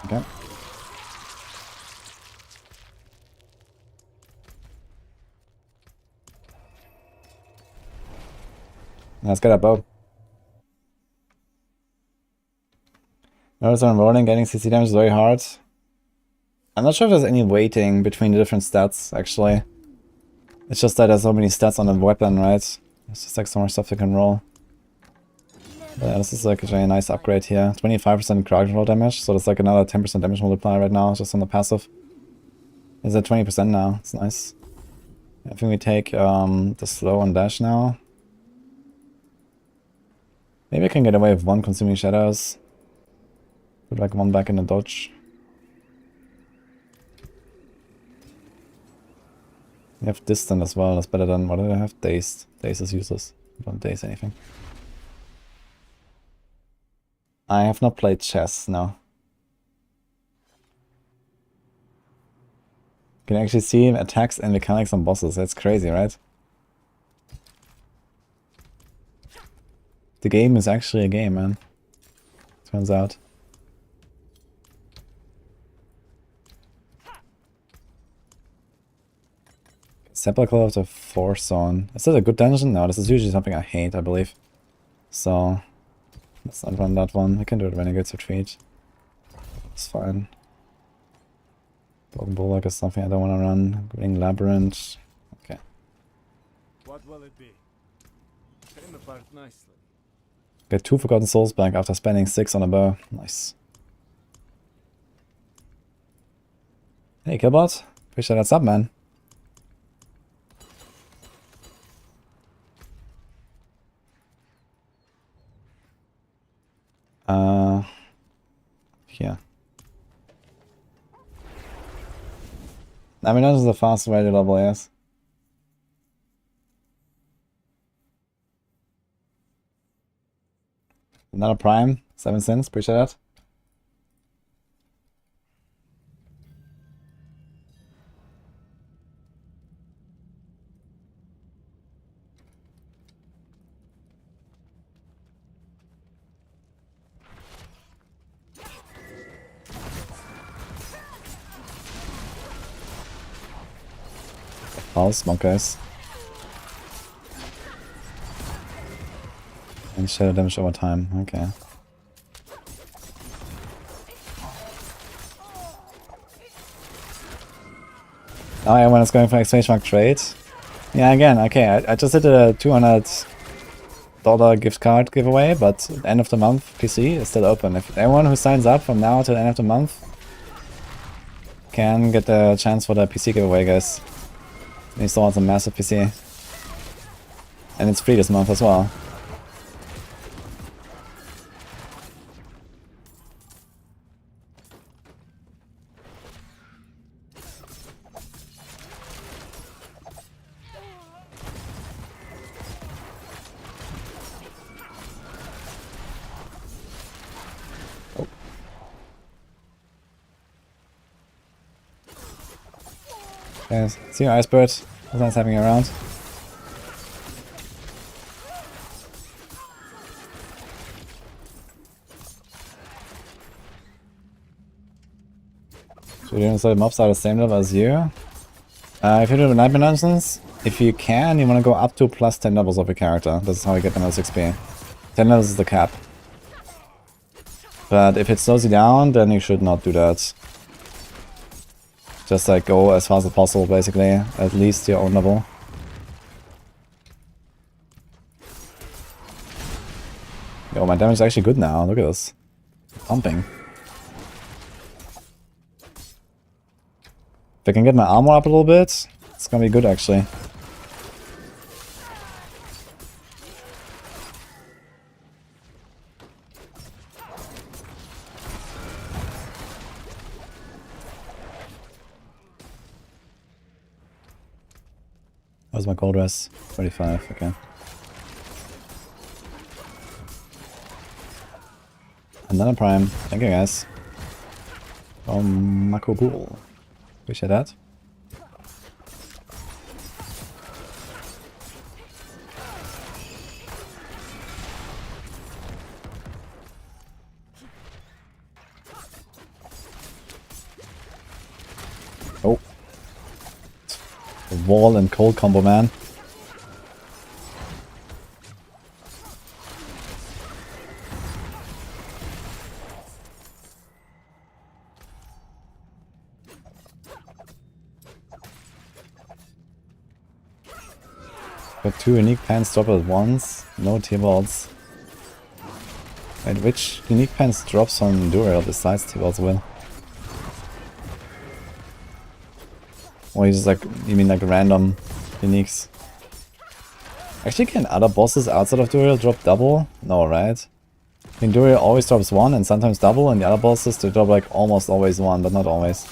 Okay. Let's get a bow. Notice when rolling, getting CC damage is very hard. I'm not sure if there's any weighting between the different stats, actually. It's just that there's so many stats on the weapon, right? It's just like so much stuff you can roll. But yeah, this is like a very nice upgrade here. 25% crowd control damage, so that's like another 10% damage multiplier right now, just on the passive. It's at 20% now, it's nice. I think we take the slow and dash now. Maybe I can get away with one consuming shadows. Put like one back in the dodge. We have distant as well, that's better than, what do I have? Dazed. Dazed is useless. Don't daze anything. I have not played chess, no. You can actually see attacks and mechanics on bosses, that's crazy, right? The game is actually a game, man. Turns out. Sepulchre of the Force Zone. Is that a good dungeon? No, this is usually something I hate, I believe. So, let's not run that one. We can do it Renegade's Retreat. It's fine. Broken Bulwark is something I don't want to run. Green Labyrinth. Okay. What will it be? Came apart nicely. Get 2 Forgotten Souls back after spending 6 on a bow. Nice. Hey, Killbot. Appreciate that sub, man. Here. I mean, this is the fastest way to level, yes. Another Prime, 7 cents, appreciate that. All smoke, guys. And shadow damage over time, okay. Oh yeah, when it's going for exchange mark trade. Yeah, again, okay, I just did a $200 gift card giveaway, but at the end of the month PC is still open. If everyone who signs up from now till the end of the month can get the chance for the PC giveaway, guys. He still wants a massive PC. And it's free this month as well. Oh. Guys, see you, Icebird. It's nice having you around. So you're gonna say mobs are the same level as you? If you do Nightmare Dungeons, if you can, you wanna go up to plus 10 levels of your character. This is how you get the most XP. 10 levels is the cap. But if it slows you down, then you should not do that. Just like go as fast as possible, basically, at least your own level. Yo, my damage is actually good now, look at this. Pumping. If I can get my armor up a little bit, it's gonna be good actually. Where's my gold res? 35, okay. Another prime. Thank you guys. From Mako Pool. Appreciate that. Oh. The wall and cold combo, man. Got 2 unique pants drop at once. No T-balls. Wait, which unique pants drops on Duriel besides T-balls will? Or you just like, you mean like random uniques? Actually, can other bosses outside of Duriel drop double? No, right? I think Duriel always drops 1 and sometimes double, and the other bosses they drop like almost always 1, but not always.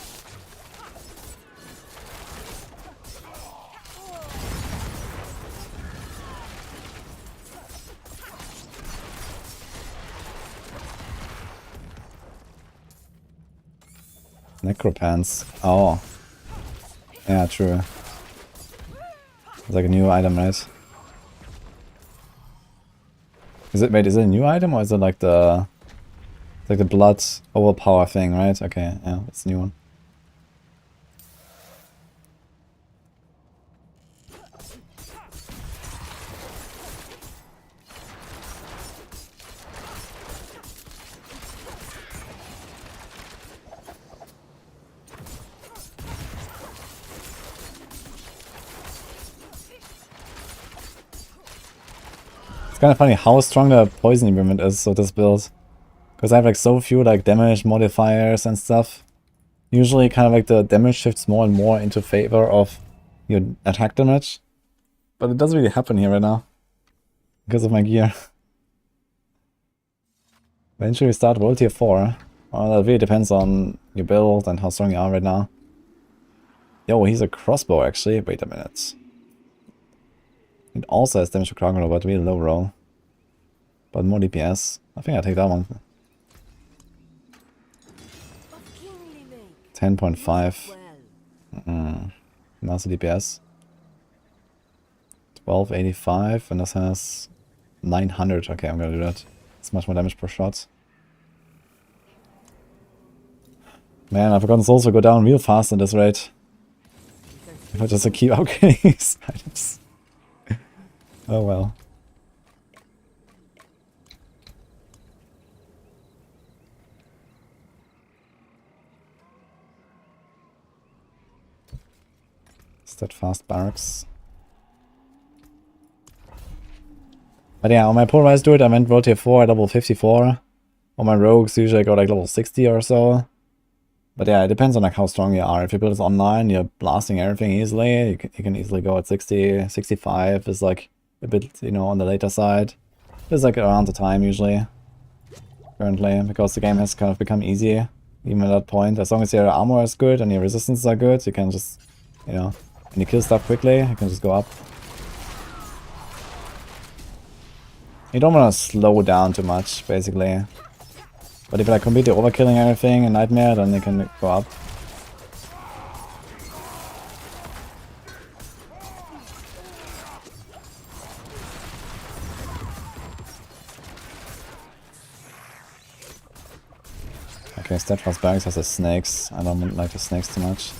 Necropants. Oh. Yeah, true. It's like a new item, right? Is it, wait, is it a new item or is it like the blood overpower thing, right? Okay, yeah, it's a new one. It's kind of funny how strong the poison immunity is with this build. Because I have like so few like damage modifiers and stuff. Usually kind of like the damage shifts more and more into favor of your attack damage. But it doesn't really happen here right now. Because of my gear. When should we start World Tier 4? Well, that really depends on your build and how strong you are right now. Yo, he's a crossbow actually. Wait a minute. It also has damage to Crocodile, but really low roll. But more DPS. I think I'll take that one. 10.5. Master DPS. 1285, and this has 900. Okay, I'm gonna do that. It's much more damage per shot. Man, I've forgotten souls will go down real fast at this rate. If I just keep upgrading these items. Oh well. Steadfast barracks. But yeah, on my polarized dude, I went World Tier 4 at level 54. On my rogues, usually I go like level 60 or so. But yeah, it depends on like how strong you are. If you build this online, you're blasting everything easily. You can easily go at 60, 65 is like a bit, you know, on the later side. It's like around the time usually. Currently, because the game has kind of become easy. Even at that point, as long as your armor is good and your resistances are good, you can just, you know, when you kill stuff quickly, you can just go up. You don't want to slow down too much, basically. But if you're like completely overkilling everything in Nightmare, then you can go up. Okay, Steadfast Barracks has the snakes. I don't like the snakes too much.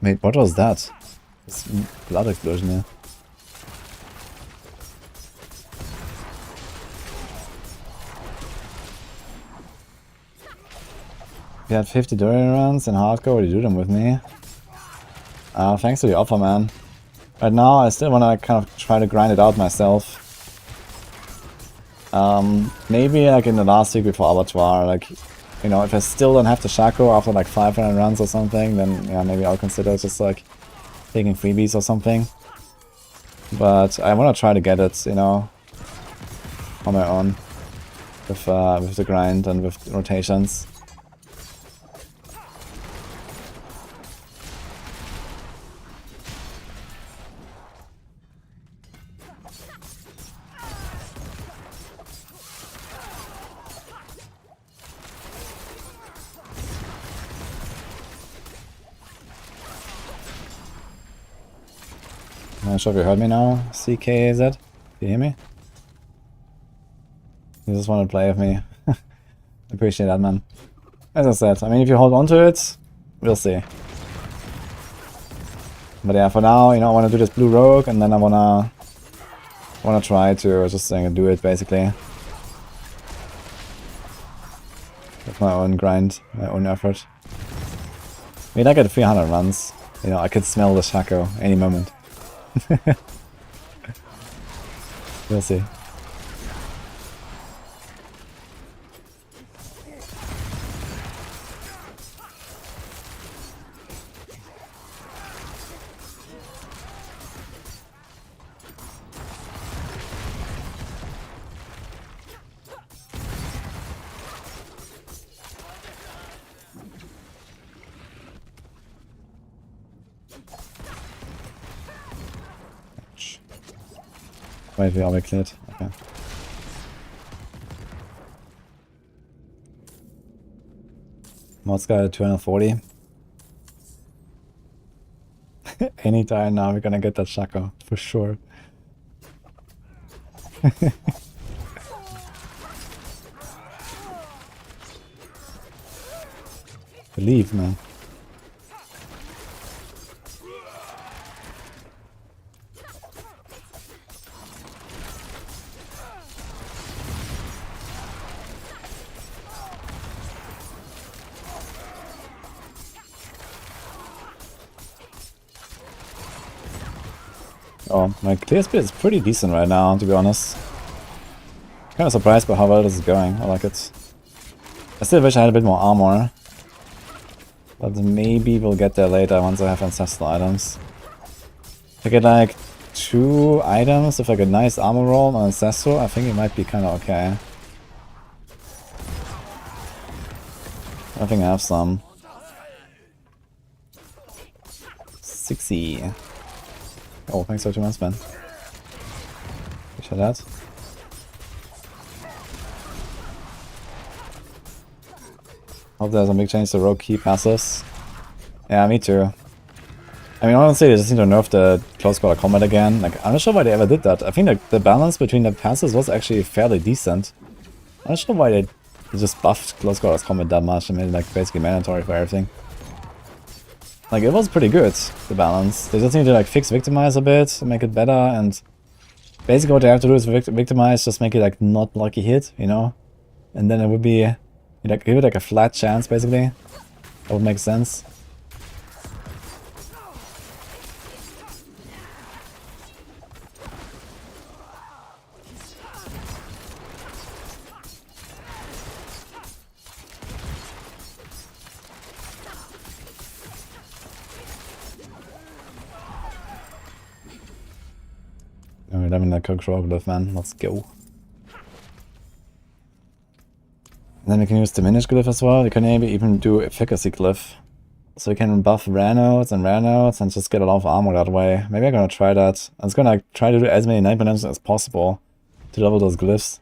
Wait, what was that? This blood explosion here. You had 50 Duriel rounds in hardcore, would you do them with me? Thanks to the offer, man. Right now, I still want to kind of try to grind it out myself. Maybe like in the last week before Abattoir, like, you know, if I still don't have the shako after like 500 runs or something, then yeah, maybe I'll consider just like taking freebies or something. But I want to try to get it, you know, on my own. With the grind and with rotations. I'm not sure if you heard me now, CKZ. Do you hear me? You just want to play with me. Appreciate that, man. As I said, I mean, if you hold on to it, we'll see. But yeah, for now, you know, I want to do this blue rogue, and then I wanna try to just do it basically with my own grind, my own effort. I mean, I get 300 runs. You know, I could smell the shako any moment. We'll see. Wait, we are cleared. Okay. Mods got at 240. Anytime now we're gonna get that shako, for sure. Believe, man. Oh, my clear speed is pretty decent right now, to be honest. Kind of surprised by how well this is going. I like it. I still wish I had a bit more armor. But maybe we'll get there later once I have ancestral items. If I get like 2 items with like a nice armor roll on ancestral, I think it might be kind of okay. I think I have some. 60. Oh, thanks for 2 months, man. Appreciate that. Hope there's a big change to rogue key passes. Yeah, me too. I mean, honestly, they just need to nerf the close quarter combat again. Like, I'm not sure why they ever did that. I think like the balance between the passes was actually fairly decent. I'm not sure why they just buffed close quarters combat that much and made it like basically mandatory for everything. Like, it was pretty good, the balance. They just need to like fix Victimize a bit, make it better, and basically what they have to do is Victimize, just make it like not lucky hit, you know? And then it would be, like, give it like a flat chance, basically. That would make sense. Alright, I'm in the Cockroach, man. Let's go. And then we can use Diminish Glyph as well. We can maybe even do Efficacy Glyph. So we can buff rare nodes and just get a lot of armor that way. Maybe I'm gonna try that. I'm just gonna try to do as many night managers as possible to level those glyphs.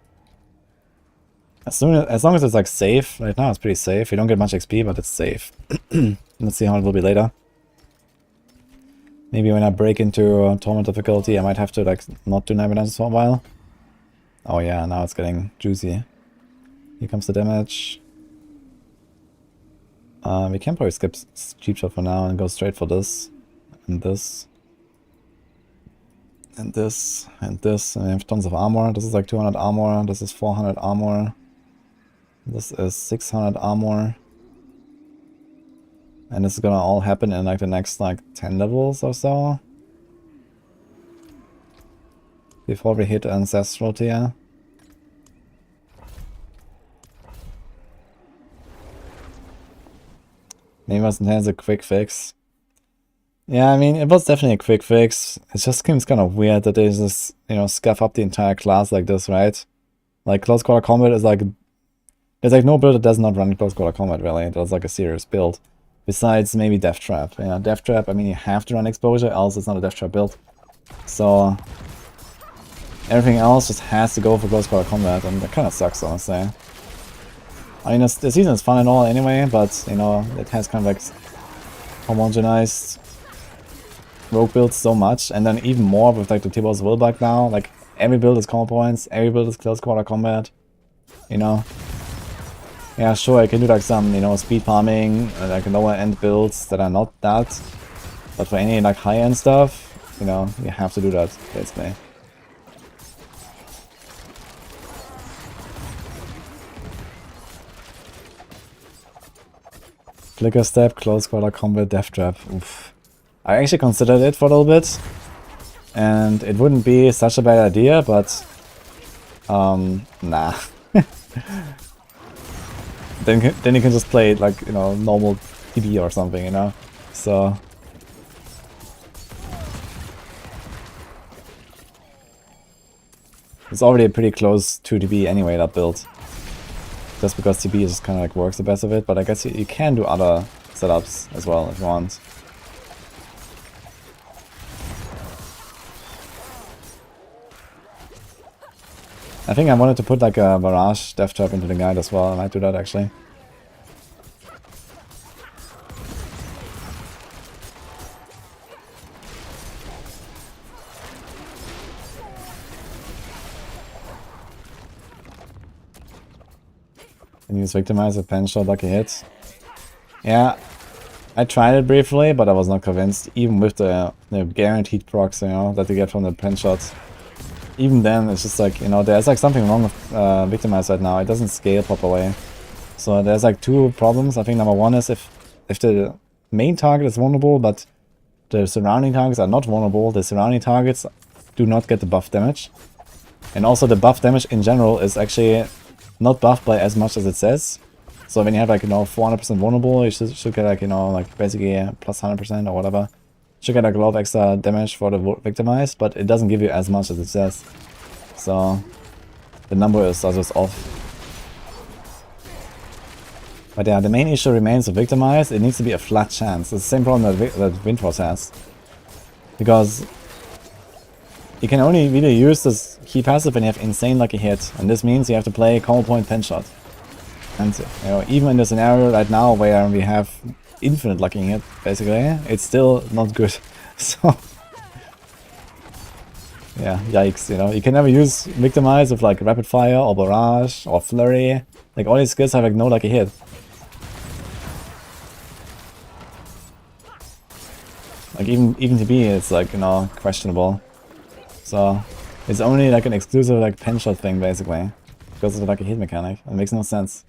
As long as it's like safe. Right now it's pretty safe. You don't get much XP, but it's safe. Let's see how it will be later. Maybe when I break into Torment difficulty, I might have to like not do night managers for a while. Oh yeah, now it's getting juicy. Here comes the damage. We can probably skip cheap shot for now and go straight for this. And this. And this. And this. And we have tons of armor. This is like 200 armor. This is 400 armor. This is 600 armor. And this is gonna all happen in like the next like 10 levels or so. Before we hit Ancestral tier. Maybe it has a quick fix. Yeah, I mean, it was definitely a quick fix. It just seems kind of weird that they just, you know, scuff up the entire class like this, right? Like, close quarter combat is like... There's like no build that does not run close quarter combat, really. That's like a serious build. Besides, maybe Death Trap. Yeah, Death Trap, I mean, you have to run exposure, else it's not a Death Trap build. So... Everything else just has to go for close quarter combat, and that kind of sucks, honestly. I mean, the season is fun and all anyway, but, you know, it has kind of like homogenized rogue builds so much, and then even more with like the T-Boss Willbug now. Like, every build is combo points, every build is close quarter combat, you know. Yeah, sure, I can do like some, you know, speed farming, like lower end builds that are not that, but for any like high end stuff, you know, you have to do that, basically. Flicker step, close quarter combat, death trap. Oof. I actually considered it for a little bit, and it wouldn't be such a bad idea, but nah. then you can just play it like, you know, normal TB or something, you know. So it's already pretty close to TB anyway, that build. Just because TB just kind of like works the best of it, but I guess you can do other setups as well if you want. I think I wanted to put like a barrage death trap into the guide as well. I might do that actually. And use Victimize a pen shot like a hit. Yeah, I tried it briefly, but I was not convinced. Even with the guaranteed procs, you know, that you get from the pen shots. Even then, it's just like, you know, there's like something wrong with Victimize right now. It doesn't scale properly. So there's like two problems. I think number one is if the main target is vulnerable, but the surrounding targets are not vulnerable, the surrounding targets do not get the buff damage. And also the buff damage in general is actually not buffed by as much as it says. So when you have like, you know, 400% vulnerable, you should get like, you know, like basically plus 100% or whatever. Should get like a lot of extra damage for the Victimize, but it doesn't give you as much as it says. So the number is just off. But yeah, the main issue remains with Victimize. It needs to be a flat chance. It's the same problem that Windforce has. Because you can only really use this key passive when you have insane lucky hit, and this means you have to play combo point pen shot. And you know, even in the scenario right now where we have infinite lucky hit, basically, it's still not good. So yeah, yikes, you know. You can never use Victimize with like Rapid Fire or Barrage or Flurry. Like all these skills have like no lucky hit. Like even to be, it's like, you know, questionable. So it's only like an exclusive like pen shot thing basically, because of like a hit mechanic. It makes no sense.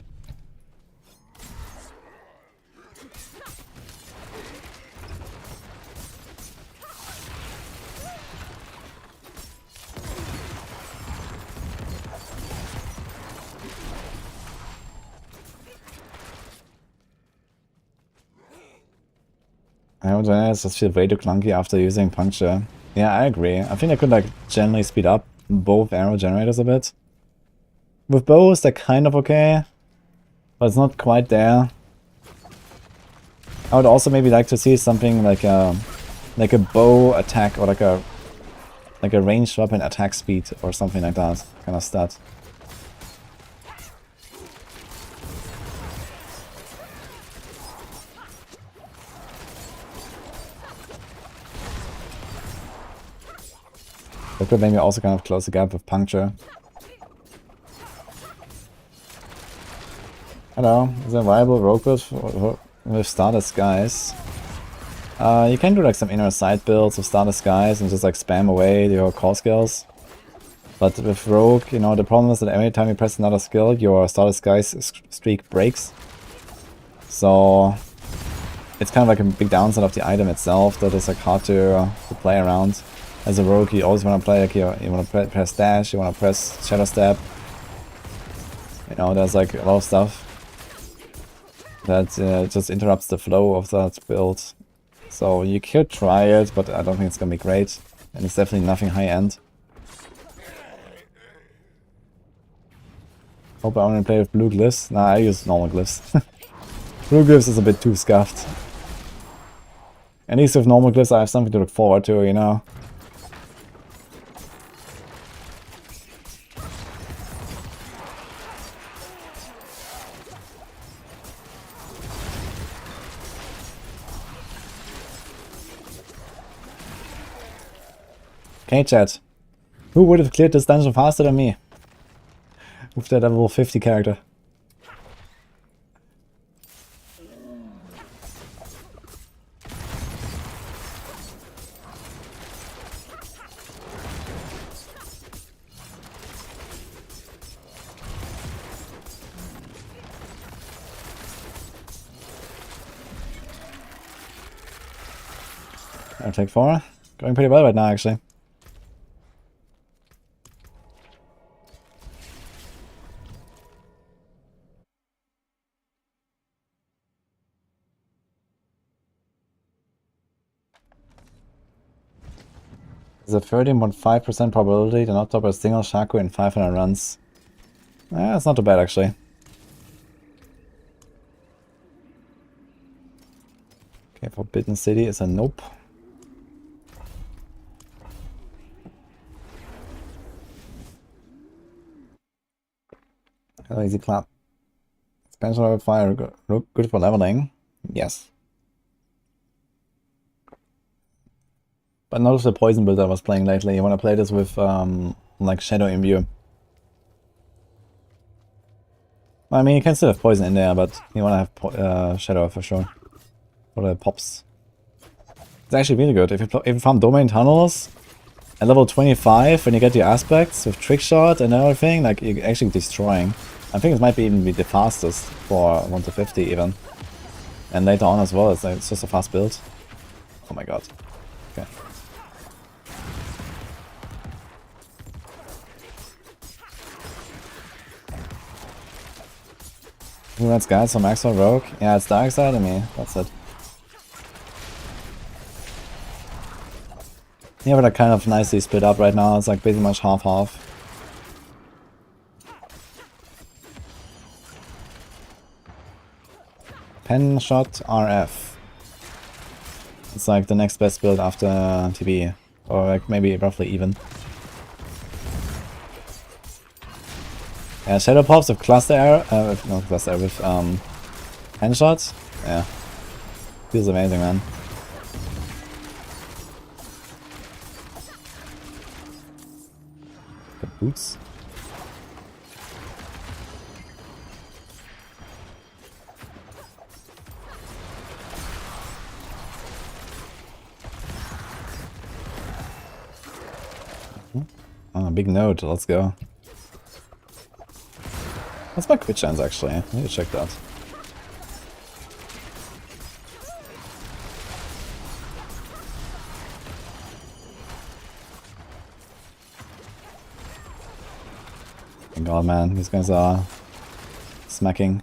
I don't know, it's just feel way too clunky after using Puncture. Yeah, I agree. I think I could like generally speed up both arrow generators a bit. With bows, they're kind of okay, but it's not quite there. I would also maybe like to see something like a bow attack or like a ranged weapon attack speed or something like that kind of stat. That could maybe also kind of close the gap with Puncture. Hello, is there a viable rogue build with Starter Skies? You can do like some inner side builds with Starter Skies and just like spam away your core skills. But with Rogue, you know, the problem is that every time you press another skill, your Starter Skies streak breaks. So it's kind of like a big downside of the item itself that is like hard to play around. As a rogue, you always want to play like you want to press dash, you want to press shadow step. You know, there's like a lot of stuff that just interrupts the flow of that build. So you could try it, but I don't think it's gonna be great. And it's definitely nothing high-end. Hope I only play with blue glyphs. Nah, I use normal glyphs. Blue glyphs is a bit too scuffed. At least with normal glyphs I have something to look forward to, you know? Okay, chat. Who would have cleared this dungeon faster than me? With that level 50 character. I'll take 4. Going pretty well right now, actually. There's a 13.5% probability to not top a single shako in 500 runs. That's not too bad, actually. Okay, Forbidden City is a nope. Hello, easy clap. Expansion level 5, good for leveling. Yes. But not with the poison build I was playing lately. I want to play this with like Shadow Imbue. I mean, you can still have poison in there, but you want to have Shadow for sure. For the pops. It's actually really good. If you farm Domain Tunnels at level 25, when you get your aspects with Trick Shot and everything, like you're actually destroying. I think it might even be the fastest for 1 to 50 even. And later on as well, it's just a fast build. Oh my god. Okay. Who wants guys from Maxwell Rogue? Yeah, it's Dark Side of me. That's it. Yeah, but they're kind of nicely split up right now. It's like pretty much half-half. Pen Shot RF. It's like the next best build after TB. Or like maybe roughly even. Yeah, Shadow Pops with Cluster Arrow, not Cluster Arrow, with Pen Shots. Yeah. Feels amazing, man. Good boots. Oh, big note, let's go. What's my crit chance actually? I need to check that. Thank god, man, these guys are smacking.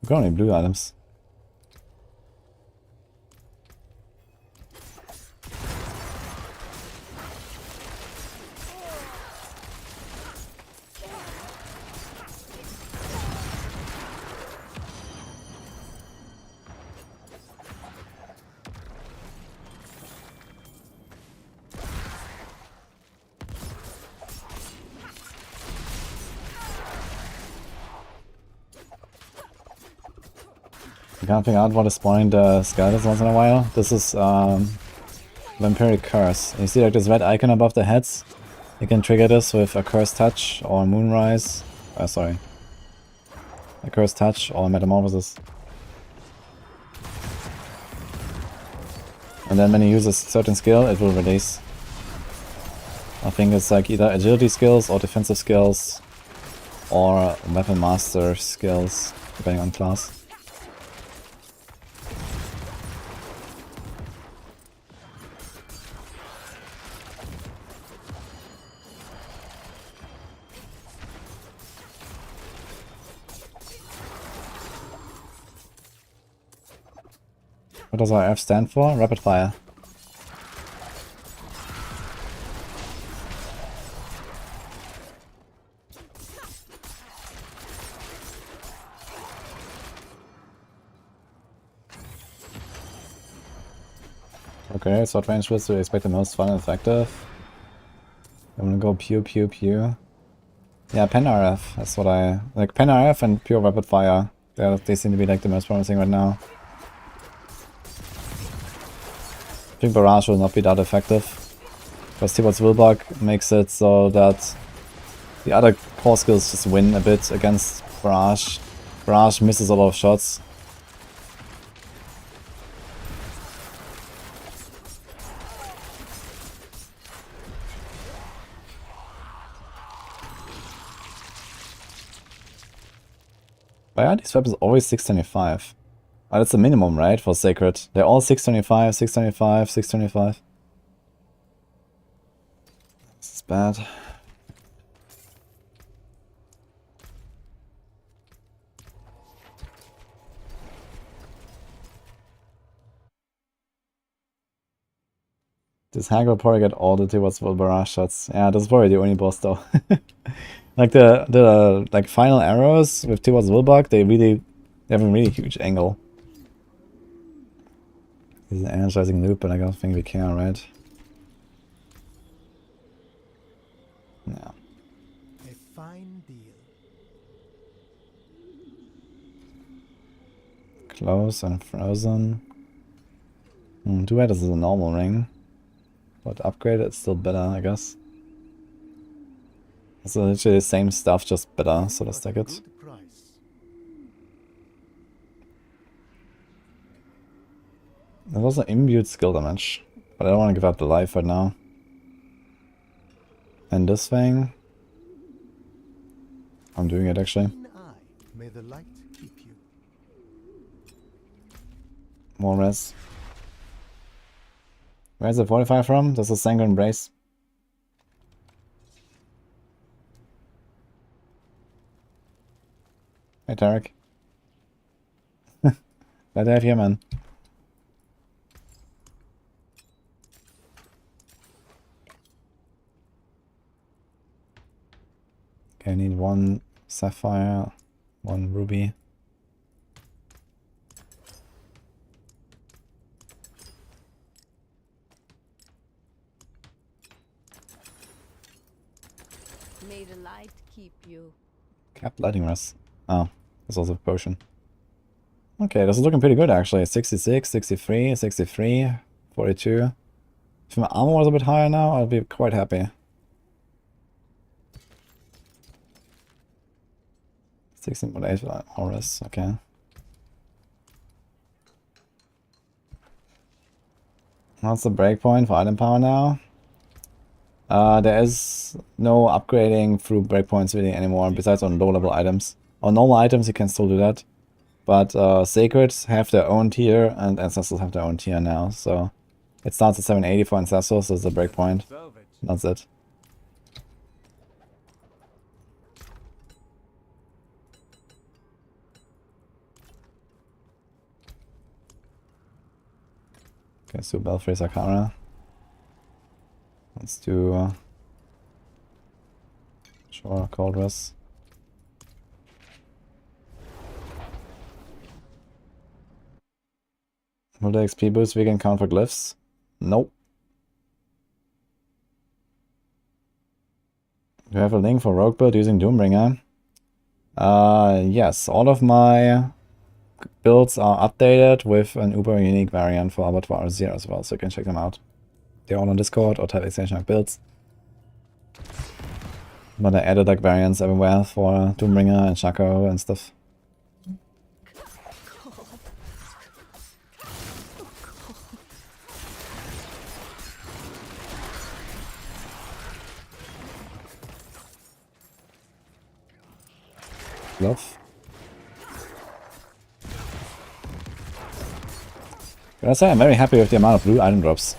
We've got only blue items. I can't figure out what is spawning the skeletons once in a while. This is Vampiric Curse. You see like this red icon above the heads? You can trigger this with a Curse Touch or Moonrise. Sorry. A Curse Touch or Metamorphosis. And then when you use a certain skill, it will release. I think it's like either agility skills or defensive skills or weapon master skills, depending on class. What does our F stand for? Rapid fire. Okay, so what range was to expect the most fun and effective? I'm gonna go pew pew pew. Yeah, pen RF. That's what I like. Pen RF and pure rapid fire. They seem to be like the most promising right now. I think barrage will not be that effective, because T-Bot's Willbug makes it so that the other core skills just win a bit against barrage. Barrage misses a lot of shots. Why are these weapons always 625? Oh, that's the minimum, right, for Sacred? They're all 625, 625, 625. This is bad. This Hag will probably get all the T-Bots full barrage shots. Yeah, this is probably the only boss though. Like the like final arrows with T-Bots Willbug, they have a really huge angle. This is an energizing loop, but I don't think we care, right? Yeah. A fine deal. Close and frozen. Too bad this is a normal ring. But upgraded, it's still better, I guess. It's literally the same stuff, just better, so let's take it. There's also imbued skill damage, but I don't want to give up the life right now. And this thing, I'm doing it actually. May the light keep you. More res. Where's the 45 from? This is Sanguine Embrace. Hey Tarek. Glad to have you, man. Okay, I need one sapphire, one ruby. May the light keep you. Capped lighting rest. Oh, there's also a potion. Okay, this is looking pretty good actually. 66, 63, 63, 42. If my armor was a bit higher now, I'd be quite happy. 16.8 auras, okay. What's the breakpoint for item power now? There is no upgrading through breakpoints really anymore, besides on low level items. On normal items you can still do that, but Sacreds have their own tier and Ancestrals have their own tier now, so it starts at 780 for Ancestrals, so it's a breakpoint. That's it. Okay, so Belfry Sakara. Let's do sure, Cold Rest. Will the XP boost we can count for glyphs? Nope. Do you have a link for Rogue build using Doombringer? Yes, all of my builds are updated with an uber unique variant for Abattoir 0 as well, so you can check them out. They're all on Discord or type / builds. But I added like variants everywhere for Doombringer and Shako and stuff. Love. Can I say I'm very happy with the amount of blue item drops.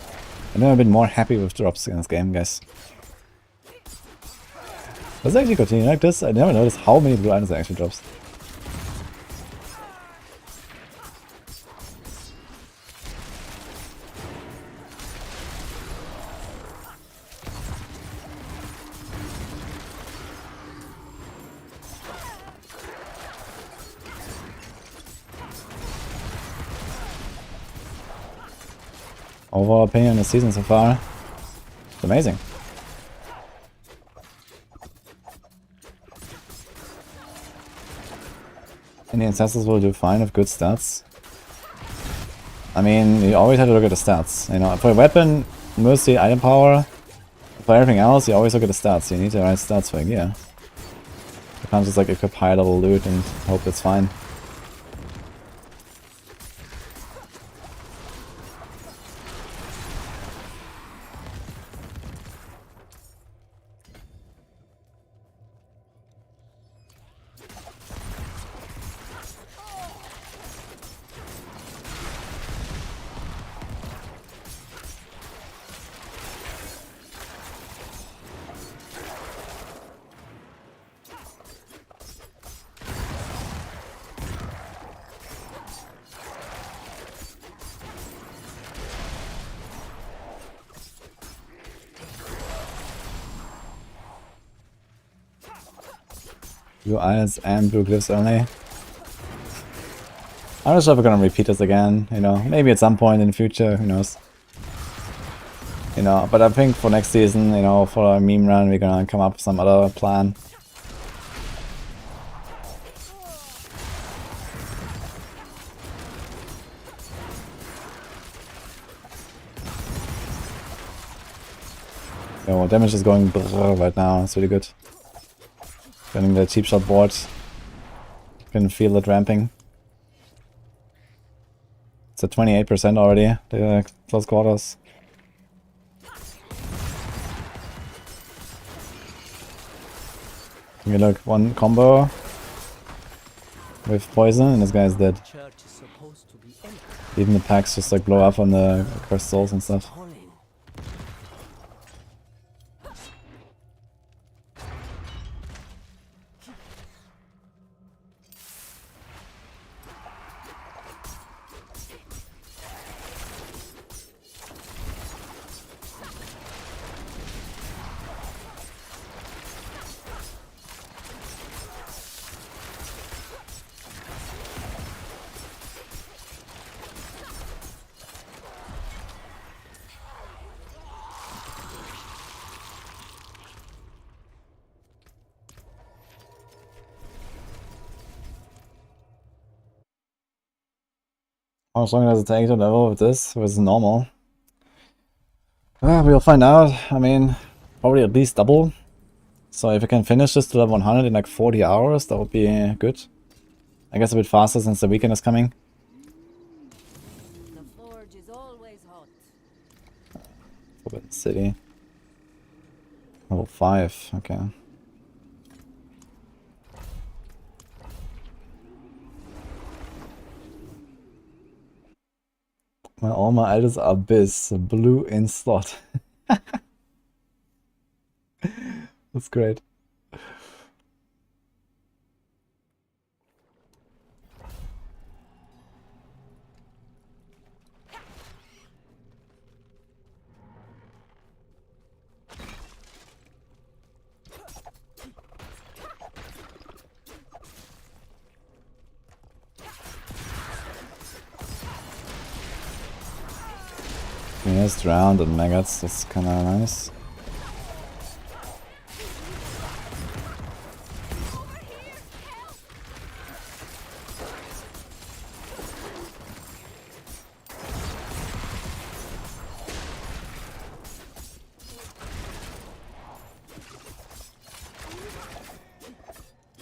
I've never been more happy with drops in this game, guys. Does it actually continue like this? I never noticed how many blue items it actually drops. overall opinion of the season so far. It's amazing. And the Ancestors will do fine with good stats. I mean, you always have to look at the stats. You know, for a weapon, mostly item power. For everything else, you always look at the stats. You need the right stats for a gear. You can't just like equip high level loot and hope it's fine. Blue eyes and blue glyphs only. I'm not sure if we're gonna repeat this again, you know, maybe at some point in the future, who knows. You know, but I think for next season, you know, for our meme run, we're gonna come up with some other plan. Yo, damage is going brrr right now, it's really good. Getting the cheap shot board. Can feel it ramping. It's at 28% already, the close quarters. Okay, look, one combo with poison and this guy is dead. Even the packs just like blow up on the cursed souls and stuff. How much longer does it take to level with this versus normal? We'll find out. I mean, probably at least double. So if I can finish this to level 100 in like 40 hours, that would be good. I guess a bit faster since the weekend is coming. The forge is always hot. Forbidden City. Level 5, okay. All my items are Abyss, blue in slot. That's great. Yes, drowned and maggots, that's kinda nice.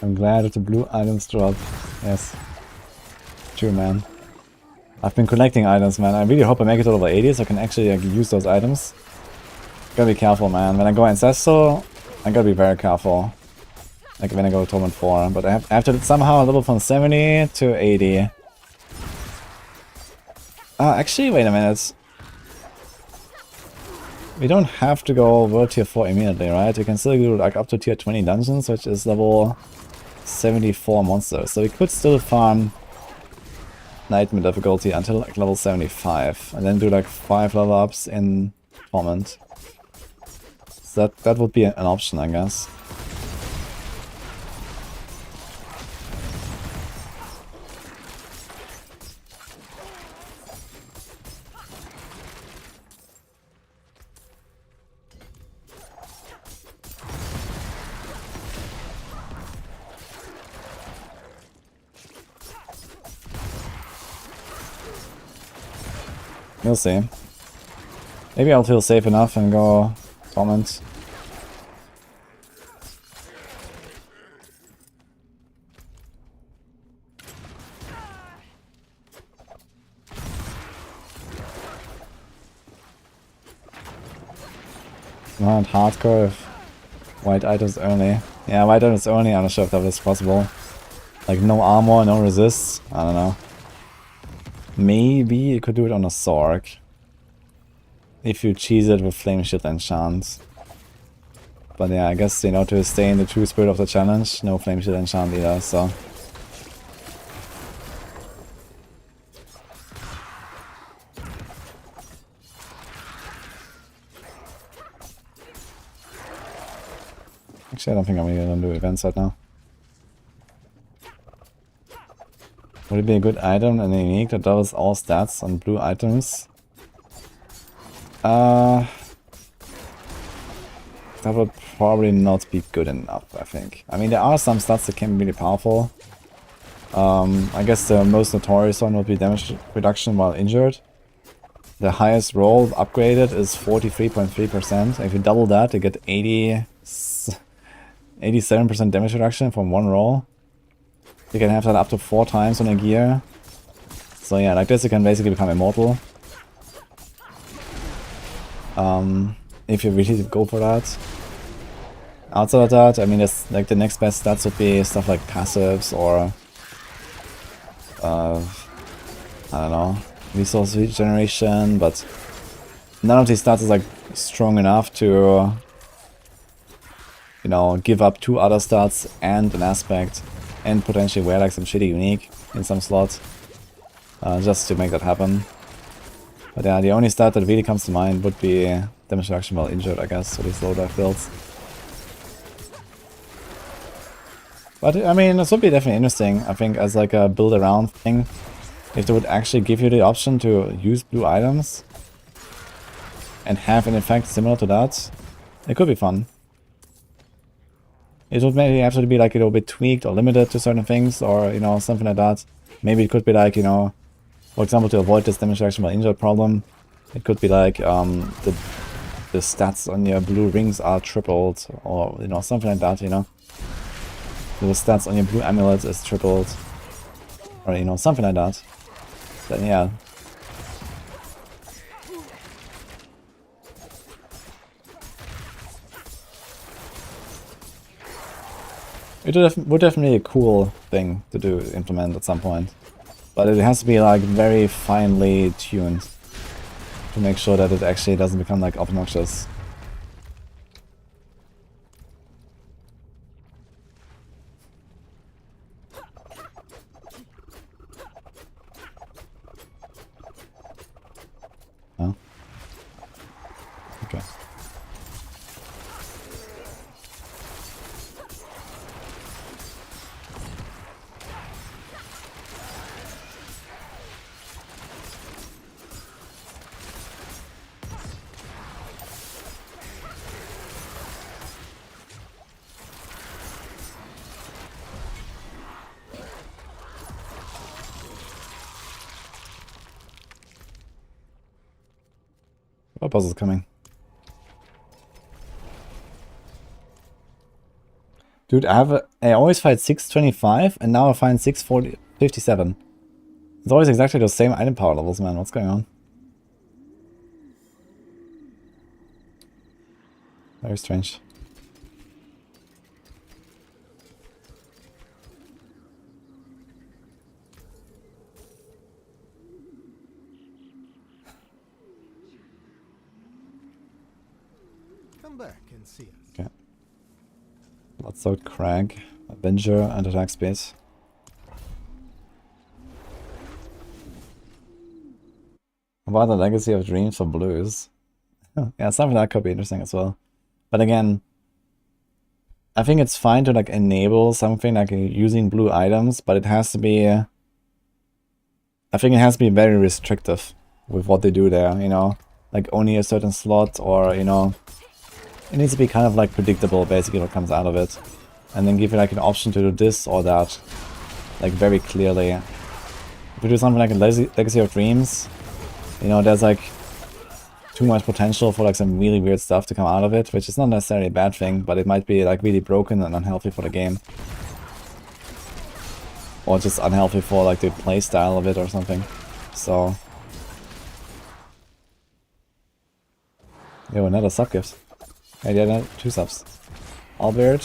I'm glad that the blue items dropped. Yes. True, man. I've been collecting items, man. I really hope I make it to level 80 so I can actually like, use those items. Gotta be careful, man. When I go Ancestral, I gotta be very careful. Like when I go Torment 4. But I have to somehow level from 70 to 80. Actually, wait a minute. We don't have to go world tier 4 immediately, right? We can still do like up to tier 20 dungeons, which is level 74 monsters. So we could still farm Nightmare difficulty until like level 75, and then do like 5 level ups in Torment. So that would be an option, I guess. We'll see. Maybe I'll feel safe enough and go Torment. Not hardcore if white items only. Yeah, white items only, I'm not sure if that is possible. Like no armor, no resists, I don't know. Maybe you could do it on a Sork. If you cheese it with Flame Shield enchant. But yeah, I guess, you know, to stay in the true spirit of the challenge, no Flame Shield enchant either, so. Actually, I don't think I'm gonna do events right now. Would it be a good item and a unique that doubles all stats on blue items? That would probably not be good enough, I think. I mean, there are some stats that can be really powerful. I guess the most notorious one would be damage reduction while injured. The highest roll upgraded is 43.3%. If you double that, you get 87% damage reduction from one roll. You can have that up to 4 times on a gear. So yeah, like this you can basically become immortal. If you really go for that. Outside of that, I mean, it's like the next best stats would be stuff like passives or I don't know, resource regeneration, but none of these stats is like strong enough to, you know, give up 2 other stats and an aspect and potentially wear like some shitty unique in some slots just to make that happen. But yeah, the only stat that really comes to mind would be damage reduction while injured, I guess, for these low dive builds. But I mean, this would be definitely interesting, I think, as like a build around thing. If they would actually give you the option to use blue items and have an effect similar to that, it could be fun. It would maybe have to be like a little bit tweaked or limited to certain things, or, you know, something like that. Maybe it could be like, you know, for example, to avoid this damage reduction while injured problem, it could be like the stats on your blue rings are tripled, or, you know, something like that, you know. So the stats on your blue amulet is tripled, or, you know, something like that. Then yeah. It would definitely be a cool thing to do, implement at some point. But it has to be like very finely tuned to make sure that it actually doesn't become like obnoxious. Huh? Okay. What boss is coming? Dude, I always fight 625 and now I find 657. It's always exactly the same item power levels, man. What's going on? Very strange. Come back and see us. Okay. Bloodsoaked Crag, Avenger, and attack speed. About the Legacy of Dreams for blues. Yeah, something that could be interesting as well. But again, I think it's fine to like enable something like using blue items, but it has to be, I think it has to be very restrictive with what they do there, you know, like only a certain slot, or, you know, it needs to be kind of like predictable basically what comes out of it, and then give you like an option to do this or that, like very clearly. If you do something like a Legacy of Dreams, you know, there's like too much potential for like some really weird stuff to come out of it, which is not necessarily a bad thing, but it might be like really broken and unhealthy for the game. Or just unhealthy for like the playstyle of it or something. So... Yo, another sub gift. Hey, yeah, 2 subs. Albert,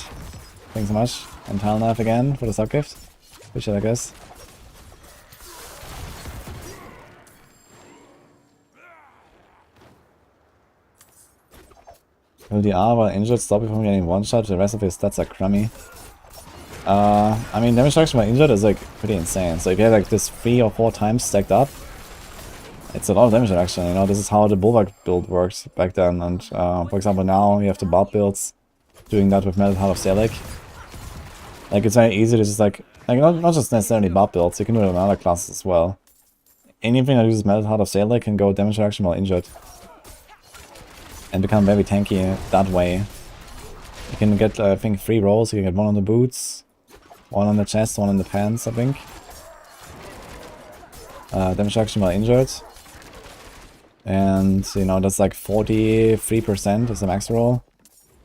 thanks so much. And Talnath again for the sub gift. Appreciate it, I guess. Will the R while injured stop you from getting one shot? The rest of his stats are crummy. I mean, damage reduction while injured is like pretty insane. So if you have like this 3 or 4 times stacked up, it's a lot of damage reduction. You know, this is how the Bulwark build works back then. And for example, now you have the Bob builds doing that with Metal Heart of Selig. Like it's very easy to just like not just necessarily Bob builds. You can do it on other classes as well. Anything that uses Metal Heart of Selig can go damage reduction while injured. And become very tanky that way. You can get, I think, 3 rolls. You can get 1 on the boots, 1 on the chest, 1 on the pants, I think. Damage reduction while injured. And, you know, that's like 43% is the max roll.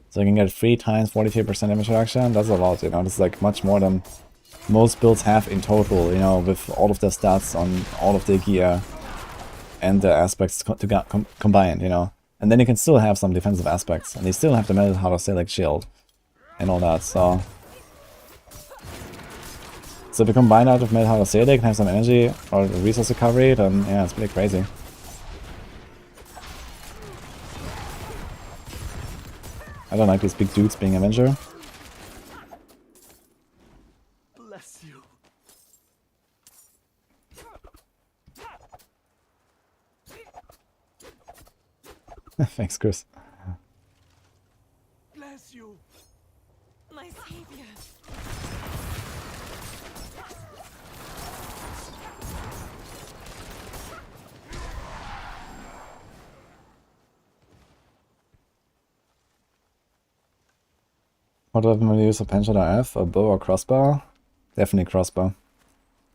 So you can get 3 times 43% damage reduction. That's a lot, you know. That's like much more than most builds have in total, you know, with all of their stats on all of their gear and the aspects combined, you know. And then you can still have some defensive aspects, and you still have the Metal Heart of Selig shield and all that, so... So if you combine that with Metal Heart of Selig and have some energy or resource recovery, then yeah, it's pretty crazy. I don't like these big dudes being Avenger. Bless you. Thanks, Chris. Bless you. My savior. What weapon will you use a penshot or F? A bow or crossbow? Definitely crossbow.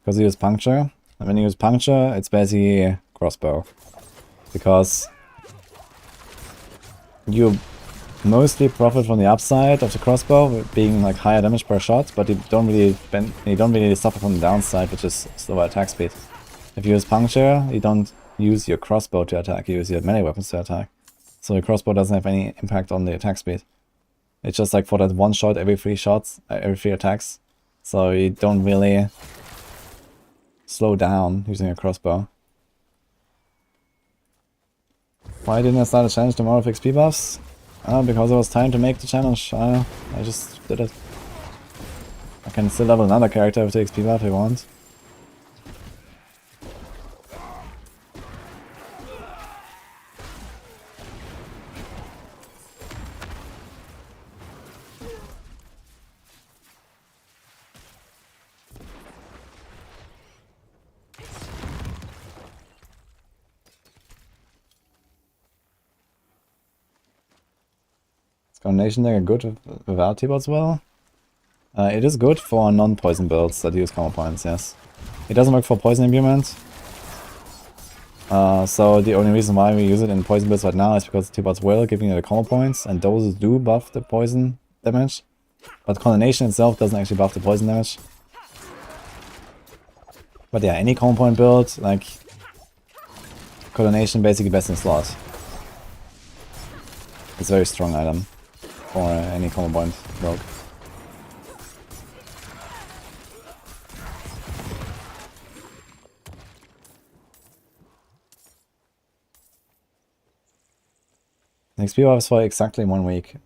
Because you use puncture. And when you use puncture, it's basically crossbow. Because you mostly profit from the upside of the crossbow, being like higher damage per shot, but you don't really suffer from the downside, which is slower attack speed. If you use puncture, you don't use your crossbow to attack, you use your melee weapons to attack. So your crossbow doesn't have any impact on the attack speed. It's just like for that 1 shot every 3 shots, every 3 attacks. So you don't really slow down using a crossbow. Why didn't I start a challenge tomorrow with XP buffs? Because it was time to make the challenge. I just did it. I can still level another character with the XP buff if you want. Combination dagger good without T-Bot as well? It is good for non-poison builds that use combo points, yes. It doesn't work for poison imbuement. So the only reason why we use it in poison builds right now is because T-Bot's will giving you the combo points, and those do buff the poison damage. But Condemnation itself doesn't actually buff the poison damage. But yeah, any combo point build, like Condemnation basically best in slot. It's a very strong item for any combo point build. XP buff is for exactly 1 week.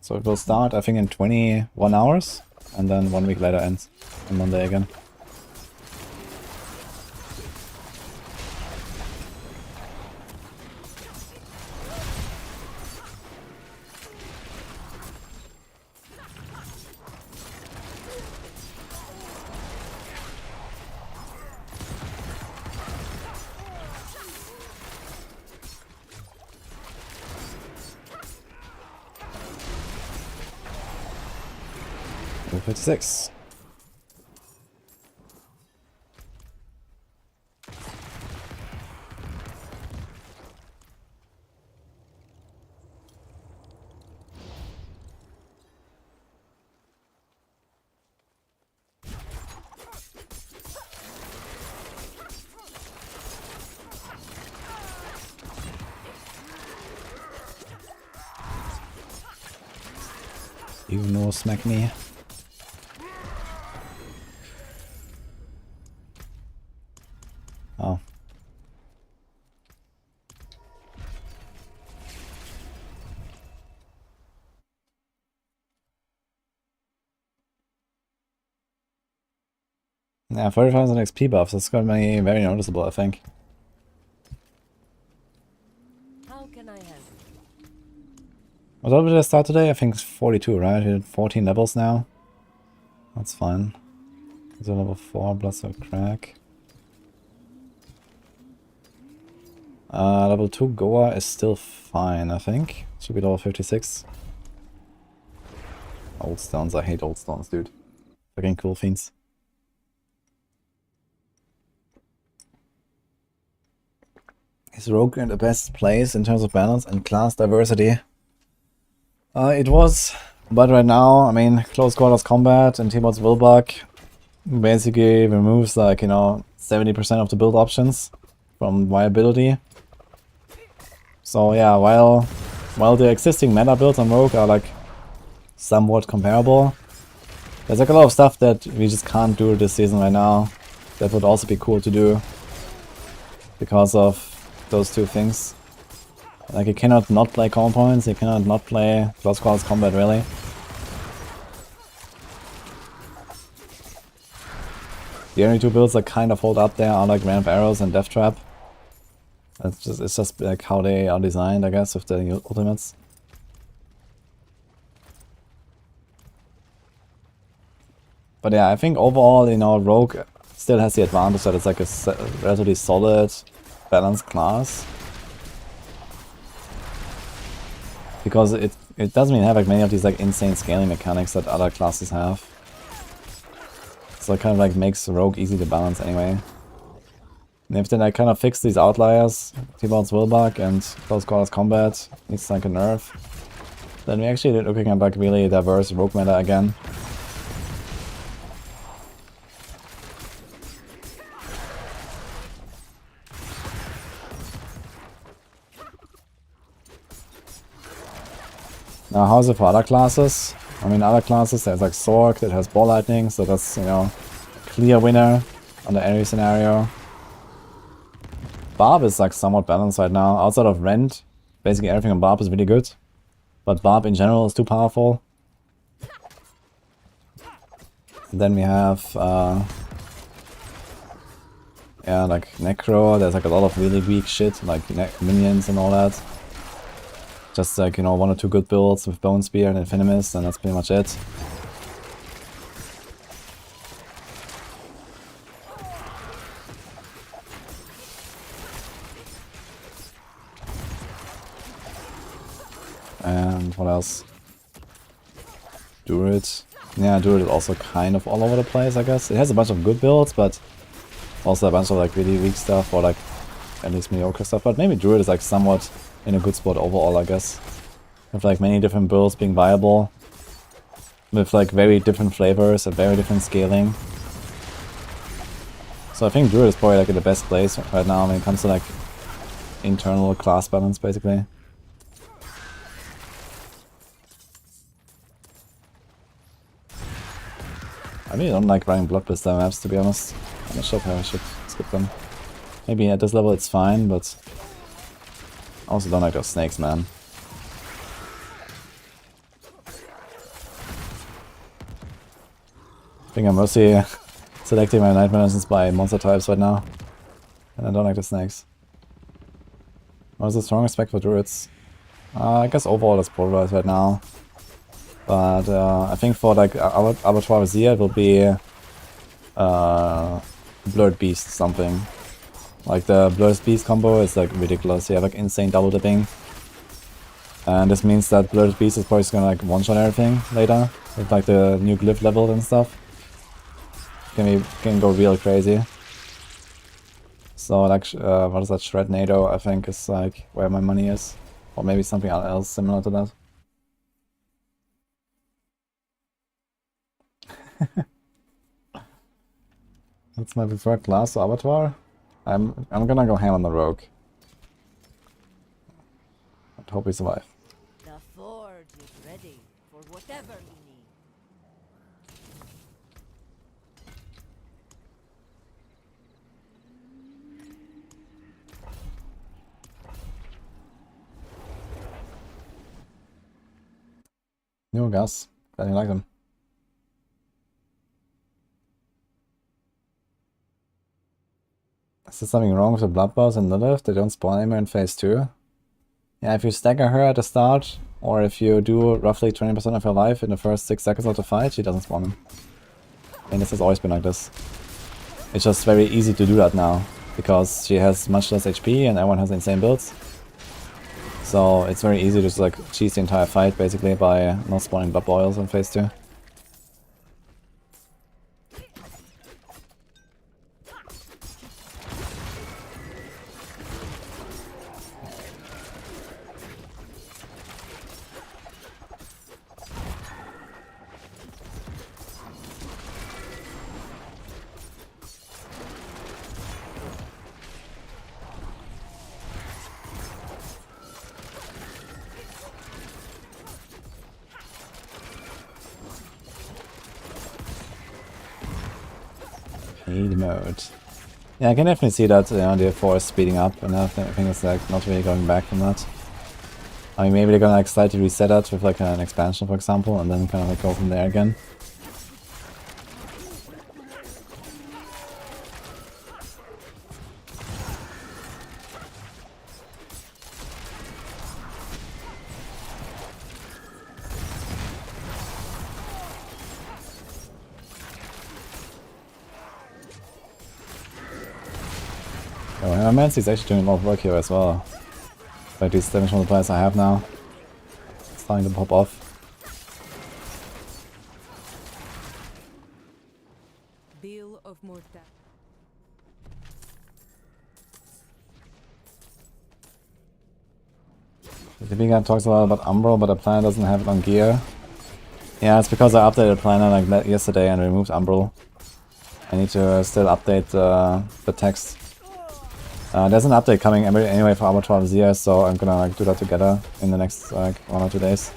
So it will start, I think, in 21 hours, and then 1 week later ends on Monday again. Level 56. You know, smack me. Oh. Yeah, 40,000 XP buffs, that's gonna be very noticeable, I think. How can I help? What level did I start today? I think it's 42, right? I did 14 levels now. That's fine. It's a level 4 plus a crack. Level 2 Goa is still fine, I think. Should be level 56. Old stones, I hate old stones, dude. Fucking cool fiends. Is Rogue in the best place in terms of balance and class diversity? It was, but right now, I mean, close quarters combat and T-Mod's Wilbuck basically removes, like, you know, 70% of the build options from viability. So yeah, while the existing meta builds on Rogue are like somewhat comparable, there's like a lot of stuff that we just can't do this season right now that would also be cool to do because of those two things. Like, you cannot not play combo points, you cannot not play close quarters combat, really. The only two builds that kind of hold up there are like Ramp Arrows and Death Trap. It's just like how they are designed, I guess, with the ultimates. But yeah, I think overall, you know, Rogue still has the advantage that it's like a relatively solid, balanced class. Because it doesn't even have like many of these like insane scaling mechanics that other classes have. So it kind of like makes Rogue easy to balance anyway. And if then I kind of fix these outliers, T-Bot's Wilbuck and Close Quarters Combat needs like a nerf, then we're actually looking at like really diverse Rogue meta again. Now, how's it for other classes? I mean, other classes, there's like Sork that has Ball Lightning, so that's, you know, clear winner under any scenario. Barb is like somewhat balanced right now. Outside of Rend, basically everything on Barb is really good. But Barb in general is too powerful. And then we have, yeah, like Necro, there's like a lot of really weak shit, like minions and all that. Just like, you know, one or two good builds with Bone Spear and Infinimus, and that's pretty much it. And what else? Duriel. Yeah, Duriel is also kind of all over the place, I guess. It has a bunch of good builds, but also a bunch of like really weak stuff, or like at least mediocre stuff. But maybe Duriel is like somewhat in a good spot overall, I guess. With like many different builds being viable. With like very different flavors and very different scaling. So I think Duriel is probably like in the best place right now when it comes to like internal class balance, basically. I really don't like running Blood Blister maps, to be honest. I'm not sure if I should skip them. Maybe at this level it's fine, but I also don't like those snakes, man. I think I'm mostly selecting my Night Menacings by monster types right now. And I don't like the snakes. What is the strongest spec for druids? I guess overall it's polarized right now. But I think for like Abattoir Vizier it will be Blurred Beast something. Like the Blurred Beast combo is like ridiculous. You have like insane double dipping. And this means that Blurred Beast is probably just gonna like one-shot everything later. With like the new glyph level and stuff. Can go real crazy. So like, what is that, Shrednado I think is like where my money is. Or maybe something else similar to that. That's my preferred class, so Abattoir. I'm gonna go ham on the rogue. I hope we survive. The forge is ready for whatever you need. New gas. Glad you like them. Is there something wrong with the blood boss and Lilith? They don't spawn anymore in phase 2? Yeah, if you stagger her at the start, or if you do roughly 20% of her life in the first 6 seconds of the fight, she doesn't spawn them. And this has always been like this. It's just very easy to do that now, because she has much less HP and everyone has insane builds. So it's very easy to just like cheese the entire fight basically by not spawning blood boils in phase 2. Paid mode. Yeah, I can definitely see that the force speeding up, and I think it's like not really going back from that. I mean, maybe they're gonna like slightly reset that with like an expansion, for example, and then kind of like go from there again. Oh, Mancy's actually doing a lot of work here as well. Like these damage multipliers I have now. It's starting to pop off. Bill of Morta. The vegan talks a lot about Umbral, but the planner doesn't have it on gear. Yeah, it's because I updated the planner like that yesterday and removed Umbral. I need to still update the text. There's an update coming anyway for Armor 12 Zia, so I'm gonna like do that together in the next like 1 or 2 days.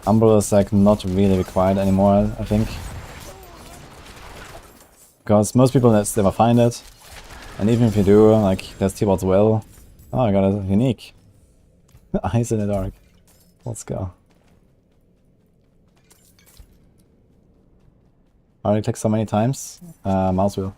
Umbral is like not really required anymore, I think. Because most people never find it. And even if you do, like there's T-Bot's Will. Oh, I got a unique. Eyes in the dark. Let's go. Already clicked so many times. Mouse wheel.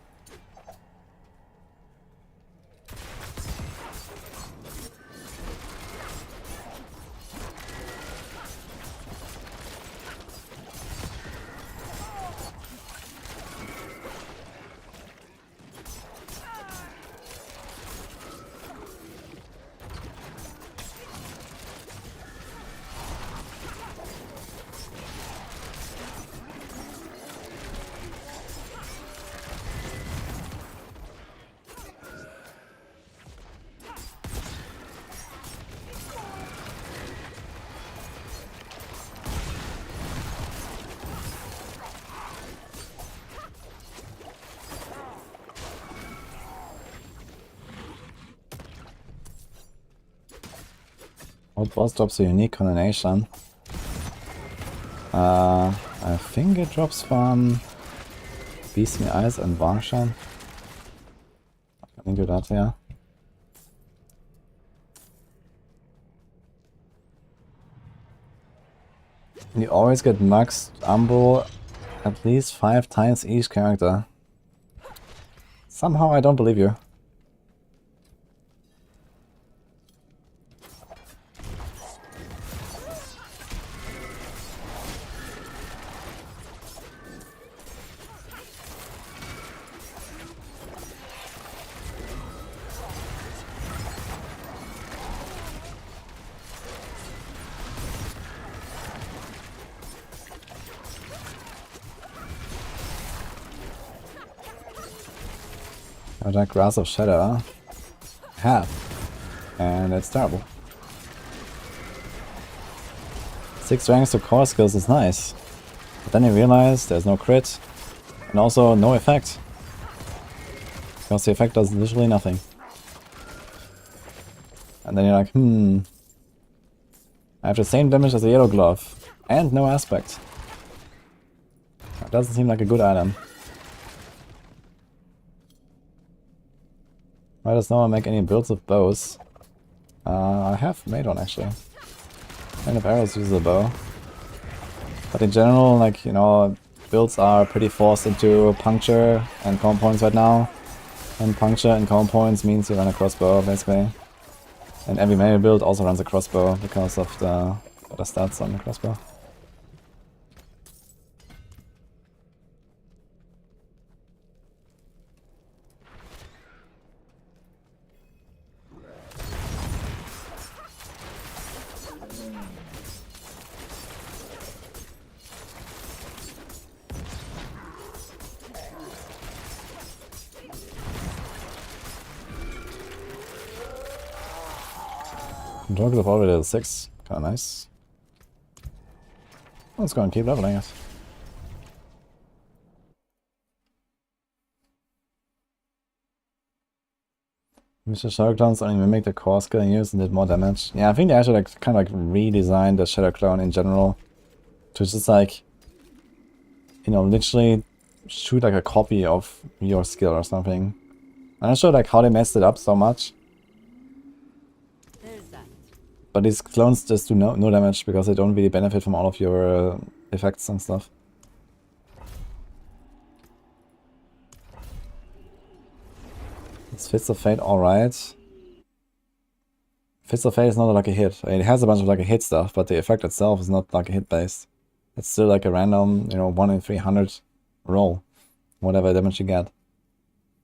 What boss drops a unique combination? I think it drops from Beastly Eyes and Wangshan. I can do that, yeah. You always get maxed Umbral at least 5 times each character. Somehow I don't believe you. Oh, that Grass of Shadow. Have. And it's terrible. 6 ranks to core skills is nice. But then you realize there's no crit. And And also no effect. Because the effect does literally nothing. And then you're like, I have the same damage as a yellow glove. And no aspect. That doesn't seem like a good item. Why does no one make any builds of bows? I have made one actually. And if arrows uses a bow. But in general, like, you know, builds are pretty forced into puncture and comb points right now. And puncture and comb points means you run a crossbow, basically. And every melee build also runs a crossbow because of the stats on the crossbow. Target of already level 6. Kinda nice. Let's go and keep leveling it. Mr. Shadow Clones only mimic the core skill and use and did more damage. Yeah, I think they actually like kind of like redesigned the Shadow Clone in general to just like, you know, literally shoot like a copy of your skill or something. I'm not sure like how they messed it up so much. But these clones just do no damage because they don't really benefit from all of your effects and stuff. Is Fist of Fate alright? Fist of Fate is not like a hit. It has a bunch of like a hit stuff, but the effect itself is not like a hit based. It's still like a random, you know, 1 in 300 roll. Whatever damage you get.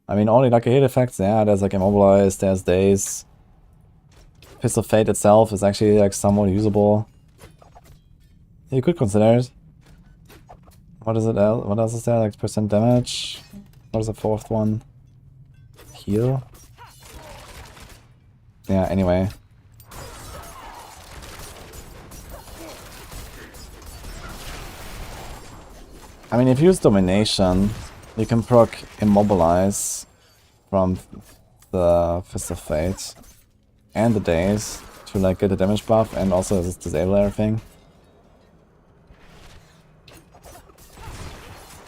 I mean, only like a hit effects, yeah, there's like Immobilize, there's Daze. Fist of Fate itself is actually like somewhat usable. You could consider it. What is it else? What else is there? Like percent damage? What is the fourth one? Heal? Yeah, anyway. I mean, if you use Domination, you can proc Immobilize from the Fist of Fate. And the Daze to like get the damage buff and also just disable everything.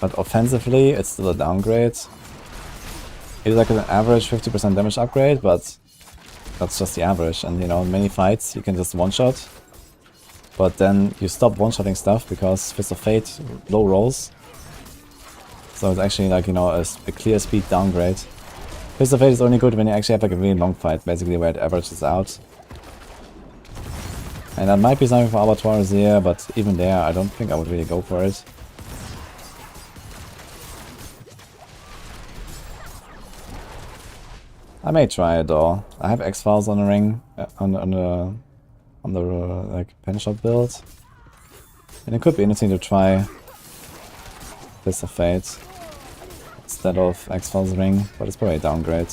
But offensively, it's still a downgrade. It's like an average 50% damage upgrade, but that's just the average. And you know, in many fights you can just one-shot. But then you stop one-shotting stuff because Fist of Fate low rolls. So it's actually like, you know, a clear speed downgrade. Fist of Fate is only good when you actually have like a really long fight, basically where it averages out. And that might be something for Abattoirs here, but even there I don't think I would really go for it. I may try it though. I have X-Files on the ring, on the like pen shot build. And it could be interesting to try Fist of Fate instead of X-Files ring, but it's probably a downgrade.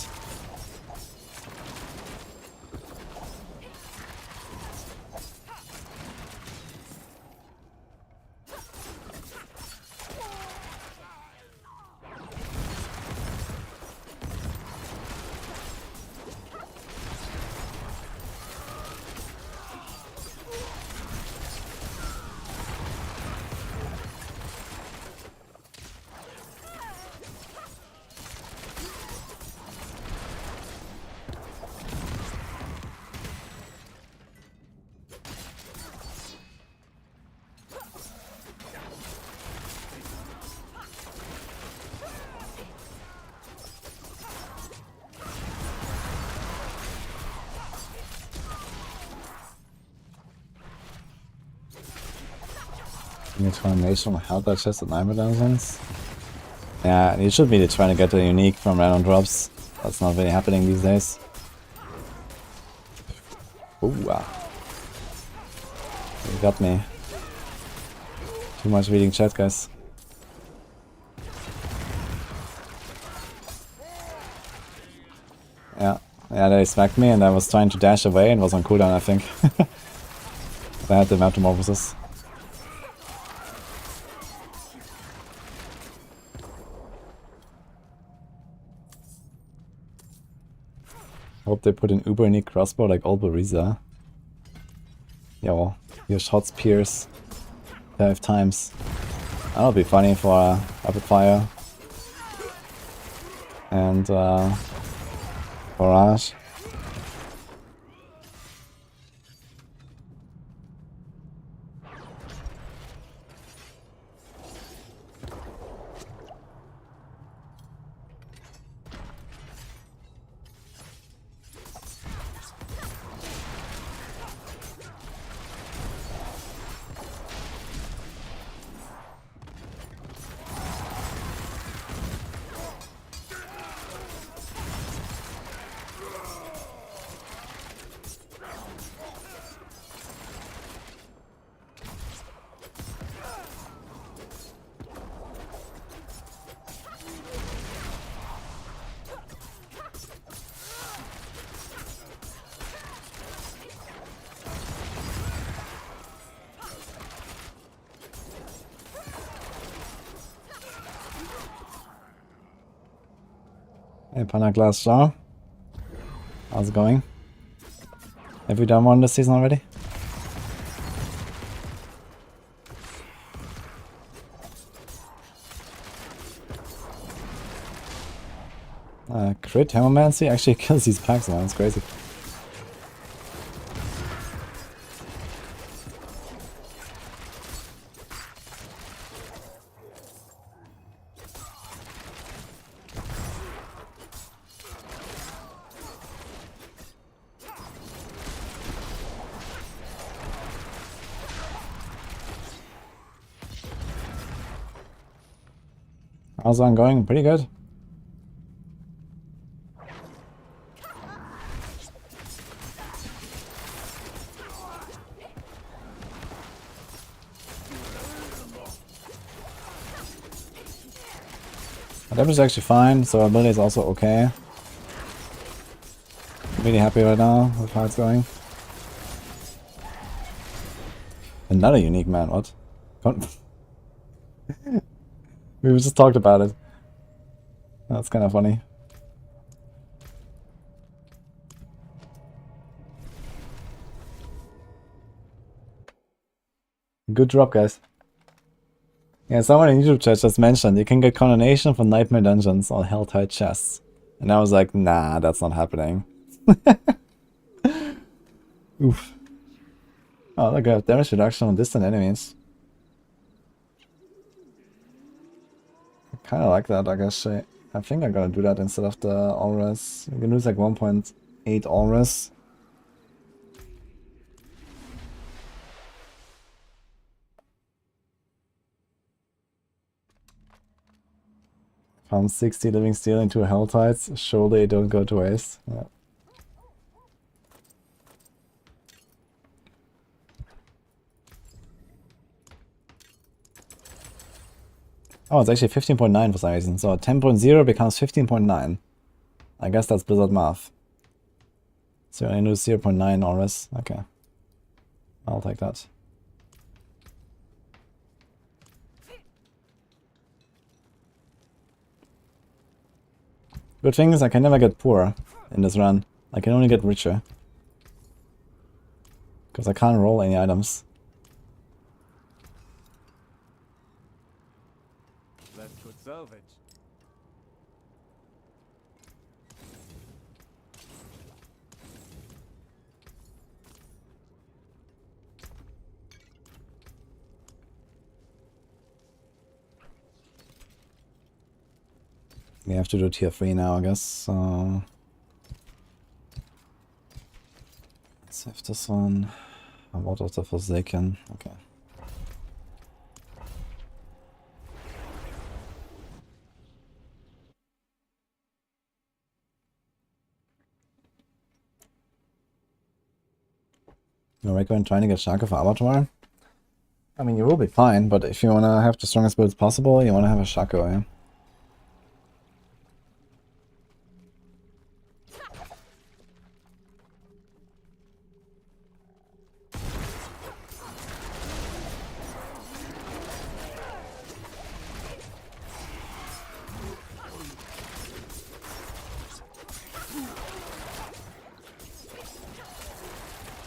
Transformation help that chest at 9,000. Yeah, you should be trying to get a unique from random drops. That's not really happening these days. Ooh, wow. You got me. Too much reading chat, guys. Yeah, they smacked me and I was trying to dash away and was on cooldown, I think. I had the metamorphosis. Hope they put an uber unique crossbow like old Bariza. Yo, your shots pierce 5 times. That'll be funny for rapid fire. And barrage. Hey, Pana Glass Jar. How's it going? Have we done one this season already? Crit Hammermancy actually kills these packs, man. It's crazy. How's that going? Pretty good. My damage is actually fine, so ability is also okay. I'm really happy right now with how it's going. Another unique man, what? We just talked about it. That's kind of funny. Good drop, guys. Yeah, someone in YouTube chat just mentioned you can get Coronation for Nightmare Dungeons or Helltide chests. And I was like, nah, that's not happening. Oof. Oh, look, I have damage reduction on distant enemies. I kinda like that, I guess. I think I'm gonna do that instead of the all-res. You can lose like 1.8 all-res. Found 60 living steel into Helltides. Surely don't go to waste. Yeah. Oh, it's actually 15.9 for some reason. So 10.0 becomes 15.9. I guess that's Blizzard math. So I lose 0.9 all-res. Okay. I'll take that. Good thing is I can never get poorer in this run. I can only get richer. Because I can't roll any items. Let's put salvage. We have to do tier 3 now, I guess. So let's have this one. What of the Forsaken? Okay. You recommend trying to get Shako for armor tomorrow? I mean, you will be fine, but if you want to have the strongest builds possible, you want to have a Shako, yeah?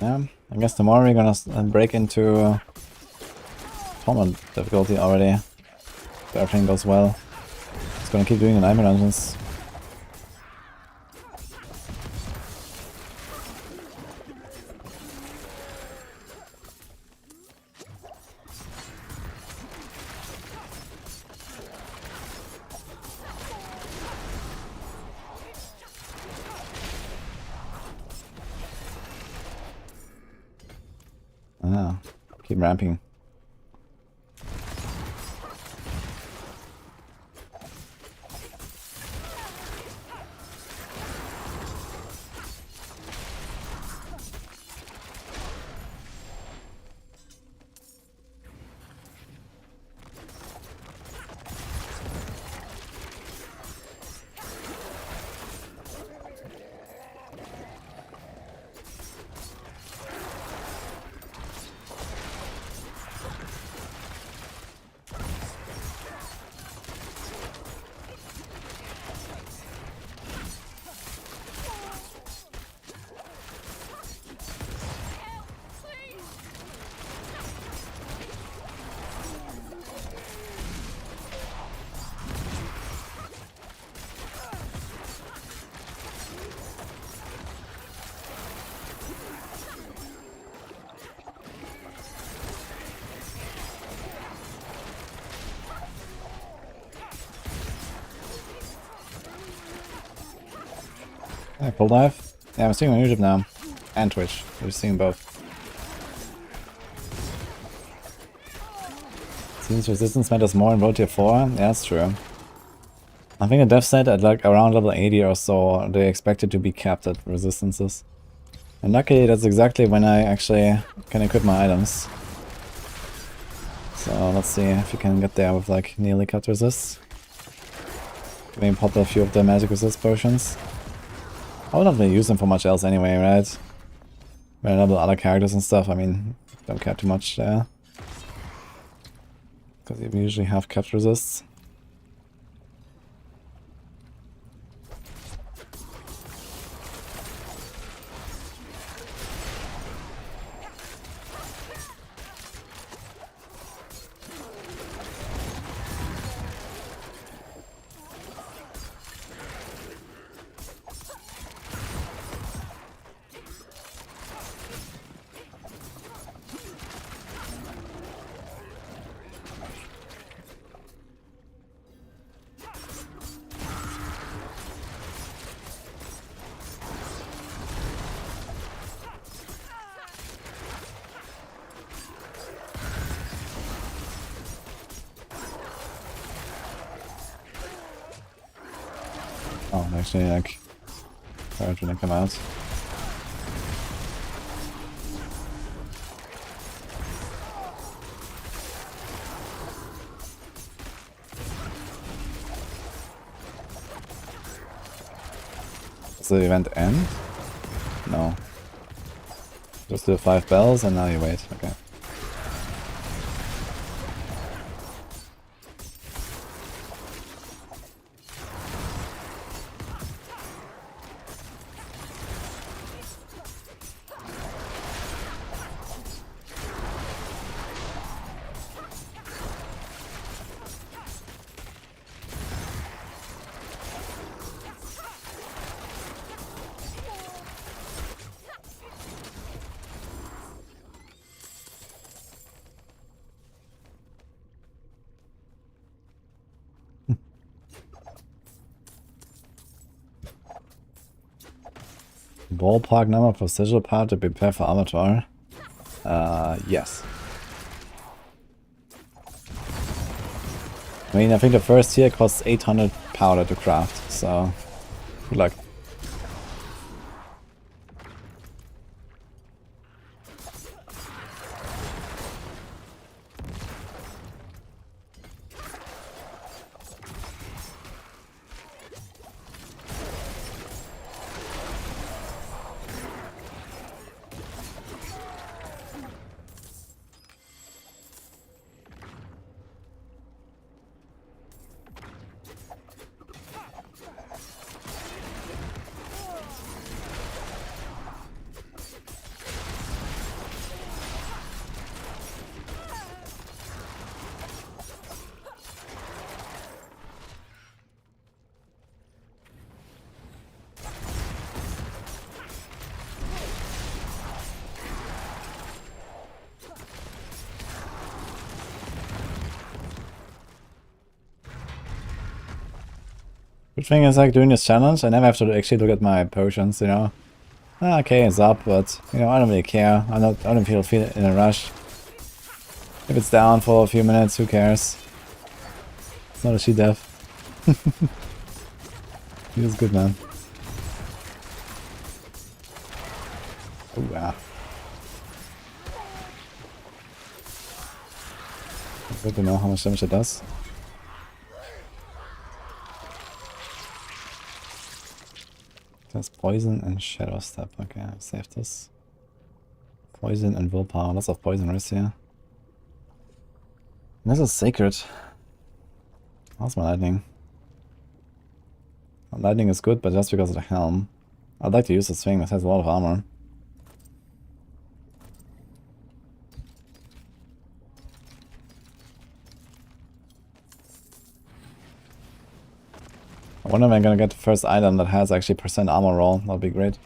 Yeah, I guess tomorrow we're gonna break into tournament difficulty already. If everything goes well. It's gonna keep doing the nightmare dungeons. Ah, keep ramping. Yeah, full dive. Yeah, I'm seeing on YouTube now. And Twitch. We're seeing both. Seems resistance matters more in World Tier 4. Yeah, that's true. I think a dev said at like around level 80 or so, they expect it to be capped at resistances. And luckily, that's exactly when I actually can equip my items. So let's see if you can get there with like nearly cut resist. Maybe pop a few of the magic resist potions. I would not really use them for much else anyway, right? When I level other characters and stuff, I mean, don't care too much there. Because you usually have cut resists. Oh, actually, like, sorry to come out. Does the event end? No. Just do 5 bells and now you wait. Okay. Ballpark number for sigil part to prepare for Avatar? Yes. I mean, I think the first tier costs 800 powder to craft, so good luck. Good thing is, like, doing this challenge, I never have to actually look at my potions, you know. Ah, okay, it's up, but, you know, I don't really care. I don't feel in a rush. If it's down for a few minutes, who cares? It's not a she dev. Feels good, man. Oh, wow. Good to know how much damage it does. There's poison and shadow step. Okay, I'll save this. Poison and willpower. Lots of poison risk here. This is sacred. How's my lightning? Lightning is good, but just because of the helm. I'd like to use this thing that has a lot of armor. I wonder if I'm gonna get the first item that has actually % armor roll. That'll be great.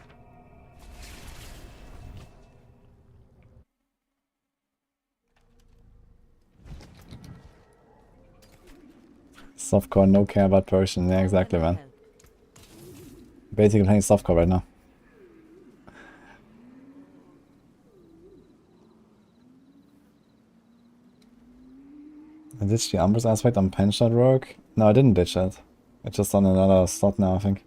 Softcore, no care about potion. Yeah, exactly, man. Basically playing softcore right now. I ditched the Umbers aspect on Penshot Rogue? No, I didn't ditch it. It's just on another slot now, I think.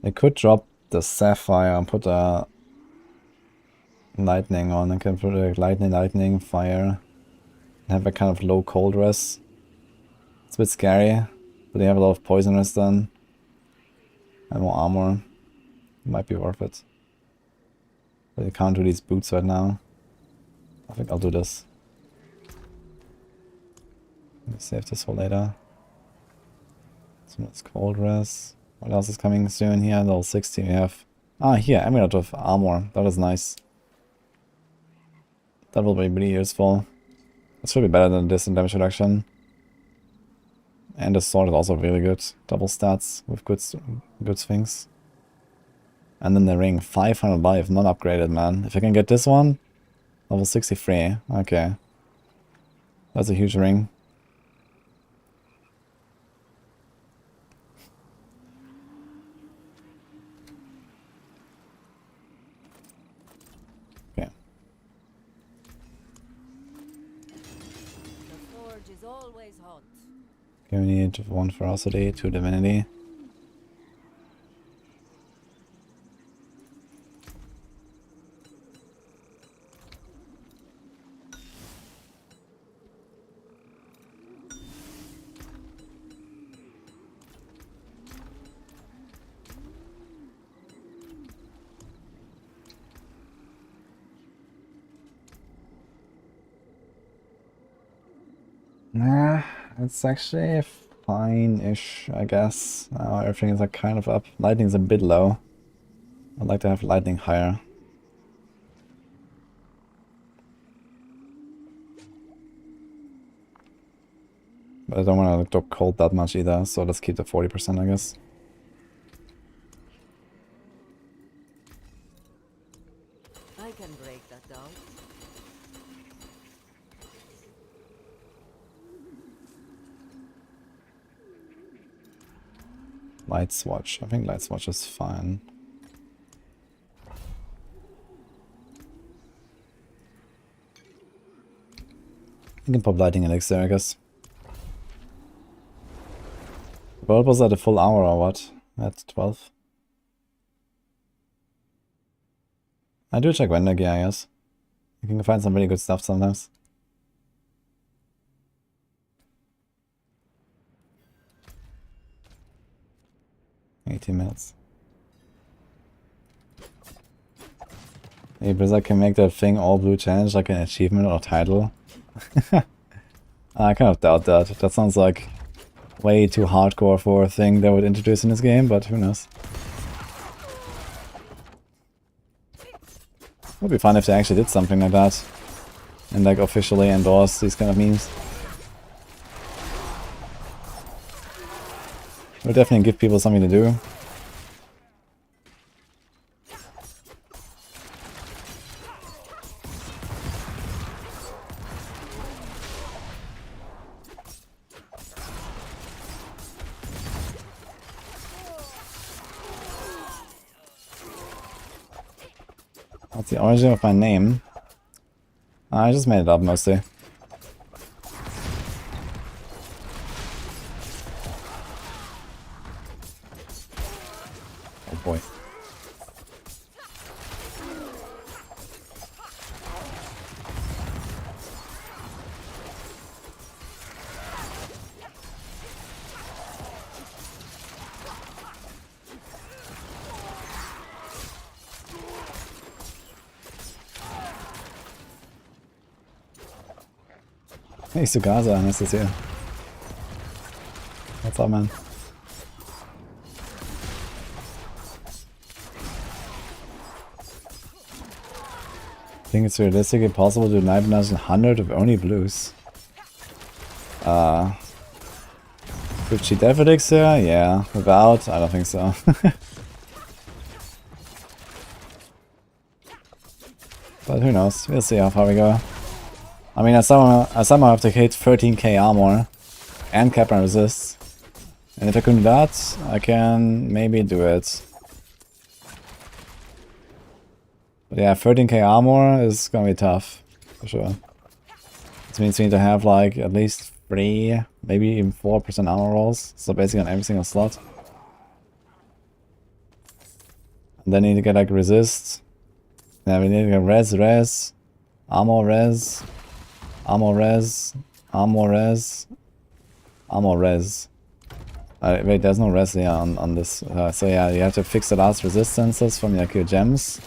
They could drop the Sapphire and put a lightning on. I can put a lightning, fire. And have a kind of low cold rest. It's a bit scary, but they have a lot of poison rest then. And more armor. It might be worth it. But you can't do these boots right now. I think I'll do this. Let me save this for later. So let's cold rest. What else is coming soon here? Level 60 we have. Ah, here, Amulet of Armor. That is nice. That will be really useful. It should be better than this in damage reduction. And the sword is also really good. Double stats with good things. And then the ring, 500 life, not upgraded, man. If I can get this one, level 63. Okay. That's a huge ring. Okay. The forge is always hot. Okay, we need 1 ferocity, 2 divinity. Nah, it's actually fine-ish, I guess. Everything is like kind of up. Lightning's a bit low. I'd like to have lightning higher. But I don't want to drop cold that much either, so let's keep the 40%, I guess. I can break that down. Light swatch. I think light swatch is fine. You can pop lighting elixir, I guess. World was at a full hour or what? At 12? I do check vendor gear, I guess. You can find some really good stuff sometimes. $18. Hey, Blizzard can make that thing all blue challenge like an achievement or title. I kind of doubt that. That sounds like way too hardcore for a thing they would introduce in this game, but who knows. Would be fun if they actually did something like that and like officially endorse these kind of memes. Would definitely give people something to do. What's the origin of my name? I just made it up mostly. Oh boy. Hey, Sugaza, nice to see you. What's up, man? I think it's realistically possible to knife 100 with only blues. Could she death elixir? Yeah. Without? I don't think so. But who knows? We'll see how far we go. I mean, I somehow have to hit 13k armor and cap and resist. And if I can do that, I can maybe do it. But yeah, 13k armor is gonna be tough, for sure. This means we need to have like at least 3, maybe even 4% armor rolls. So basically on every single slot. And then need to get like resist. Yeah, we need to get res, armor res. Armor res, armor res, armor res. Wait, there's no res here on this. So yeah, you have to fix the last resistances from like your gems.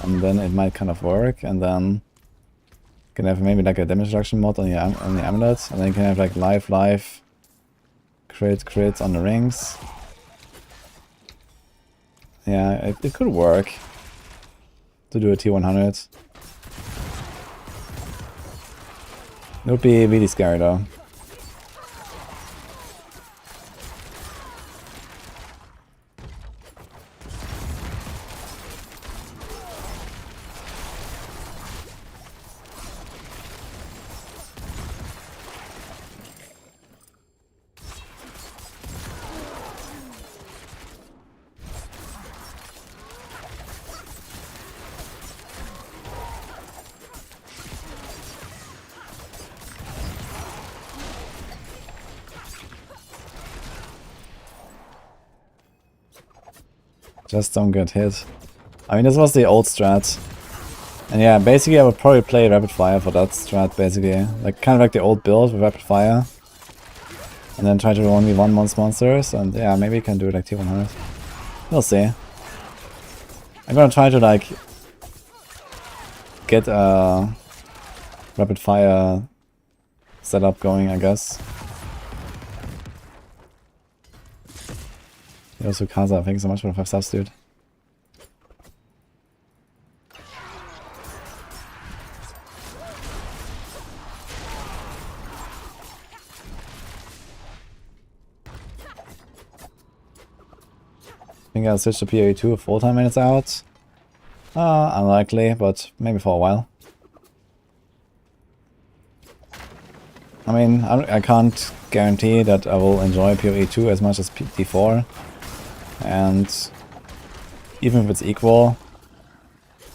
And then it might kind of work. And then you can have maybe like a damage reduction mod on the amulet. And then you can have like life, crit on the rings. Yeah, it could work to do a T100. It would be really scary though. Just don't get hit. I mean, this was the old strat. And yeah, basically I would probably play rapid fire for that strat, basically. Like, kind of like the old build with rapid fire. And then try to 1v1 monsters, and yeah, maybe you can do it like T100. We'll see. I'm gonna try to like get a rapid fire setup going, I guess. Yo, Sukaza, thank you so much for the 5 subs, dude. I think I'll switch to PoE 2 full-time when it's out. Unlikely, but maybe for a while. I mean, I can't guarantee that I will enjoy PoE 2 as much as D4. And even if it's equal,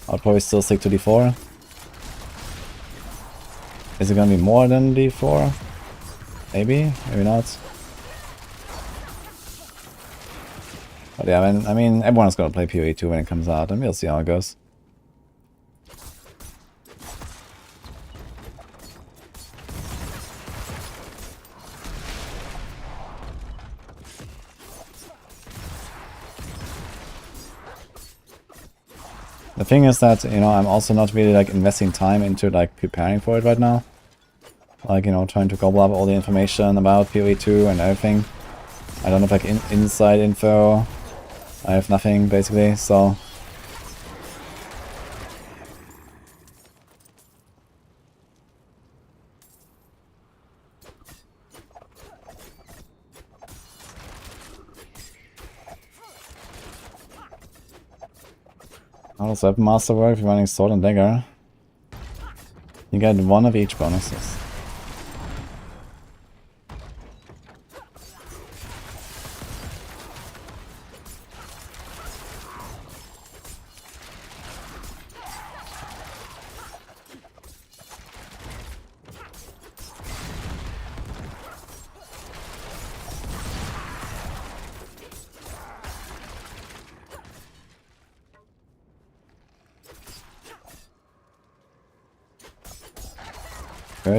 I'll probably still stick to D4. Is it gonna be more than D4? Maybe, maybe not. But yeah, I mean, everyone's gonna play PoE 2 when it comes out, and we'll see how it goes. The thing is that, you know, I'm also not really like investing time into like preparing for it right now. Like, you know, trying to gobble up all the information about PoE 2 and everything. I don't have like inside info. I have nothing basically, so. How does Weapon Master work if you're running Sword and Dagger? You get one of each bonuses.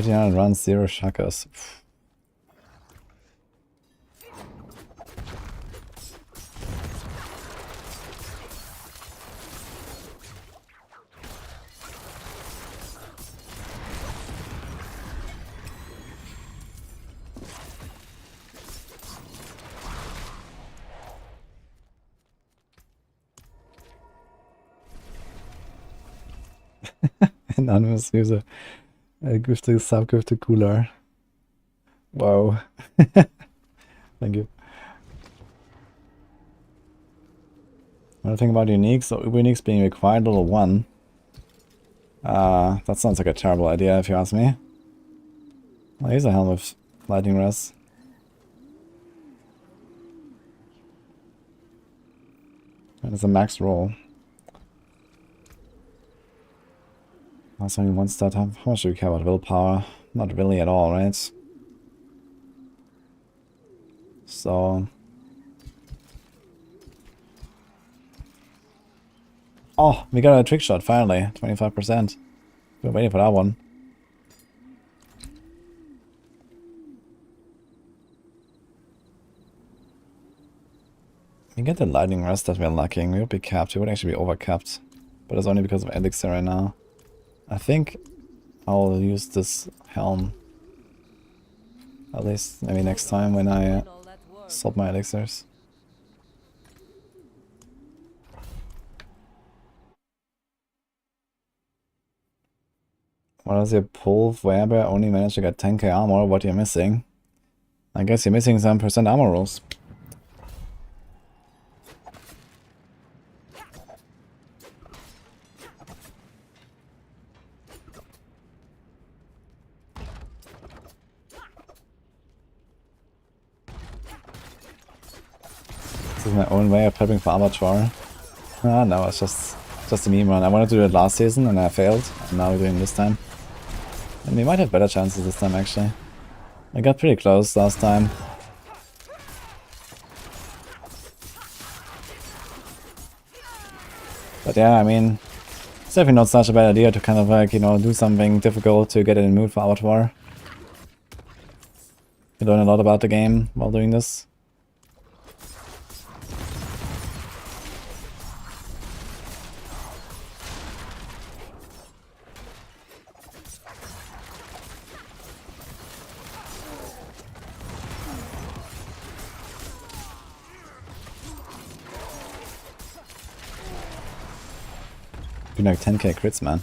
And runs 0 shakos. Anonymous user. Gifted sub-gifted cooler. Wow. Thank you. Another thing about uniques, so Uber uniques being required level 1. That sounds like a terrible idea if you ask me. Well, here's a helm with lightning res. And it's a max roll. That's only 1 stat. How much do we care about willpower? Not really at all, right? So... Oh, we got a trick shot finally. 25%. Been waiting for that one. We get the lightning rest that we're lacking. We would be capped. We would actually be overcapped. But it's only because of elixir right now. I think I'll use this helm. At least maybe next time when I swap my elixirs. What does your pull wherever only manage to get 10k armor? What you're missing? I guess you're missing some percent armor rolls. This is my own way of prepping for Abattoir. Ah, no, it's just a meme run. I wanted to do it last season and I failed, and now we're doing it this time. And we might have better chances this time, actually. I got pretty close last time. But yeah, I mean, it's definitely not such a bad idea to kind of like, you know, do something difficult to get in the mood for Abattoir. You learn a lot about the game while doing this. Doing like 10k crits, man.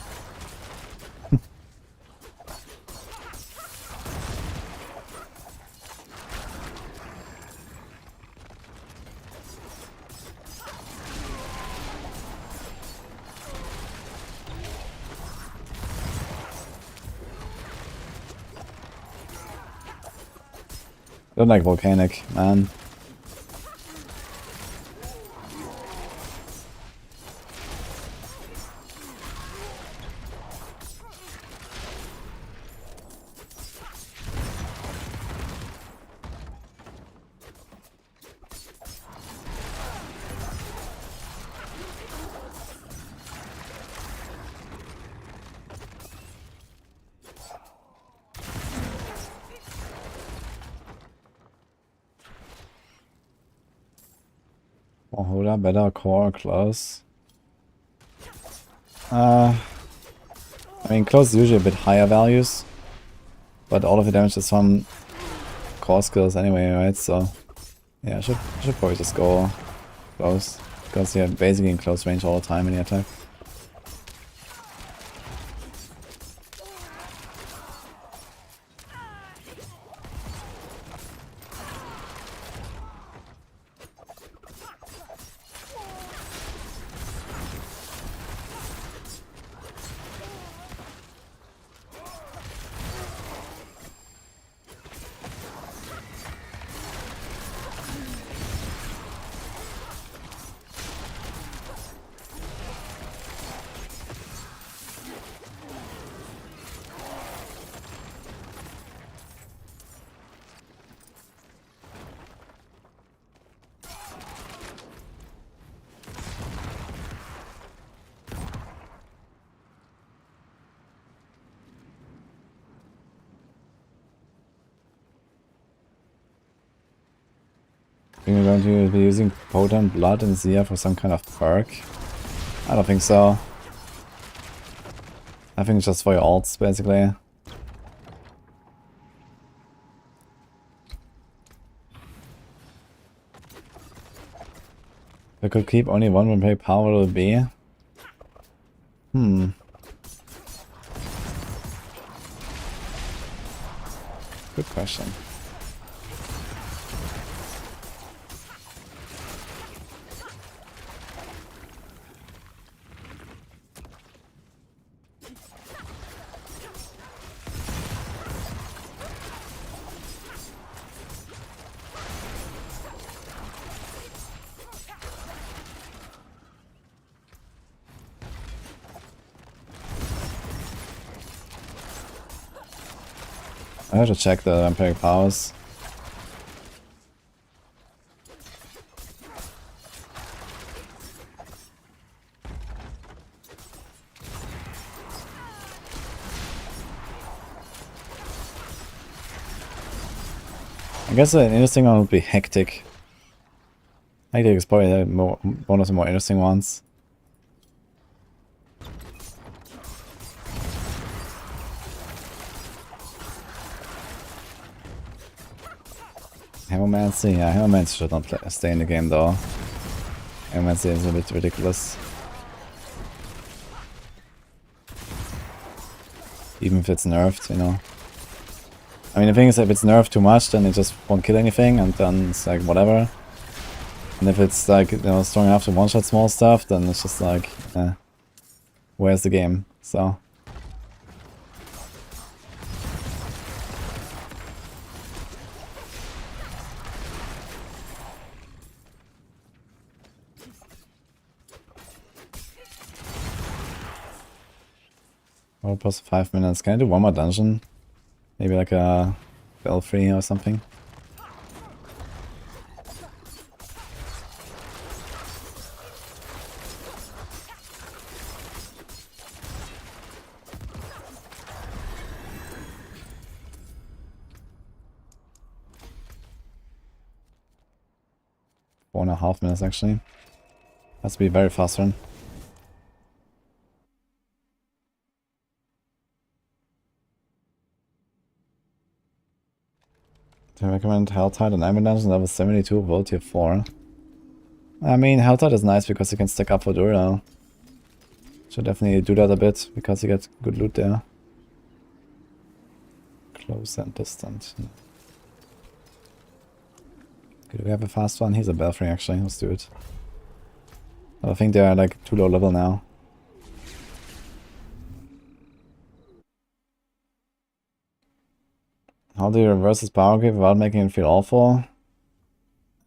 Don't like volcanic, man. Holder, better core, close. I mean, close is usually a bit higher values, but all of the damage is from core skills anyway, right? So yeah, I should probably just go close, because you're basically in close range all the time in the attack. think we're going to be using Potent Blood in Zia for some kind of perk? I don't think so. I think it's just for your ults, basically. If I could keep only one vampiric power, would it be? Good question. I have to check the vampiric powers. I guess an interesting one would be Hectic. Hectic is probably one of the more interesting ones. Hammermancy? Yeah, Hammermancy should not stay in the game though. Hammermancy is a bit ridiculous. Even if it's nerfed, you know. I mean, the thing is, if it's nerfed too much, then it just won't kill anything, and then it's like, whatever. And if it's like, you know, strong enough to one-shot small stuff, then it's just like, where's the game? So... Well, plus 5 minutes. Can I do one more dungeon? Maybe like a belfry or something? Four and a half minutes actually. Has to be a very fast run. I recommend Helltide and Iron Dungeon level 72, Volt tier 4. I mean, Helltide is nice because you can stack up for Duriel. Should definitely do that a bit, because you get good loot there. Close and distant. Okay, do we have a fast one? He's a Belfry actually, let's do it. I think they are like too low level now. How do you reverse his power creep without making it feel awful?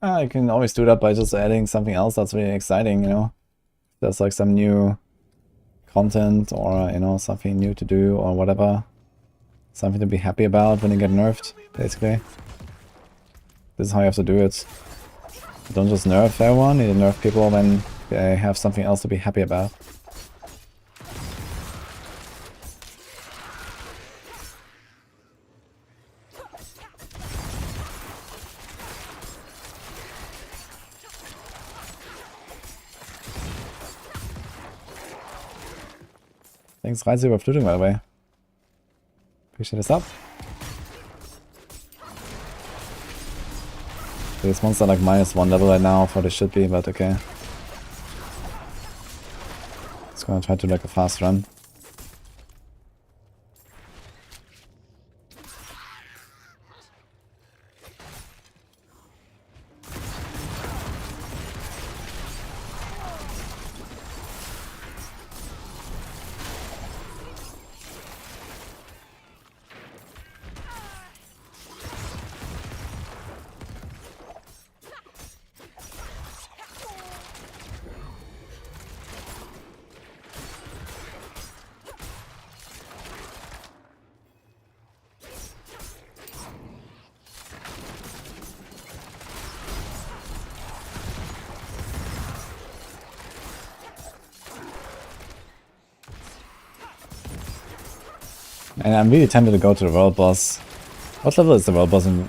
You can always do that by just adding something else that's really exciting, you know? There's like some new content or, you know, something new to do or whatever. Something to be happy about when you get nerfed, basically. This is how you have to do it. Don't just nerf everyone, you nerf people when they have something else to be happy about. Thanks, Reise Überflutung, by the way. Appreciate this up. So this monster like -1 level right now for this should be, but okay. Just gonna try to like a fast run. And I'm really tempted to go to the world boss. What level is the world boss in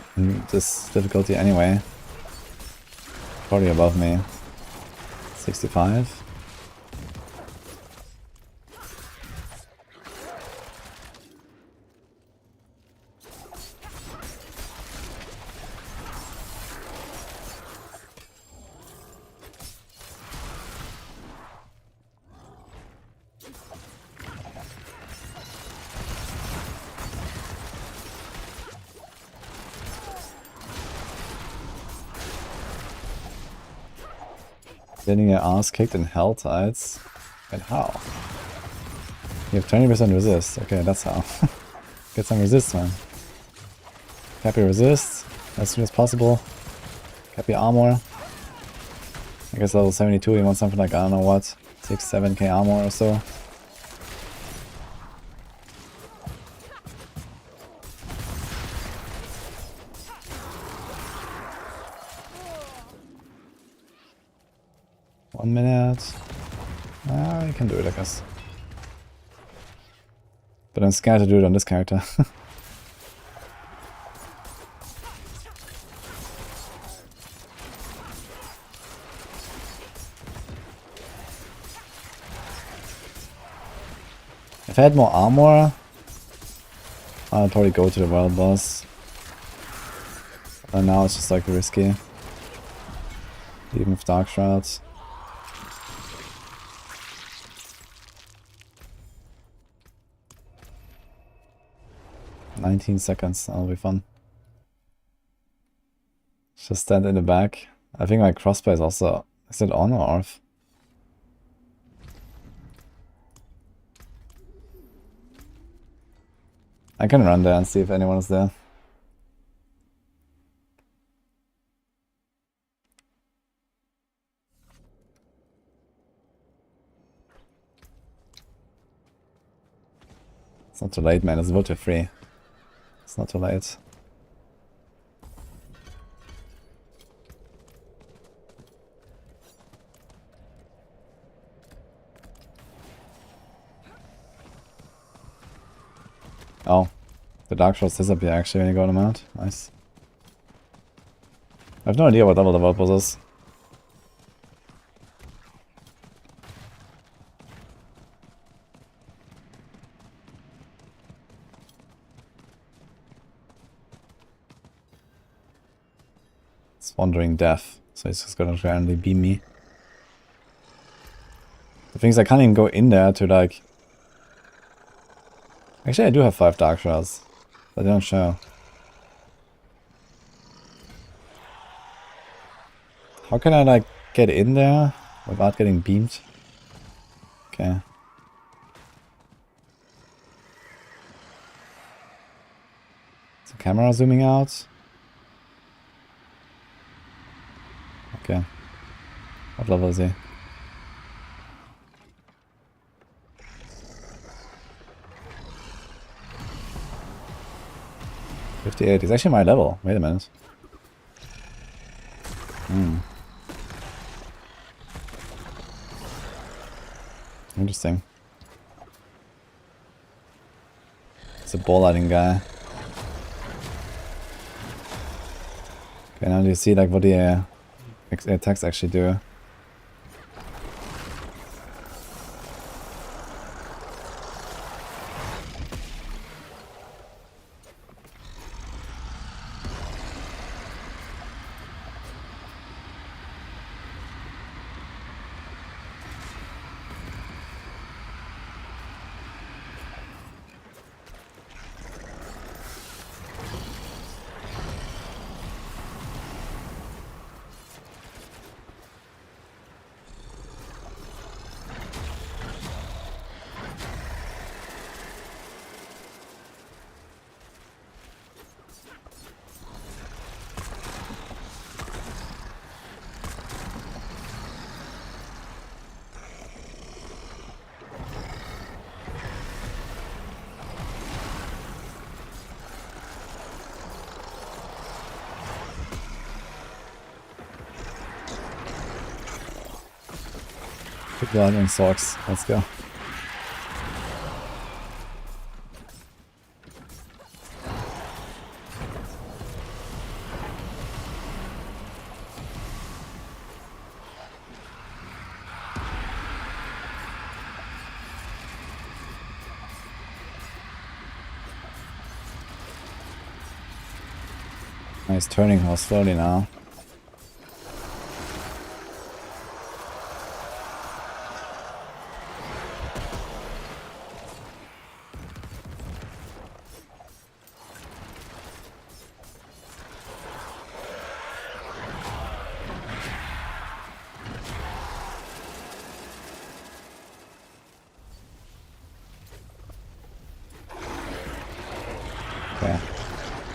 this difficulty anyway? Probably above me. 65. Getting your ass kicked in hell tides? And how? You have 20% resist. Okay, that's how. Get some resist, man. Cap your resist as soon as possible. Cap your armor. I guess level 72 you want something like, I don't know what, 6-7k armor or so. One minute. You can do it, I guess. But I'm scared to do it on this character. If I had more armor, I'd probably go to the wild boss. And now it's just like risky. Even with Dark Shrouds. 19 seconds, that'll be fun. Just stand in the back. I think my crossbow is also... Is it on or off? I can run there and see if anyone is there. It's not too late, man. It's vote free. It's not too late. Oh, the dark shots disappear actually when you go to mount. Nice. I have no idea what level the world boss is. It's Wandering Death, so it's just gonna randomly beam me. The thing is, I can't even go in there to like... Actually, I do have 5 dark shards, but they don't show. How can I like get in there without getting beamed? Okay. Is the camera zooming out? Okay. What level is he? 58. He's actually my level. Wait a minute. Interesting. It's a ball lighting guy. Okay, now do you see like what the attacks actually do? Blood and socks. Let's go. He's turning more slowly now. Okay.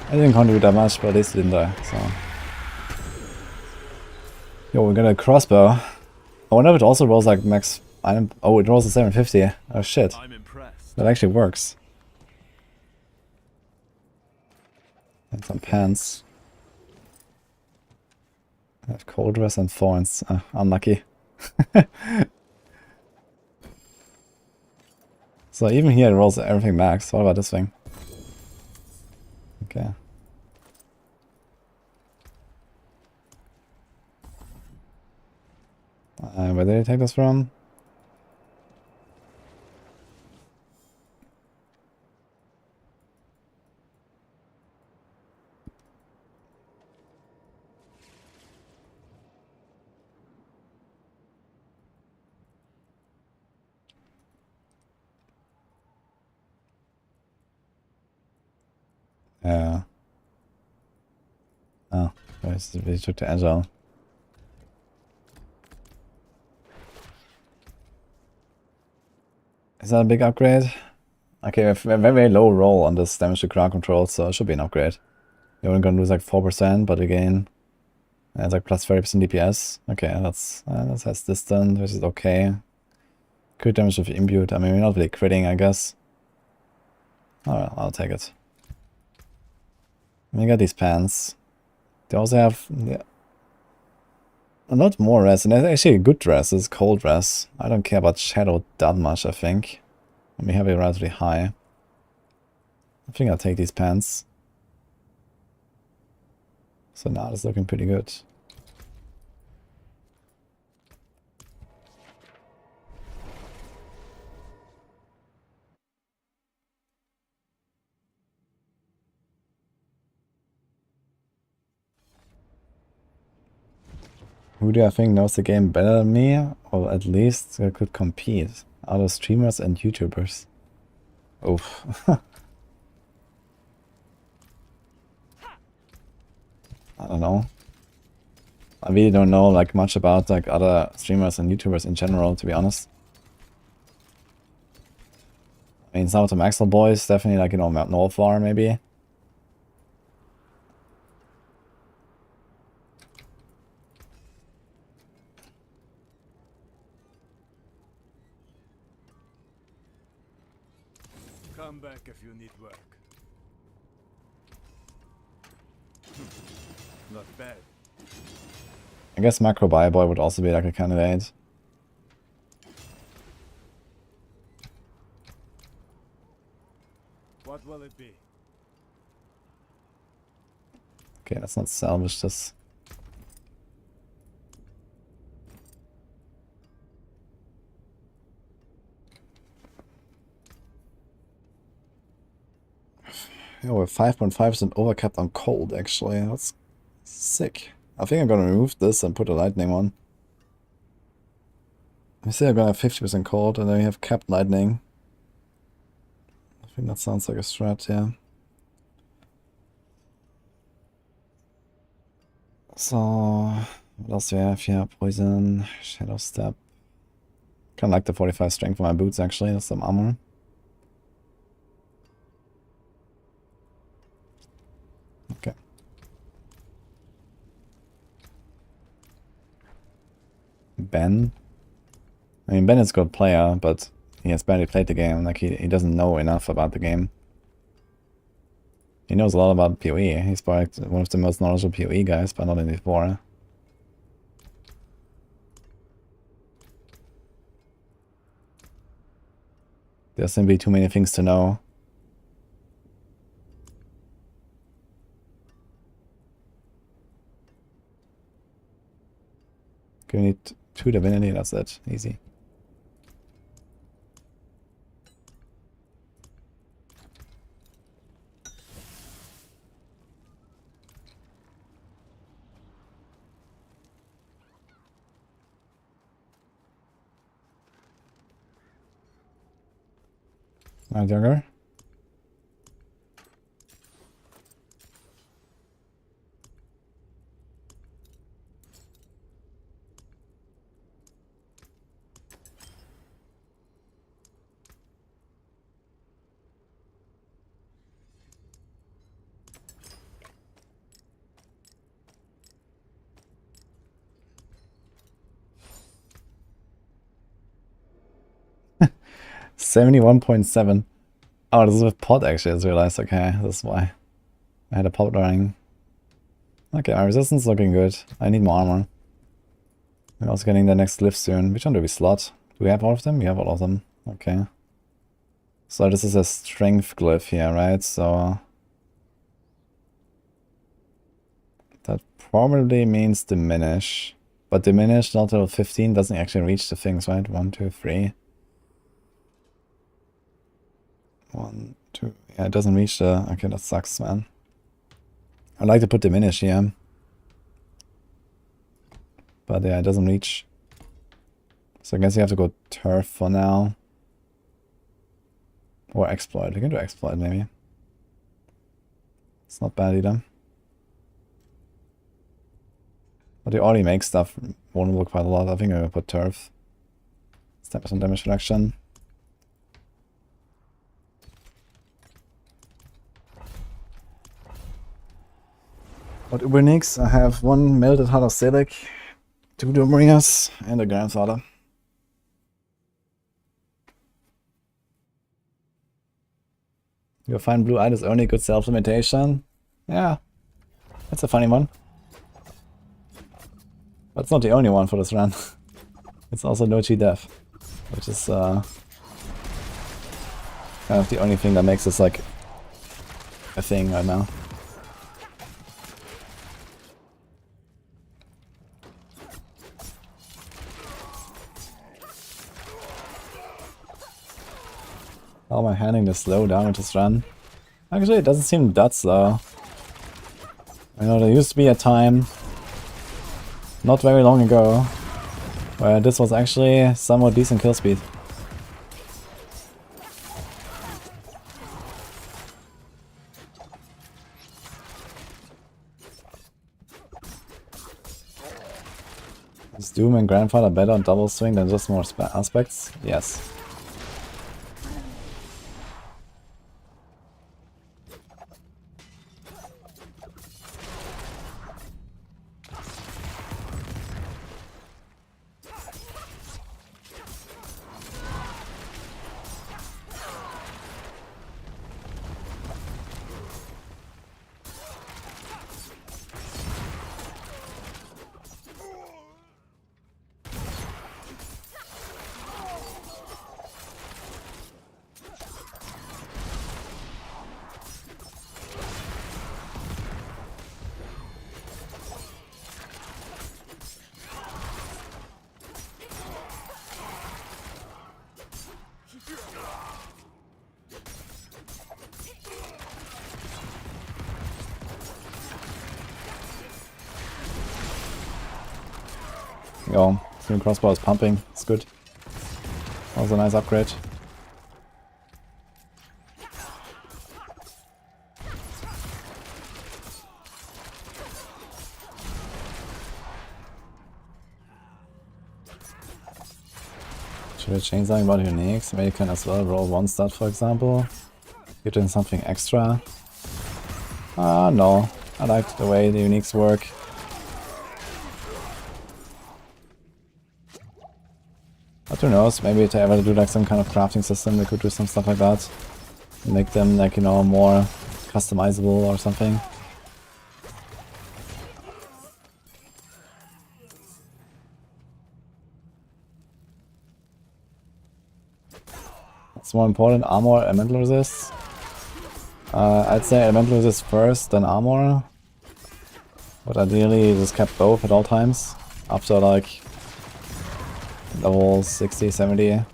I didn't contribute that much, but at least it didn't die, so. Yo, we got a crossbow. I wonder if it also rolls like max item. Oh, it rolls a 750. Oh shit. I'm impressed. That actually works. And some pants. I have cold dress and thorns. Unlucky. So even here it rolls everything max. What about this thing? Okay. Where did I take this from? Oh, we took the agile. Is that a big upgrade? Okay, we have a very, very low roll on this damage to crowd control, so it should be an upgrade. You're only gonna lose like 4%, but again, it's like plus 30% DPS. Okay, that's has distance, which is okay. Crit damage with imbued. I mean, we're not really critting, I guess. Alright, I'll take it. We got these pants. They also have a lot more rest, and actually a good dress. It's cold dress. I don't care about shadow that much, I think. And we have it relatively high. I think I'll take these pants. So now it's looking pretty good. Who do I think knows the game better than me? Or at least could compete? Other streamers and YouTubers. Oof. I don't know. I really don't know like much about like other streamers and YouTubers in general, to be honest. I mean, some of the Maxwell boys, definitely like, you know, Northfar maybe. Come back if you need work. Not bad. I guess Macro Buy Boy would also be like a candidate. What will it be? Okay, let's not salvage this. Yeah, we're 5.5% overcapped on cold, actually. That's sick. I think I'm gonna remove this and put a lightning on. I say I'm gonna have 50% cold, and then we have capped lightning. I think that sounds like a strat, yeah. So, what else do we have here? Poison, Shadow Step. Kinda like the 45 strength for my boots, actually. That's some armor. Okay. Ben. I mean, Ben is a good player, but he has barely played the game. Like, he doesn't know enough about the game. He knows a lot about PoE. He's probably one of the most knowledgeable PoE guys, but not in D4. There's simply too many things to know. Okay, we need 2 divinity, that's it. Easy. My younger. $71.7. Oh, this is with pot actually, I just realized. Okay, this is why. I had a pot running. Okay, my resistance is looking good. I need more armor. I'm also getting the next glyph soon. Which one do we slot? Do we have all of them? We have all of them. Okay. So this is a strength glyph here, right? So that probably means diminish. But diminish not till 15 doesn't actually reach the things, right? 1, 2, 3. 1, 2. Yeah, it doesn't reach the... Okay, that sucks, man. I'd like to put diminish here. But yeah, it doesn't reach. So I guess you have to go turf for now. Or exploit. We can do exploit maybe. It's not bad either. But you already make stuff vulnerable quite a lot. I think I'm gonna put turf. It's 10% damage reduction. What Uber needs? I have 1 melted heart of Selig, 2 Duriels, and a grandfather. You'll find blue eye is only good self-limitation. Yeah, that's a funny one. But it's not the only one for this run. It's also no G death, which is kind of the only thing that makes this like a thing right now. How am I handling the slow down with this run? Actually, it doesn't seem that slow. I know there used to be a time, not very long ago, where this was actually somewhat decent kill speed. Is Doom and Grandfather better on double swing than just more aspects? Yes. Yo, Swing Crossbow is pumping, it's good. That was a nice upgrade. Should I change something about uniques? Maybe you can as well roll 1 stat, for example. You're doing something extra. No. I like the way the uniques work. But who knows, maybe if they ever do like some kind of crafting system, they could do some stuff like that. Make them like, you know, more customizable or something. What's more important, armor or elemental resist? I'd say elemental resist first, then armor. But ideally just kept both at all times. After like level 60, 70.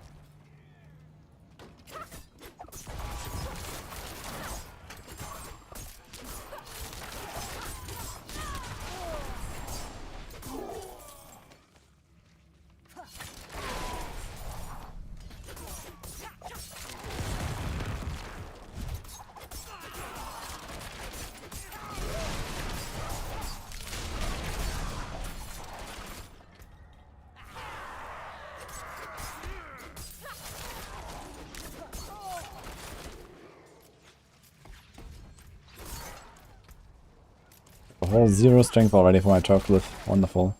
a whole 0 strength already for my turf cliff. Wonderful.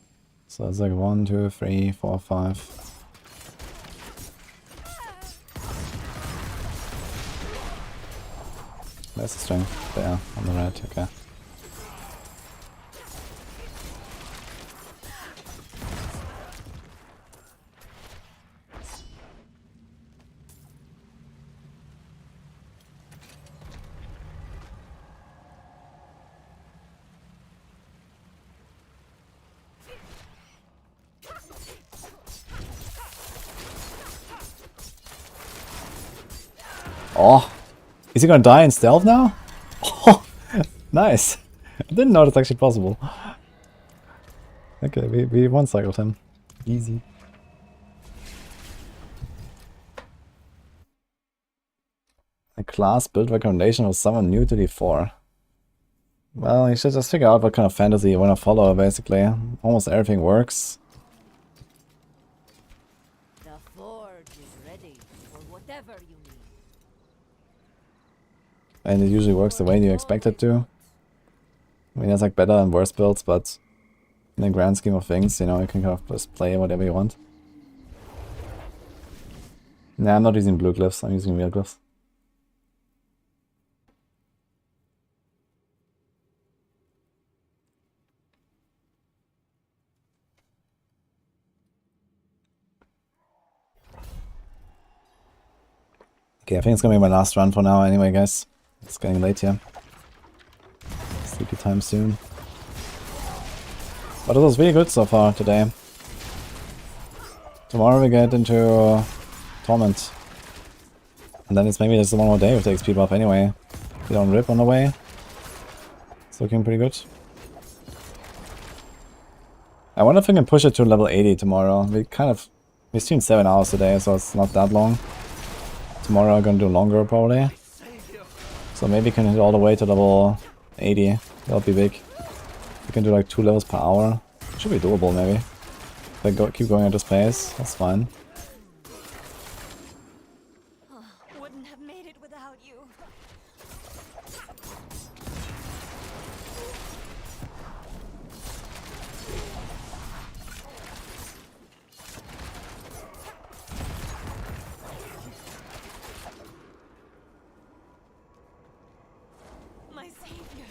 So it's like 1, 2, 3, 4, 5. Where's the strength? There, on the right, okay. Oh! Is he gonna die in stealth now? Oh! Nice! I didn't know that's actually possible. Okay, we one-cycled him. Easy. A class build recommendation of someone new to D4. Well, you should just figure out what kind of fantasy you want to follow, basically. Almost everything works. The forge is ready for whatever you need. And it usually works the way you expect it to. I mean, there's like better and worse builds, but in the grand scheme of things, you know, you can kind of just play whatever you want. Nah, I'm not using blue glyphs, I'm using real glyphs. Okay, I think it's gonna be my last run for now anyway, guys. It's getting late here. Sleepy time soon. But it was really good so far today. Tomorrow we get into Torment. And then it's maybe just one more day with the XP buff anyway. We don't rip on the way. It's looking pretty good. I wonder if we can push it to level 80 tomorrow. We streamed 7 hours today, so it's not that long. Tomorrow I'm gonna do longer probably. So maybe we can hit all the way to level 80. That'll be big. We can do like 2 levels per hour. Should be doable maybe. If I keep going at this pace, that's fine. Wouldn't have made it without you. My savior.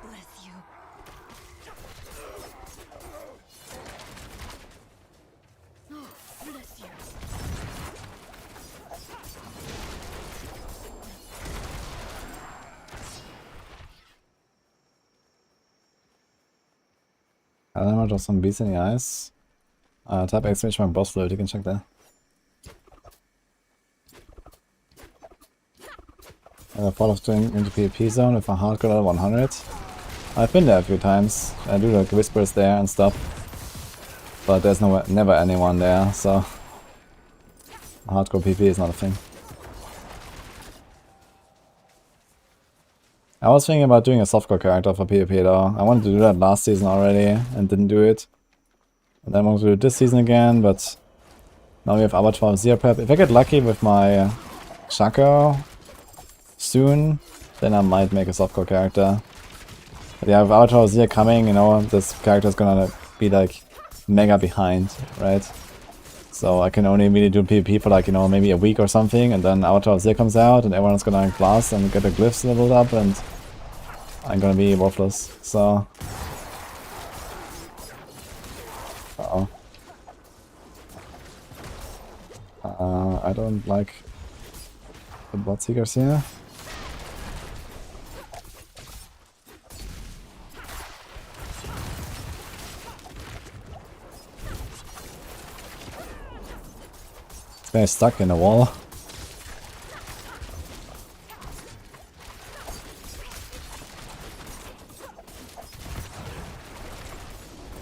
Bless you. Oh, bless you. I don't know, just some beats in the eyes. Type exclamation mark boss fluid, you can check that. I thought of doing into PvP zone with a hardcore level 100. I've been there a few times. I do like whispers there and stuff. But there's never anyone there, so hardcore PvP is not a thing. I was thinking about doing a softcore character for PvP though. I wanted to do that last season already and didn't do it. And then I want to do it this season again, but now we have Arbor 12 Zero Prep. If I get lucky with my Shako soon, then I might make a softcore character. But yeah, with Arbor 12 Zero coming, you know, this character is gonna be like mega behind, right? So I can only really do PvP for like, you know, maybe a week or something, and then Arbor 12 Zero comes out and everyone's gonna blast and get the glyphs leveled up and I'm gonna be worthless, so... Uh-oh. I don't like the Bloodseekers here. This guy is stuck in the wall.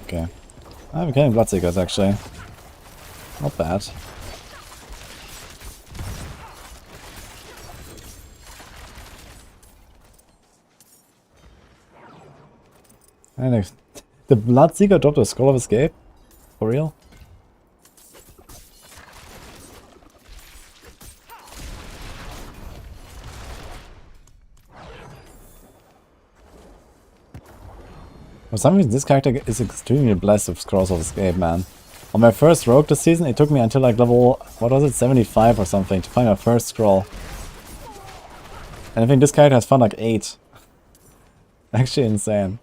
Okay. I'm getting Bloodseekers actually. Not bad. And the Bloodseeker dropped a Scroll of Escape? For real? For some reason, this character is extremely blessed with Scrolls of Escape, man. On my first rogue this season, it took me until like level, what was it, 75 or something to find my first scroll. And I think this character has found like 8. Actually insane.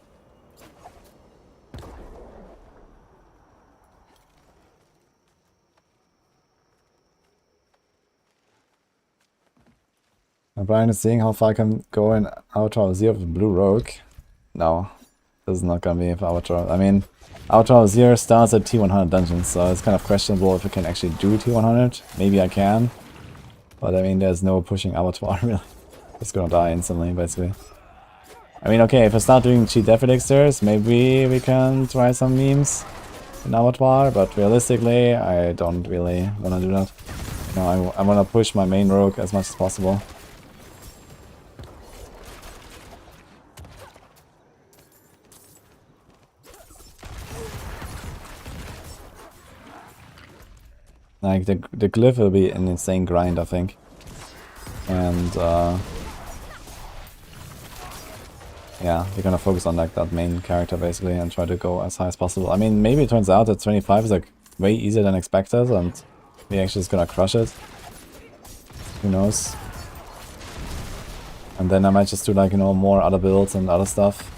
And Brian is seeing how far I can go in Outer Zero of the Blue Rogue. No, this is not gonna be for Outer. I mean, Outer Zero starts at T100 dungeons, so it's kind of questionable if I can actually do T100. Maybe I can. But I mean, there's no pushing Avatar really. It's gonna die instantly, basically. I mean, okay, if I start doing cheat death elixirs, maybe we can try some memes in Avatar, but realistically, I don't really wanna do that. No, I wanna push my main rogue as much as possible. Like, the glyph will be an insane grind, I think. And, yeah, we're gonna focus on, like, that main character, basically, and try to go as high as possible. I mean, maybe it turns out that 25 is, like, way easier than expected, and we actually just gonna crush it. Who knows? And then I might just do, like, you know, more other builds and other stuff.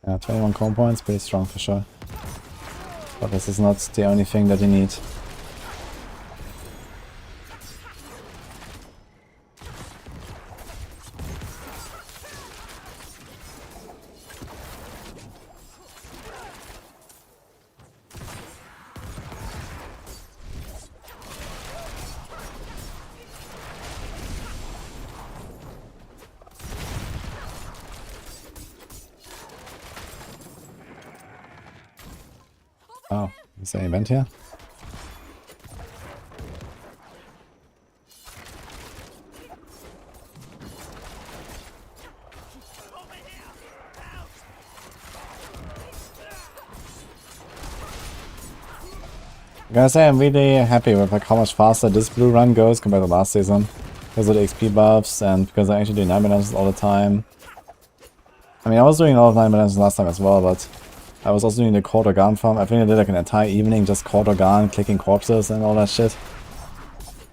Yeah, 21 comp points, pretty strong for sure. But this is not the only thing that you need. Oh, is there an event here? I gotta say, I'm really happy with like how much faster this blue run goes compared to last season. Because of the XP buffs and because I actually do 9 balances all the time. I mean, I was doing a lot of 9 balances last time as well, but I was also doing the Court Organ farm. I think I did like an entire evening just Court Organ, clicking corpses and all that shit.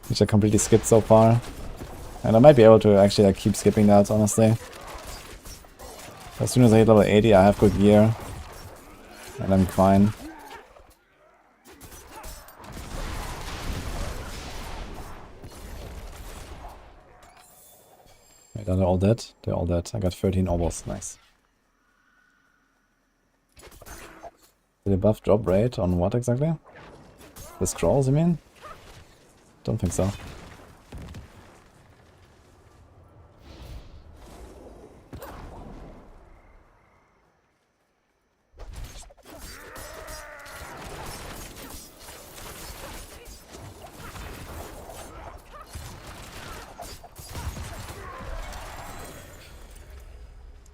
Which I completely skipped so far. And I might be able to actually like keep skipping that, honestly. As soon as I hit level 80, I have good gear. And I'm fine. Wait, are they all dead? They're all dead. I got 13 orbos, nice. Did they buff drop rate on what exactly? The scrolls, you mean? Don't think so.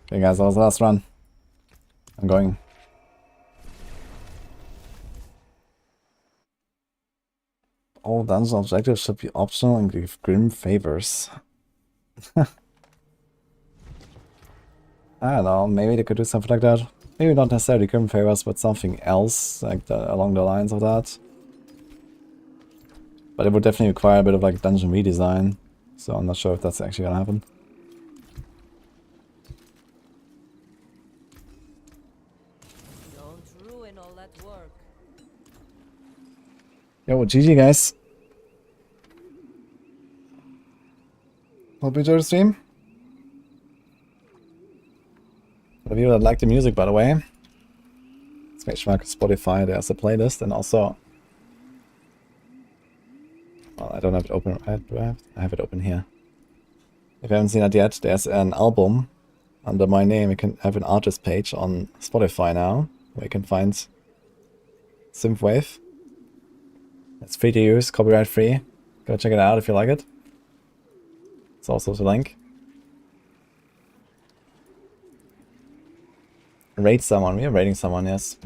Okay guys, that was the last run. I'm going. All dungeon objectives should be optional and give grim favors. I don't know, maybe they could do something like that. Maybe not necessarily grim favors, but something else like along the lines of that. But it would definitely require a bit of like dungeon redesign, so I'm not sure if that's actually gonna happen. Don't ruin all that work. Yo, GG guys. Hope you enjoyed the stream. For the people that like the music, by the way, let's make sure Spotify, there's a playlist, and also Oh, I don't have it open. I have it open here. If you haven't seen that yet, there's an album under my name. You can have an artist page on Spotify now, where you can find Synthwave. It's free to use, copyright free. Go check it out if you like it. It's also the link. Rate someone. We are rating someone, yes.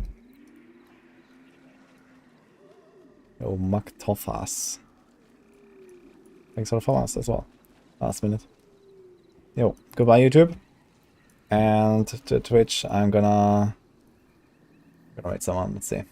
Yo, Muck Toffas. Thanks for the follow us as well. Last minute. Yo, goodbye YouTube. And to Twitch, I'm gonna rate someone. Let's see.